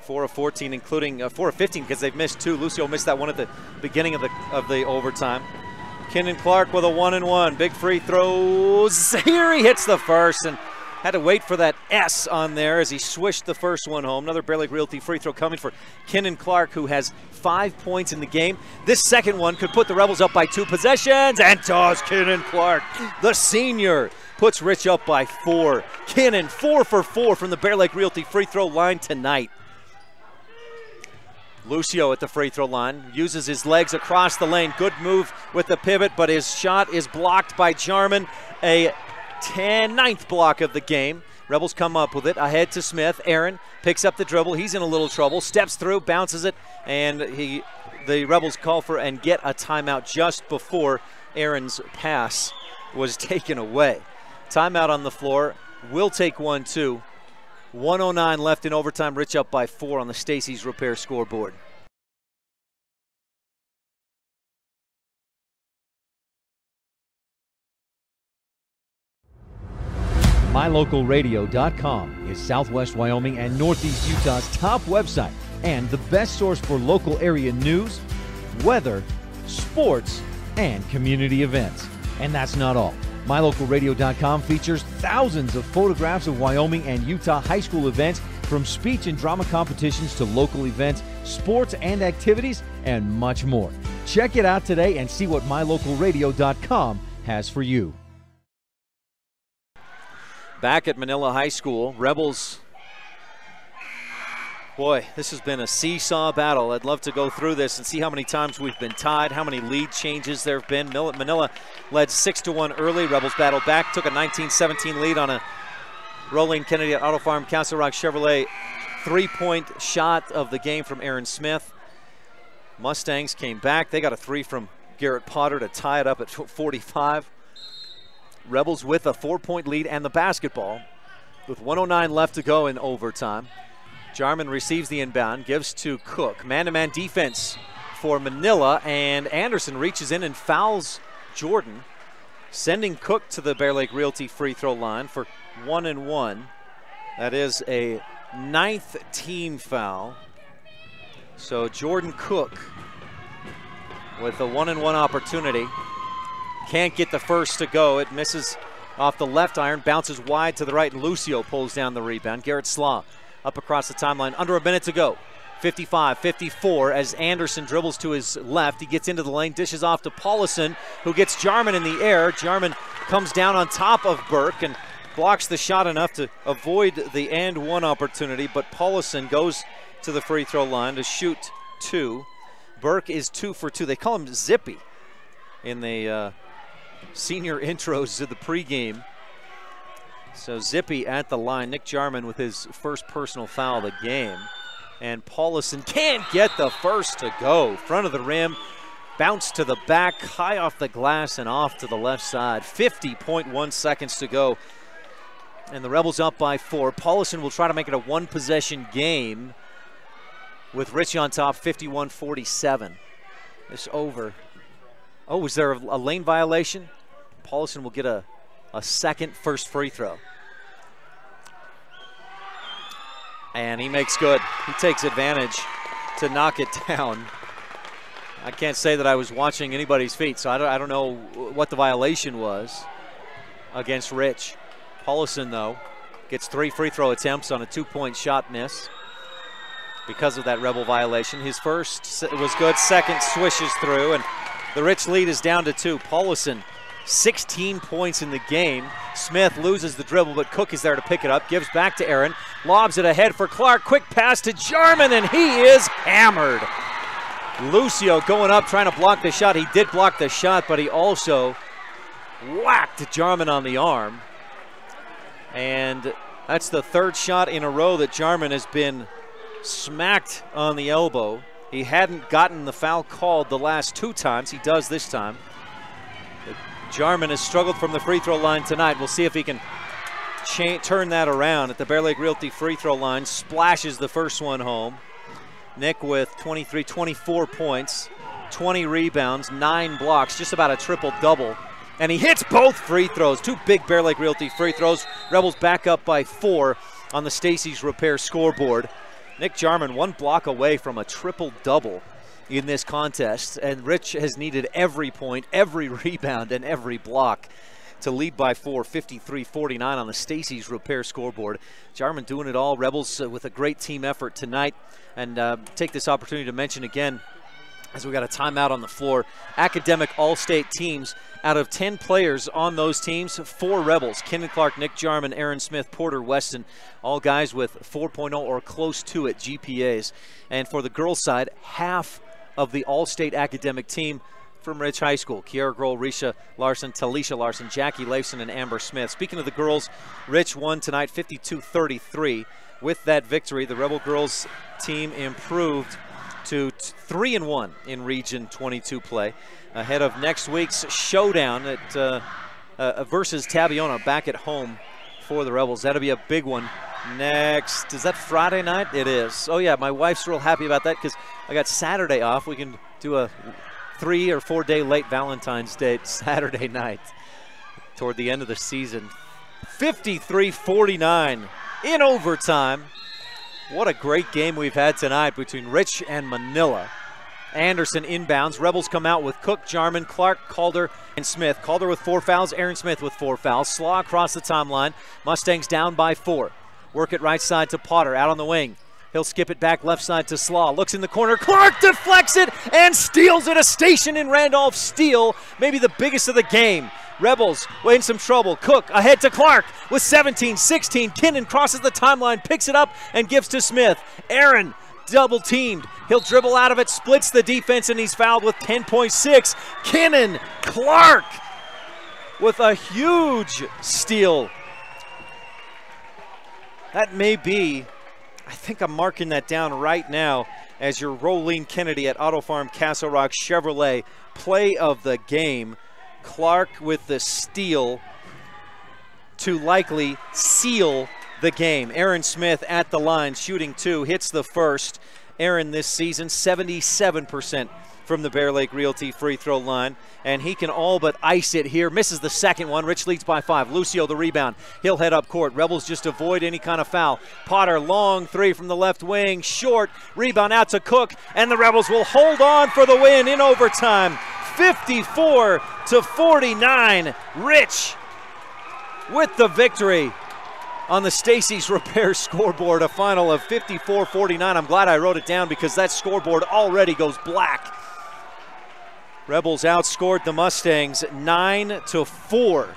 4 of 14, including 4 of 15 because they've missed 2. Lucio missed that one at the beginning of the overtime. Kennan Clark with a 1-and-1. Big free throws. Here he hits the first and had to wait for that S on there as he swished the first one home. Another Bear Lake Realty free throw coming for Kennan Clark, who has 5 points in the game. This second one could put the Rebels up by 2 possessions, and toss Kennan Clark, the senior, puts Rich up by 4. Kennan 4 for 4 from the Bear Lake Realty free throw line tonight. Lucio at the free throw line, uses his legs across the lane. Good move with the pivot, but his shot is blocked by Jarman. A 9th block of the game. Rebels come up with it, ahead to Smith. Aaron picks up the dribble. He's in a little trouble, steps through, bounces it, and the Rebels call for and get a timeout just before Aaron's pass was taken away. Timeout on the floor. We'll take one, too. 1:09 left in overtime. Rich up by 4 on the Stacy's Repair scoreboard. MyLocalRadio.com is Southwest Wyoming and Northeast Utah's top website and the best source for local area news, weather, sports, and community events. And that's not all. MyLocalRadio.com features thousands of photographs of Wyoming and Utah high school events, from speech and drama competitions to local events, sports and activities, and much more. Check it out today and see what MyLocalRadio.com has for you. Back at Manila High School, Rebels. Boy, this has been a seesaw battle. I'd love to go through this and see how many times we've been tied, how many lead changes there have been. Manila led 6-1 early. Rebels battled back, took a 19-17 lead on a Rolling Kennedy at Auto Farm Castle Rock Chevrolet 3-point shot of the game from Aaron Smith. Mustangs came back. They got a 3 from Garrett Potter to tie it up at 45. Rebels with a 4-point lead and the basketball with 1:09 left to go in overtime. Jarman receives the inbound, gives to Cook. Man-to-man defense for Manila, and Anderson reaches in and fouls Jordan, sending Cook to the Bear Lake Realty free throw line for 1-and-1. That is a 9th team foul. So Jordan Cook with a 1-and-1 opportunity. Can't get the first to go. It misses off the left iron, bounces wide to the right, and Lucio pulls down the rebound. Garrett Slaw up across the timeline, under a minute to go. 55-54 as Anderson dribbles to his left. He gets into the lane, dishes off to Paulison, who gets Jarman in the air. Jarman comes down on top of Burke and blocks the shot enough to avoid the and-one opportunity, but Paulison goes to the free throw line to shoot 2. Burke is 2 for 2. They call him Zippy in the senior intros to the pregame. So Zippy at the line. Nick Jarman with his first personal foul of the game. And Paulison can't get the first to go. Front of the rim, bounce to the back, high off the glass and off to the left side. 50.1 seconds to go. And the Rebels up by 4. Paulison will try to make it a 1-possession game with Rich on top, 51-47. It's over. Oh, was there a lane violation? Paulison will get a second first free throw. And he makes good. He takes advantage to knock it down. I can't say that I was watching anybody's feet, so I don't know what the violation was against Rich. Paulison, though, gets 3 free throw attempts on a 2-point shot miss because of that Rebel violation. His first was good, second swishes through, and the Rich lead is down to 2. Paulison, 16 points in the game. Smith loses the dribble, but Cook is there to pick it up. Gives back to Aaron. Lobs it ahead for Clark. Quick pass to Jarman, and he is hammered. Lucio going up, trying to block the shot. He did block the shot, but he also whacked Jarman on the arm. And that's the 3rd shot in a row that Jarman has been smacked on the elbow. He hadn't gotten the foul called the last 2 times. He does this time. Jarman has struggled from the free throw line tonight. We'll see if he can turn that around at the Bear Lake Realty free throw line. Splashes the first one home. Nick with 23, 24 points, 20 rebounds, 9 blocks, just about a triple-double And he hits both free throws. 2 big Bear Lake Realty free throws. Rebels back up by 4 on the Stacy's Repair scoreboard. Nick Jarman 1 block away from a triple-double in this contest. And Rich has needed every point, every rebound, and every block to lead by 4, 53-49 on the Stacy's Repair scoreboard. Jarman doing it all. Rebels with a great team effort tonight. And take this opportunity to mention again, as we got a timeout on the floor, academic all-state teams. Out of 10 players on those teams, 4 Rebels. Kenan Clark, Nick Jarman, Aaron Smith, Porter Weston, all guys with 4.0 or close to it GPAs. And for the girls' side, half of the all-state academic team from Ridge High School. Kiara Grohl, Risha Larson, Talisha Larson, Jackie Leifson, and Amber Smith. Speaking of the girls, Rich won tonight 52-33. With that victory, the Rebel girls team improved to 3-1 in Region 22 play, ahead of next week's showdown at versus Tabiona back at home for the Rebels. That'll be a big one next. Is that Friday night? It is. Oh yeah, my wife's real happy about that because I got Saturday off. We can do a 3 or 4 day late Valentine's Day Saturday night toward the end of the season. 53-49 in overtime. What a great game we've had tonight between Rich and Manila. Anderson inbounds. Rebels come out with Cook, Jarman, Clark, Calder, and Smith. Calder with 4 fouls. Aaron Smith with 4 fouls. Slaw across the timeline. Mustangs down by 4. Work it right side to Potter. Out on the wing. He'll skip it back left side to Slaw. Looks in the corner. Clark deflects it and steals it. A station in Randolph steal. Maybe the biggest of the game. Rebels in some trouble. Cook ahead to Clark with 17-16. Kinnan crosses the timeline, picks it up, and gives to Smith. Aaron double teamed. He'll dribble out of it, splits the defense, and he's fouled with 10.6. Kinnan, Clark with a huge steal. That may be, I think I'm marking that down right now as your Rolene Kennedy at Auto Farm Castle Rock Chevrolet play of the game. Clark with the steal to likely seal the game. Aaron Smith at the line, shooting 2, hits the first. Aaron this season, 77% from the Bear Lake Realty free throw line, and he can all but ice it here. Misses the second one. Rich leads by 5. Lucio the rebound. He'll head up court. Rebels just avoid any kind of foul. Potter, long 3 from the left wing, short. Rebound out to Cook, and the Rebels will hold on for the win in overtime. 54-49. Rich with the victory on the Stacy's Repair scoreboard. A final of 54-49. I'm glad I wrote it down because that scoreboard already goes black. Rebels outscored the Mustangs 9-4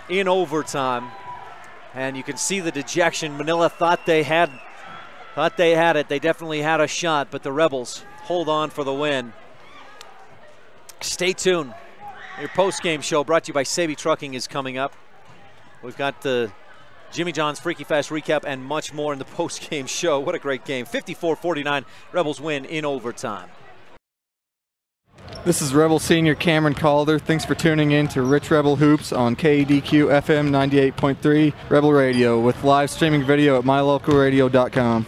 in overtime. And you can see the dejection. Manila thought they had it. They definitely had a shot, but the Rebels hold on for the win. Stay tuned. Your post-game show brought to you by Saby Trucking is coming up. We've got the Jimmy John's Freaky Fast recap and much more in the post-game show. What a great game. 54-49, Rebels win in overtime. This is Rebel Senior Cameron Calder. Thanks for tuning in to Rich Rebel Hoops on KADQ FM 98.3 Rebel Radio with live streaming video at mylocalradio.com.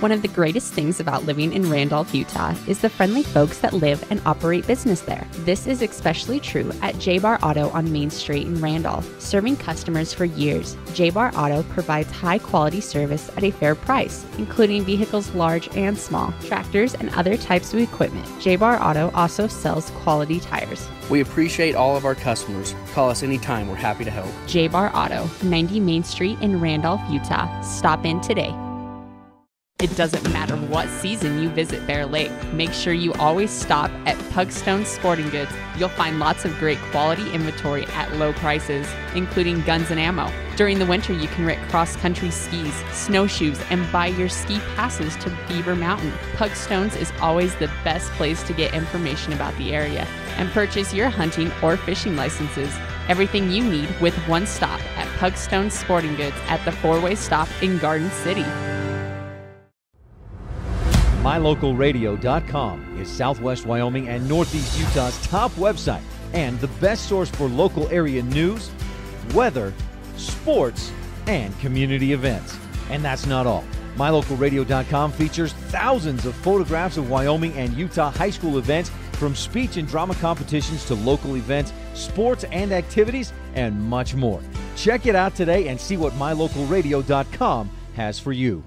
One of the greatest things about living in Randolph, Utah is the friendly folks that live and operate business there. This is especially true at J-Bar Auto on Main Street in Randolph. Serving customers for years, J-Bar Auto provides high-quality service at a fair price, including vehicles large and small, tractors, and other types of equipment. J-Bar Auto also sells quality tires. We appreciate all of our customers. Call us anytime. We're happy to help. J-Bar Auto, 90 Main Street in Randolph, Utah. Stop in today. It doesn't matter what season you visit Bear Lake. Make sure you always stop at Pugstone Sporting Goods. You'll find lots of great quality inventory at low prices, including guns and ammo. During the winter, you can rent cross-country skis, snowshoes, and buy your ski passes to Beaver Mountain. Pugstones is always the best place to get information about the area and purchase your hunting or fishing licenses. Everything you need with one stop at Pugstone Sporting Goods at the 4-way stop in Garden City. MyLocalRadio.com is Southwest Wyoming and Northeast Utah's top website and the best source for local area news, weather, sports, and community events. And that's not all. MyLocalRadio.com features thousands of photographs of Wyoming and Utah high school events From speech and drama competitions to local events, sports and activities, and much more. Check it out today and see what mylocalradio.com has for you.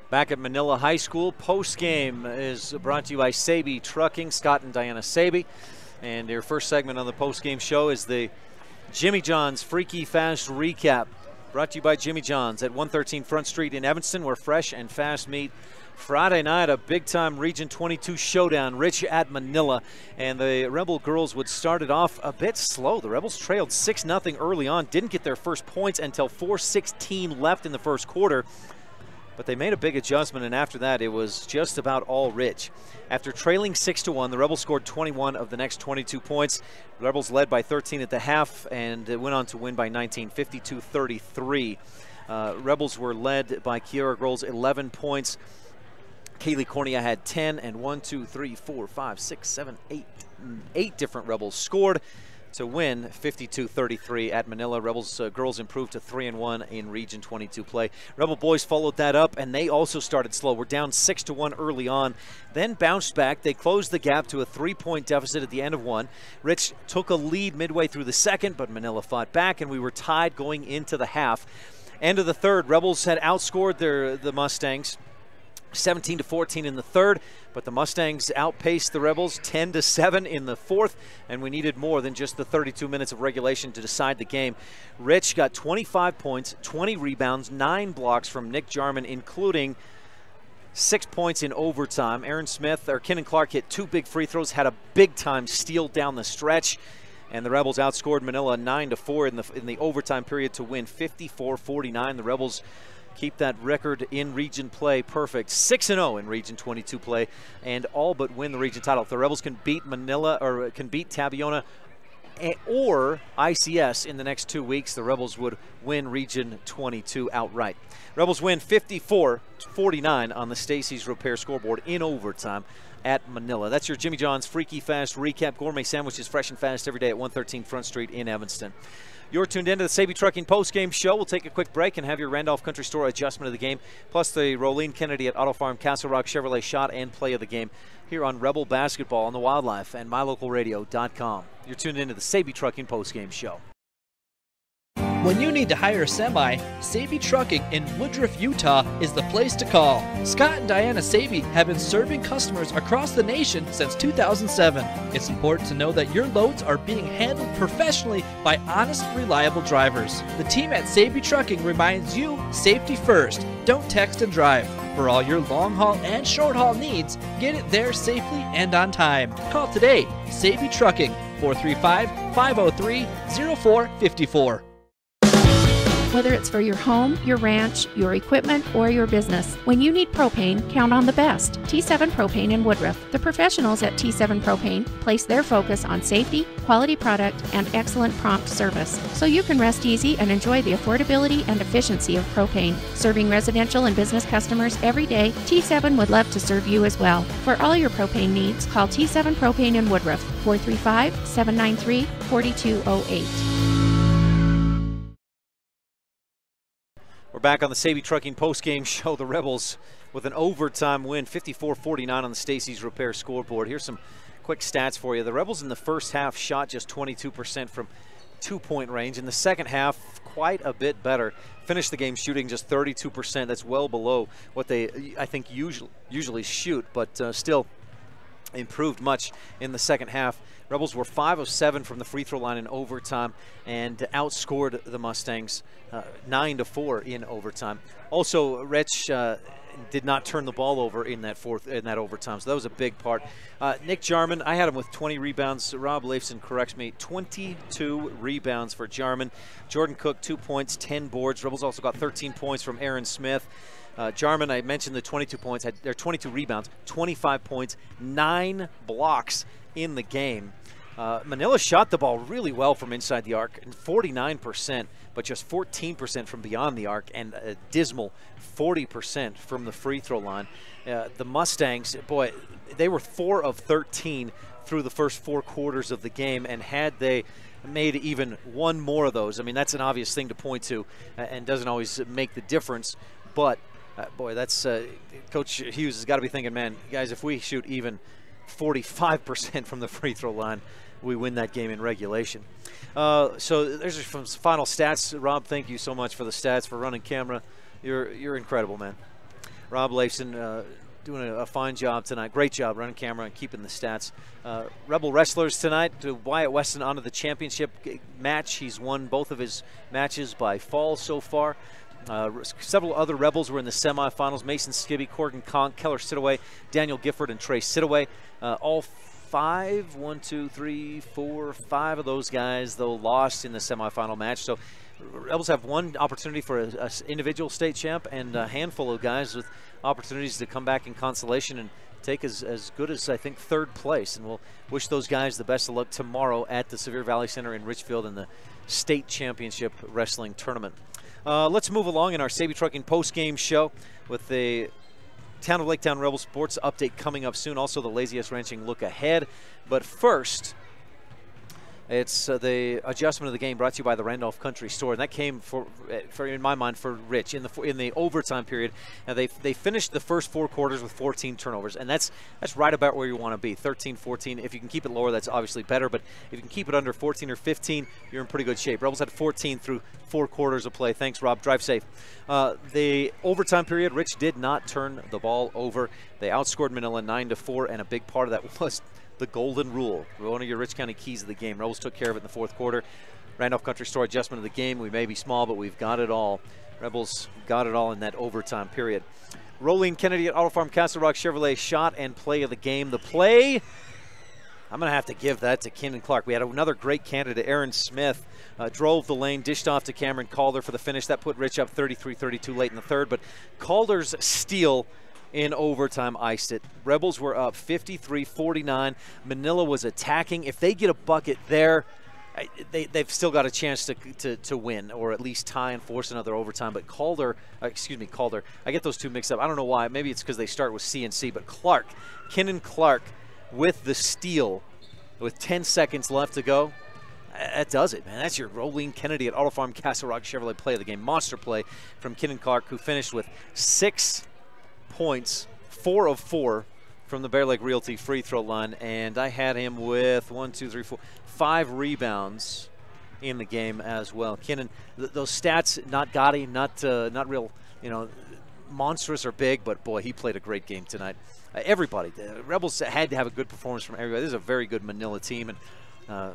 Back at Manila High School, post-game is brought to you by Saby Trucking, Scott and Diana Saby. And your first segment on the post-game show is the Jimmy John's Freaky Fast Recap. Brought to you by Jimmy John's at 113 Front Street in Evanston, where fresh and fast meat. Friday night, a big-time Region 22 showdown, Rich at Manila. And the Rebel girls would start it off a bit slow. The Rebels trailed 6-0 early on, didn't get their first points until 4:16 left in the first quarter. But they made a big adjustment, and after that, it was just about all Rich. After trailing 6-1, the Rebels scored 21 of the next 22 points. The Rebels led by 13 at the half and went on to win by 19, 52-33. Rebels were led by Kiara Grohl's 11 points. Kaylee Cornea had 10, and 8 different Rebels scored to win 52-33 at Manila. Rebels girls improved to 3-1 in Region 22 play. Rebel boys followed that up, and they also started slow. We're down 6-1 early on, then bounced back. They closed the gap to a 3-point deficit at the end of one. Rich took a lead midway through the second, but Manila fought back, and we were tied going into the half. End of the third, Rebels had outscored the Mustangs 17-14 in the third, but the Mustangs outpaced the Rebels 10-7 in the fourth, and we needed more than just the 32 minutes of regulation to decide the game. Rich got 25 points, 20 rebounds, 9 blocks from Nick Jarman, including 6 points in overtime. Kenan Clark hit 2 big free throws, had a big-time steal down the stretch, and the Rebels outscored Manila 9-4 in the overtime period to win 54-49. The Rebels keep that record in region play perfect. 6-0 in Region 22 play, and all but win the region title. If the Rebels can beat Manila or can beat Tabiona or ICS in the next 2 weeks, the Rebels would win Region 22 outright. Rebels win 54-49 on the Stacey's Repair scoreboard in overtime at Manila. That's your Jimmy John's Freaky Fast Recap. Gourmet sandwiches fresh and fast every day at 113 Front Street in Evanston. You're tuned into the Saby Trucking post-game show. We'll take a quick break and have your Randolph Country Store adjustment of the game, plus the Rolene Kennedy at Auto Farm Castle Rock Chevrolet shot and play of the game here on Rebel Basketball on the Wildlife and mylocalradio.com. You're tuned into the Saby Trucking post-game show. When you need to hire a semi, Saby Trucking in Woodruff, Utah is the place to call. Scott and Diana Saby have been serving customers across the nation since 2007. It's important to know that your loads are being handled professionally by honest, reliable drivers. The team at Saby Trucking reminds you, safety first. Don't text and drive. For all your long haul and short haul needs, get it there safely and on time. Call today, Saby Trucking, 435-503-0454. Whether it's for your home, your ranch, your equipment, or your business, when you need propane, count on the best. T7 Propane in Woodruff. The professionals at T7 Propane place their focus on safety, quality product, and excellent prompt service, so you can rest easy and enjoy the affordability and efficiency of propane. Serving residential and business customers every day, T7 would love to serve you as well. For all your propane needs, call T7 Propane in Woodruff, 435-793-4208. We're back on the Saby Trucking postgame show. The Rebels with an overtime win, 54-49 on the Stacey's Repair scoreboard. Here's some quick stats for you. The Rebels in the first half shot just 22% from 2-point range. In the second half, quite a bit better. Finished the game shooting just 32%. That's well below what they, I think, usually shoot, but still improved much in the second half. Rebels were 5 of 7 from the free throw line in overtime and outscored the Mustangs 9-4 in overtime. Also, Rich did not turn the ball over in that overtime, so that was a big part. Nick Jarman, I had him with 20 rebounds. Rob Leifson corrects me, 22 rebounds for Jarman. Jordan Cook, 2 points, 10 boards. Rebels also got 13 points from Aaron Smith. Jarman, I mentioned the 22 points, had their 22 rebounds, 25 points, 9 blocks in the game. Manila shot the ball really well from inside the arc, and 49%, but just 14% from beyond the arc, and a dismal 40% from the free throw line. The Mustangs, boy, they were 4 of 13 through the first 4 quarters of the game, and had they made even one more of those, I mean, that's an obvious thing to point to and doesn't always make the difference, but Boy, that's Coach Hughes has got to be thinking, man, guys, if we shoot even 45% from the free throw line, we win that game in regulation. So there's some final stats. Rob, thank you so much for the stats, for running camera. You're incredible, man. Rob Leifson doing a fine job tonight. Great job running camera and keeping the stats. Rebel wrestlers tonight, to Wyatt Weston onto the championship match. He's won both of his matches by fall so far. Several other Rebels were in the semifinals. Mason Skibby, Corgan Conk, Keller Sidaway, Daniel Gifford, and Trey Sidaway. All five of those guys, though, lost in the semifinal match. So Rebels have one opportunity for an individual state champ and a handful of guys with opportunities to come back in consolation and take as good as, I think, third place. And we'll wish those guys the best of luck tomorrow at the Sevier Valley Center in Richfield in the state championship wrestling tournament. Let's move along in our Sabey Trucking post-game show with the Town of Laketown Rebel Sports update coming up soon. Also the Lazy S Ranching look ahead. But first, it's the adjustment of the game brought to you by the Randolph Country Store, and that came for in my mind, for Rich in the overtime period. Now they finished the first 4 quarters with 14 turnovers, and that's right about where you want to be, 13, 14. If you can keep it lower, that's obviously better, but if you can keep it under 14 or 15, you're in pretty good shape. Rebels had 14 through 4 quarters of play. Thanks, Rob. Drive safe. The overtime period, Rich did not turn the ball over. They outscored Manila 9-4, and a big part of that was the golden rule, one of your Rich County keys of the game. Rebels took care of it in the 4th quarter. Randolph Country Store adjustment of the game. We may be small, but we've got it all. Rebels got it all in that overtime period. Rolene Kennedy at Auto Farm Castle Rock Chevrolet, shot and play of the game. The play, I'm going to have to give that to Kenan Clark. We had another great candidate, Aaron Smith, drove the lane, dished off to Cameron Calder for the finish. That put Rich up 33-32 late in the 3rd, but Calder's steal in overtime iced it. Rebels were up 53-49. Manila was attacking. If they get a bucket there, they've still got a chance to win, or at least tie and force another overtime. But Calder, I get those two mixed up. I don't know why. Maybe it's because they start with C and C. But Kenan Clark with the steal with 10 seconds left to go. That does it, man. That's your Rolene Kennedy at Auto Farm Castle Rock Chevrolet play of the game. Monster play from Kenan Clark, who finished with 6 points, 4 of 4 from the Bear Lake Realty free throw line, and I had him with 5 rebounds in the game as well. Kenan, those stats not gaudy, not real, monstrous or big, but boy, he played a great game tonight. Everybody, the Rebels had to have a good performance from everybody. This is a very good Manila team, and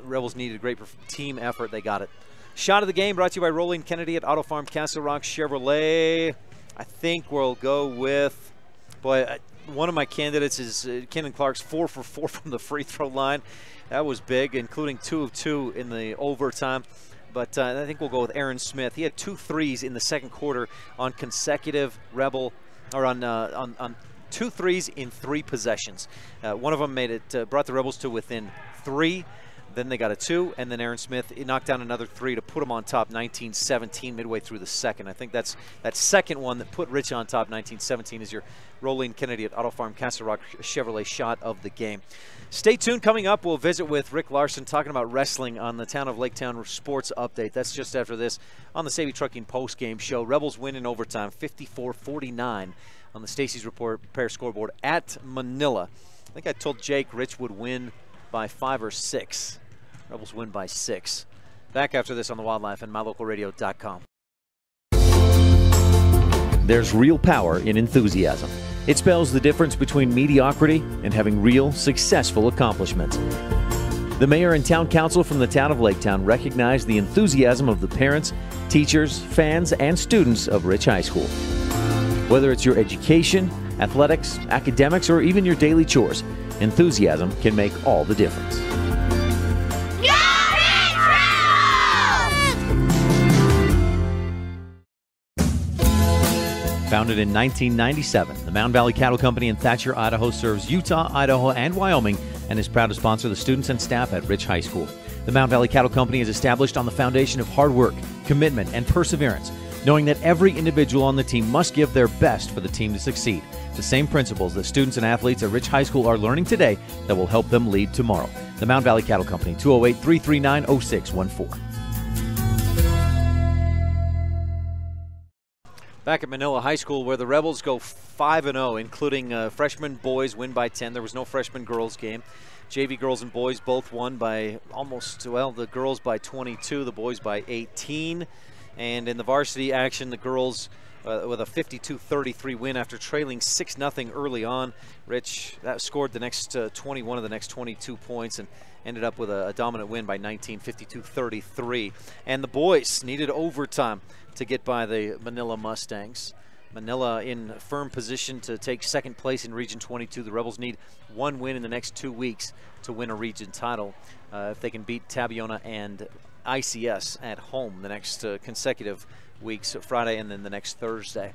Rebels needed a great team effort. They got it. Shot of the game brought to you by Rolene Kennedy at Auto Farm Castle Rock Chevrolet. I think we'll go with, one of my candidates is Kenan Clark's 4 for 4 from the free throw line. That was big, including 2 of 2 in the overtime. But I think we'll go with Aaron Smith. He had 2 threes in the 2nd quarter on consecutive Rebel, or on 2 threes in 3 possessions. One of them brought the Rebels to within 3. Then they got a 2, and then Aaron Smith knocked down another 3 to put them on top 19-17 midway through the 2nd. I think that's that second one that put Rich on top 19-17 is your Rolene Kennedy at Auto Farm Castle Rock Chevrolet shot of the game. Stay tuned. Coming up, we'll visit with Rick Larson talking about wrestling on the Town of Laketown Sports Update. That's just after this on the Sabey Trucking post-game show. Rebels win in overtime 54-49 on the Stacy's Repair scoreboard at Manila. I think I told Jake Rich would win by 5 or 6. Rebels win by 6. Back after this on the Wildlife and MyLocalRadio.com. There's real power in enthusiasm. It spells the difference between mediocrity and having real, successful accomplishments. The mayor and town council from the town of Laketown recognize the enthusiasm of the parents, teachers, fans, and students of Rich High School. Whether it's your education, athletics, academics, or even your daily chores, enthusiasm can make all the difference. Founded in 1997, the Mound Valley Cattle Company in Thatcher, Idaho serves Utah, Idaho, and Wyoming and is proud to sponsor the students and staff at Rich High School. The Mound Valley Cattle Company is established on the foundation of hard work, commitment, and perseverance, knowing that every individual on the team must give their best for the team to succeed. The same principles that students and athletes at Rich High School are learning today that will help them lead tomorrow. The Mound Valley Cattle Company, 208-339-0614. Back at Manila High School, where the Rebels go 5-0, including freshman boys win by 10. There was no freshman girls game. JV girls and boys both won by the girls by 22, the boys by 18. And in the varsity action, the girls with a 52-33 win after trailing 6-0 early on. Rich that scored the next 21 of the next 22 points and ended up with a dominant win by 19, 52-33. And the boys needed overtime to get by the Manila Mustangs. Manila in firm position to take second place in Region 22. The Rebels need one win in the next 2 weeks to win a region title. If they can beat Tabiona and ICS at home the next consecutive weeks, Friday and then the next Thursday.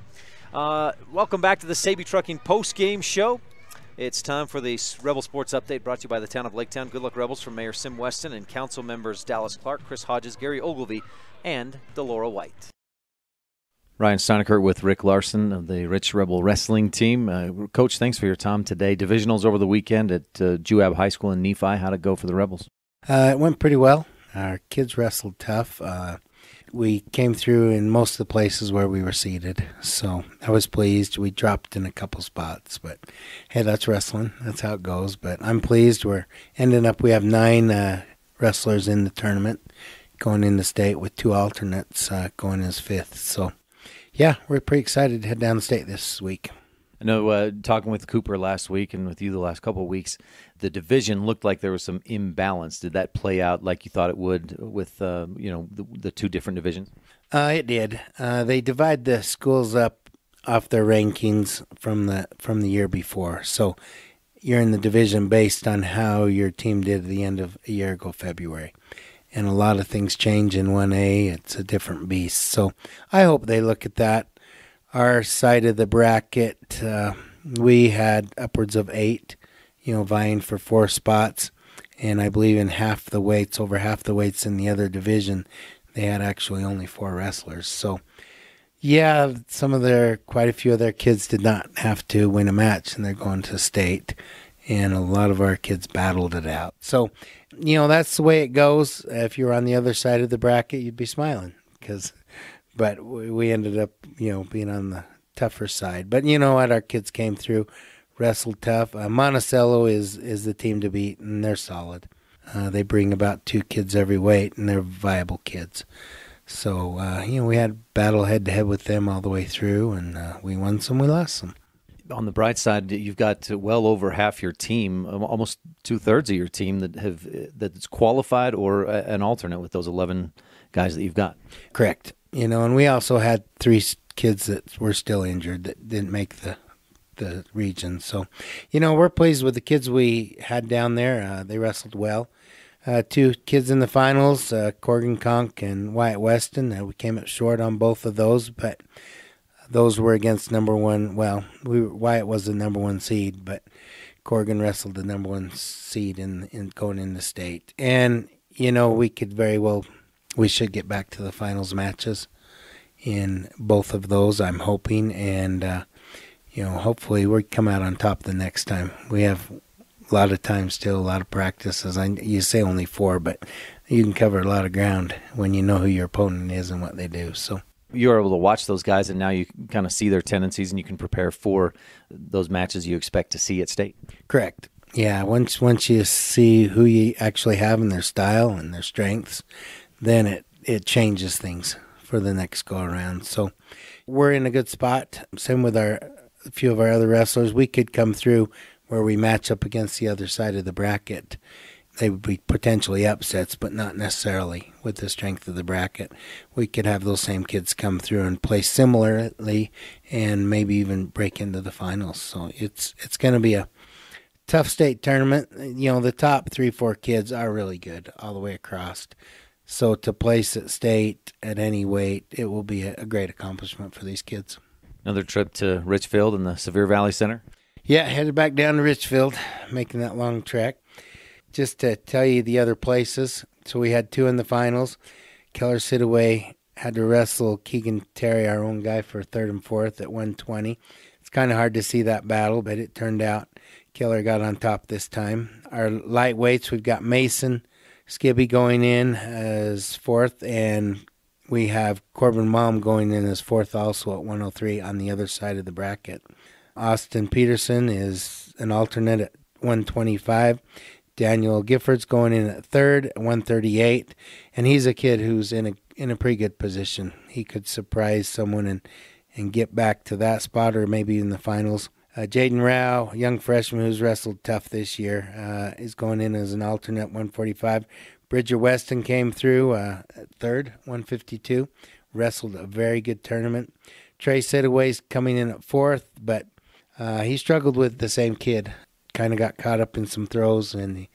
Welcome back to the Saby Trucking post-game show. It's time for the Rebel Sports Update brought to you by the town of Laketown. Good luck, Rebels, from Mayor Sim Weston and council members Dallas Clark, Chris Hodges, Gary Ogilvie, and Delora White. Ryan STEINECKERT with Rick Larson of the Rich Rebel Wrestling Team. Coach, thanks for your time today. Divisionals over the weekend at Juab High School in Nephi. How'd it go for the Rebels? It went pretty well. Our kids wrestled tough. We came through in most of the places where we were seated, so I was pleased. We dropped in a couple spots, but hey, that's wrestling. That's how it goes. But I'm pleased. We have 9 wrestlers in the tournament going into state with 2 alternates going as 5th. So, yeah, we're pretty excited to head down to state this week. I know talking with Cooper last week and with you the last couple of weeks, the division looked like there was some imbalance. Did that play out like you thought it would with the 2 different divisions? It did. They divide the schools up off their rankings from the year before. So you're in the division based on how your team did at the end of a year ago, February. And a lot of things change in 1A. It's a different beast. So I hope they look at that. Our side of the bracket, we had upwards of 8, vying for 4 spots. And I believe in over half the weights in the other division, they had actually only 4 wrestlers. So, yeah, quite a few of their kids did not have to win a match, and they're going to state. And a lot of our kids battled it out. So, that's the way it goes. If you were on the other side of the bracket, you'd be smiling. But we ended up, being on the tougher side. But you know what? Our kids came through, wrestled tough. Monticello is the team to beat, and they're solid. They bring about 2 kids every weight, and they're viable kids. So, we had battle head-to-head with them all the way through, and we won some, we lost some. On the bright side, you've got well over half your team, almost 2/3 of your team that's qualified or an alternate with those 11 guys that you've got. Correct. And we also had 3 kids that were still injured that didn't make the region. So, we're pleased with the kids we had down there. They wrestled well. 2 kids in the finals, Corgan Conk and Wyatt Weston. We came up short on both of those, but those were against number 1. Well, Wyatt was the number 1 seed, but Corgan wrestled the number 1 seed in going into state. And, we should get back to the finals matches in both of those, I'm hoping. And, hopefully we come out on top the next time. We have a lot of time still, a lot of practices. You say only 4, but you can cover a lot of ground when you know who your opponent is and what they do. So you're able to watch those guys, and now you kind of see their tendencies, and you can prepare for those matches you expect to see at state. Correct. Yeah, once you see who you actually have in their style and their strengths, then it changes things for the next go-around. So we're in a good spot. Same with a few of our other wrestlers. We could come through where we match up against the other side of the bracket. They would be potentially upsets, but not necessarily with the strength of the bracket. We could have those same kids come through and play similarly and maybe even break into the finals. So it's going to be a tough state tournament. The top 3-4 kids are really good all the way across. So to place at state at any weight, it will be a great accomplishment for these kids. Another trip to Richfield and the Sevier Valley Center? Yeah, headed back down to Richfield, making that long trek. Just to tell you the other places, so we had 2 in the finals. Keller Sidaway had to wrestle Keegan Terry, our own guy, for 3rd and 4th at 120. It's kind of hard to see that battle, but it turned out Keller got on top this time. Our lightweights, we've got Mason Skibby going in as 4th, and we have Corbin Malm going in as fourth also at 103 on the other side of the bracket. Austin Peterson is an alternate at 125. Daniel Gifford's going in at third at 138, and he's a kid who's in a pretty good position. He could surprise someone and get back to that spot or maybe in the finals. Jaden Rao, young freshman who's wrestled tough this year, is going in as an alternate 145. Bridger Weston came through at third, 152, wrestled a very good tournament. Trey Sidaway's coming in at fourth, but he struggled with the same kid. Kind of got caught up in some throws, and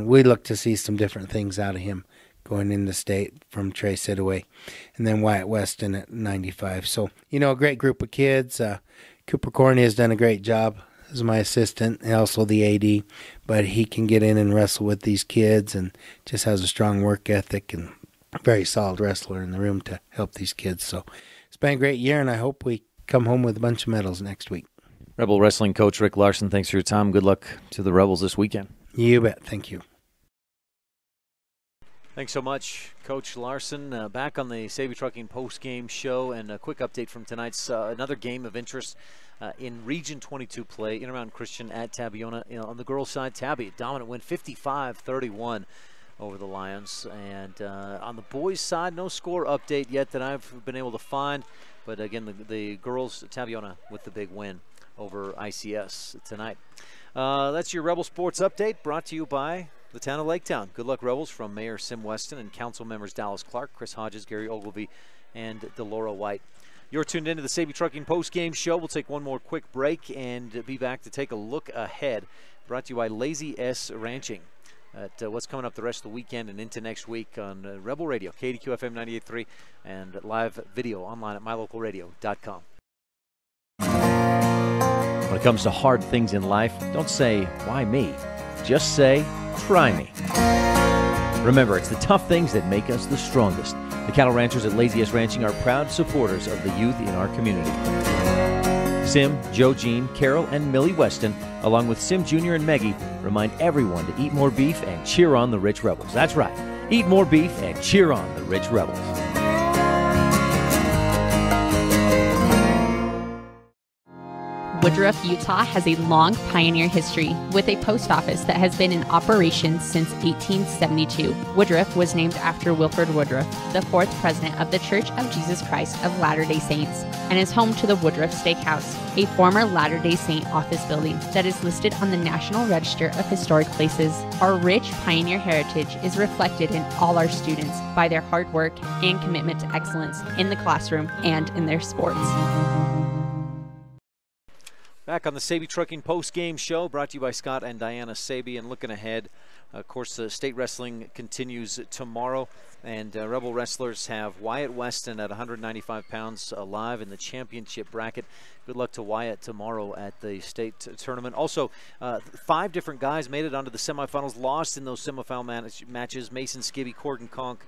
we look to see some different things out of him going into state from Trey Sidaway. And then Wyatt Weston at 95. So, a great group of kids. Cooper Corney has done a great job as my assistant and also the AD, but he can get in and wrestle with these kids and just has a strong work ethic and a very solid wrestler in the room to help these kids. So it's been a great year, and I hope we come home with a bunch of medals next week. Rebel Wrestling coach Rick Larson, thanks for your time. Good luck to the Rebels this weekend. You bet. Thank you. Thanks so much, Coach Larson. Back on the Savvy Trucking post-game show, and a quick update from tonight's another game of interest in Region 22 play. Intermountain Christian at Tabiona. On the girls' side, Tabby, dominant win, 55-31 over the Lions. And on the boys' side, no score update yet that I've been able to find. But again, the girls, Tabiona with the big win over ICS tonight. That's your Rebel Sports Update, brought to you by the town of Laketown. Good luck, Rebels, from Mayor Sim Weston and council members Dallas Clark, Chris Hodges, Gary Ogilvie, and Delora White. You're tuned into the Savvy Trucking post-game show. We'll take one more quick break and be back to take a look ahead. Brought to you by Lazy S Ranching at what's coming up the rest of the weekend and into next week on Rebel Radio, KADQ FM 98.3, and live video online at mylocalradio.com. When it comes to hard things in life, don't say, why me? Just say, try me. Remember, it's the tough things that make us the strongest. The cattle ranchers at Lazy S Ranching are proud supporters of the youth in our community. Sim, Joe Jean, Carol, and Millie Weston, along with Sim Jr. and Meggie, remind everyone to eat more beef and cheer on the Rich Rebels. That's right. Eat more beef and cheer on the Rich Rebels. Woodruff, Utah has a long pioneer history with a post office that has been in operation since 1872. Woodruff was named after Wilford Woodruff, the fourth president of the Church of Jesus Christ of Latter-day Saints, and is home to the Woodruff Steakhouse, a former Latter-day Saint office building that is listed on the National Register of Historic Places. Our rich pioneer heritage is reflected in all our students by their hard work and commitment to excellence in the classroom and in their sports. Back on the Savvy Trucking post-game show, brought to you by Scott and Diana Saby. And looking ahead, of course, state wrestling continues tomorrow, and Rebel wrestlers have Wyatt Weston at 195 pounds alive in the championship bracket. Good luck to Wyatt tomorrow at the state tournament. Also, 5 different guys made it onto the semifinals, lost in those semifinal matches. Mason Skibby, Corden Conk,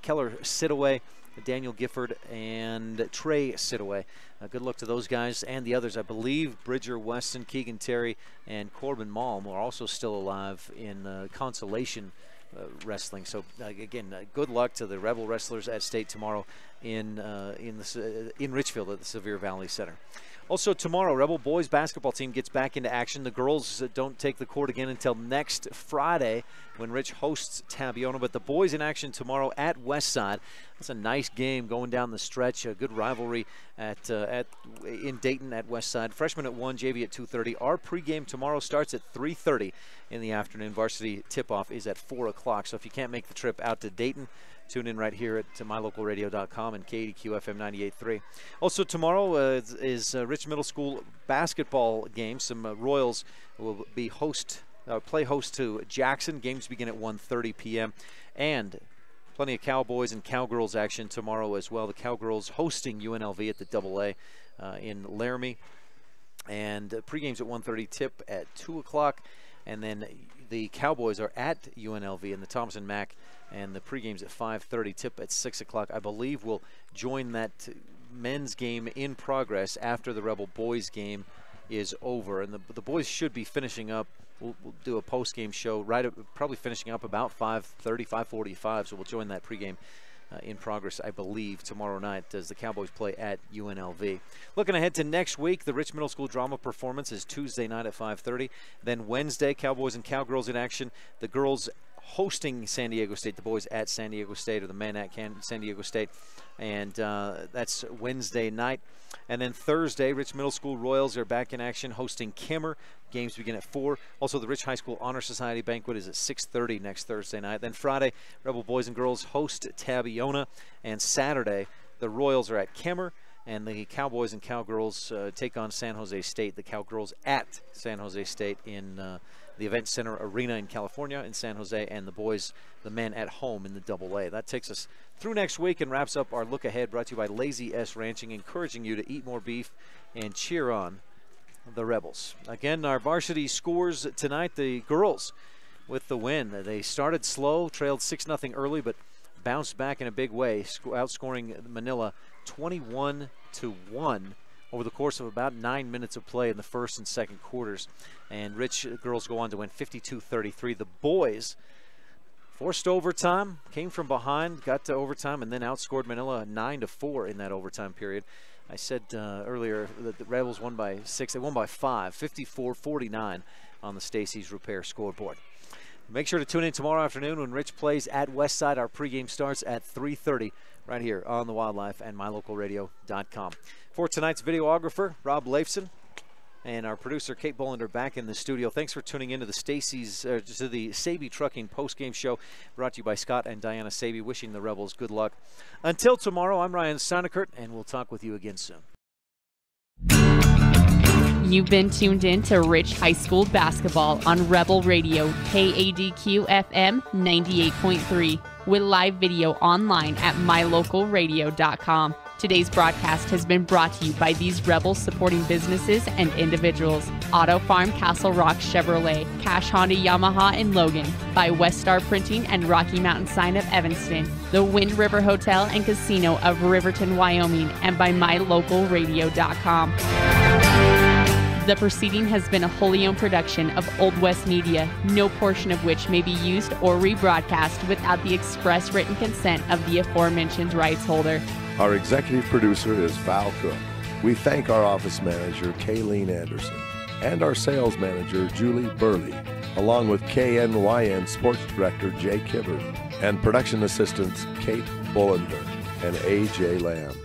Keller Sidaway, Daniel Gifford, and Trey Sidaway. Good luck to those guys and the others. I believe Bridger Weston, Keegan Terry, and Corbin Malm are also still alive in consolation wrestling. So again, good luck to the Rebel wrestlers at state tomorrow in Richfield at the Sevier Valley Center. Also tomorrow, Rebel boys basketball team gets back into action. The girls don't take the court again until next Friday when Rich hosts Tabiona, but the boys in action tomorrow at Westside. That's a nice game going down the stretch. A good rivalry in Dayton at Westside. Freshmen at 1, JV at 2:30. Our pregame tomorrow starts at 3:30 in the afternoon. Varsity tip-off is at 4 o'clock. So if you can't make the trip out to Dayton, tune in right here at mylocalradio.com and KADQ FM 98.3. Also tomorrow is Rich Middle School basketball game. Some Royals will be play host to Jackson. Games begin at 1:30 p.m. And plenty of Cowboys and Cowgirls action tomorrow as well. The Cowgirls hosting UNLV at the AA in Laramie. And pregames at 1:30, tip at 2 o'clock. And then the Cowboys are at UNLV in the Thompson Mac, and the pregame's at 5:30, tip at 6 o'clock. I believe we'll join that men's game in progress after the Rebel boys game is over. And the boys should be finishing up. We'll do a post-game show probably finishing up about 5:30, 5:45, so we'll join that pregame in progress, I believe, tomorrow night as the Cowboys play at UNLV. Looking ahead to next week, the Rich Middle School drama performance is Tuesday night at 5:30. Then Wednesday, Cowboys and Cowgirls in action. The girls hosting San Diego State, the boys at San Diego State, or the men at San Diego State. And that's Wednesday night. And then Thursday, Rich Middle School Royals are back in action hosting Kimmer. Games begin at 4. Also, the Rich High School Honor Society banquet is at 6:30 next Thursday night. Then Friday, Rebel Boys and Girls host Tabiona. And Saturday, the Royals are at Kimmer. And the Cowboys and Cowgirls take on San Jose State. The Cowgirls at San Jose State in the Event Center Arena in California in San Jose, and the boys, the men, at home in the AA. That takes us through next week and wraps up our look ahead, brought to you by Lazy S Ranching, encouraging you to eat more beef and cheer on the Rebels. Again, our varsity scores tonight, the girls with the win. They started slow, trailed 6-0 early, but bounced back in a big way, outscoring Manila 21-1 over the course of about 9 minutes of play in the first and second quarters. And Rich girls go on to win 52-33. The boys forced overtime, came from behind, got to overtime, and then outscored Manila 9-4 in that overtime period. I said earlier that the Rebels won by 6. They won by 5, 54-49 on the Stacey's Repair scoreboard. Make sure to tune in tomorrow afternoon when Rich plays at Westside. Our pregame starts at 3:30 right here on the Wildlife and MyLocalRadio.com. For tonight's videographer, Rob Leifson, and our producer, Kate Bolander, back in the studio. Thanks for tuning in to the to the Saby Trucking postgame show, brought to you by Scott and Diana Saby. Wishing the Rebels good luck. Until tomorrow, I'm Ryan STEINECKERT, and we'll talk with you again soon. You've been tuned in to Rich High School basketball on Rebel Radio, KADQ FM 98.3, with live video online at MyLocalRadio.com. Today's broadcast has been brought to you by these Rebels supporting businesses and individuals: Auto Farm Castle Rock Chevrolet, Cash Honda Yamaha in Logan, by West Star Printing and Rocky Mountain Sign of Evanston, the Wind River Hotel and Casino of Riverton, Wyoming, and by MyLocalRadio.com. The proceeding has been a wholly owned production of Old West Media, no portion of which may be used or rebroadcast without the express written consent of the aforementioned rights holder. Our executive producer is Val Cook. We thank our office manager, Kayleen Anderson, and our sales manager, Julie Burley, along with KNYN Sports Director, Jay Kibbard, and production assistants, Kate Bolander and A.J. Lamb.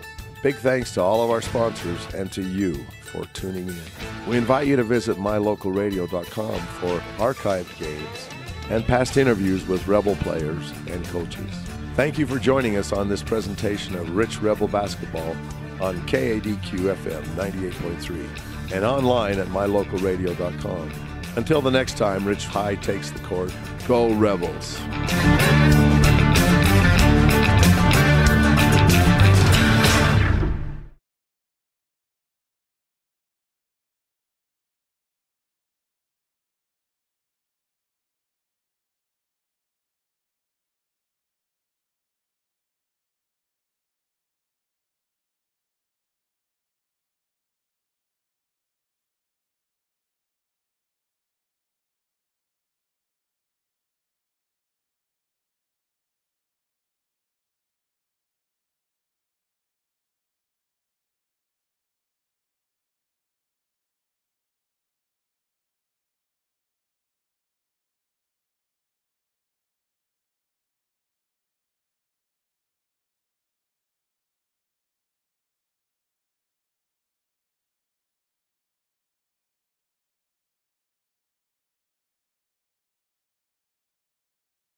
Big thanks to all of our sponsors and to you for tuning in. We invite you to visit MyLocalRadio.com for archived games and past interviews with Rebel players and coaches. Thank you for joining us on this presentation of Rich Rebel Basketball on KADQ FM 98.3 and online at MyLocalRadio.com. Until the next time Rich High takes the court, go Rebels!